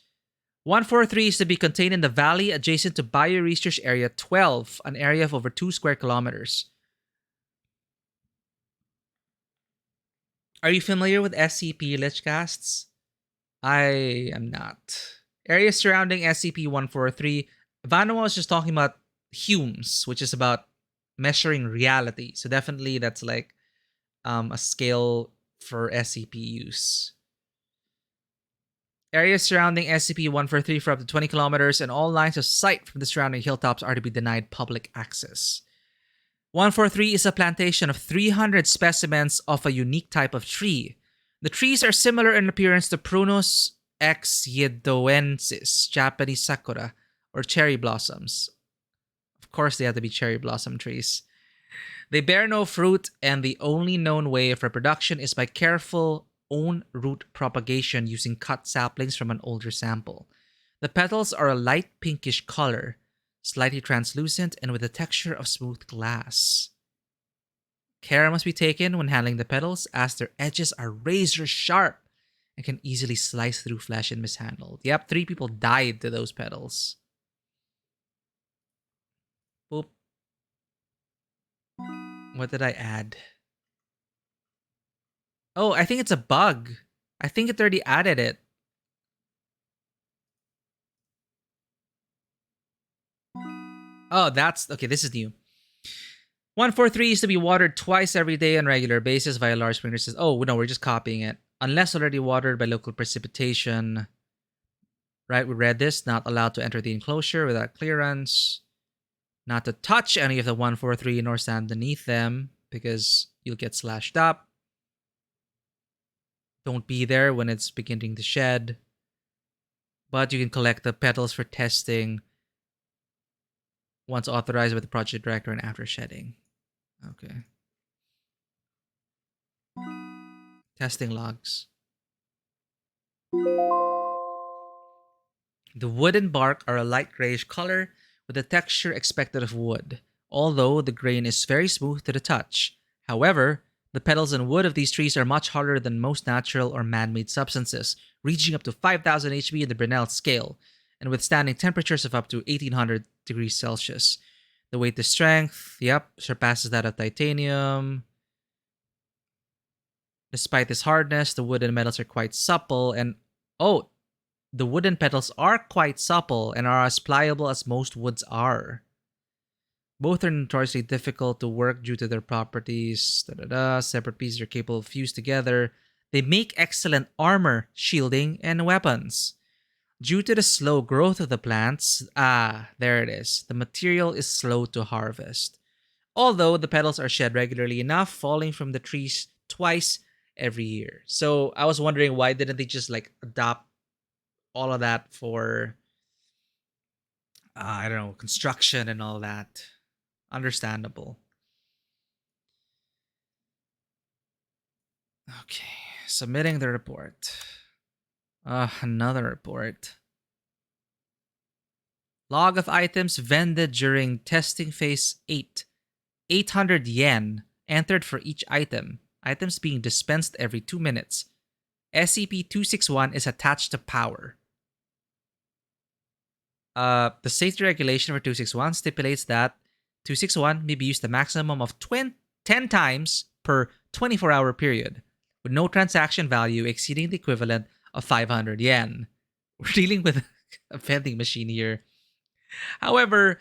143 is to be contained in the valley adjacent to Bioresearch Area 12, an area of over 2 square kilometers. Are you familiar with SCP Lichcasts? I am not. Areas surrounding SCP-143, Vanua was just talking about Humes, which is about measuring reality. So definitely that's like a scale for SCP use. Areas surrounding SCP-143 for up to 20 kilometers and all lines of sight from the surrounding hilltops are to be denied public access. 143 is a plantation of 300 specimens of a unique type of tree. The trees are similar in appearance to Prunus exiedoensis, Japanese sakura, or cherry blossoms. Of course, they have to be cherry blossom trees. They bear no fruit, and the only known way of reproduction is by careful own root propagation using cut saplings from an older sample. The petals are a light pinkish color, slightly translucent, and with the texture of smooth glass. Care must be taken when handling the petals, as their edges are razor sharp and can easily slice through flesh and mishandled. Yep, 3 people died to those petals. Boop. What did I add? Oh, I think it's a bug. I think it already added it. Oh, that's... Okay, this is new. 143 is to be watered twice every day on regular basis via large sprinkler system. Oh, no, we're just copying it. Unless already watered by local precipitation. Right, we read this. Not allowed to enter the enclosure without clearance. Not to touch any of the 143 nor stand beneath them because you'll get slashed up. Don't be there when it's beginning to shed. But you can collect the petals for testing once authorized by the project director and after shedding. Okay. Testing logs. The wood and bark are a light grayish color with a texture expected of wood, although the grain is very smooth to the touch. However, the petals and wood of these trees are much harder than most natural or man-made substances, reaching up to 5,000 HB in the Brunel scale, and withstanding temperatures of up to 1,800 degrees Celsius. The weight to strength, surpasses that of titanium. Despite this hardness, the wood and metals are quite supple, and the wooden petals are quite supple and are as pliable as most woods are. Both are notoriously difficult to work due to their properties. Separate pieces are capable of fused together. They make excellent armor, shielding, and weapons. Due to the slow growth of the plants, there it is. The material is slow to harvest. Although the petals are shed regularly enough, falling from the trees twice every year. So I was wondering, why didn't they just like adopt all of that for, I don't know, construction and all that? Understandable. Okay, submitting the report. Another report. Log of items vended during testing phase 8. 800 yen entered for each item. Items being dispensed every 2 minutes. SCP-261 is attached to power. The safety regulation for 261 stipulates that 261 may be used a maximum of 10 times per 24-hour period, with no transaction value exceeding the equivalent of 500 yen. We're dealing with a vending machine here. However,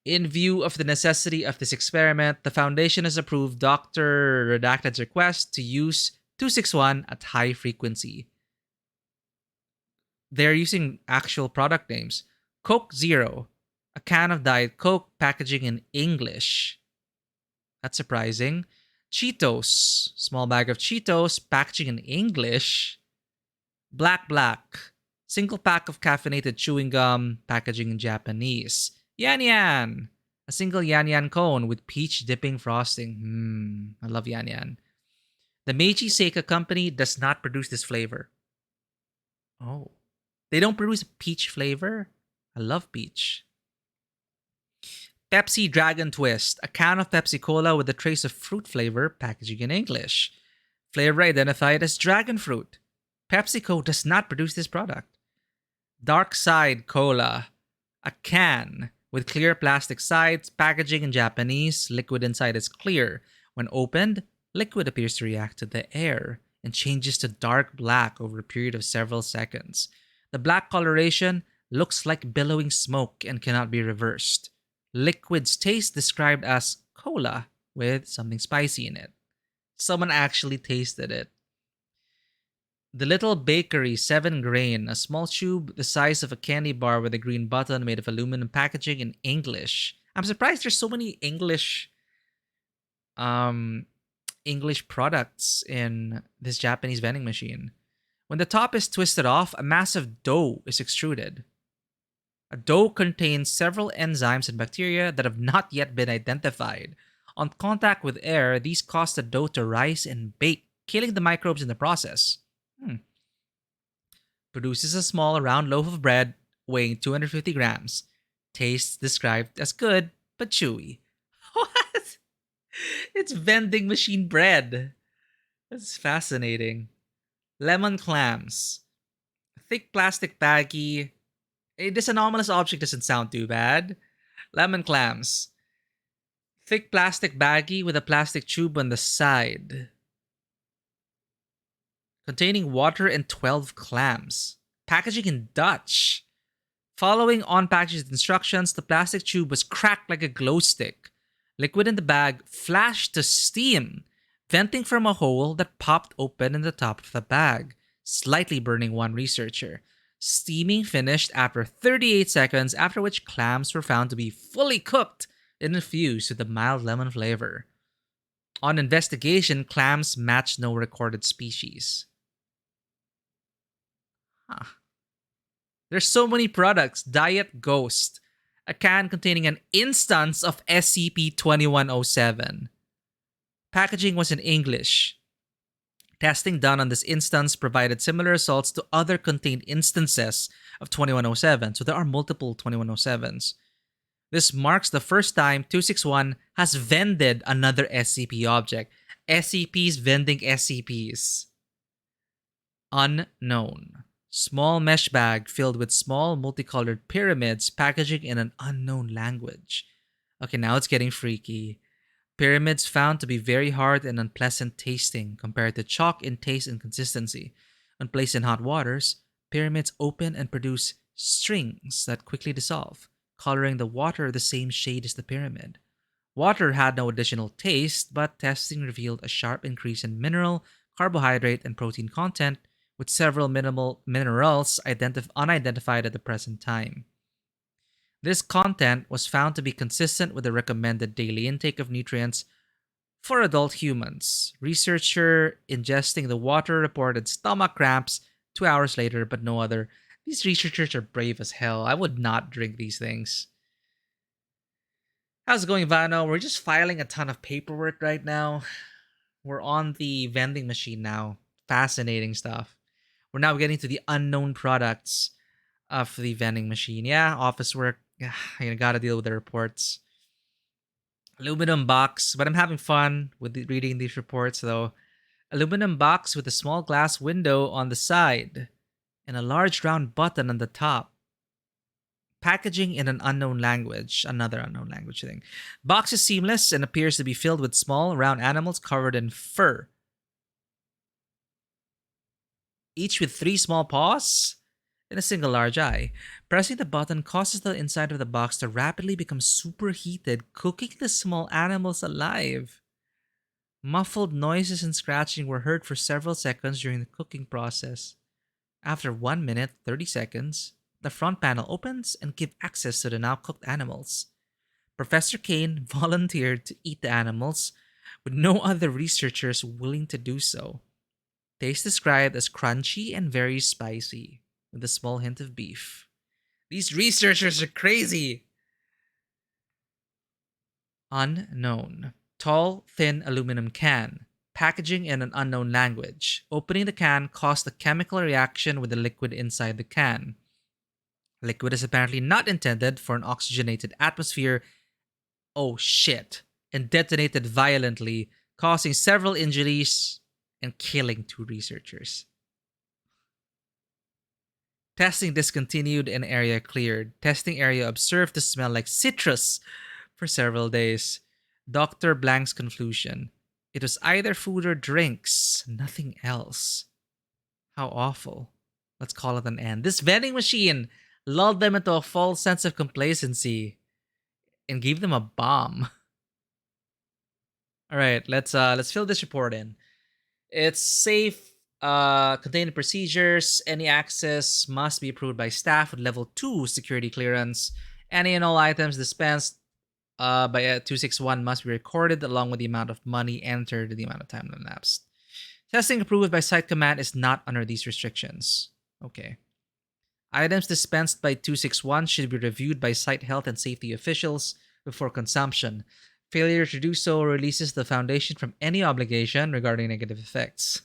in view of the necessity of this experiment, the Foundation has approved Dr. Redacted's request to use 261 at high frequency. They're using actual product names. Coke Zero, a can of Diet Coke, packaging in English. That's surprising. Cheetos, small bag of Cheetos, packaging in English. Black, single pack of caffeinated chewing gum, packaging in Japanese. Yan Yan. A single Yan Yan cone with peach dipping frosting. I love Yan Yan. The Meiji Seika company does not produce this flavor. Oh. They don't produce peach flavor? I love peach. Pepsi Dragon Twist. A can of Pepsi Cola with a trace of fruit flavor, packaging in English. Flavor identified as dragon fruit. PepsiCo does not produce this product. Dark Side Cola. A can with clear plastic sides, packaging in Japanese. Liquid inside is clear. When opened, liquid appears to react to the air and changes to dark black over a period of several seconds. The black coloration looks like billowing smoke and cannot be reversed. Liquid's taste described as cola with something spicy in it. Someone actually tasted it. The Little Bakery 7 grain, a small tube the size of a candy bar with a green button made of aluminum packaging in English. I'm surprised there's so many English products in this Japanese vending machine. When the top is twisted off, a massive dough is extruded. A dough contains several enzymes and bacteria that have not yet been identified. On contact with air, these cause the dough to rise and bake, killing the microbes in the process. Produces a small round loaf of bread weighing 250 grams. Tastes described as good, but chewy. What? It's vending machine bread. That's fascinating. Lemon clams. Thick plastic baggie. This anomalous object doesn't sound too bad. Lemon clams. Thick plastic baggie with a plastic tube on the side. Containing water and 12 clams. Packaging in Dutch. Following on-packaged instructions, the plastic tube was cracked like a glow stick. Liquid in the bag flashed to steam, venting from a hole that popped open in the top of the bag, slightly burning one researcher. Steaming finished after 38 seconds, after which clams were found to be fully cooked and infused with a mild lemon flavor. On investigation, clams matched no recorded species. There's so many products. Diet Ghost. A can containing an instance of SCP-2107. Packaging was in English. Testing done on this instance provided similar results to other contained instances of 2107, so there are multiple 2107s. This marks the first time 261 has vended another SCP object. SCPs vending SCPs. Unknown. Small mesh bag filled with small multicolored pyramids, packaging in an unknown language. Okay, now it's getting freaky. Pyramids found to be very hard and unpleasant tasting compared to chalk in taste and consistency. When placed in hot waters, pyramids open and produce strings that quickly dissolve, coloring the water the same shade as the pyramid. Water had no additional taste, but testing revealed a sharp increase in mineral, carbohydrate, and protein content, with several minimal minerals unidentified at the present time. This content was found to be consistent with the recommended daily intake of nutrients for adult humans. Researcher ingesting the water reported stomach cramps 2 hours later, but no other. These researchers are brave as hell. I would not drink these things. How's it going, Vano? We're just filing a ton of paperwork right now. We're on the vending machine now. Fascinating stuff. We're now getting to the unknown products of the vending machine. Yeah, office work. I gotta deal with the reports. Aluminum box, but I'm having fun with reading these reports though. Aluminum box with a small glass window on the side and a large round button on the top. Packaging in an unknown language. Another unknown language thing. Box is seamless and appears to be filled with small round animals covered in fur. Each with 3 small paws and a single large eye. Pressing the button causes the inside of the box to rapidly become superheated, cooking the small animals alive. Muffled noises and scratching were heard for several seconds during the cooking process. After 1 minute, 30 seconds, the front panel opens and gives access to the now cooked animals. Professor Kane volunteered to eat the animals, with no other researchers willing to do so. Taste described as crunchy and very spicy, with a small hint of beef. These researchers are crazy! Unknown. Tall, thin aluminum can. Packaging in an unknown language. Opening the can caused a chemical reaction with the liquid inside the can. Liquid is apparently not intended for an oxygenated atmosphere. Oh shit. And detonated violently, causing several injuries and killing 2 researchers. Testing discontinued and area cleared. Testing area observed to smell like citrus for several days. Dr. Blank's conclusion. It was either food or drinks, nothing else. How awful. Let's call it an end. This vending machine lulled them into a false sense of complacency and gave them a bomb. All right, let's fill this report in. It's safe, contained procedures. Any access must be approved by staff with level 2 security clearance. Any and all items dispensed by 261 must be recorded along with the amount of money entered and the amount of time elapsed. Testing approved by site command is not under these restrictions. Okay. Items dispensed by 261 should be reviewed by site health and safety officials before consumption. Failure to do so releases the Foundation from any obligation regarding negative effects.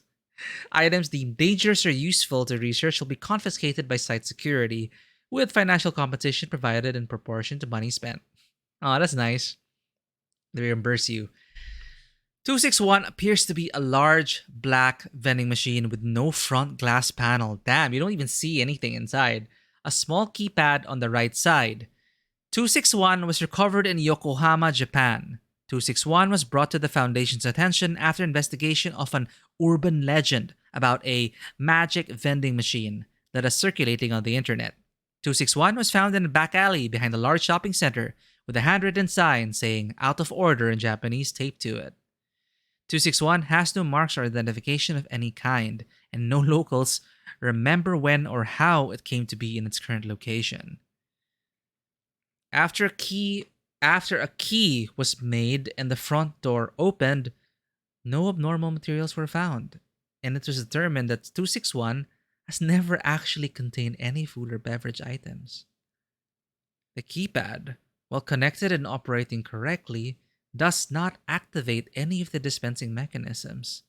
Items deemed dangerous or useful to research will be confiscated by site security, with financial compensation provided in proportion to money spent. Oh, that's nice. They reimburse you. 261 appears to be a large black vending machine with no front glass panel. Damn, you don't even see anything inside. A small keypad on the right side. 261 was recovered in Yokohama, Japan. 261 was brought to the Foundation's attention after investigation of an urban legend about a magic vending machine that is circulating on the internet. 261 was found in a back alley behind a large shopping center with a handwritten sign saying "out of order" in Japanese taped to it. 261 has no marks or identification of any kind, and no locals remember when or how it came to be in its current location. After a key was made and the front door opened, no abnormal materials were found, and it was determined that 261 has never actually contained any food or beverage items. The keypad, while connected and operating correctly, does not activate any of the dispensing mechanisms.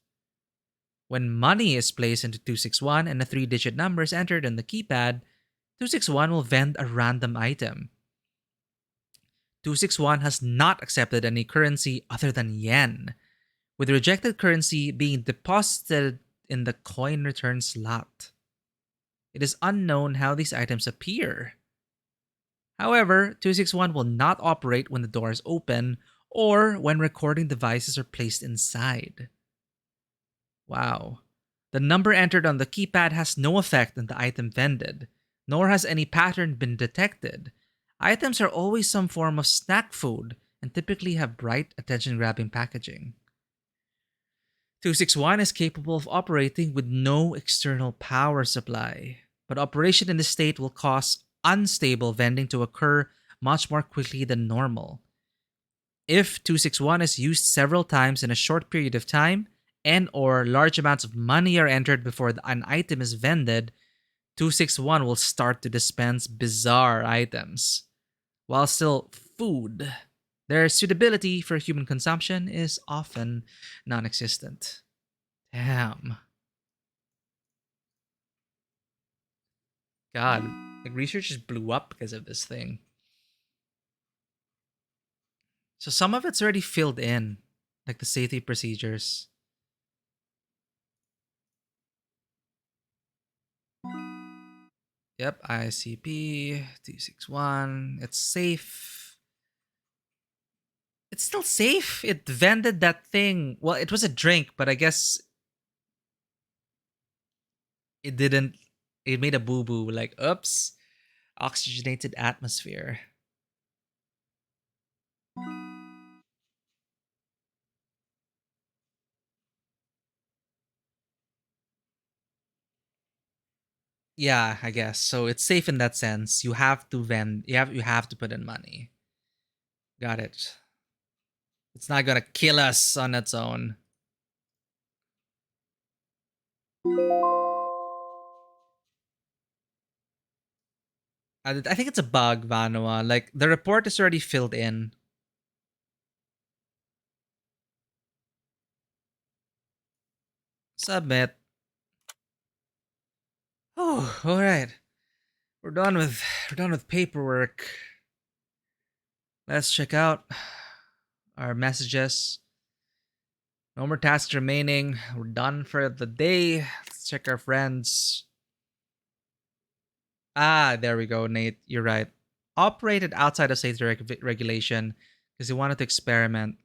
When money is placed into 261 and a 3-digit number is entered on the keypad, 261 will vend a random item. 261 has not accepted any currency other than yen, with rejected currency being deposited in the coin return slot. It is unknown how these items appear. However, 261 will not operate when the door is open or when recording devices are placed inside. Wow. The number entered on the keypad has no effect on the item vended, nor has any pattern been detected. Items are always some form of snack food and typically have bright, attention-grabbing packaging. 261 is capable of operating with no external power supply, but operation in this state will cause unstable vending to occur much more quickly than normal. If 261 is used several times in a short period of time and or large amounts of money are entered before an item is vended, 261 will start to dispense bizarre items. While still food, their suitability for human consumption is often non-existent. Damn. God, like research just blew up because of this thing. So some of it's already filled in, like the safety procedures. Yep, SCP 261. It's safe. It's still safe. It vended that thing. Well, it was a drink, but I guess it didn't. It made a boo-boo. Like, oops. Oxygenated atmosphere. Yeah, I guess. So it's safe in that sense. You have to vend. You have to put in money. Got it. It's not gonna kill us on its own. I think it's a bug, Vanua. Like the report is already filled in. Submit. Oh, all right. We're done with paperwork. Let's check out our messages. No more tasks remaining. We're done for the day. Let's check our friends. Ah, there we go, Nate. You're right. Operated outside of safety regulation because he wanted to experiment.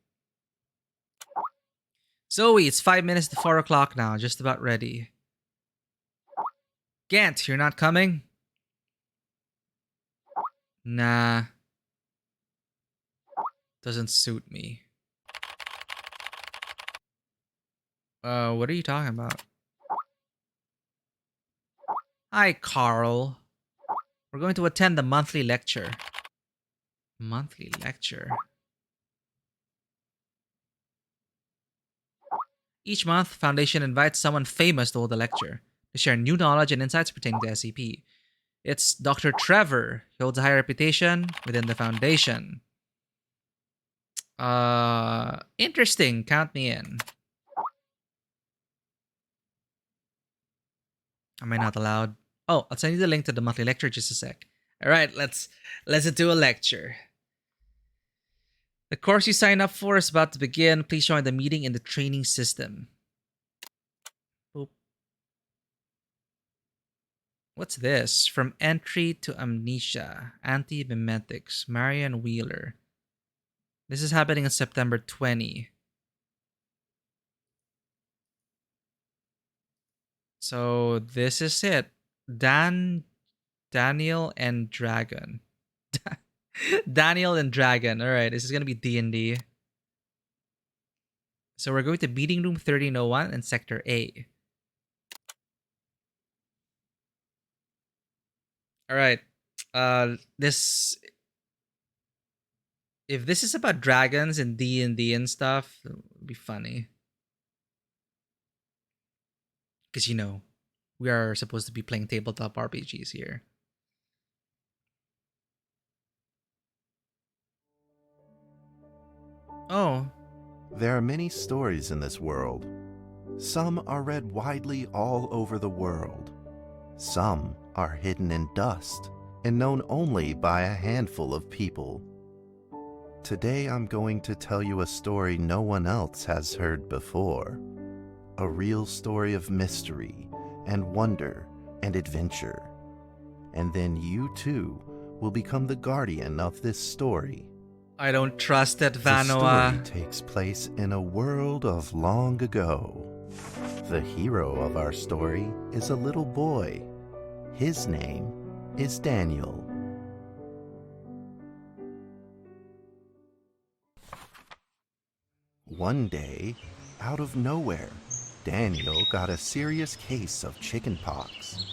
Zoe, it's 5 minutes to 4 o'clock now. Just about ready. Gant, you're not coming? Nah. Doesn't suit me. What are you talking about? Hi, Carl. We're going to attend the monthly lecture. Monthly lecture? Each month, Foundation invites someone famous to hold a lecture to share new knowledge and insights pertaining to SCP. It's Dr. Trevor. He holds a high reputation within the Foundation. Interesting. Count me in. Am I not allowed? Oh, I'll send you the link to the monthly lecture just a sec. All right, let's do a lecture. The course you signed up for is about to begin. Please join the meeting in the training system. Boop. What's this? From Entry to Amnesia, Anti-Memetics, Marian Wheeler. This is happening on September 20. So this is it. Daniel and Dragon. Daniel and Dragon. All right, this is going to be D&D. So we're going to meeting room 1301 and sector A. All right. If this is about dragons and D&D and stuff, it would be funny. Because, we are supposed to be playing tabletop RPGs here. Oh. There are many stories in this world. Some are read widely all over the world. Some are hidden in dust and known only by a handful of people. Today I'm going to tell you a story no one else has heard before. A real story of mystery and wonder and adventure. And then you too will become the guardian of this story. I don't trust it, Vanoa. The story takes place in a world of long ago. The hero of our story is a little boy. His name is Daniel. One day, out of nowhere, Daniel got a serious case of chickenpox.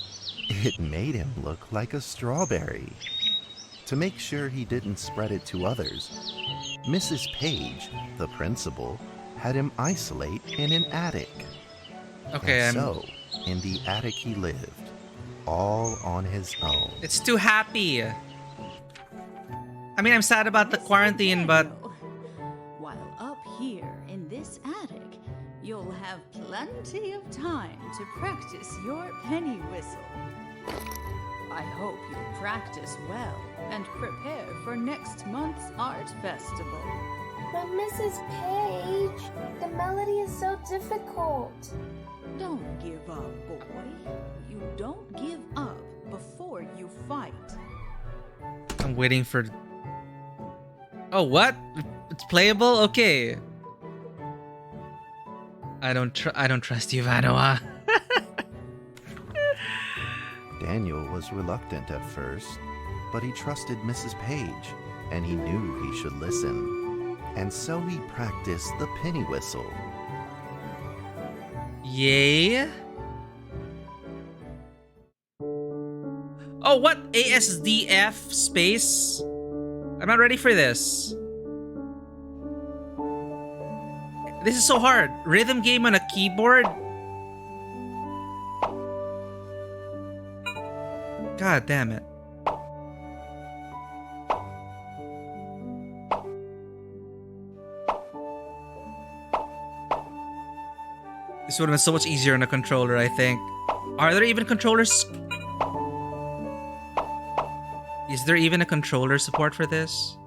It made him look like a strawberry. To make sure he didn't spread it to others, Mrs. Page, the principal, had him isolate in an attic. Okay, so, in the attic he lived, all on his own. It's too happy. I mean, I'm sad about the quarantine, but... While up here in this attic, you'll have plenty of time to practice your penny whistle. I hope you practice well and prepare for next month's art festival. But Mrs. Page, the melody is so difficult. Don't give up, boy. You don't give up before you fight. I'm waiting for... Oh, what? It's playable? Okay. I don't trust you, Vanoa. Daniel was reluctant at first, but he trusted Mrs. Page, and he knew he should listen. And so he practiced the penny whistle. Yay? Oh, what? ASDF space? I'm not ready for this. This is so hard. Rhythm game on a keyboard? God damn it. This would have been so much easier on a controller, I think. Are there even controllers? Is there even a controller support for this?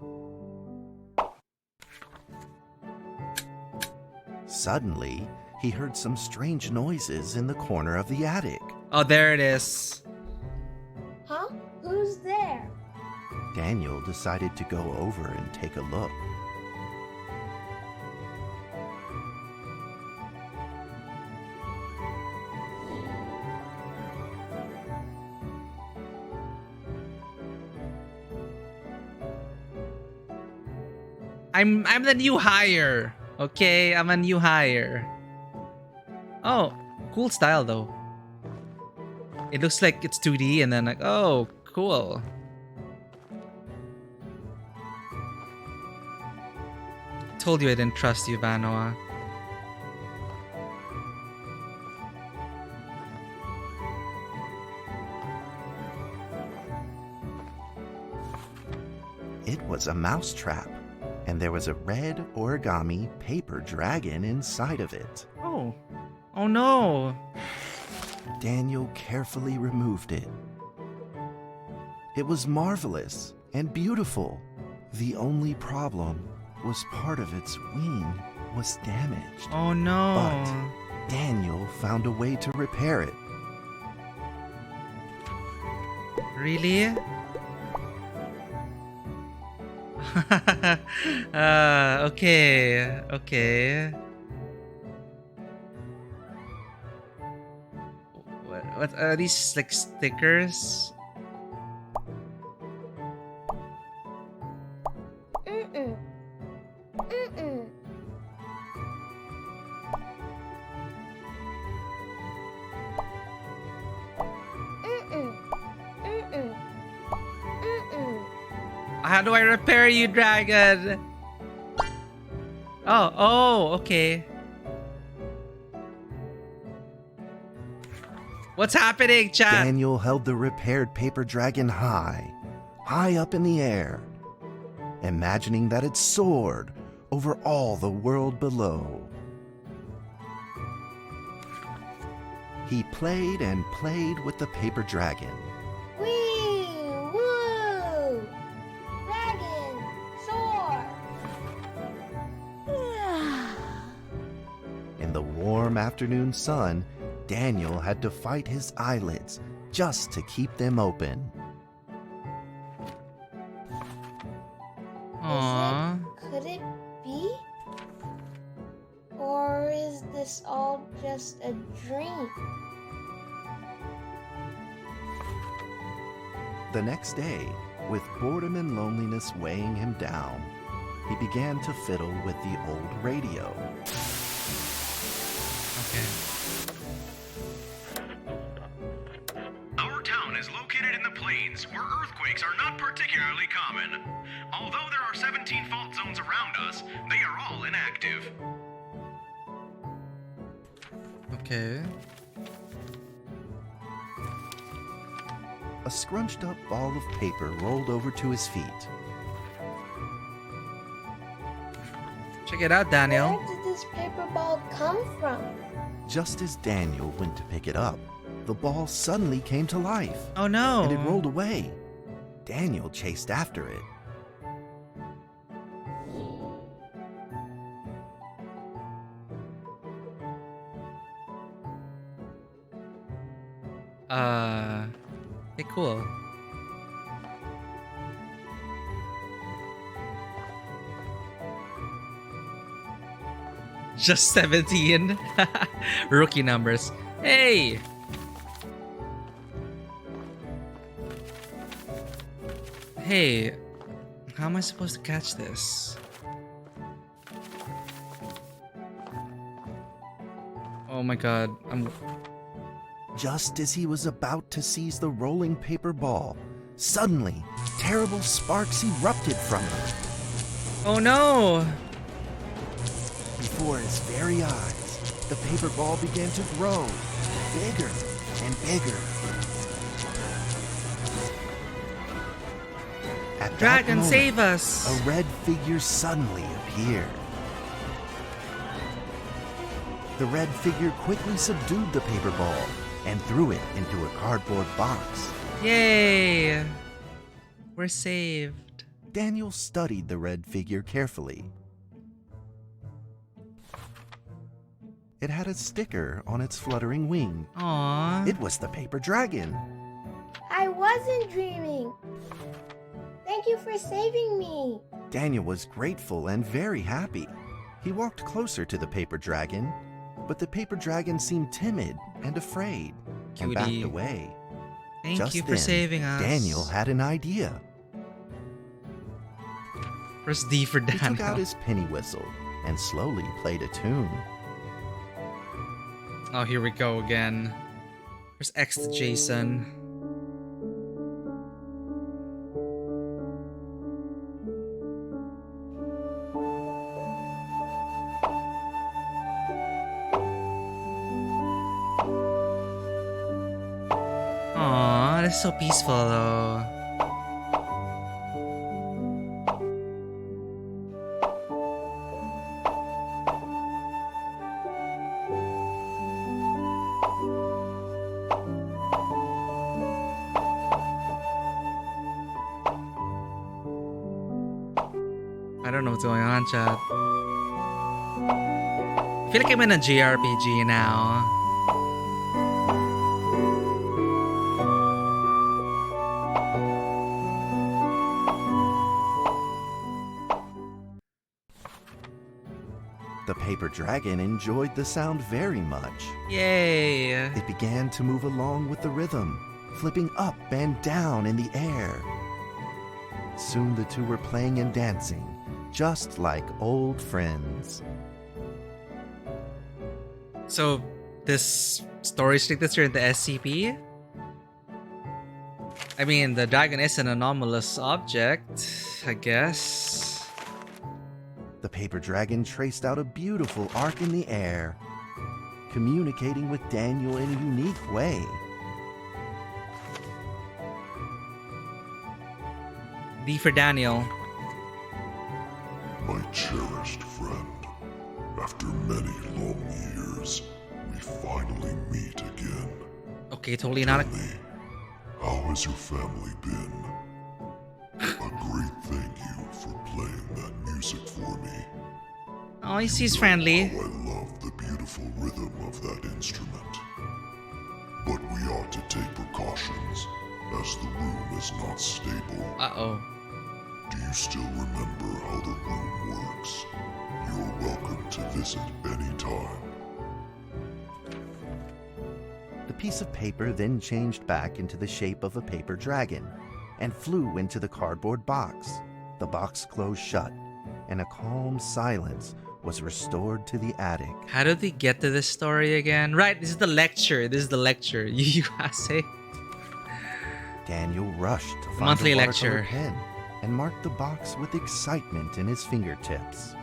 Suddenly, he heard some strange noises in the corner of the attic. Oh, there it is. Huh? Who's there? Daniel decided to go over and take a look. I'm the new hire. Okay, I'm a new hire. Oh, cool style though. It looks like it's 2D and then like, oh, cool. Told you I didn't trust you, Vanoa. It was a mousetrap, and there was a red origami paper dragon inside of it. Oh. Oh no. Daniel carefully removed it. It was marvelous and beautiful. The only problem was part of its wing was damaged. Oh no. But Daniel found a way to repair it. Really? Okay. What are these, like, stickers? How do I repair you, dragon? Oh, okay. What's happening, chat? Daniel held the repaired paper dragon high up in the air, imagining that it soared over all the world below. He played and played with the paper dragon. Wee! Woo! Dragon! Soar! In the warm afternoon sun, Daniel had to fight his eyelids just to keep them open. Aww. Could it be? Or is this all just a dream? The next day, with boredom and loneliness weighing him down, he began to fiddle with the old radio. Okay. Our town is located in the plains, where earthquakes are not particularly common. Although there are 17 fault zones around us, they are all inactive. Okay. A scrunched up ball of paper rolled over to his feet. Check it out, Daniel. Where did this paper ball come from? Just as Daniel went to pick it up, the ball suddenly came to life. Oh no. And it rolled away. Daniel chased after it. Hey, cool. Just 17. Rookie numbers. Hey! Hey, how am I supposed to catch this? Oh my god, Just as he was about to seize the rolling paper ball, suddenly, terrible sparks erupted from it. Oh no! Before his very eyes, the paper ball began to grow, bigger and bigger. At that Dragon, moment, save us! A red figure suddenly appeared. The red figure quickly subdued the paper ball and threw it into a cardboard box. Yay! We're saved. Daniel studied the red figure carefully. It had a sticker on its fluttering wing. Aww. It was the paper dragon. I wasn't dreaming. Thank you for saving me. Daniel was grateful and very happy. He walked closer to the paper dragon, but the paper dragon seemed timid and afraid and backed away. Thank you for saving us. Daniel had an idea. Press D for Daniel. He took out his penny whistle and slowly played a tune. Oh, here we go again. Press X to Jason. Aw, that's so peaceful though. I don't know what's going on, chat. I feel like I'm in a JRPG now. The paper dragon enjoyed the sound very much. Yay! It began to move along with the rhythm, flipping up and down in the air. Soon the two were playing and dancing, just like old friends. So, this story take this in the SCP? I mean, the dragon is an anomalous object, I guess. The paper dragon traced out a beautiful arc in the air, communicating with Daniel in a unique way. D for Daniel. My cherished friend, after many long years, we finally meet again. Okay, totally not Tell me, how has your family been? A great thank you for playing that music for me. Oh, he's friendly. How I love the beautiful rhythm of that instrument. But we ought to take precautions, as the room is not stable. Uh-oh. Do you still remember how the room works? You're welcome to visit any time. The piece of paper then changed back into the shape of a paper dragon and flew into the cardboard box. The box closed shut, and a calm silence was restored to the attic. How did we get to this story again? Right, this is the lecture. You say. Daniel rushed to find Monthly a lecture. watercolor pen and marked the box with excitement in his fingertips.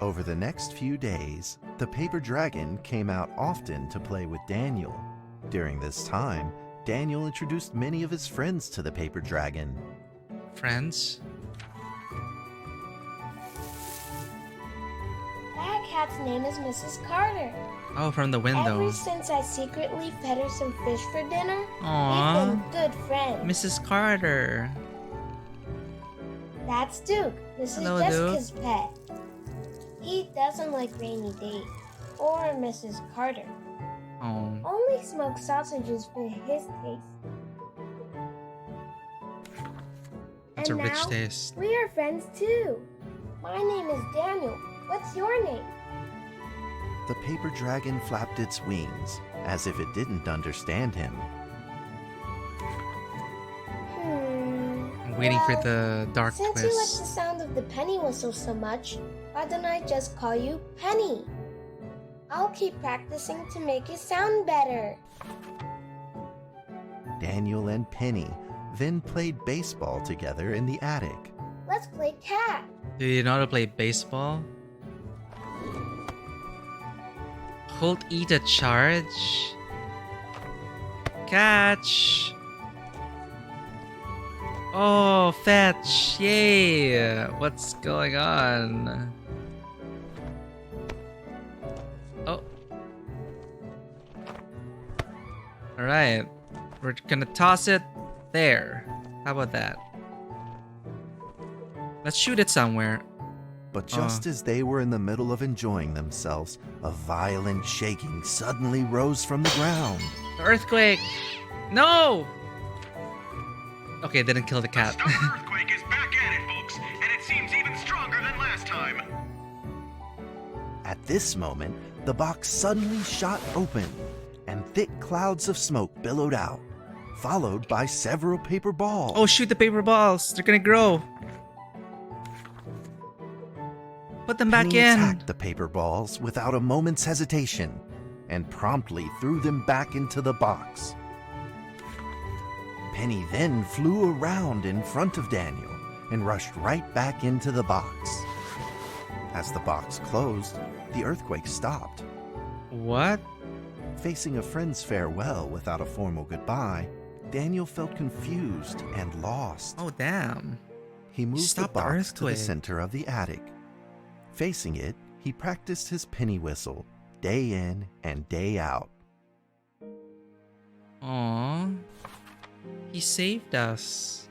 Over the next few days, the paper dragon came out often to play with Daniel. During this time, Daniel introduced many of his friends to the paper dragon. Friends? That cat's name is Mrs. Carter. Oh, from the window. Ever since I secretly fed her some fish for dinner, Aww. we've been good friends. Mrs. Carter. That's Duke, Mrs. Hello, Jessica's pet. He doesn't like rainy days or Mrs. Carter. Oh. Only smoked sausages for his taste. That's And a rich now, taste. we are friends too. My name is Daniel. What's your name? The paper dragon flapped its wings, as if it didn't understand him. I'm waiting for the dark Since you like twist. the sound of the penny whistle so much, why don't I just call you Penny? I'll keep practicing to make it sound better. Daniel and Penny then played baseball together in the attic. Let's play cat. Do you know how to play baseball? Hold E to charge. Catch! Oh, fetch! Yay! What's going on? Oh. Alright. We're gonna toss it there. How about that? Let's shoot it somewhere. But just as they were in the middle of enjoying themselves, a violent shaking suddenly rose from the ground. Earthquake! No! Okay, didn't kill the cat. The stubborn earthquake is back at it, folks, and it seems even stronger than last time. At this moment, the box suddenly shot open, and thick clouds of smoke billowed out, followed by several paper balls. Oh, shoot the paper balls! They're gonna grow. Put them back Penny in. attacked the paper balls without a moment's hesitation, and promptly threw them back into the box. Penny then flew around in front of Daniel and rushed right back into the box. As the box closed, the earthquake stopped. What? Facing a friend's farewell without a formal goodbye, Daniel felt confused and lost. Oh, damn. He moved the Stop the box to the earthquake. center of the attic. Facing it, he practiced his penny whistle day in and day out. Aww. He saved us.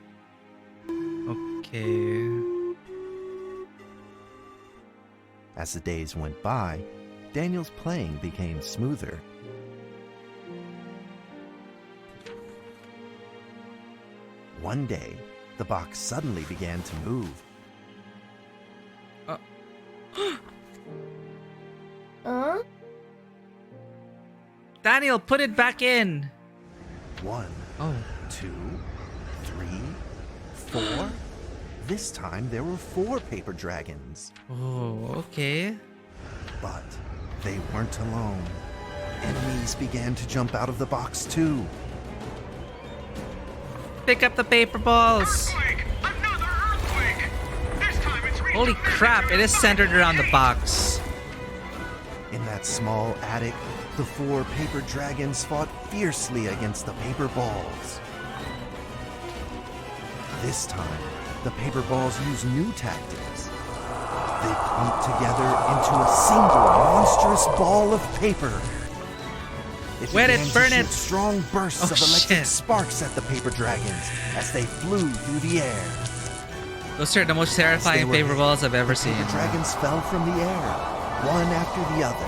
Okay. As the days went by, Daniel's playing became smoother. One day, the box suddenly began to move. Huh? Daniel, put it back in. 1, Oh. 2, 3, 4. This time there were 4 paper dragons. Oh, okay. But they weren't alone. Enemies began to jump out of the box too. Pick up the paper balls. Earthquake! Another earthquake! This time it's reached Holy a crap, it is centered around the box. In that small attic, the 4 paper dragons fought fiercely against the paper balls. This time, the paper balls used new tactics. They clumped together into a single monstrous ball of paper. Wet it, began to burn shoot it. strong bursts Oh, of electric shit. sparks at the paper dragons as they flew through the air. Those are the most terrifying were paper hit, balls I've ever the seen. paper dragons fell from the air, one after the other.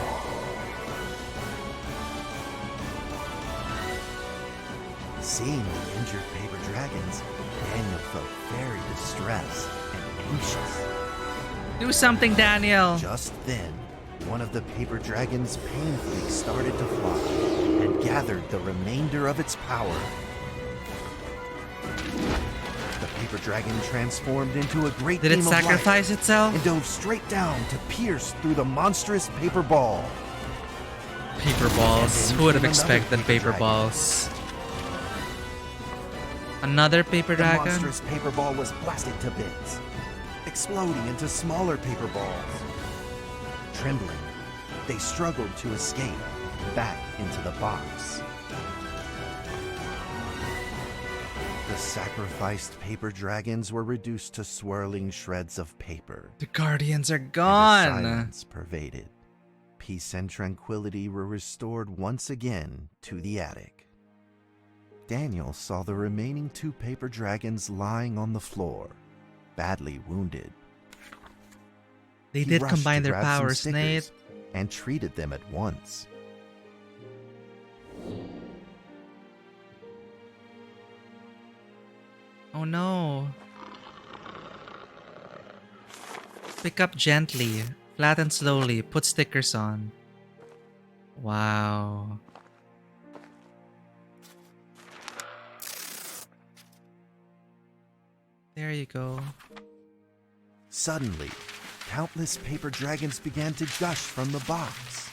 Seeing the injured paper dragons, Daniel felt very distressed and anxious. Do something, Daniel. Just then, one of the paper dragons painfully started to fly and gathered the remainder of its power. The paper dragon transformed into a great Did it beam of light sacrifice itself? and dove straight down to pierce through the monstrous paper ball. Paper balls. Who would have expected paper balls? Another paper The dragon? monstrous paper ball was blasted to bits, exploding into smaller paper balls. Trembling, they struggled to escape back into the box. The sacrificed paper dragons were reduced to swirling shreds of paper. The guardians are And a gone. silence pervaded. Peace and tranquility were restored once again to the attic. Daniel saw the remaining 2 paper dragons lying on the floor, badly wounded. They He did rushed combine to their grab some powers, Nate. stickers and treated them at once. Oh no. Pick up gently. Flatten slowly. Put stickers on. Wow. There you go. Suddenly, countless paper dragons began to gush from the box.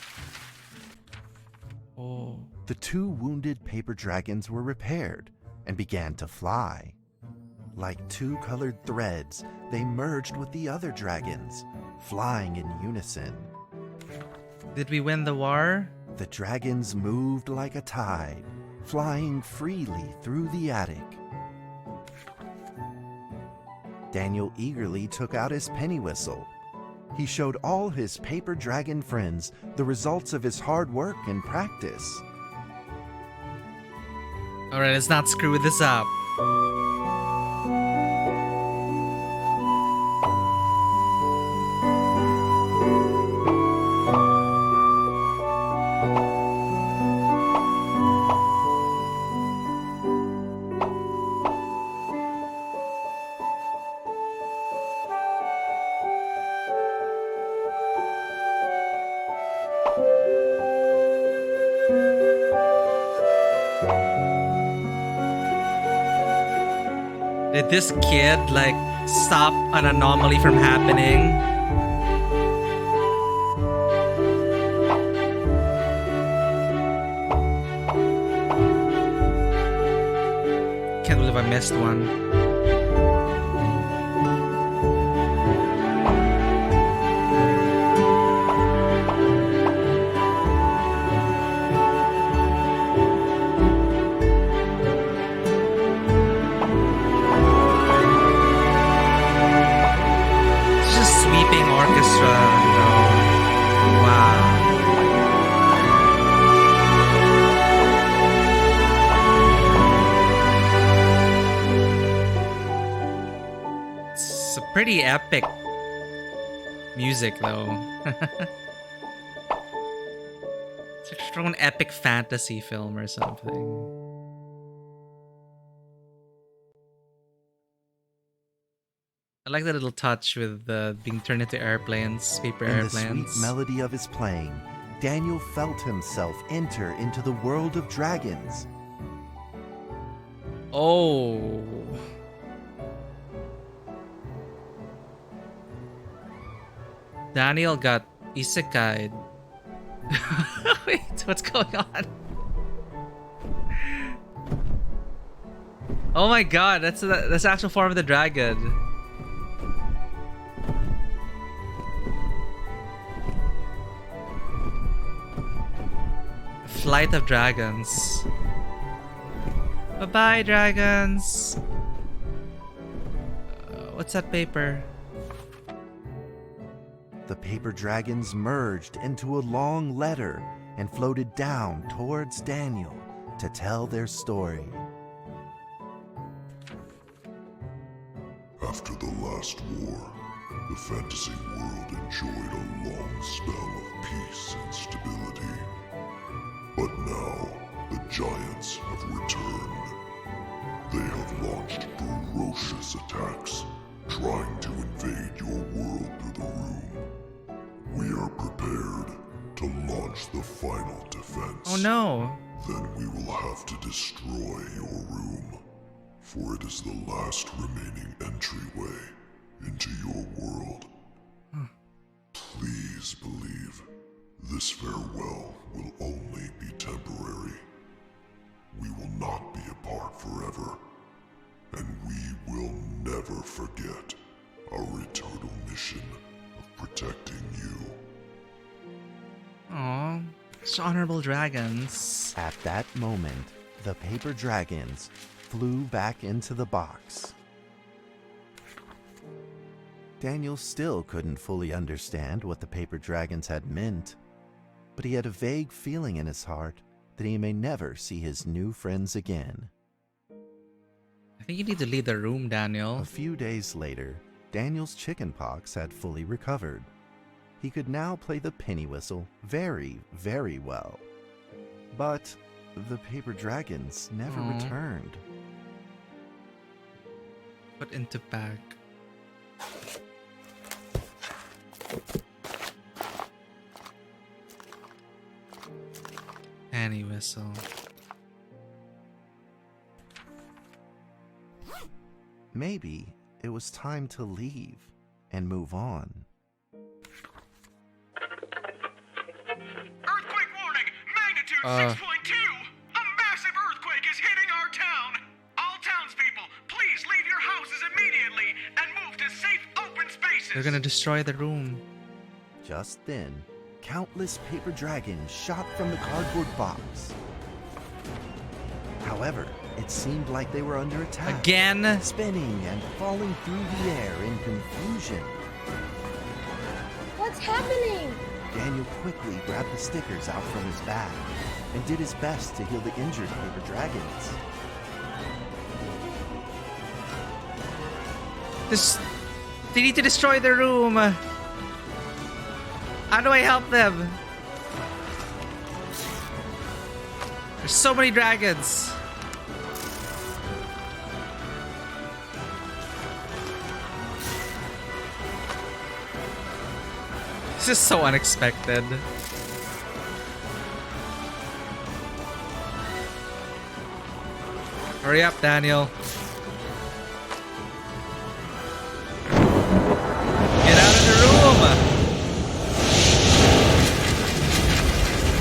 Oh. The 2 wounded paper dragons were repaired and began to fly. Like 2 colored threads, they merged with the other dragons, flying in unison. Did we win the war? The dragons moved like a tide, flying freely through the attic. Daniel eagerly took out his penny whistle. He showed all his paper dragon friends the results of his hard work and practice. Alright, let's not screw this up. Did this kid, like, stop an anomaly from happening? Can't believe I missed one. Pretty epic music though. It's like from an epic fantasy film or something. I like that little touch with being turned into airplanes, paper airplanes. In the sweet melody of his playing, Daniel felt himself enter into the world of dragons. Oh. Daniel got isekai'd. Wait, what's going on? Oh my god, that's the actual form of the dragon. Flight of dragons. Bye-bye, dragons. What's that paper? The paper dragons merged into a long letter and floated down towards Daniel to tell their story. After the last war, the fantasy world enjoyed a long spell of peace and stability. But now, the giants have returned. They have launched ferocious attacks, trying to invade your world through the room. We are prepared to launch the final defense. Oh no! Then we will have to destroy your room, for it is the last remaining entryway into your world. Please believe this farewell will only be temporary. We will not be apart forever, and we will never forget our eternal mission of protecting you. Aww, such honorable dragons. At that moment, the paper dragons flew back into the box. Daniel still couldn't fully understand what the paper dragons had meant, but he had a vague feeling in his heart that he may never see his new friends again. I think you need to leave the room, Daniel. A few days later, Daniel's chickenpox had fully recovered. He could now play the penny whistle very, very well. But the paper dragons never returned. Put into bag. Penny whistle. Maybe it was time to leave and move on. Earthquake warning! Magnitude 6.2! A massive earthquake is hitting our town! All townspeople, please leave your houses immediately and move to safe open spaces! They're gonna destroy the room. Just then, countless paper dragons shot from the cardboard box. However, it seemed like they were under attack. Again? Spinning and falling through the air in confusion. What's happening? Daniel quickly grabbed the stickers out from his bag and did his best to heal the injured paper dragons. They need to destroy the room. How do I help them? There's so many dragons. This is so unexpected. Hurry up, Daniel. Get out of the room!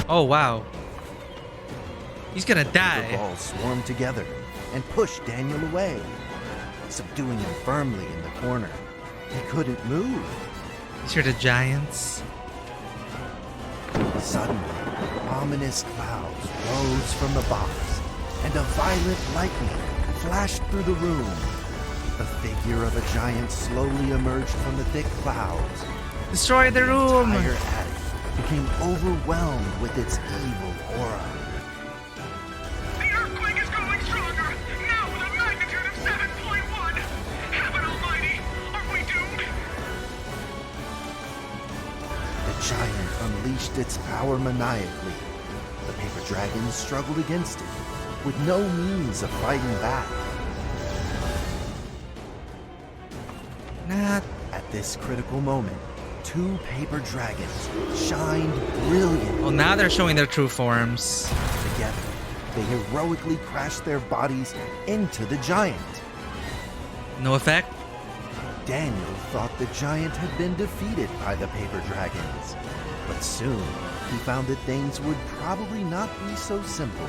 Oh, wow. He's gonna die. The balls swarmed together and pushed Daniel away, subduing him firmly in the corner. He couldn't move. These are the giants. Suddenly, ominous clouds rose from the box, and a violent lightning flashed through the room. The figure of a giant slowly emerged from the thick clouds. Destroy the room! The entire attic became overwhelmed with its evil aura. The earthquake is growing stronger, now with a magnitude of 7.1. Heaven almighty, are we doomed? The giant unleashed its power maniacally. The paper dragons struggled against it, with no means of fighting back. At this critical moment, two paper dragons shined brilliantly. Well, now they're showing their true forms. Together, they heroically crashed their bodies into the giant. No effect? Daniel thought the giant had been defeated by the paper dragons, but soon he found that things would probably not be so simple.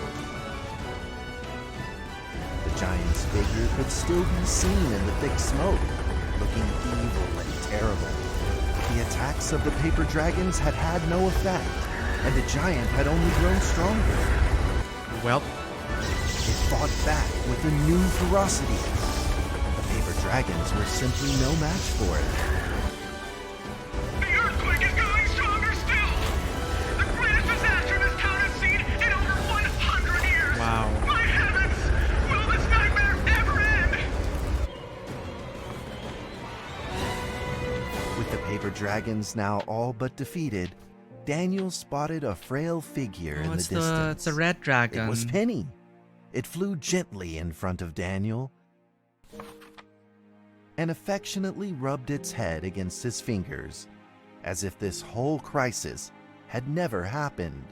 The giant's figure could still be seen in the thick smoke, looking evil and terrible. The attacks of the paper dragons had had no effect, and the giant had only grown stronger. Well, it fought back with a new ferocity. The paper dragons were simply no match for it. The earthquake is growing stronger still! The greatest disaster this town has seen in over 100 years! Wow. My heavens! Will this nightmare ever end? With the paper dragons now all but defeated, Daniel spotted a frail figure in the distance. It's a red dragon. It was Penny. It flew gently in front of Daniel and affectionately rubbed its head against his fingers, as if this whole crisis had never happened.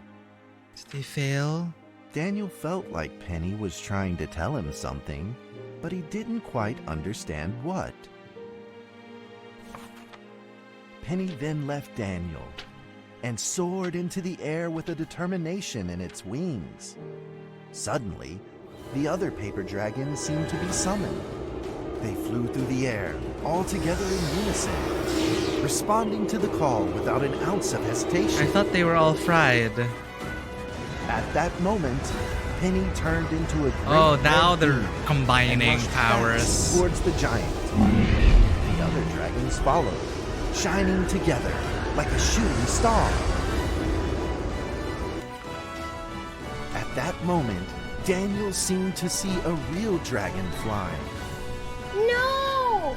Did they fail? Daniel felt like Penny was trying to tell him something, but he didn't quite understand what. Penny then left Daniel and soared into the air with a determination in its wings. Suddenly, the other paper dragons seemed to be summoned. They flew through the air, all together in unison, responding to the call without an ounce of hesitation. I thought they were all fried. At that moment, Penny turned into a great now red they're beam combining and rushed powers fast towards the giant. The other dragons followed, shining together like a shooting star. At that moment, Daniel seemed to see a real dragon flying. No!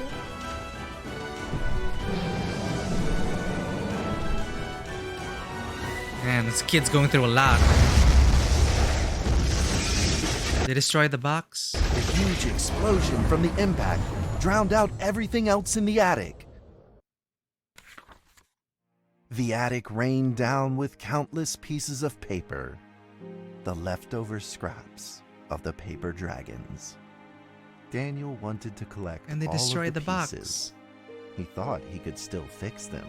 Man, this kid's going through a lot. They destroyed the box. The huge explosion from the impact drowned out everything else in the attic. The attic rained down with countless pieces of paper, the leftover scraps of the paper dragons. Daniel wanted to collect And they all destroyed of the the box. pieces. He thought he could still fix them.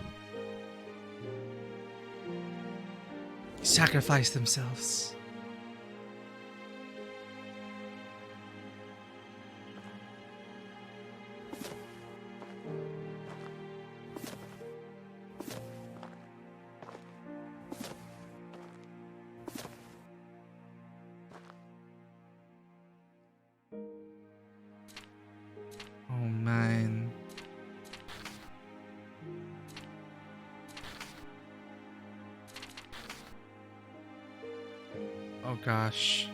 Sacrificed themselves. Oh gosh.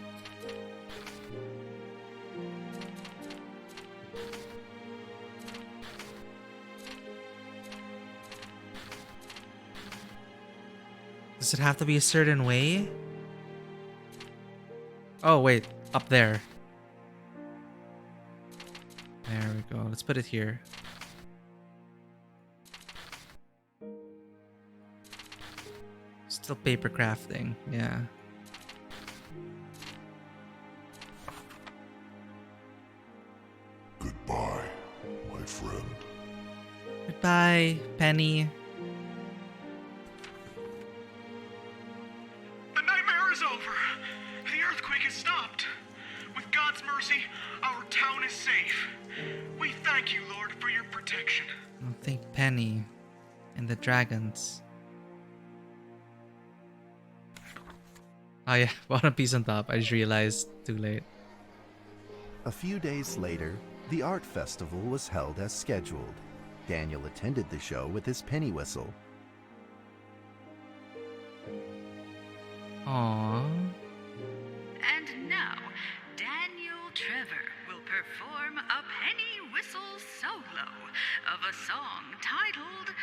Does it have to be a certain way? Oh wait, up there. There we go. Let's put it here. Still paper crafting, yeah. Goodbye, my friend. Goodbye, Penny. The nightmare is over. The earthquake has stopped. With God's mercy, our town is safe. We thank you, Lord, for your protection. I think Penny and the dragons. Oh yeah, bottom piece on top. I just realized too late. A few days later, the art festival was held as scheduled. Daniel attended the show with his penny whistle. Aww. And now, Daniel Trevor will perform a penny whistle solo of a song titled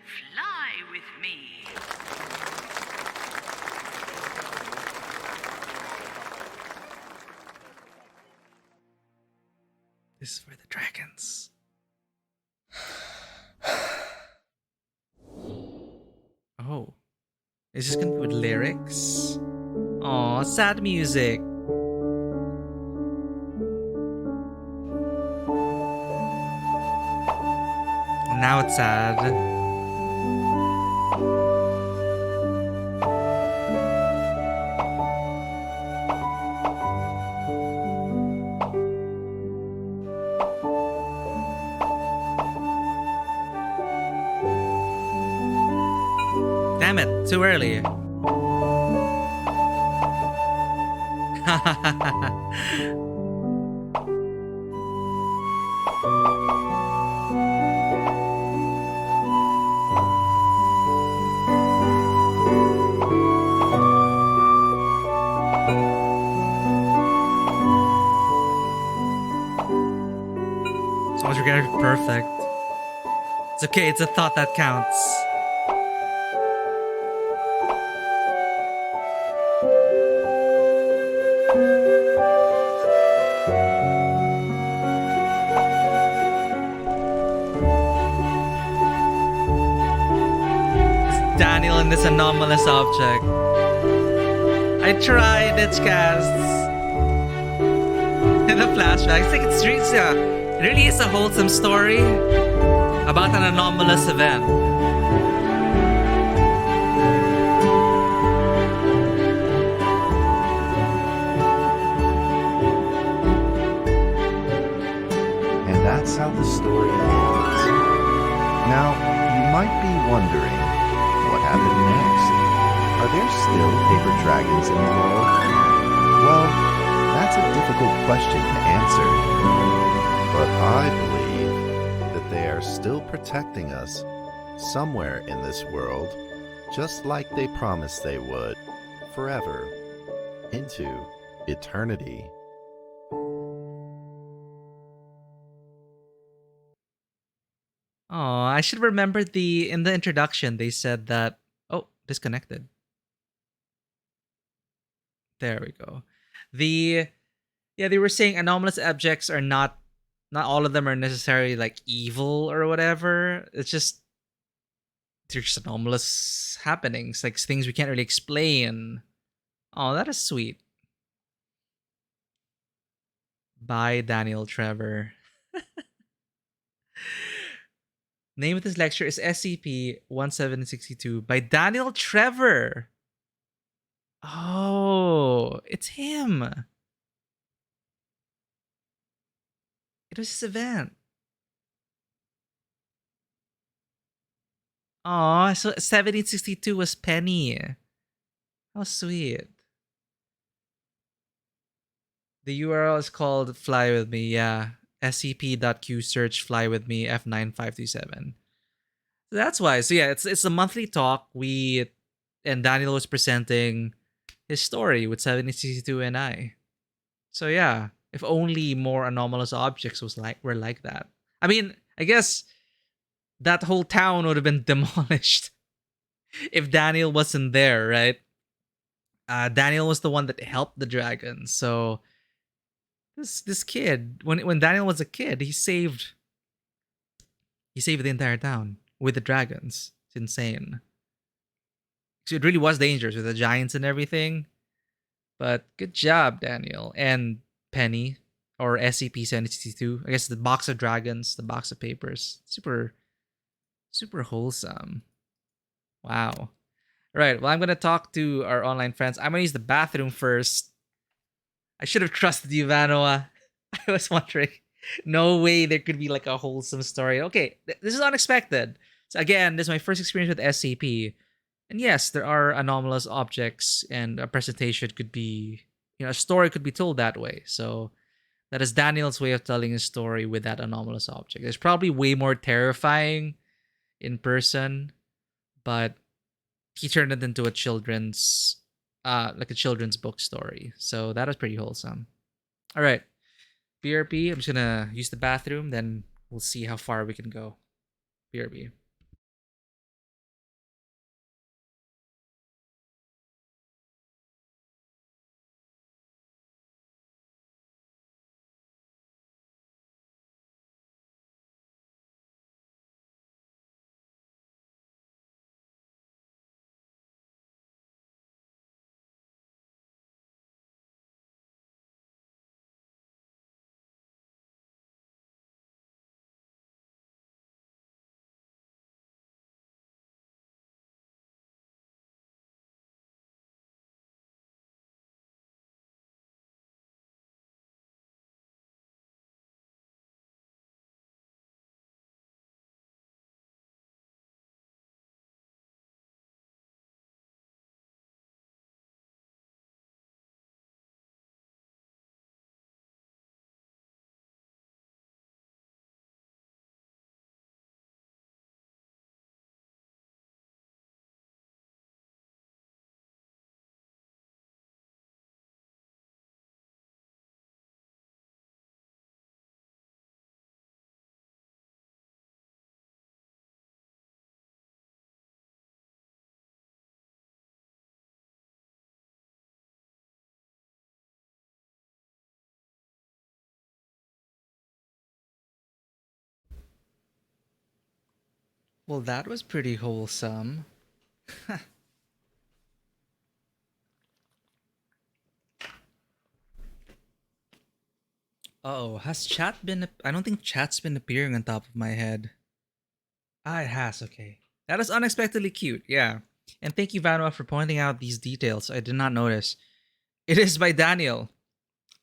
Fly With Me. This is for the dragons. Oh. Is this gonna be with lyrics? Aw, sad music. Now it's sad. Damn it, too early. Sounds like you're perfect. It's okay, it's a thought that counts. Daniel and this anomalous object. I tried its casts. In the flashbacks, I think it really is a wholesome story about an anomalous event. And that's how the story ends. Now, you might be wondering, what happened next? Are there still paper dragons in the world? Well, that's a difficult question to answer. But I believe that they are still protecting us somewhere in this world, just like they promised they would, forever, into eternity. Oh, I should remember in the introduction they said that disconnected. There we go. They were saying anomalous objects are not all of them are necessarily like evil or whatever. It's just they're just anomalous happenings, like things we can't really explain. Oh, that is sweet. By Daniel Trevor. Name of this lecture is SCP-1762 by Daniel Trevor. Oh, it's him. It was his event. Oh, so 1762 was Penny. How sweet. The URL is called Fly With Me, yeah. scp.q search Fly With Me F9527. That's why. So yeah, it's a monthly talk. And Daniel was presenting his story with 7062 and I. So yeah, if only more anomalous objects were like that. I mean, I guess that whole town would have been demolished if Daniel wasn't there, right? Daniel was the one that helped the dragon. So this kid, when Daniel was a kid, he saved the entire town with the dragons. It's insane. So it really was dangerous with the giants and everything. But good job, Daniel and Penny, or SCP-762. I guess the box of dragons, the box of papers. Super, super wholesome. Wow. Right. Well, I'm gonna talk to our online friends. I'm gonna use the bathroom first. I should have trusted you, Vanoa. I was wondering. No way there could be like a wholesome story. Okay, this is unexpected. So again, this is my first experience with SCP. And yes, there are anomalous objects, and a presentation could be, a story could be told that way. So that is Daniel's way of telling a story with that anomalous object. It's probably way more terrifying in person, but he turned it into a children's book story. So that was pretty wholesome. All right, BRB. I'm just gonna use the bathroom, then we'll see how far we can go. BRB. Well, that was pretty wholesome. Oh, has chat been? I don't think chat's been appearing on top of my head. Ah, it has. Okay, that is unexpectedly cute. Yeah, and thank you, Vanwa, for pointing out these details. I did not notice. It is by Daniel.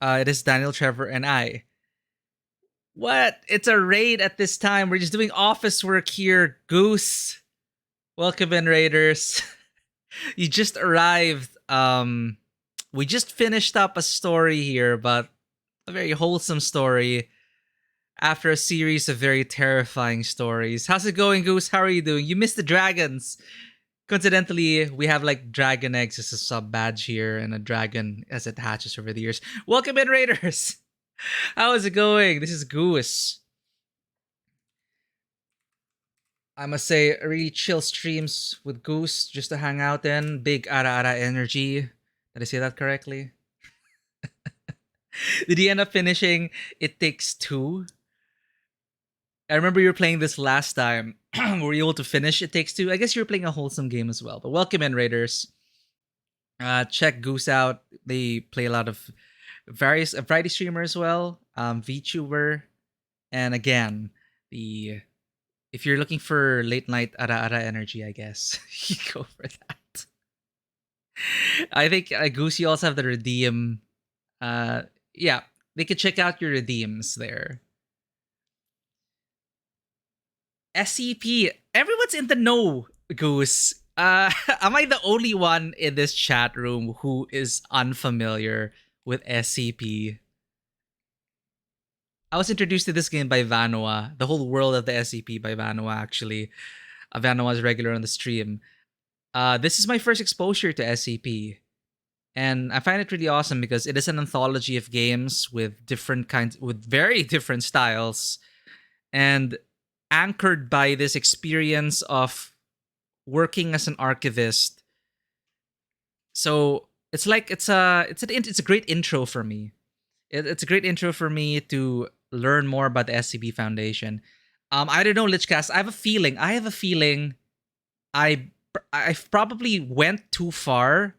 It is Daniel, Trevor, and I. What? It's a raid at this time. We're just doing office work here. Goose, welcome in, raiders. You just arrived. We just finished up a story here, but a very wholesome story after a series of very terrifying stories. How's it going, Goose? How are you doing? You missed the dragons. Coincidentally, we have like dragon eggs as a sub badge here, and a dragon as it hatches over the years. Welcome in, raiders. How is it going? This is Goose. I must say, really chill streams with Goose just to hang out in. Big ara energy. Did I say that correctly? Did you end up finishing It Takes Two? I remember you were playing this last time. Were you able to finish It Takes Two? I guess you were playing a wholesome game as well. But welcome in, Raiders. Check Goose out. They play a lot of variety streamer as well. VTuber. And again, if you're looking for late night ara energy, I guess you go for that. I think Goose, you also have the redeem. Yeah, they could check out your redeems there. SCP, everyone's in the know, Goose. Am I the only one in this chat room who is unfamiliar with SCP? I was introduced to this game by Vanoa, the whole world of the SCP by Vanoa, actually. Vanoa is regular on the stream. This is my first exposure to SCP. And I find it really awesome because it is an anthology of games with very different styles, and anchored by this experience of working as an archivist. So it's like it's a great intro for me. It's a great intro for me to learn more about the SCP Foundation. I don't know, Lichcast. I have a feeling I probably went too far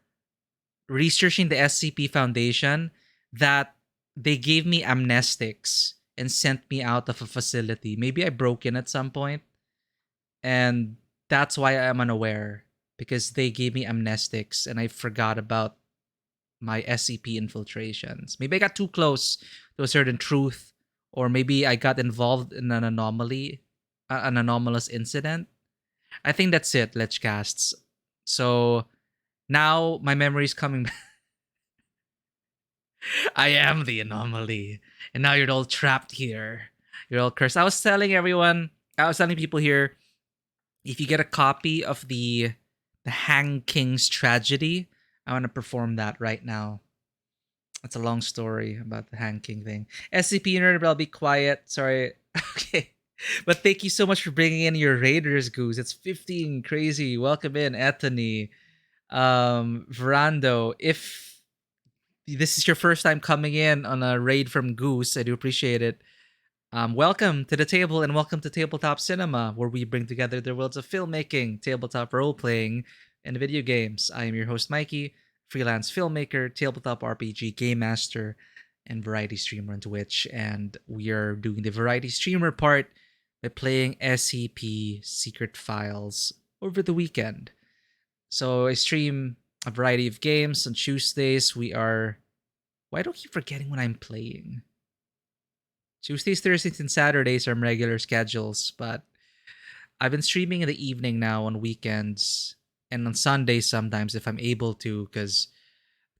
researching the SCP Foundation, that they gave me amnestics and sent me out of a facility. Maybe I broke in at some point, and that's why I'm unaware, because they gave me amnestics and I forgot about my SCP infiltrations. Maybe I got too close to a certain truth, or maybe I got involved in an anomalous incident. I think that's it, Lechcasts. So now my memory's coming back. I am the anomaly. And now you're all trapped here. You're all cursed. I was telling people here, if you get a copy of the Hang King's Tragedy, I want to perform that right now. It's a long story about the Hang King thing. SCP nerd, but I'll be quiet. Sorry. Okay. But thank you so much for bringing in your Raiders, Goose. It's 15. Crazy. Welcome in, Ethany. Verando. If this is your first time coming in on a raid from Goose, I do appreciate it. Welcome to the table, and welcome to Tabletop Cinema, where we bring together the worlds of filmmaking, tabletop role-playing, and video games. I am your host, Mikey, freelance filmmaker, tabletop RPG game master, and variety streamer on Twitch. And we are doing the variety streamer part by playing SCP Secret Files over the weekend. So I stream a variety of games. On Tuesdays, why do I keep forgetting when I'm playing? Tuesdays, Thursdays, and Saturdays are my regular schedules, but I've been streaming in the evening now on weekends, and on Sundays sometimes if I'm able to, because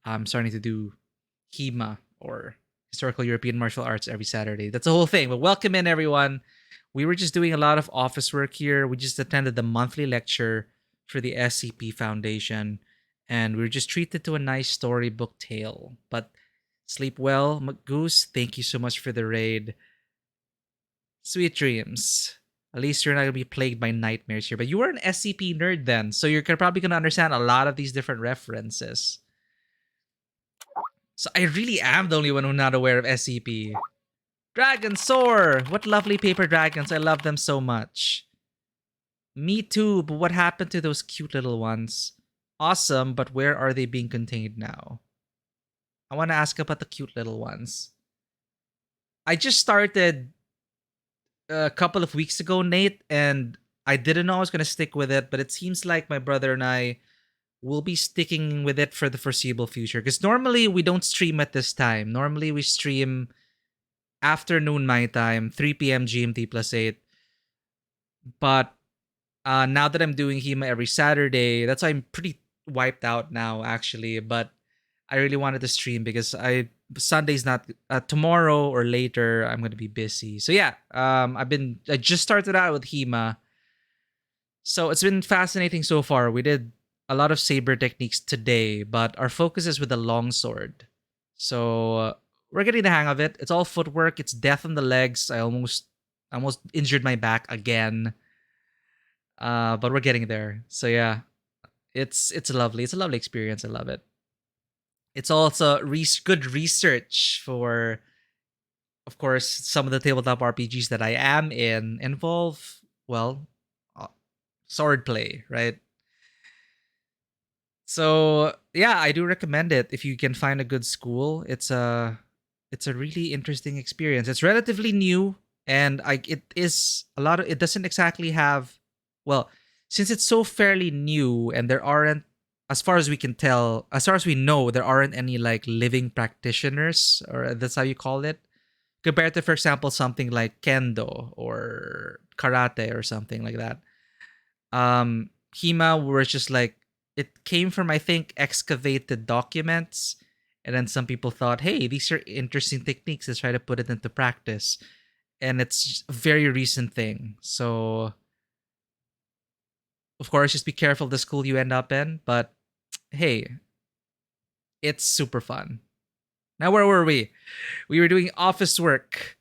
I'm starting to do HEMA, or Historical European Martial Arts, every Saturday. That's the whole thing. But welcome in, everyone. We were just doing a lot of office work here. We just attended the monthly lecture for the SCP Foundation, and we were just treated to a nice storybook tale. But sleep well, Goose. Thank you so much for the raid. Sweet dreams. At least you're not going to be plagued by nightmares here. But you were an SCP nerd then, so you're probably going to understand a lot of these different references. So I really am the only one who's not aware of SCP. Dragon Soar! What lovely paper dragons. I love them so much. Me too, but what happened to those cute little ones? Awesome, but where are they being contained now? I want to ask about the cute little ones. I just started a couple of weeks ago, Nate, and I didn't know I was going to stick with it, but it seems like my brother and I will be sticking with it for the foreseeable future. Because normally we don't stream at this time. Normally we stream afternoon my time, 3 p.m. GMT +8. But now that I'm doing HEMA every Saturday, that's why I'm pretty wiped out now, actually. But I really wanted to stream because Sunday's not tomorrow or later. I'm gonna be busy. So yeah, I just started out with HEMA, so it's been fascinating so far. We did a lot of saber techniques today, but our focus is with the longsword. So we're getting the hang of it. It's all footwork. It's death on the legs. I almost injured my back again, but we're getting there. So yeah, it's lovely. It's a lovely experience. I love it. It's also good research for, of course, some of the tabletop RPGs that I am in involve, swordplay, right? So yeah, I do recommend it if you can find a good school. It's a really interesting experience. It's relatively new, and it doesn't exactly have, since it's so fairly new, and there aren't, as far as we can tell, as far as we know, there aren't any like living practitioners, or that's how you call it, compared to, for example, something like kendo or karate or something like that. HEMA was just like, it came from, I think, excavated documents, and then some people thought, hey, these are interesting techniques, let's try to put it into practice. And it's a very recent thing. So of course, just be careful of the school you end up in, but hey, It's super fun. Now, where were we? We were doing office work.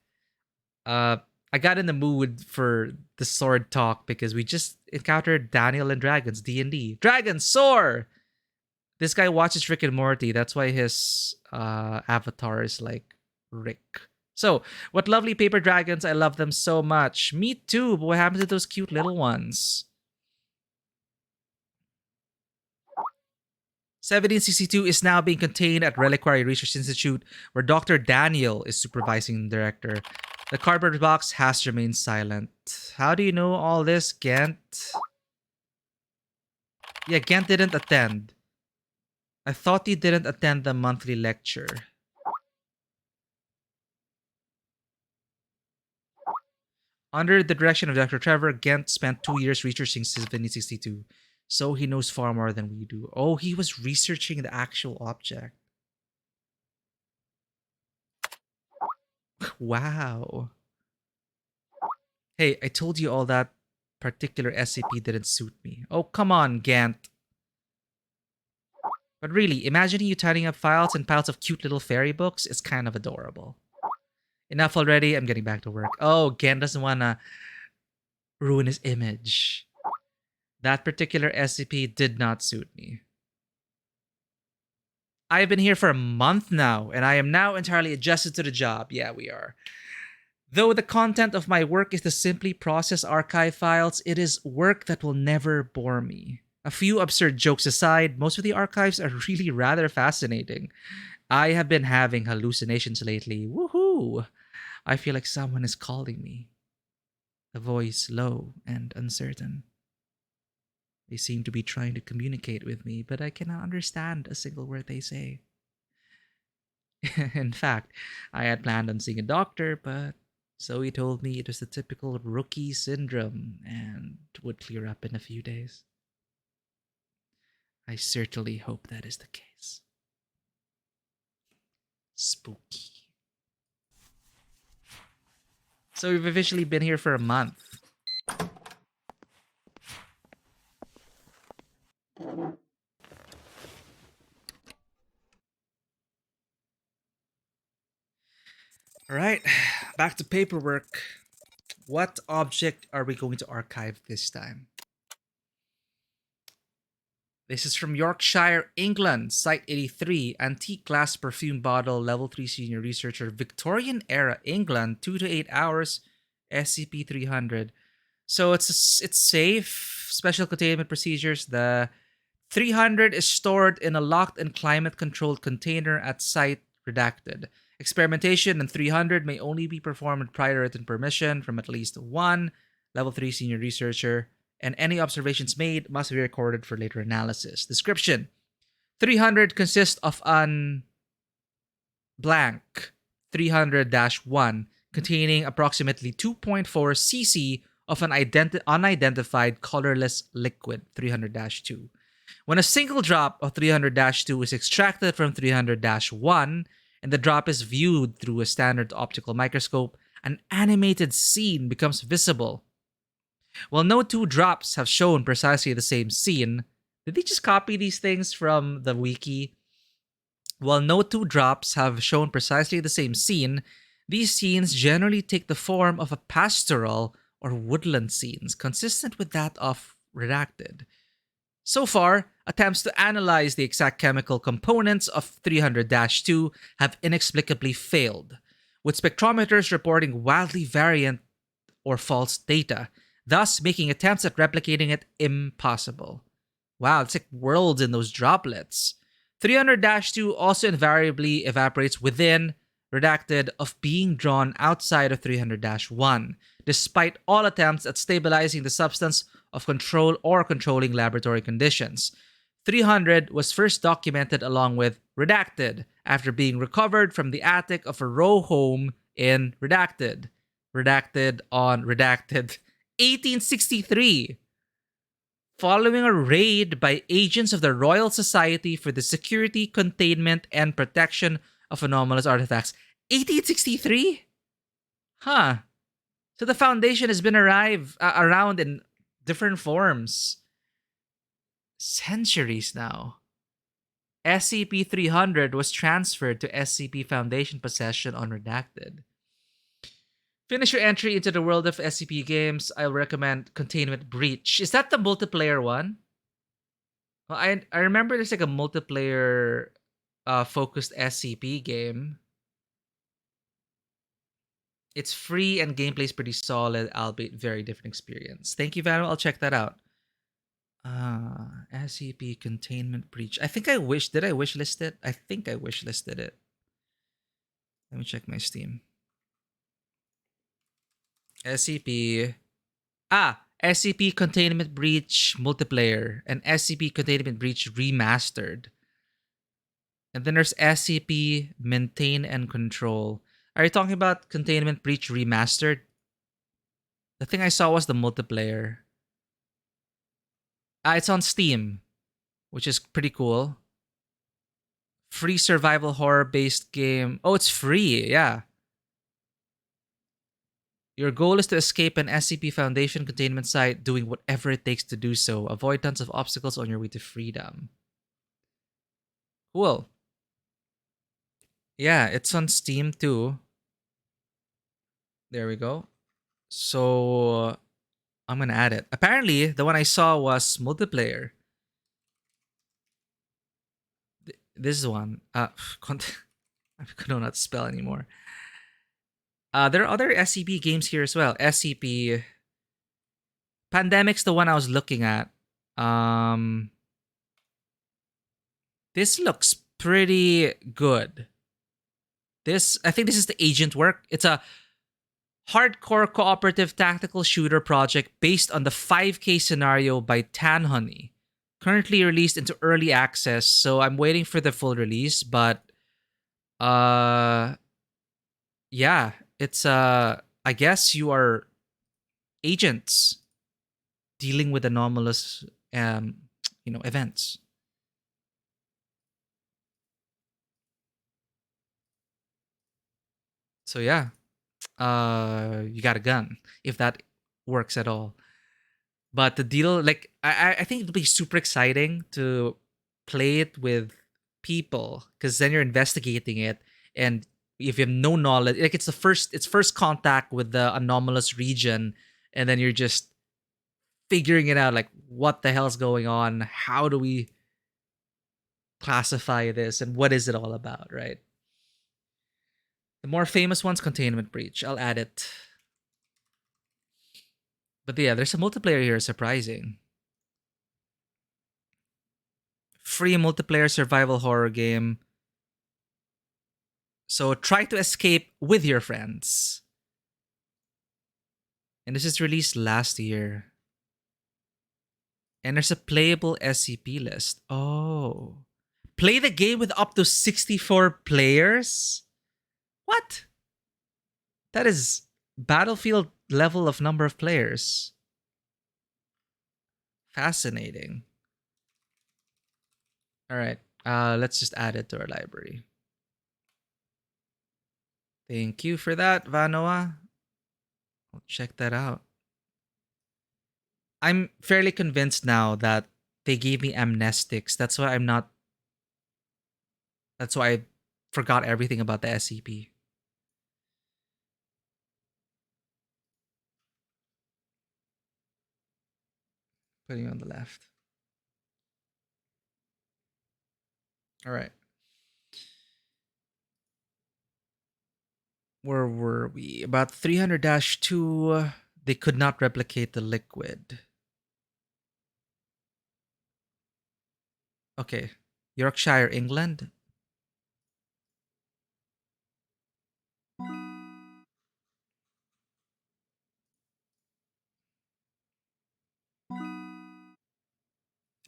I got in the mood for the sword talk because we just encountered Daniel and Dragons D&D. Dragons soar. This guy watches Rick and Morty. That's why his avatar is like Rick. So, what lovely paper dragons. I love them so much. Me too, but what happened to those cute little ones? 1762 is now being contained at Reliquary Research Institute, where Dr. Daniel is supervising the director. The cardboard box has remained silent. How do you know all this, Gent? Yeah, Gent didn't attend. I thought he didn't attend the monthly lecture. Under the direction of Dr. Trevor, Gent spent 2 years researching 1762, so he knows far more than we do. Oh, he was researching the actual object. Wow. Hey, I told you all that particular SCP didn't suit me. Oh, come on, Gant. But really, imagining you tidying up files and piles of cute little fairy books is kind of adorable. Enough already, I'm getting back to work. Oh, Gant doesn't want to ruin his image. That particular SCP did not suit me. I've been here for a month now, and I am now entirely adjusted to the job. Yeah, we are. Though the content of my work is to simply process archive files, it is work that will never bore me. A few absurd jokes aside, most of the archives are really rather fascinating. I have been having hallucinations lately. Woohoo! I feel like someone is calling me. The voice low and uncertain. They seem to be trying to communicate with me, but I cannot understand a single word they say. In fact, I had planned on seeing a doctor, but Zoe told me it was the typical rookie syndrome and would clear up in a few days. I certainly hope that is the case. Spooky. So we've officially been here for a month. Alright, back to paperwork. What object are we going to archive this time? This is from Yorkshire, England, Site 83, Antique Glass Perfume Bottle, Level 3 Senior Researcher, Victorian Era, England, 2 to 8 hours, SCP-300. So it's safe, special containment procedures. The 300 is stored in a locked and climate-controlled container at site redacted. Experimentation in 300 may only be performed with prior written permission from at least one Level 3 Senior Researcher, and any observations made must be recorded for later analysis. Description: 300 consists of an blank 300-1 containing approximately 2.4 cc of an unidentified colorless liquid 300-2. When a single drop of 300-2 is extracted from 300-1 and the drop is viewed through a standard optical microscope, an animated scene becomes visible. While no two drops have shown precisely the same scene, did they just copy these things from the wiki? While no two drops have shown precisely the same scene, these scenes generally take the form of a pastoral or woodland scenes, consistent with that of Redacted. So far, attempts to analyze the exact chemical components of 300-2 have inexplicably failed, with spectrometers reporting wildly variant or false data, thus making attempts at replicating it impossible. Wow, it's like worlds in those droplets. 300-2 also invariably evaporates within Redacted of being drawn outside of 300-1, despite all attempts at stabilizing the substance of control or controlling laboratory conditions. 300 was first documented along with Redacted after being recovered from the attic of a row home in Redacted. Redacted on Redacted 1863. Following a raid by agents of the Royal Society for the Security, Containment, and Protection of Anomalous Artifacts. 1863? Huh. So the Foundation has been around in different forms. Centuries now. SCP-300 was transferred to SCP Foundation possession on Redacted. Finish your entry into the world of SCP games. I recommend Containment Breach. Is that the multiplayer one? Well, I remember there's like a multiplayer focused SCP game. It's free and gameplay is pretty solid, albeit very different experience. Thank you, Vano. I'll check that out. SCP Containment Breach. I think I wish. Did I wishlist it? I think I wishlisted it. Let me check my Steam. SCP. SCP Containment Breach Multiplayer and SCP Containment Breach Remastered. And then there's SCP Maintain and Control. Are you talking about Containment Breach Remastered? The thing I saw was the multiplayer. It's on Steam, which is pretty cool. Free survival horror-based game. Oh, it's free, yeah. Your goal is to escape an SCP Foundation containment site, doing whatever it takes to do so. Avoid tons of obstacles on your way to freedom. Cool. Yeah, it's on Steam too. There we go. So, I'm gonna add it. Apparently, the one I saw was multiplayer. This one. I don't know how to spell anymore. There are other SCP games here as well. SCP Pandemic's the one I was looking at. This looks pretty good. I think this is the agent work. It's a hardcore cooperative tactical shooter project based on the 5K scenario by Tan Honey. Currently released into early access, so I'm waiting for the full release, but yeah, it's I guess you are agents dealing with anomalous events. So yeah, you got a gun if that works at all. But the deal, like, I think it'll be super exciting to play it with people because then you're investigating it, and if you have no knowledge, like it's first contact with the anomalous region, and then you're just figuring it out, like what the hell's going on? How do we classify this, and what is it all about, right? The more famous one's Containment Breach. I'll add it. But yeah, there's a multiplayer here, surprising. Free multiplayer survival horror game. So try to escape with your friends. And this is released last year. And there's a playable SCP list. Oh. Play the game with up to 64 players? What? That is Battlefield level of number of players. Fascinating. All right. Let's just add it to our library. Thank you for that, Vanoa. I'll check that out. I'm fairly convinced now that they gave me amnestics. That's why I forgot everything about the SCP. Putting it on the left. All right. Where were we? About 300-2. They could not replicate the liquid. Okay. Yorkshire, England.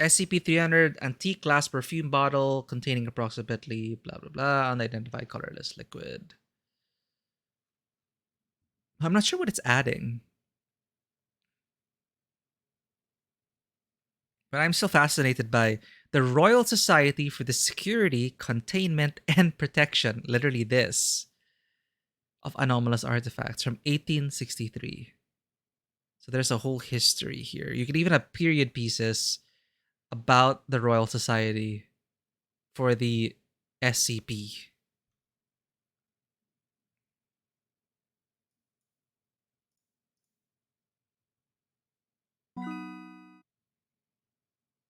SCP-300 antique glass perfume bottle containing approximately blah blah blah unidentified colorless liquid. I'm not sure what it's adding. But I'm still fascinated by the Royal Society for the Security, Containment, and Protection, literally this, of anomalous artifacts from 1863. So there's a whole history here. You can even have period pieces about the Royal Society for the SCP.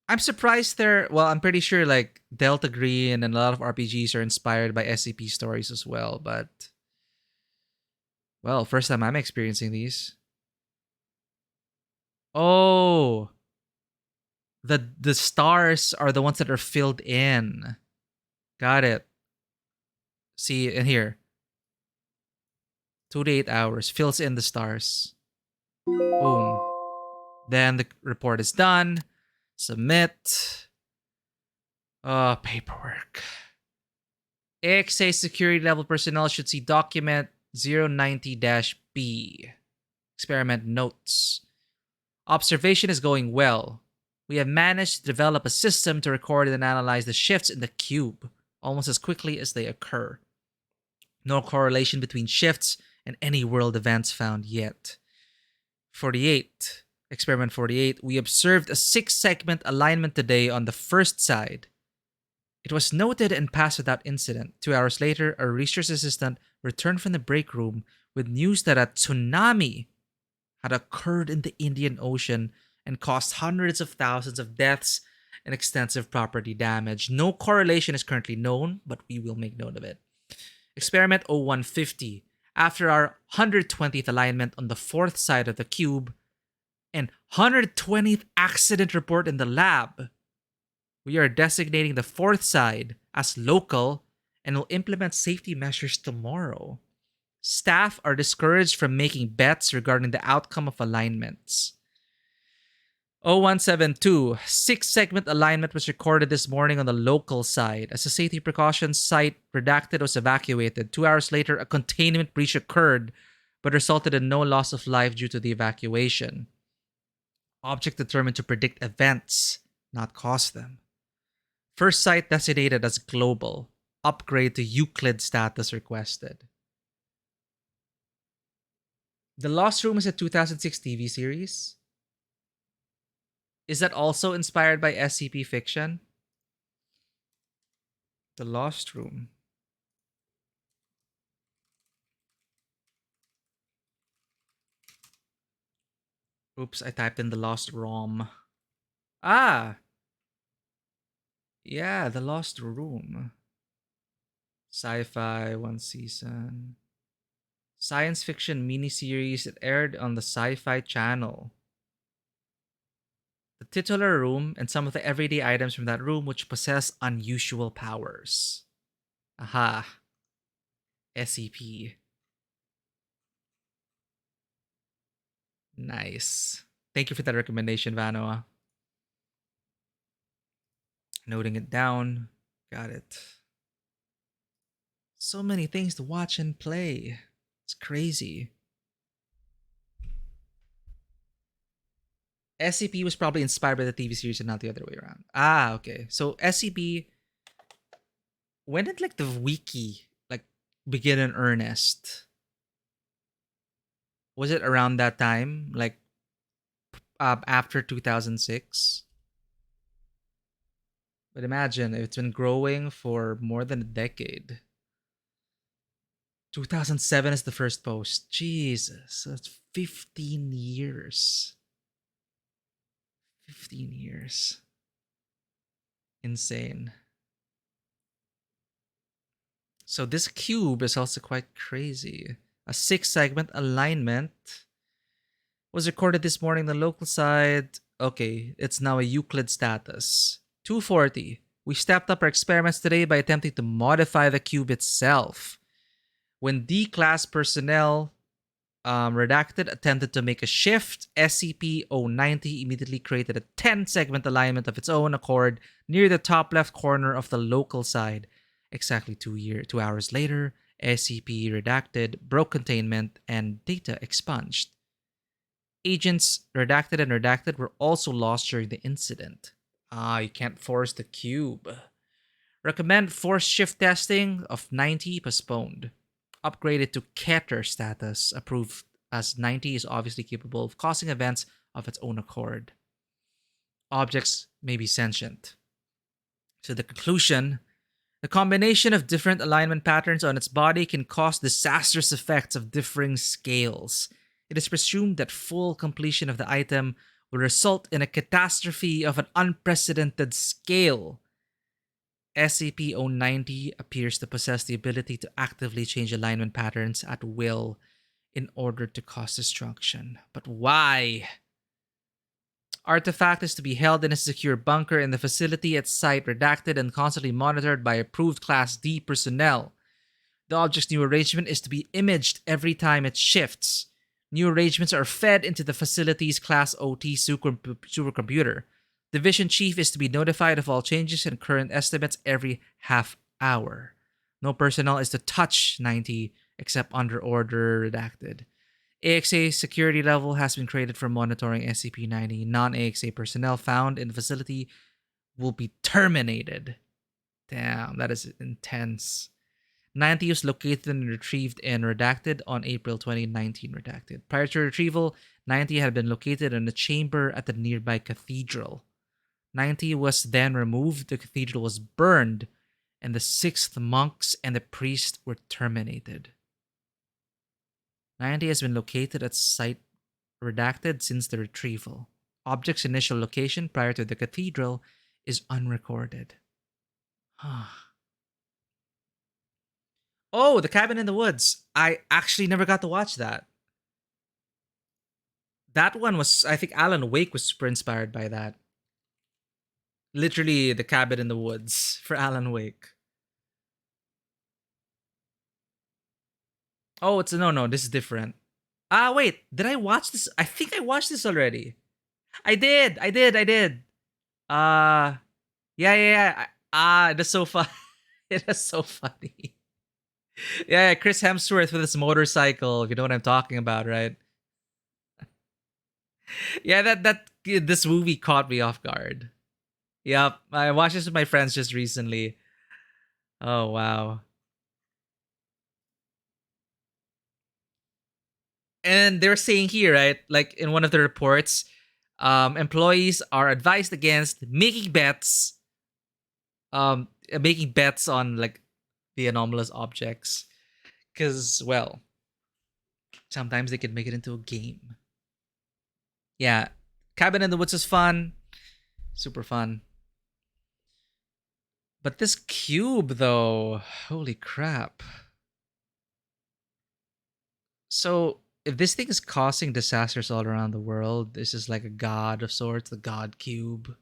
I'm surprised I'm pretty sure like Delta Green and a lot of RPGs are inspired by SCP stories as well, but well, first time I'm experiencing these. Oh, the stars are the ones that are filled in. Got it. See in here. 2 to 8 hours fills in the stars. Boom. Then the report is done. Submit. Paperwork. AXA security level personnel should see document 090-B. Experiment notes. Observation is going well. We have managed to develop a system to record and analyze the shifts in the cube almost as quickly as they occur. No correlation between shifts and any world events found yet. 48. Experiment 48. We observed a 6-segment alignment today on the first side. It was noted and passed without incident. 2 hours later, a research assistant returned from the break room with news that a tsunami had occurred in the Indian Ocean and caused hundreds of thousands of deaths and extensive property damage. No correlation is currently known, but we will make note of it. Experiment 0150. After our 120th alignment on the fourth side of the cube and 120th accident report in the lab, we are designating the fourth side as local and will implement safety measures tomorrow. Staff are discouraged from making bets regarding the outcome of alignments. 0172. 6-segment alignment was recorded this morning on the local side. As a safety precaution, site redacted was evacuated. 2 hours later, a containment breach occurred, but resulted in no loss of life due to the evacuation. Object determined to predict events, not cause them. First site designated as global. Upgrade to Euclid status requested. The Lost Room is a 2006 TV series. Is that also inspired by SCP fiction? The Lost Room. Oops, I typed in the Lost ROM. Ah! Yeah, The Lost Room. Sci-fi, 1 season. Science fiction miniseries that aired on the Sci-Fi Channel. The titular room and some of the everyday items from that room which possess unusual powers. Aha. SCP. Nice. Thank you for that recommendation, Vanoa. Noting it down. Got it. So many things to watch and play. It's crazy. SCP was probably inspired by the TV series and not the other way around. Ah, okay. So SCP, when did like the wiki like begin in earnest? Was it around that time, like after 2006? But imagine it's been growing for more than a decade. 2007 is the first post. Jesus, that's 15 years. 15 years. Insane. So this cube is also quite crazy. A 6-segment alignment was recorded this morning on the local side. Okay, it's now a Euclid status. 240. We stepped up our experiments today by attempting to modify the cube itself. When D-class personnel redacted attempted to make a shift, SCP-090 immediately created a 10-segment alignment of its own accord near the top left corner of the local side. Exactly 2 hours later, SCP redacted, broke containment, and data expunged. Agents redacted and redacted were also lost during the incident. You can't force the cube. Recommend force shift testing of 90 postponed. Upgraded to Keter status, approved as 90 is obviously capable of causing events of its own accord. Objects may be sentient. So the conclusion The combination of different alignment patterns on its body can cause disastrous effects of differing scales. It is presumed that full completion of the item will result in a catastrophe of an unprecedented scale. SCP-090 appears to possess the ability to actively change alignment patterns at will in order to cause destruction. But why? Artifact is to be held in a secure bunker in the facility at site, redacted and constantly monitored by approved Class D personnel. The object's new arrangement is to be imaged every time it shifts. New arrangements are fed into the facility's Class OT supercomputer. Division Chief is to be notified of all changes and current estimates every half hour. No personnel is to touch 90 except under order, redacted. AXA security level has been created for monitoring SCP-90. Non-AXA personnel found in the facility will be terminated. Damn, that is intense. 90 was located and retrieved and redacted on April 2019, redacted. Prior to retrieval, 90 had been located in a chamber at the nearby cathedral. 90 was then removed, the cathedral was burned, and the 6th monks and the priest were terminated. 90 has been located at site redacted since the retrieval. Object's initial location prior to the cathedral is unrecorded. Oh, The Cabin in the Woods. I actually never got to watch that. That one was, I think Alan Wake was super inspired by that. Literally, The Cabin in the Woods for Alan Wake. Oh, it's no, this is different. Wait, did I watch this? I think I watched this already. I did. Yeah. That's so fun. It is so funny. Yeah, Chris Hemsworth with his motorcycle. If you know what I'm talking about, right? Yeah, this movie caught me off guard. Yep, I watched this with my friends just recently. Oh wow. And they're saying here, right, like in one of the reports, employees are advised against making bets on like the anomalous objects, because, well, sometimes they could make it into a game. Yeah, Cabin in the Woods is fun, super fun. But this cube, though, holy crap. So if this thing is causing disasters all around the world, this is like a god of sorts, the God Cube.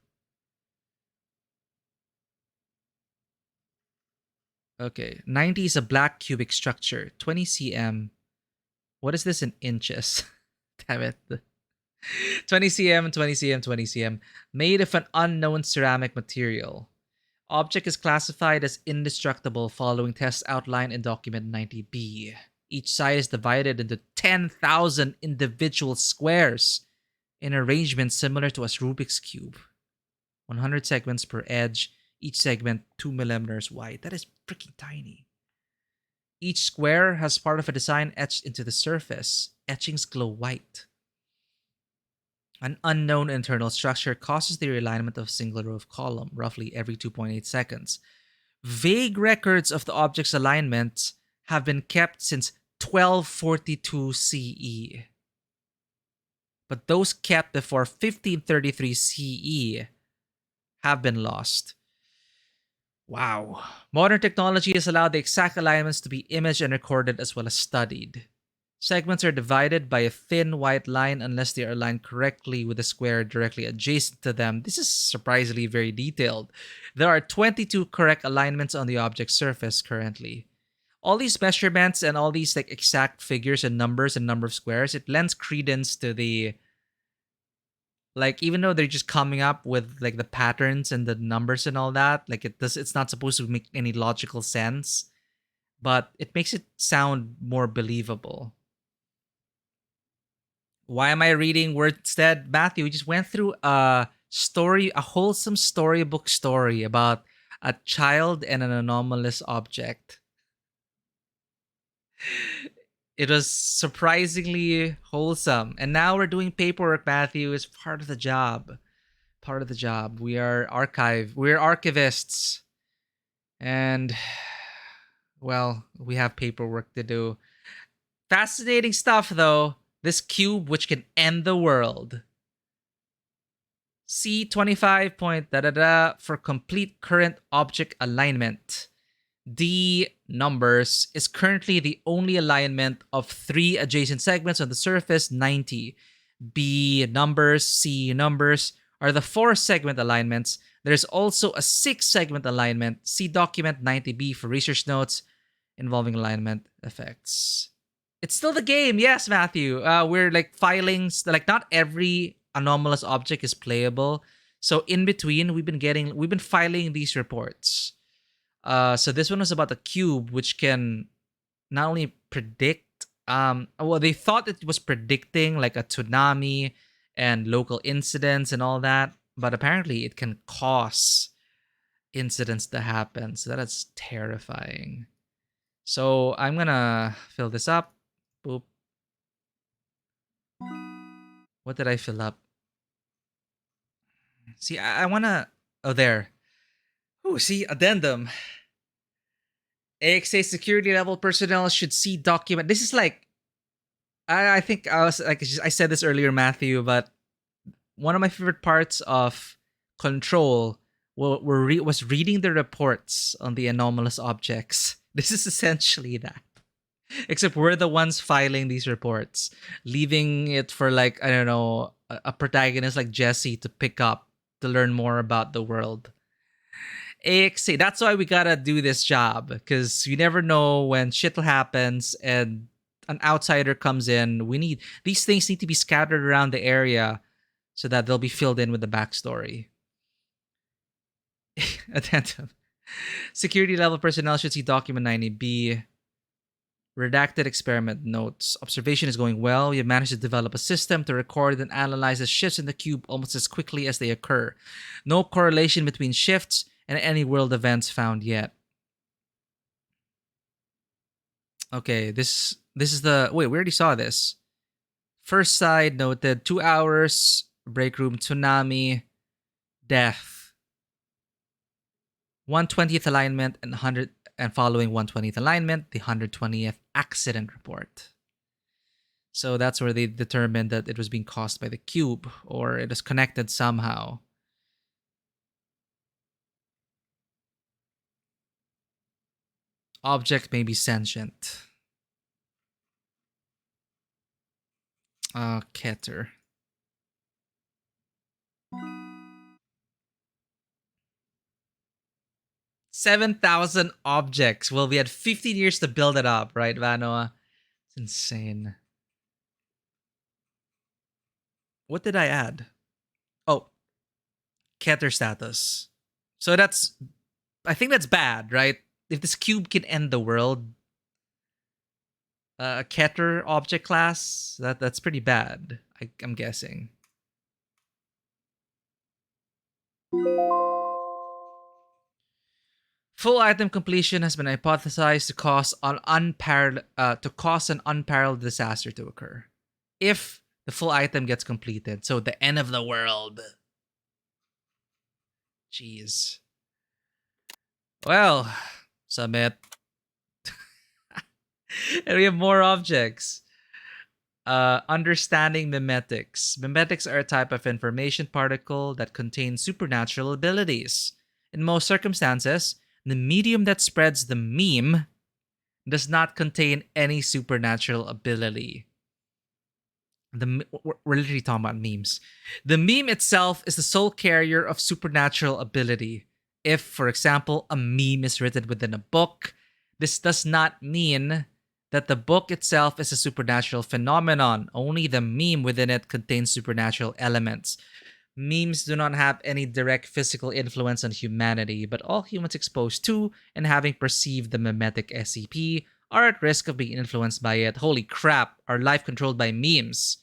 Okay, 90 is a black cubic structure, 20 cm. What is this in inches? Damn it. 20 cm, 20 cm, 20 cm. Made of an unknown ceramic material. Object is classified as indestructible following tests outlined in document 90B. Each side is divided into 10,000 individual squares in arrangement similar to a Rubik's Cube. 100 segments per edge, each segment 2 millimeters wide. That is freaking tiny. Each square has part of a design etched into the surface. Etchings glow white. An unknown internal structure causes the realignment of a single row of column, roughly every 2.8 seconds. Vague records of the object's alignment have been kept since 1242 CE. But those kept before 1533 CE have been lost. Wow. Modern technology has allowed the exact alignments to be imaged and recorded as well as studied. Segments are divided by a thin white line unless they are aligned correctly with a square directly adjacent to them. This is surprisingly very detailed. There are 22 correct alignments on the object's surface currently. All these measurements and all these like exact figures and numbers and number of squares, it lends credence to the, like, even though they're just coming up with like the patterns and the numbers and all that, like it's not supposed to make any logical sense, but it makes it sound more believable. Why am I reading Wordstead? Matthew, we just went through a story, a wholesome storybook story about a child and an anomalous object. It was surprisingly wholesome. And now we're doing paperwork, Matthew. It's part of the job. Part of the job. We're archivists. And, well, we have paperwork to do. Fascinating stuff, though. This cube, which can end the world. C25 point da da da for complete current object alignment. D numbers is currently the only alignment of 3 adjacent segments on the surface, 90. B numbers, C numbers are the 4 segment alignments. There's also a 6 segment alignment. See document 90B for research notes involving alignment effects. It's still the game, yes, Matthew. We're like filings, like not every anomalous object is playable. So in between, we've been filing these reports. So this one was about the cube, which can not only predict, well, they thought it was predicting like a tsunami and local incidents and all that, but apparently it can cause incidents to happen. So that is terrifying. So I'm gonna fill this up. Boop. What did I fill up? See, I wanna. Oh, there. Oh, see, addendum. AXA security level personnel should see document. This is like, I think I was like, I said this earlier, Matthew, but one of my favorite parts of Control was reading the reports on the anomalous objects. This is essentially that. Except we're the ones filing these reports, leaving it for like, I don't know, a protagonist like Jesse to pick up to learn more about the world. AXA, that's why we gotta do this job, because you never know when shit happens and an outsider comes in. These things need to be scattered around the area so that they'll be filled in with the backstory. Attentive. Security level personnel should see document 90B. Redacted experiment notes. Observation is going well. We have managed to develop a system to record and analyze the shifts in the cube almost as quickly as they occur. No correlation between shifts and any world events found yet. Okay, this is the... Wait, we already saw this. First side noted 2 hours, break room, tsunami, death. 1/20th alignment and 100 and following 1/20th alignment, the 120th accident report. So that's where they determined that it was being caused by the cube, or it is connected somehow. Object may be sentient. Keter. $7,000 objects. Well, we had 15 years to build it up, right, Vanoa? It's insane. What did I add? Oh, Keter status. So I think that's bad, right? If this cube can end the world, a Keter object class, that's pretty bad, I'm guessing. Full item completion has been hypothesized to cause an unparalleled disaster to occur. If the full item gets completed, so the end of the world. Jeez. Well, submit. And we have more objects. Understanding mimetics. Mimetics are a type of information particle that contains supernatural abilities. In most circumstances, the medium that spreads the meme does not contain any supernatural ability. We're literally talking about memes. The meme itself is the sole carrier of supernatural ability. If, for example, a meme is written within a book, this does not mean that the book itself is a supernatural phenomenon. Only the meme within it contains supernatural elements. Memes do not have any direct physical influence on humanity, but all humans exposed to and having perceived the mimetic SCP are at risk of being influenced by it. Holy crap, our life controlled by memes.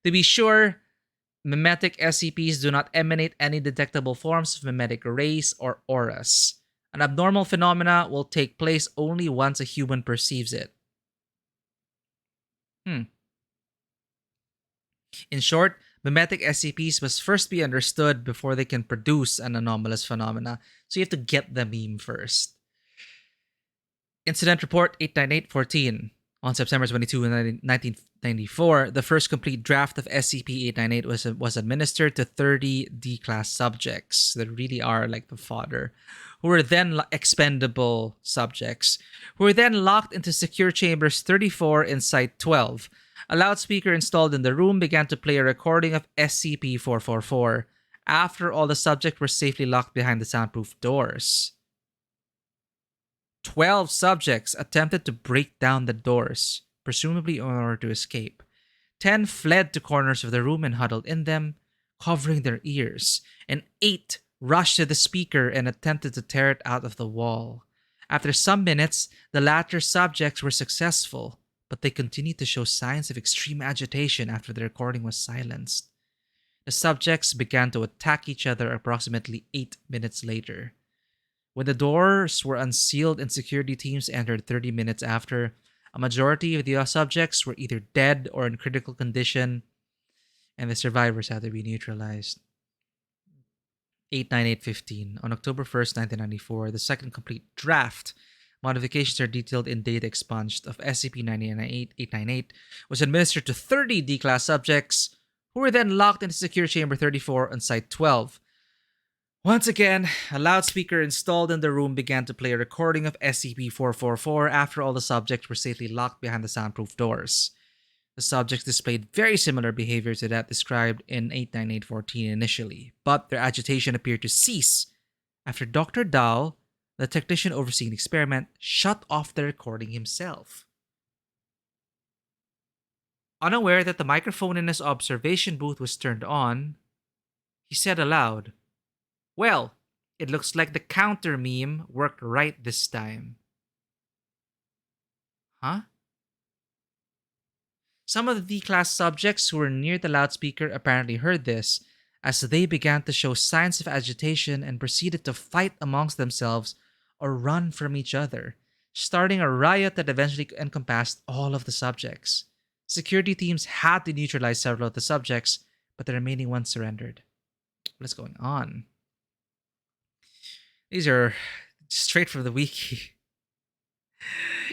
To be sure, mimetic SCPs do not emanate any detectable forms of mimetic rays or auras. An abnormal phenomena will take place only once a human perceives it. In short, mimetic SCPs must first be understood before they can produce an anomalous phenomena. So you have to get the meme first. Incident Report 89814. On September 22, 1994, the first complete draft of SCP-898 was administered to 30 D-class subjects that really are like the fodder, who were then expendable subjects, who were then locked into secure chambers 34 in Site 12. A loudspeaker installed in the room began to play a recording of SCP-444 after all the subjects were safely locked behind the soundproof doors. 12 subjects attempted to break down the doors, presumably in order to escape. 10 fled to corners of the room and huddled in them, covering their ears, and 8 rushed to the speaker and attempted to tear it out of the wall. After some minutes, the latter subjects were successful, but they continued to show signs of extreme agitation after the recording was silenced. The subjects began to attack each other approximately 8 minutes later. When the doors were unsealed and security teams entered 30 minutes after, a majority of the subjects were either dead or in critical condition, and the survivors had to be neutralized. 89815. On October 1st, 1994, the second complete draft, modifications are detailed in data expunged, of SCP-898 was administered to 30 D-class subjects, who were then locked into Secure Chamber 34 on Site 12. Once again, a loudspeaker installed in the room began to play a recording of SCP-444 after all the subjects were safely locked behind the soundproof doors. The subjects displayed very similar behavior to that described in 89814 initially, but their agitation appeared to cease after Dr. Dahl, the technician overseeing the experiment, shut off the recording himself. Unaware that the microphone in his observation booth was turned on, he said aloud, "Well, it looks like the counter meme worked right this time." Huh? Some of the D-class subjects who were near the loudspeaker apparently heard this, as they began to show signs of agitation and proceeded to fight amongst themselves or run from each other, starting a riot that eventually encompassed all of the subjects. Security teams had to neutralize several of the subjects, but the remaining ones surrendered. What is going on? These are straight from the wiki.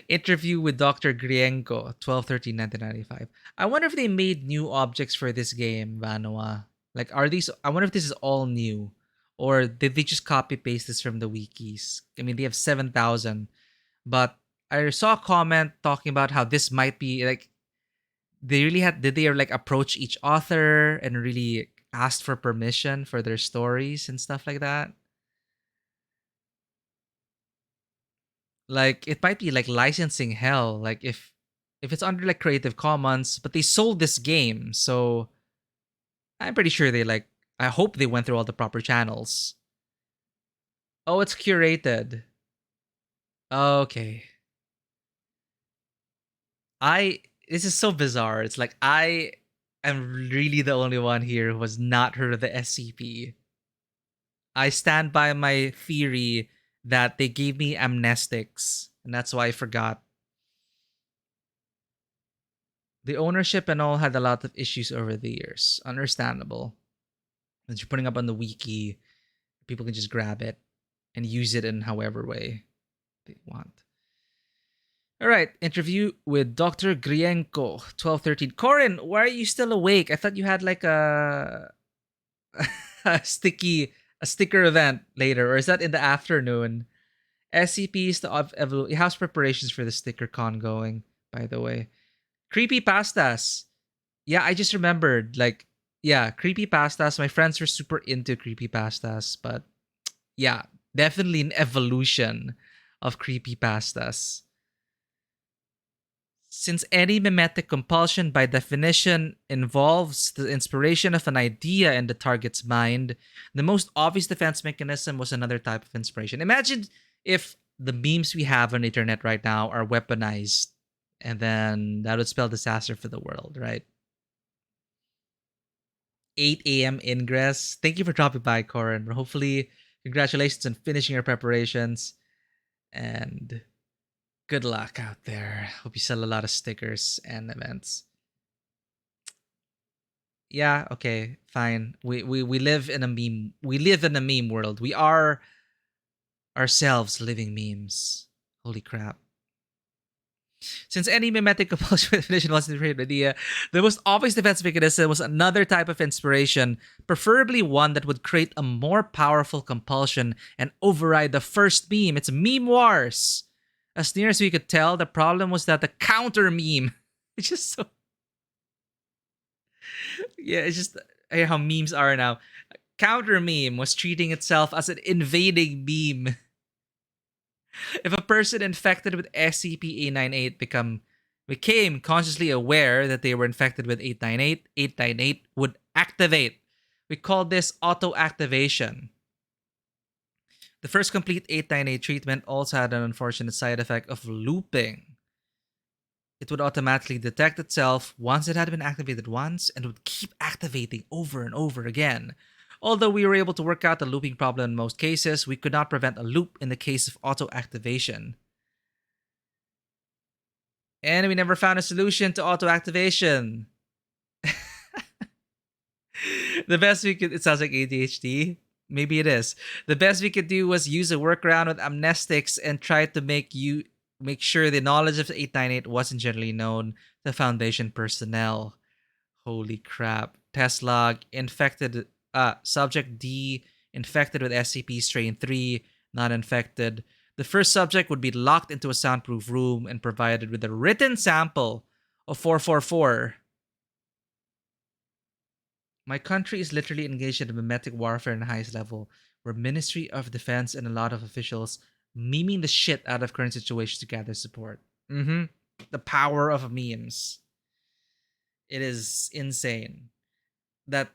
Interview with Dr. Grienko, 12/13/1995. I wonder if they made new objects for this game, Vanoa. Like, are these... I wonder if this is all new. Or did they just copy-paste this from the wikis? I mean, they have 7,000. But I saw a comment talking about how this might be, like... They really had... Did they, like, approach each author and really asked for permission for their stories and stuff like that? Like, it might be like licensing hell. Like, if it's under like Creative Commons, but they sold this game, so I'm pretty sure they like... I hope they went through all the proper channels. Oh, it's curated. Okay. This is so bizarre. It's like I am really the only one here who has not heard of the SCP. I stand by my theory that they gave me amnestics, and that's why I forgot. The ownership and all had a lot of issues over the years. Understandable. As you're putting up on the wiki, people can just grab it and use it in however way they want. All right, interview with Dr. Grienko, 12/13. Corin, why are you still awake? I thought you had like a sticker event later, or is that in the afternoon? SCP is the how's preparations for the sticker con going, by the way? Creepy pastas. Yeah, I just remembered, like, yeah, creepy pastas. My friends were super into creepy pastas, but yeah, definitely an evolution of creepy pastas. Since any mimetic compulsion by definition involves the inspiration of an idea in the target's mind, the most obvious defense mechanism was another type of inspiration. Imagine if the memes we have on the internet right now are weaponized, and then that would spell disaster for the world, right? 8 a.m. ingress. Thank you for dropping by, Corin. Hopefully, congratulations on finishing your preparations, and good luck out there. Hope you sell a lot of stickers and events. Yeah, okay, fine. We live in a meme. We live in a meme world. We are ourselves living memes. Holy crap. Since any mimetic compulsion definition was the idea, the most obvious defense mechanism was another type of inspiration, preferably one that would create a more powerful compulsion and override the first meme. It's meme wars. As near as we could tell, the problem was that the counter meme. It's just so. Yeah, it's just how memes are now. Counter meme was treating itself as an invading meme. If a person infected with SCP-898 became consciously aware that they were infected with 898, 898 would activate. We call this auto-activation. The first complete 898 treatment also had an unfortunate side effect of looping. It would automatically detect itself once it had been activated once and would keep activating over and over again. Although we were able to work out the looping problem in most cases, we could not prevent a loop in the case of auto-activation. And we never found a solution to auto-activation. The best we could... It sounds like ADHD. Maybe it is. The best we could do was use a workaround with amnestics and try to make sure the knowledge of 898 wasn't generally known to Foundation personnel. Holy crap. Test log. Infected... Subject D, infected with SCP strain 3, not infected. The first subject would be locked into a soundproof room and provided with a written sample of 444. My country is literally engaged in a mimetic warfare in the highest level, where Ministry of Defense and a lot of officials memeing the shit out of current situations to gather support. The power of memes. It is insane. That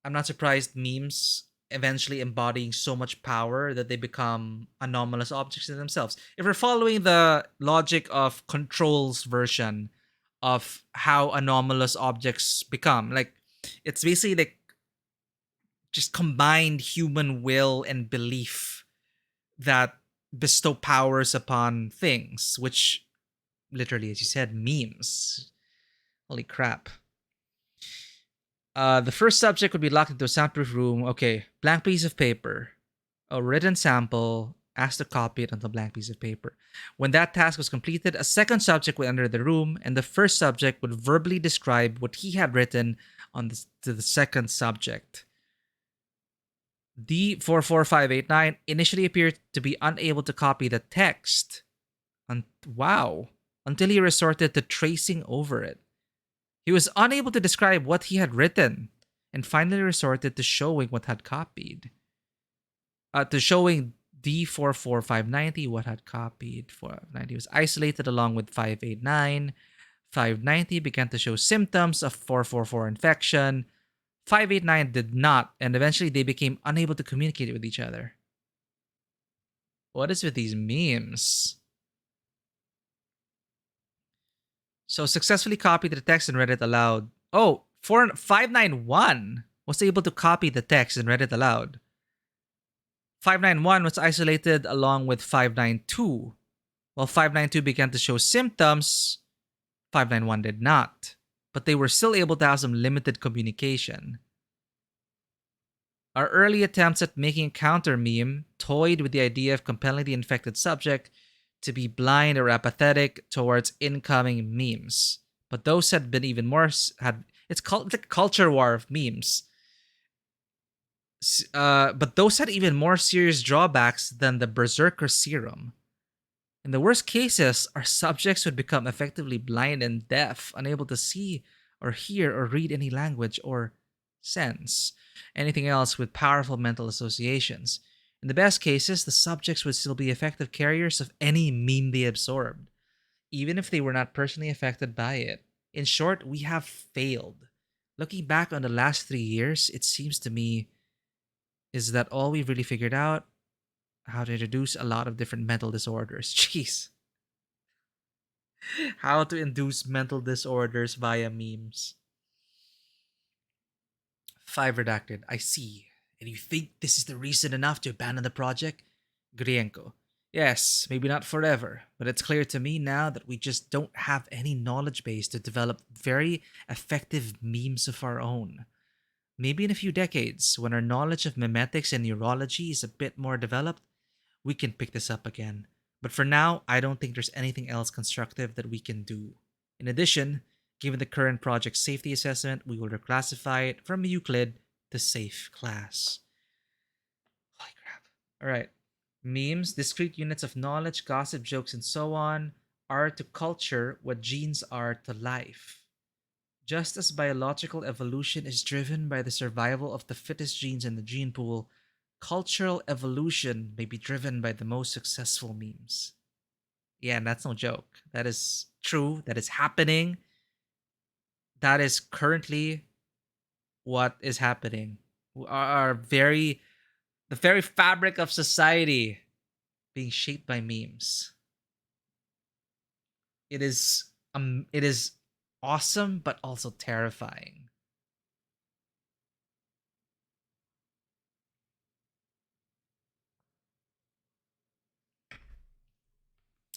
I'm not surprised memes eventually embodying so much power that they become anomalous objects in themselves. If we're following the logic of Control's version of how anomalous objects become, like it's basically like just combined human will and belief that bestow powers upon things, which literally, as you said, memes. Holy crap. The first subject would be locked into a soundproof room. Okay, blank piece of paper. A written sample. Asked to copy it on the blank piece of paper. When that task was completed, a second subject would enter the room, and the first subject would verbally describe what he had written to the second subject. D44589 initially appeared to be unable to copy the text. Until he resorted to tracing over it. He was unable to describe what he had written, and finally resorted to showing what had copied. To showing D44590 what had copied. 490 was isolated along with 589. 590 began to show symptoms of 444 infection. 589 did not, and eventually they became unable to communicate with each other. What is with these memes? So successfully copied the text and read it aloud. Oh, 591 was able to copy the text and read it aloud. 591 was isolated along with 592. While 592 began to show symptoms, 591 did not. But they were still able to have some limited communication. Our early attempts at making a counter meme toyed with the idea of compelling the infected subject to be blind or apathetic towards incoming memes. But those had been even more... It's called the culture war of memes. But those had even more serious drawbacks than the Berserker serum. In the worst cases, our subjects would become effectively blind and deaf, unable to see or hear or read any language or sense anything else with powerful mental associations. In the best cases, the subjects would still be effective carriers of any meme they absorbed, even if they were not personally affected by it. In short, we have failed. Looking back on the last 3 years, it seems to me is that all we've really figured out how to introduce a lot of different mental disorders. Jeez. How to induce mental disorders via memes. 5 redacted. I see. And you think this is the reason enough to abandon the project? Grienko. Yes, maybe not forever, but it's clear to me now that we just don't have any knowledge base to develop very effective memes of our own. Maybe in a few decades, when our knowledge of memetics and neurology is a bit more developed, we can pick this up again. But for now, I don't think there's anything else constructive that we can do. In addition, given the current project safety assessment, we will reclassify it from Euclid to safe class. Holy crap. Alright. Memes, discrete units of knowledge, gossip, jokes, and so on, are to culture what genes are to life. Just as biological evolution is driven by the survival of the fittest genes in the gene pool, cultural evolution may be driven by the most successful memes. Yeah, and that's no joke. That is true. That is happening. That is currently what is happening. Our very, the very fabric of society being shaped by memes. It is awesome, but also terrifying.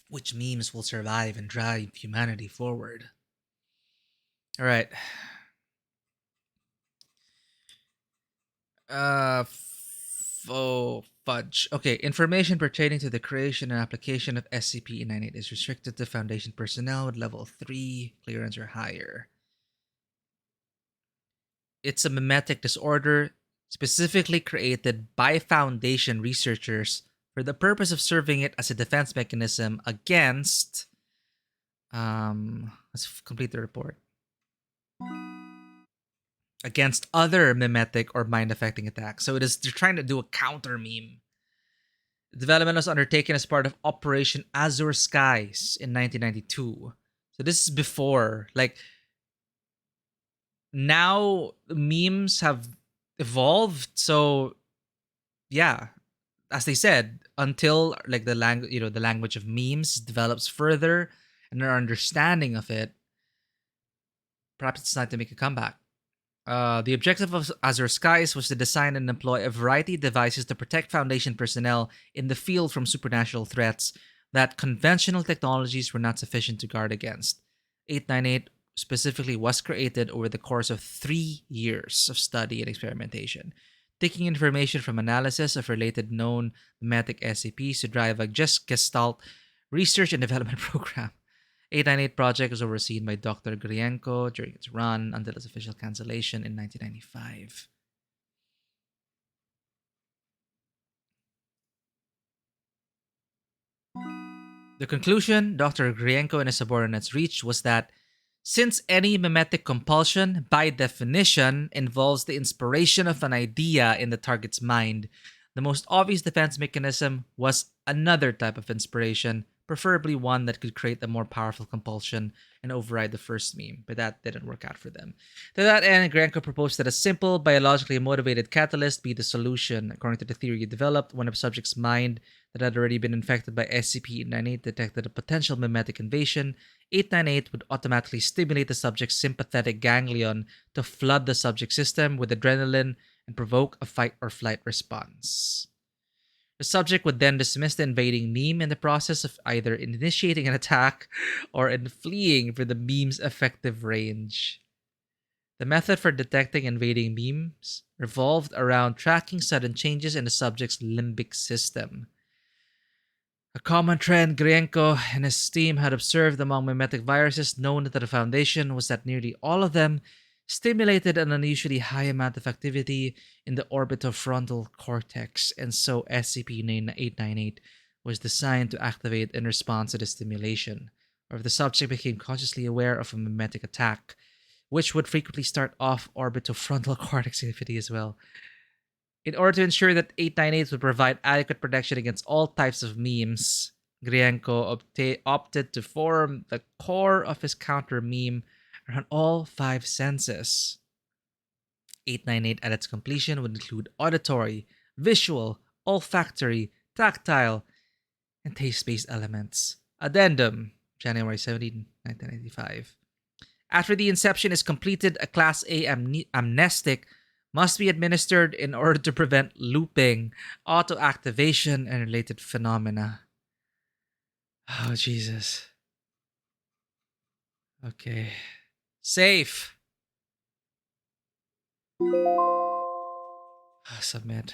Which memes will survive and drive humanity forward? All right. Oh, fudge. Okay, information pertaining to the creation and application of SCP-98 is restricted to Foundation personnel with level 3 clearance or higher. It's a mimetic disorder specifically created by Foundation researchers for the purpose of serving it as a defense mechanism against... let's complete the report. Against other mimetic or mind-affecting attacks. So they're trying to do a counter meme. The development was undertaken as part of Operation Azure Skies in 1992. So this is before, like, now memes have evolved. So yeah, as they said, until like the language of memes develops further and our understanding of it, perhaps it's time to make a comeback. The objective of Azure Skies was to design and employ a variety of devices to protect Foundation personnel in the field from supernatural threats that conventional technologies were not sufficient to guard against. 898 specifically was created over the course of 3 years of study and experimentation, taking information from analysis of related known mimetic SCPs to drive a gestalt research and development program. 898 project was overseen by Dr. Grienko during its run until its official cancellation in 1995. The conclusion Dr. Grienko and his subordinates reached was that since any mimetic compulsion, by definition, involves the inspiration of an idea in the target's mind, the most obvious defense mechanism was another type of inspiration, preferably one that could create a more powerful compulsion and override the first meme, but that didn't work out for them. To that end, Granko proposed that a simple, biologically motivated catalyst be the solution. According to the theory he developed, when a subject's mind that had already been infected by SCP-898 detected a potential mimetic invasion, 898 would automatically stimulate the subject's sympathetic ganglion to flood the subject system with adrenaline and provoke a fight or flight response. The subject would then dismiss the invading meme in the process of either initiating an attack or in fleeing for the meme's effective range. The method for detecting invading memes revolved around tracking sudden changes in the subject's limbic system. A common trend Grienko and his team had observed among mimetic viruses known to the Foundation was that nearly all of them stimulated an unusually high amount of activity in the orbitofrontal cortex, and so SCP-898 was designed to activate in response to the stimulation, or if the subject became consciously aware of a mimetic attack, which would frequently start off orbitofrontal cortex activity as well. In order to ensure that 898 would provide adequate protection against all types of memes, Grienko opted to form the core of his counter meme around all 5 senses. 898 at its completion would include auditory, visual, olfactory, tactile, and taste-based elements. Addendum, January 17, 1995. After the inception is completed, a Class A amnestic must be administered in order to prevent looping, auto-activation, and related phenomena. Oh, Jesus. Okay. Safe. Submit.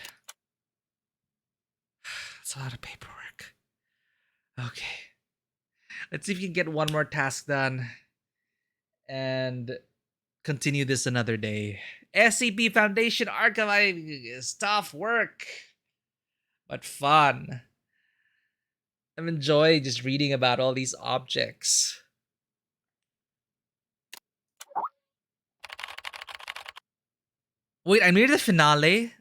That's a lot of paperwork. Okay. Let's see if we can get one more task done and continue this another day. SCP Foundation archiving is tough work, but fun. I've enjoyed just reading about all these objects. Wait, I'm near the finale.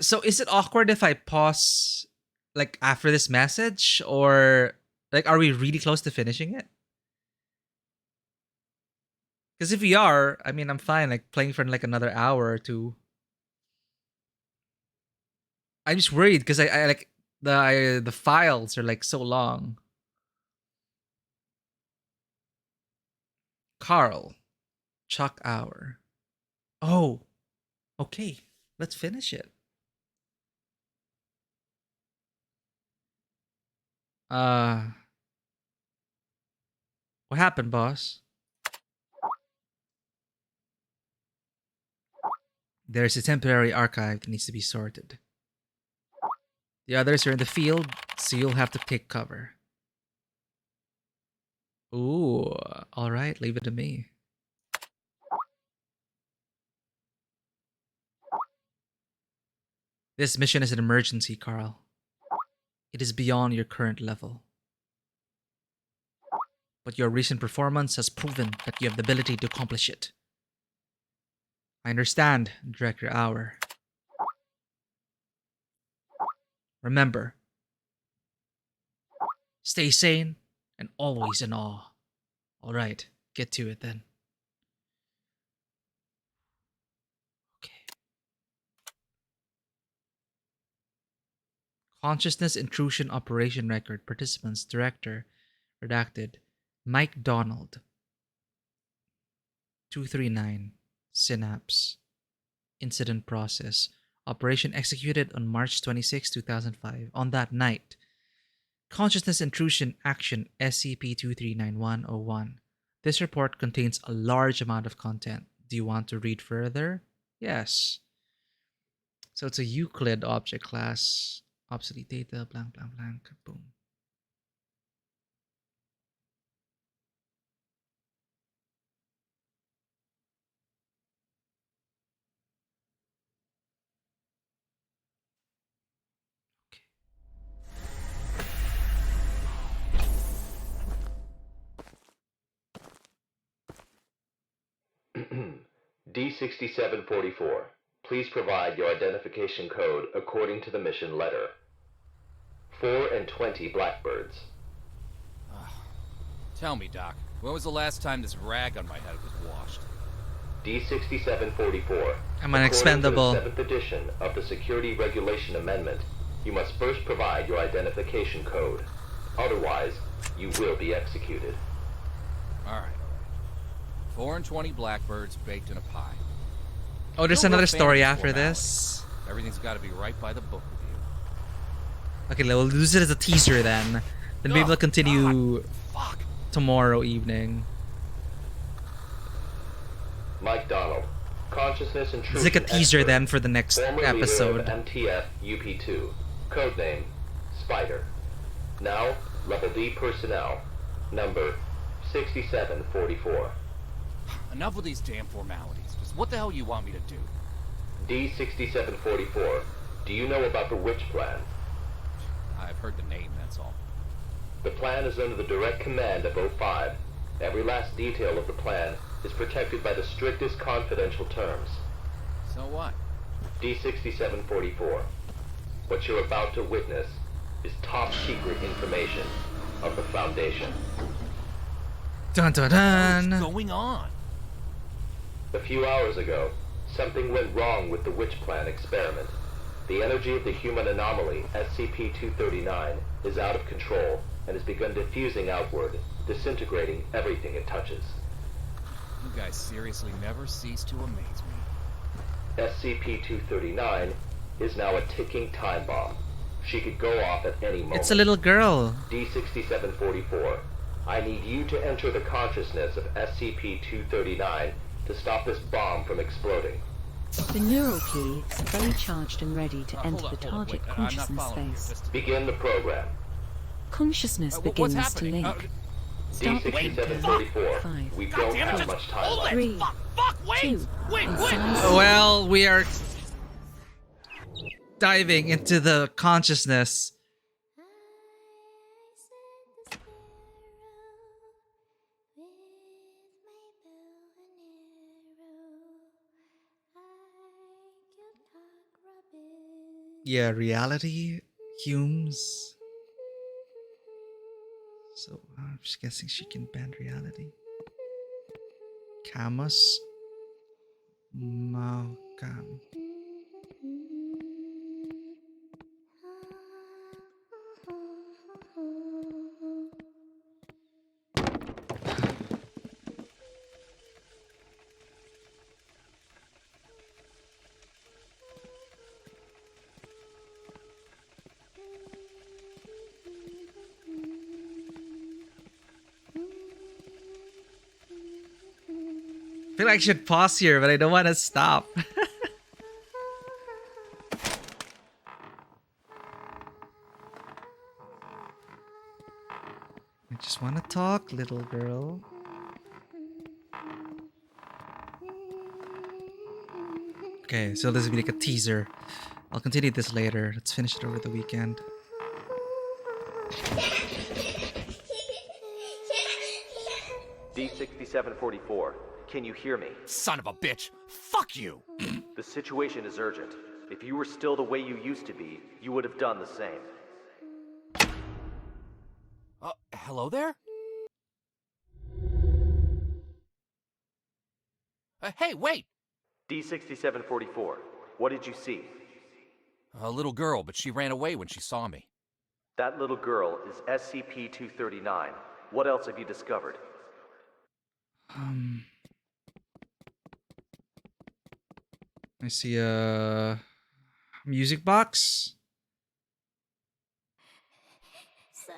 So is it awkward if I pause like after this message, or like are we really close to finishing it? Because if we are, I mean, I'm fine like playing for like another hour or two. I'm just worried because I like the files are like so long. Carl, Chuck Hour. Oh, okay. Let's finish it. What happened, boss? There's a temporary archive that needs to be sorted. The others are in the field, so you'll have to take cover. Ooh, alright, leave it to me. This mission is an emergency, Carl. It is beyond your current level. But your recent performance has proven that you have the ability to accomplish it. I understand, Director Hour. Remember, stay sane and always in awe. Alright, get to it then. Consciousness Intrusion Operation Record. Participants. Director. Redacted. Mike Donald. 239. Synapse. Incident process. Operation executed on March 26, 2005. On that night. Consciousness Intrusion Action SCP-239101. This report contains a large amount of content. Do you want to read further? Yes. So it's a Euclid object class. Obsolete data, blank, blank, blank, boom. D6744, please provide your identification code according to the mission letter. 4 and 20 blackbirds. Tell me, Doc, when was the last time this rag on my head was washed? D6744. I'm an expendable. According to the 7th edition of the Security Regulation Amendment, you must first provide your identification code. Otherwise, you will be executed. Alright. 4 and 20 blackbirds baked in a pie. Oh, there's another story after this. Everything's got to be right by the book with you. Okay, we'll use it as a teaser then. Then maybe we'll continue tomorrow evening. Mike Donald, Consciousness Intrusion. It's like a teaser then for the next episode. Former leader of MTF UP2, codename Spider. Now, Level D personnel, number 6744. Enough with these damn formalities. Just what the hell you want me to do? D6744, do you know about the Witch Plan? I've heard the name, that's all. The plan is under the direct command of O5. Every last detail of the plan is protected by the strictest confidential terms. So what? D6744, what you're about to witness is top secret information of the Foundation. Dun dun dun! What's going on? A few hours ago, something went wrong with the Witch Plan experiment. The energy of the human anomaly, SCP-239, is out of control and has begun diffusing outward, disintegrating everything it touches. You guys seriously never cease to amaze me. SCP-239 is now a ticking time bomb. She could go off at any moment. It's a little girl. D6744, I need you to enter the consciousness of SCP-239 to stop this bomb from exploding. The neural key is very charged and ready to enter the target consciousness space. Begin the program. Consciousness begins to link. Start the countdown. D6744. 5, We don't have much time left. 3, 2, Well, we are diving into the consciousness. Yeah, reality, Humes. So I'm just guessing she can bend reality. Camus. Malcolm. I feel like I should pause here, but I don't want to stop. I just want to talk, little girl. Okay, so this will be like a teaser. I'll continue this later. Let's finish it over the weekend. D6744. Can you hear me? Son of a bitch! Fuck you! The situation is urgent. If you were still the way you used to be, you would have done the same. Hello there? Hey, wait! D6744. What did you see? A little girl, but she ran away when she saw me. That little girl is SCP-239. What else have you discovered? I see a music box. Sorry.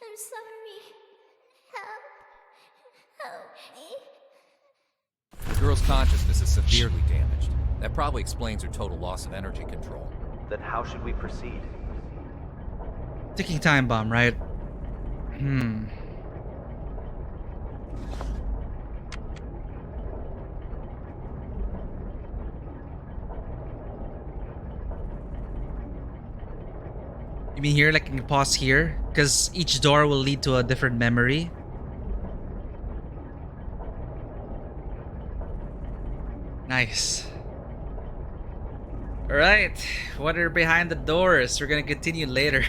I'm sorry. Help me. The girl's consciousness is severely damaged. That probably explains her total loss of energy control. Then how should we proceed? Ticking time bomb, right? You mean here, like, I can pause here? Because each door will lead to a different memory. Nice. Alright, what are behind the doors? We're gonna continue later.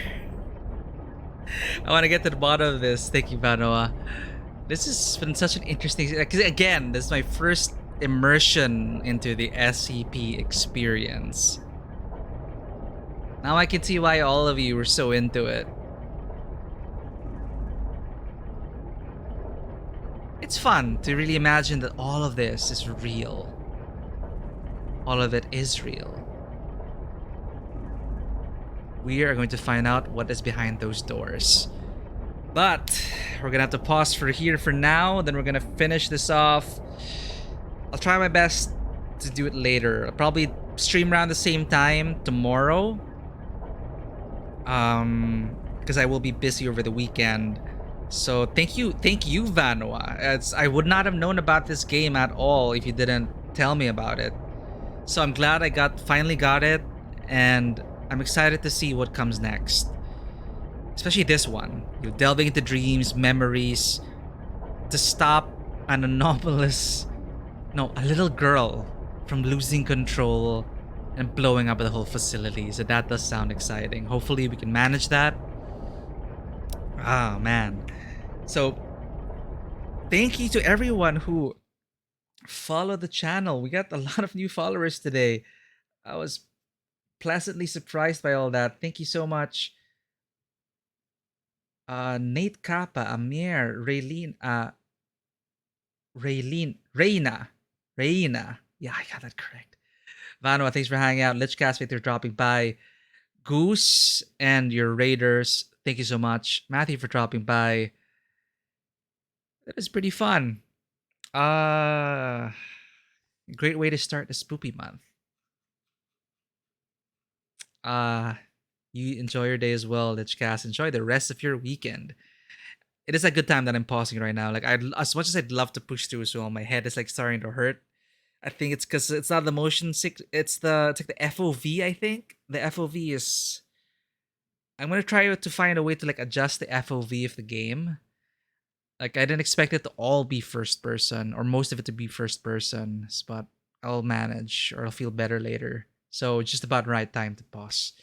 I want to get to the bottom of this. Thank you, Vanoa. This has been such an interesting... Because again, this is my first immersion into the SCP experience. Now I can see why all of you were so into it. It's fun to really imagine that all of this is real. All of it is real. We are going to find out what is behind those doors. But we're gonna have to pause for here for now. Then we're gonna finish this off. I'll try my best to do it later. I'll probably stream around the same time tomorrow. Because I will be busy over the weekend. So thank you, Vanoa. I would not have known about this game at all if you didn't tell me about it. So I'm glad I finally got it, and I'm excited to see what comes next. Especially this one. You're delving into dreams, memories, to stop an anomalous, a little girl from losing control and blowing up the whole facility. So that does sound exciting. Hopefully we can manage that. Ah, man. So thank you to everyone who followed the channel. We got a lot of new followers today. I was pleasantly surprised by all that. Thank you so much. Nate Kappa, Amir, Raylene, Reina. Yeah, I got that correct. Vanoa, thanks for hanging out. Lichcast, thanks for dropping by. Goose and your Raiders, thank you so much. Matthew for dropping by. That is pretty fun. Great way to start the spoopy month. You enjoy your day as well, Lichcast. Enjoy the rest of your weekend. It is a good time that I'm pausing right now. Like, as much as I'd love to push through, so my head is like starting to hurt. I think it's because it's not the motion sick. It's like the FOV. I think the FOV is. I'm gonna try to find a way to like adjust the FOV of the game. Like, I didn't expect it to all be first person or most of it to be first person, but I'll manage or I'll feel better later. So just about right time to pause.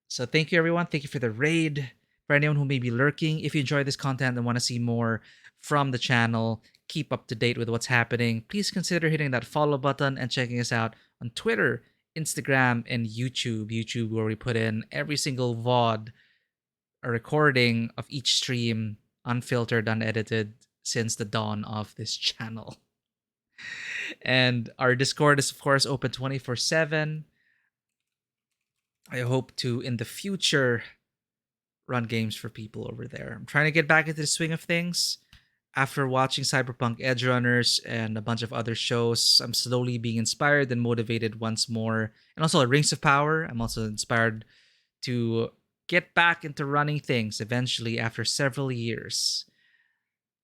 So thank you, everyone. Thank you for the raid. For anyone who may be lurking, if you enjoy this content and want to see more from the channel, keep up to date with what's happening, please consider hitting that follow button and checking us out on Twitter, Instagram, and YouTube. YouTube, where we put in every single VOD, a recording of each stream, unfiltered, unedited, since the dawn of this channel. And our Discord is, of course, open 24/7. I hope to, in the future, run games for people over there. I'm trying to get back into the swing of things. After watching Cyberpunk Edge Runners and a bunch of other shows, I'm slowly being inspired and motivated once more. And also Rings of Power, I'm also inspired to get back into running things eventually after several years.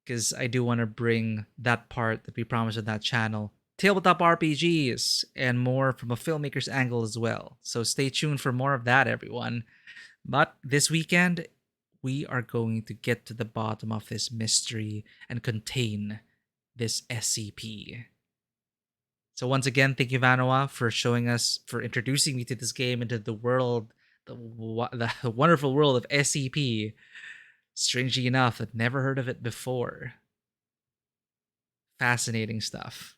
Because I do want to bring that part that we promised on that channel. Tabletop RPGs and more from a filmmaker's angle as well. So stay tuned for more of that, everyone. But this weekend, we are going to get to the bottom of this mystery and contain this SCP. So once again, thank you, Vanoa, for introducing me to this game, into the world, the wonderful world of SCP. Strangely enough, I'd never heard of it before. Fascinating stuff.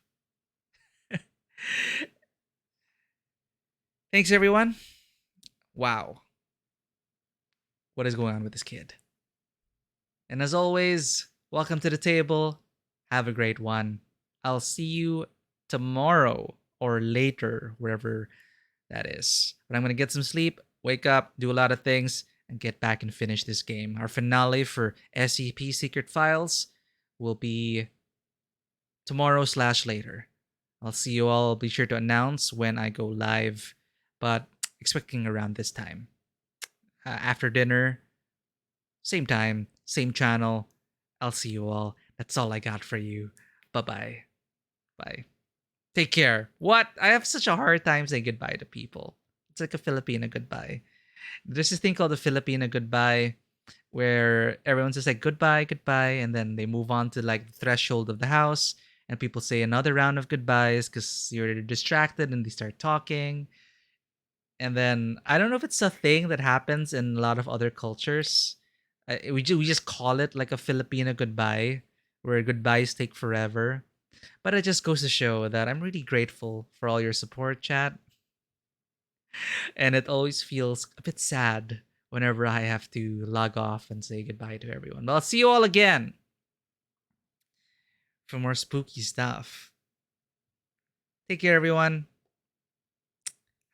Thanks, everyone. Wow. What is going on with this kid? And as always, welcome to the table. Have a great one. I'll see you tomorrow or later, wherever that is. But I'm going to get some sleep, wake up, do a lot of things, and get back and finish this game. Our finale for SCP Secret Files will be tomorrow/later. I'll see you all. I'll be sure to announce when I go live, but expecting around this time. After dinner, same time, same channel. I'll see you all. That's all I got for you. Bye-bye. Bye. Take care. What? I have such a hard time saying goodbye to people. It's like a Filipino goodbye. There's this thing called the Filipino goodbye, where everyone's just like goodbye, goodbye, and then they move on to like the threshold of the house, and people say another round of goodbyes because you're distracted and they start talking. And then I don't know if it's a thing that happens in a lot of other cultures. We just call it like a Filipino goodbye, where goodbyes take forever. But it just goes to show that I'm really grateful for all your support, chat. And it always feels a bit sad whenever I have to log off and say goodbye to everyone. But I'll see you all again for more spooky stuff. Take care, everyone.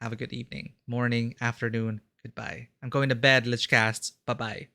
Have a good evening, morning, afternoon. Goodbye. I'm going to bed, Lichcasts. Bye-bye.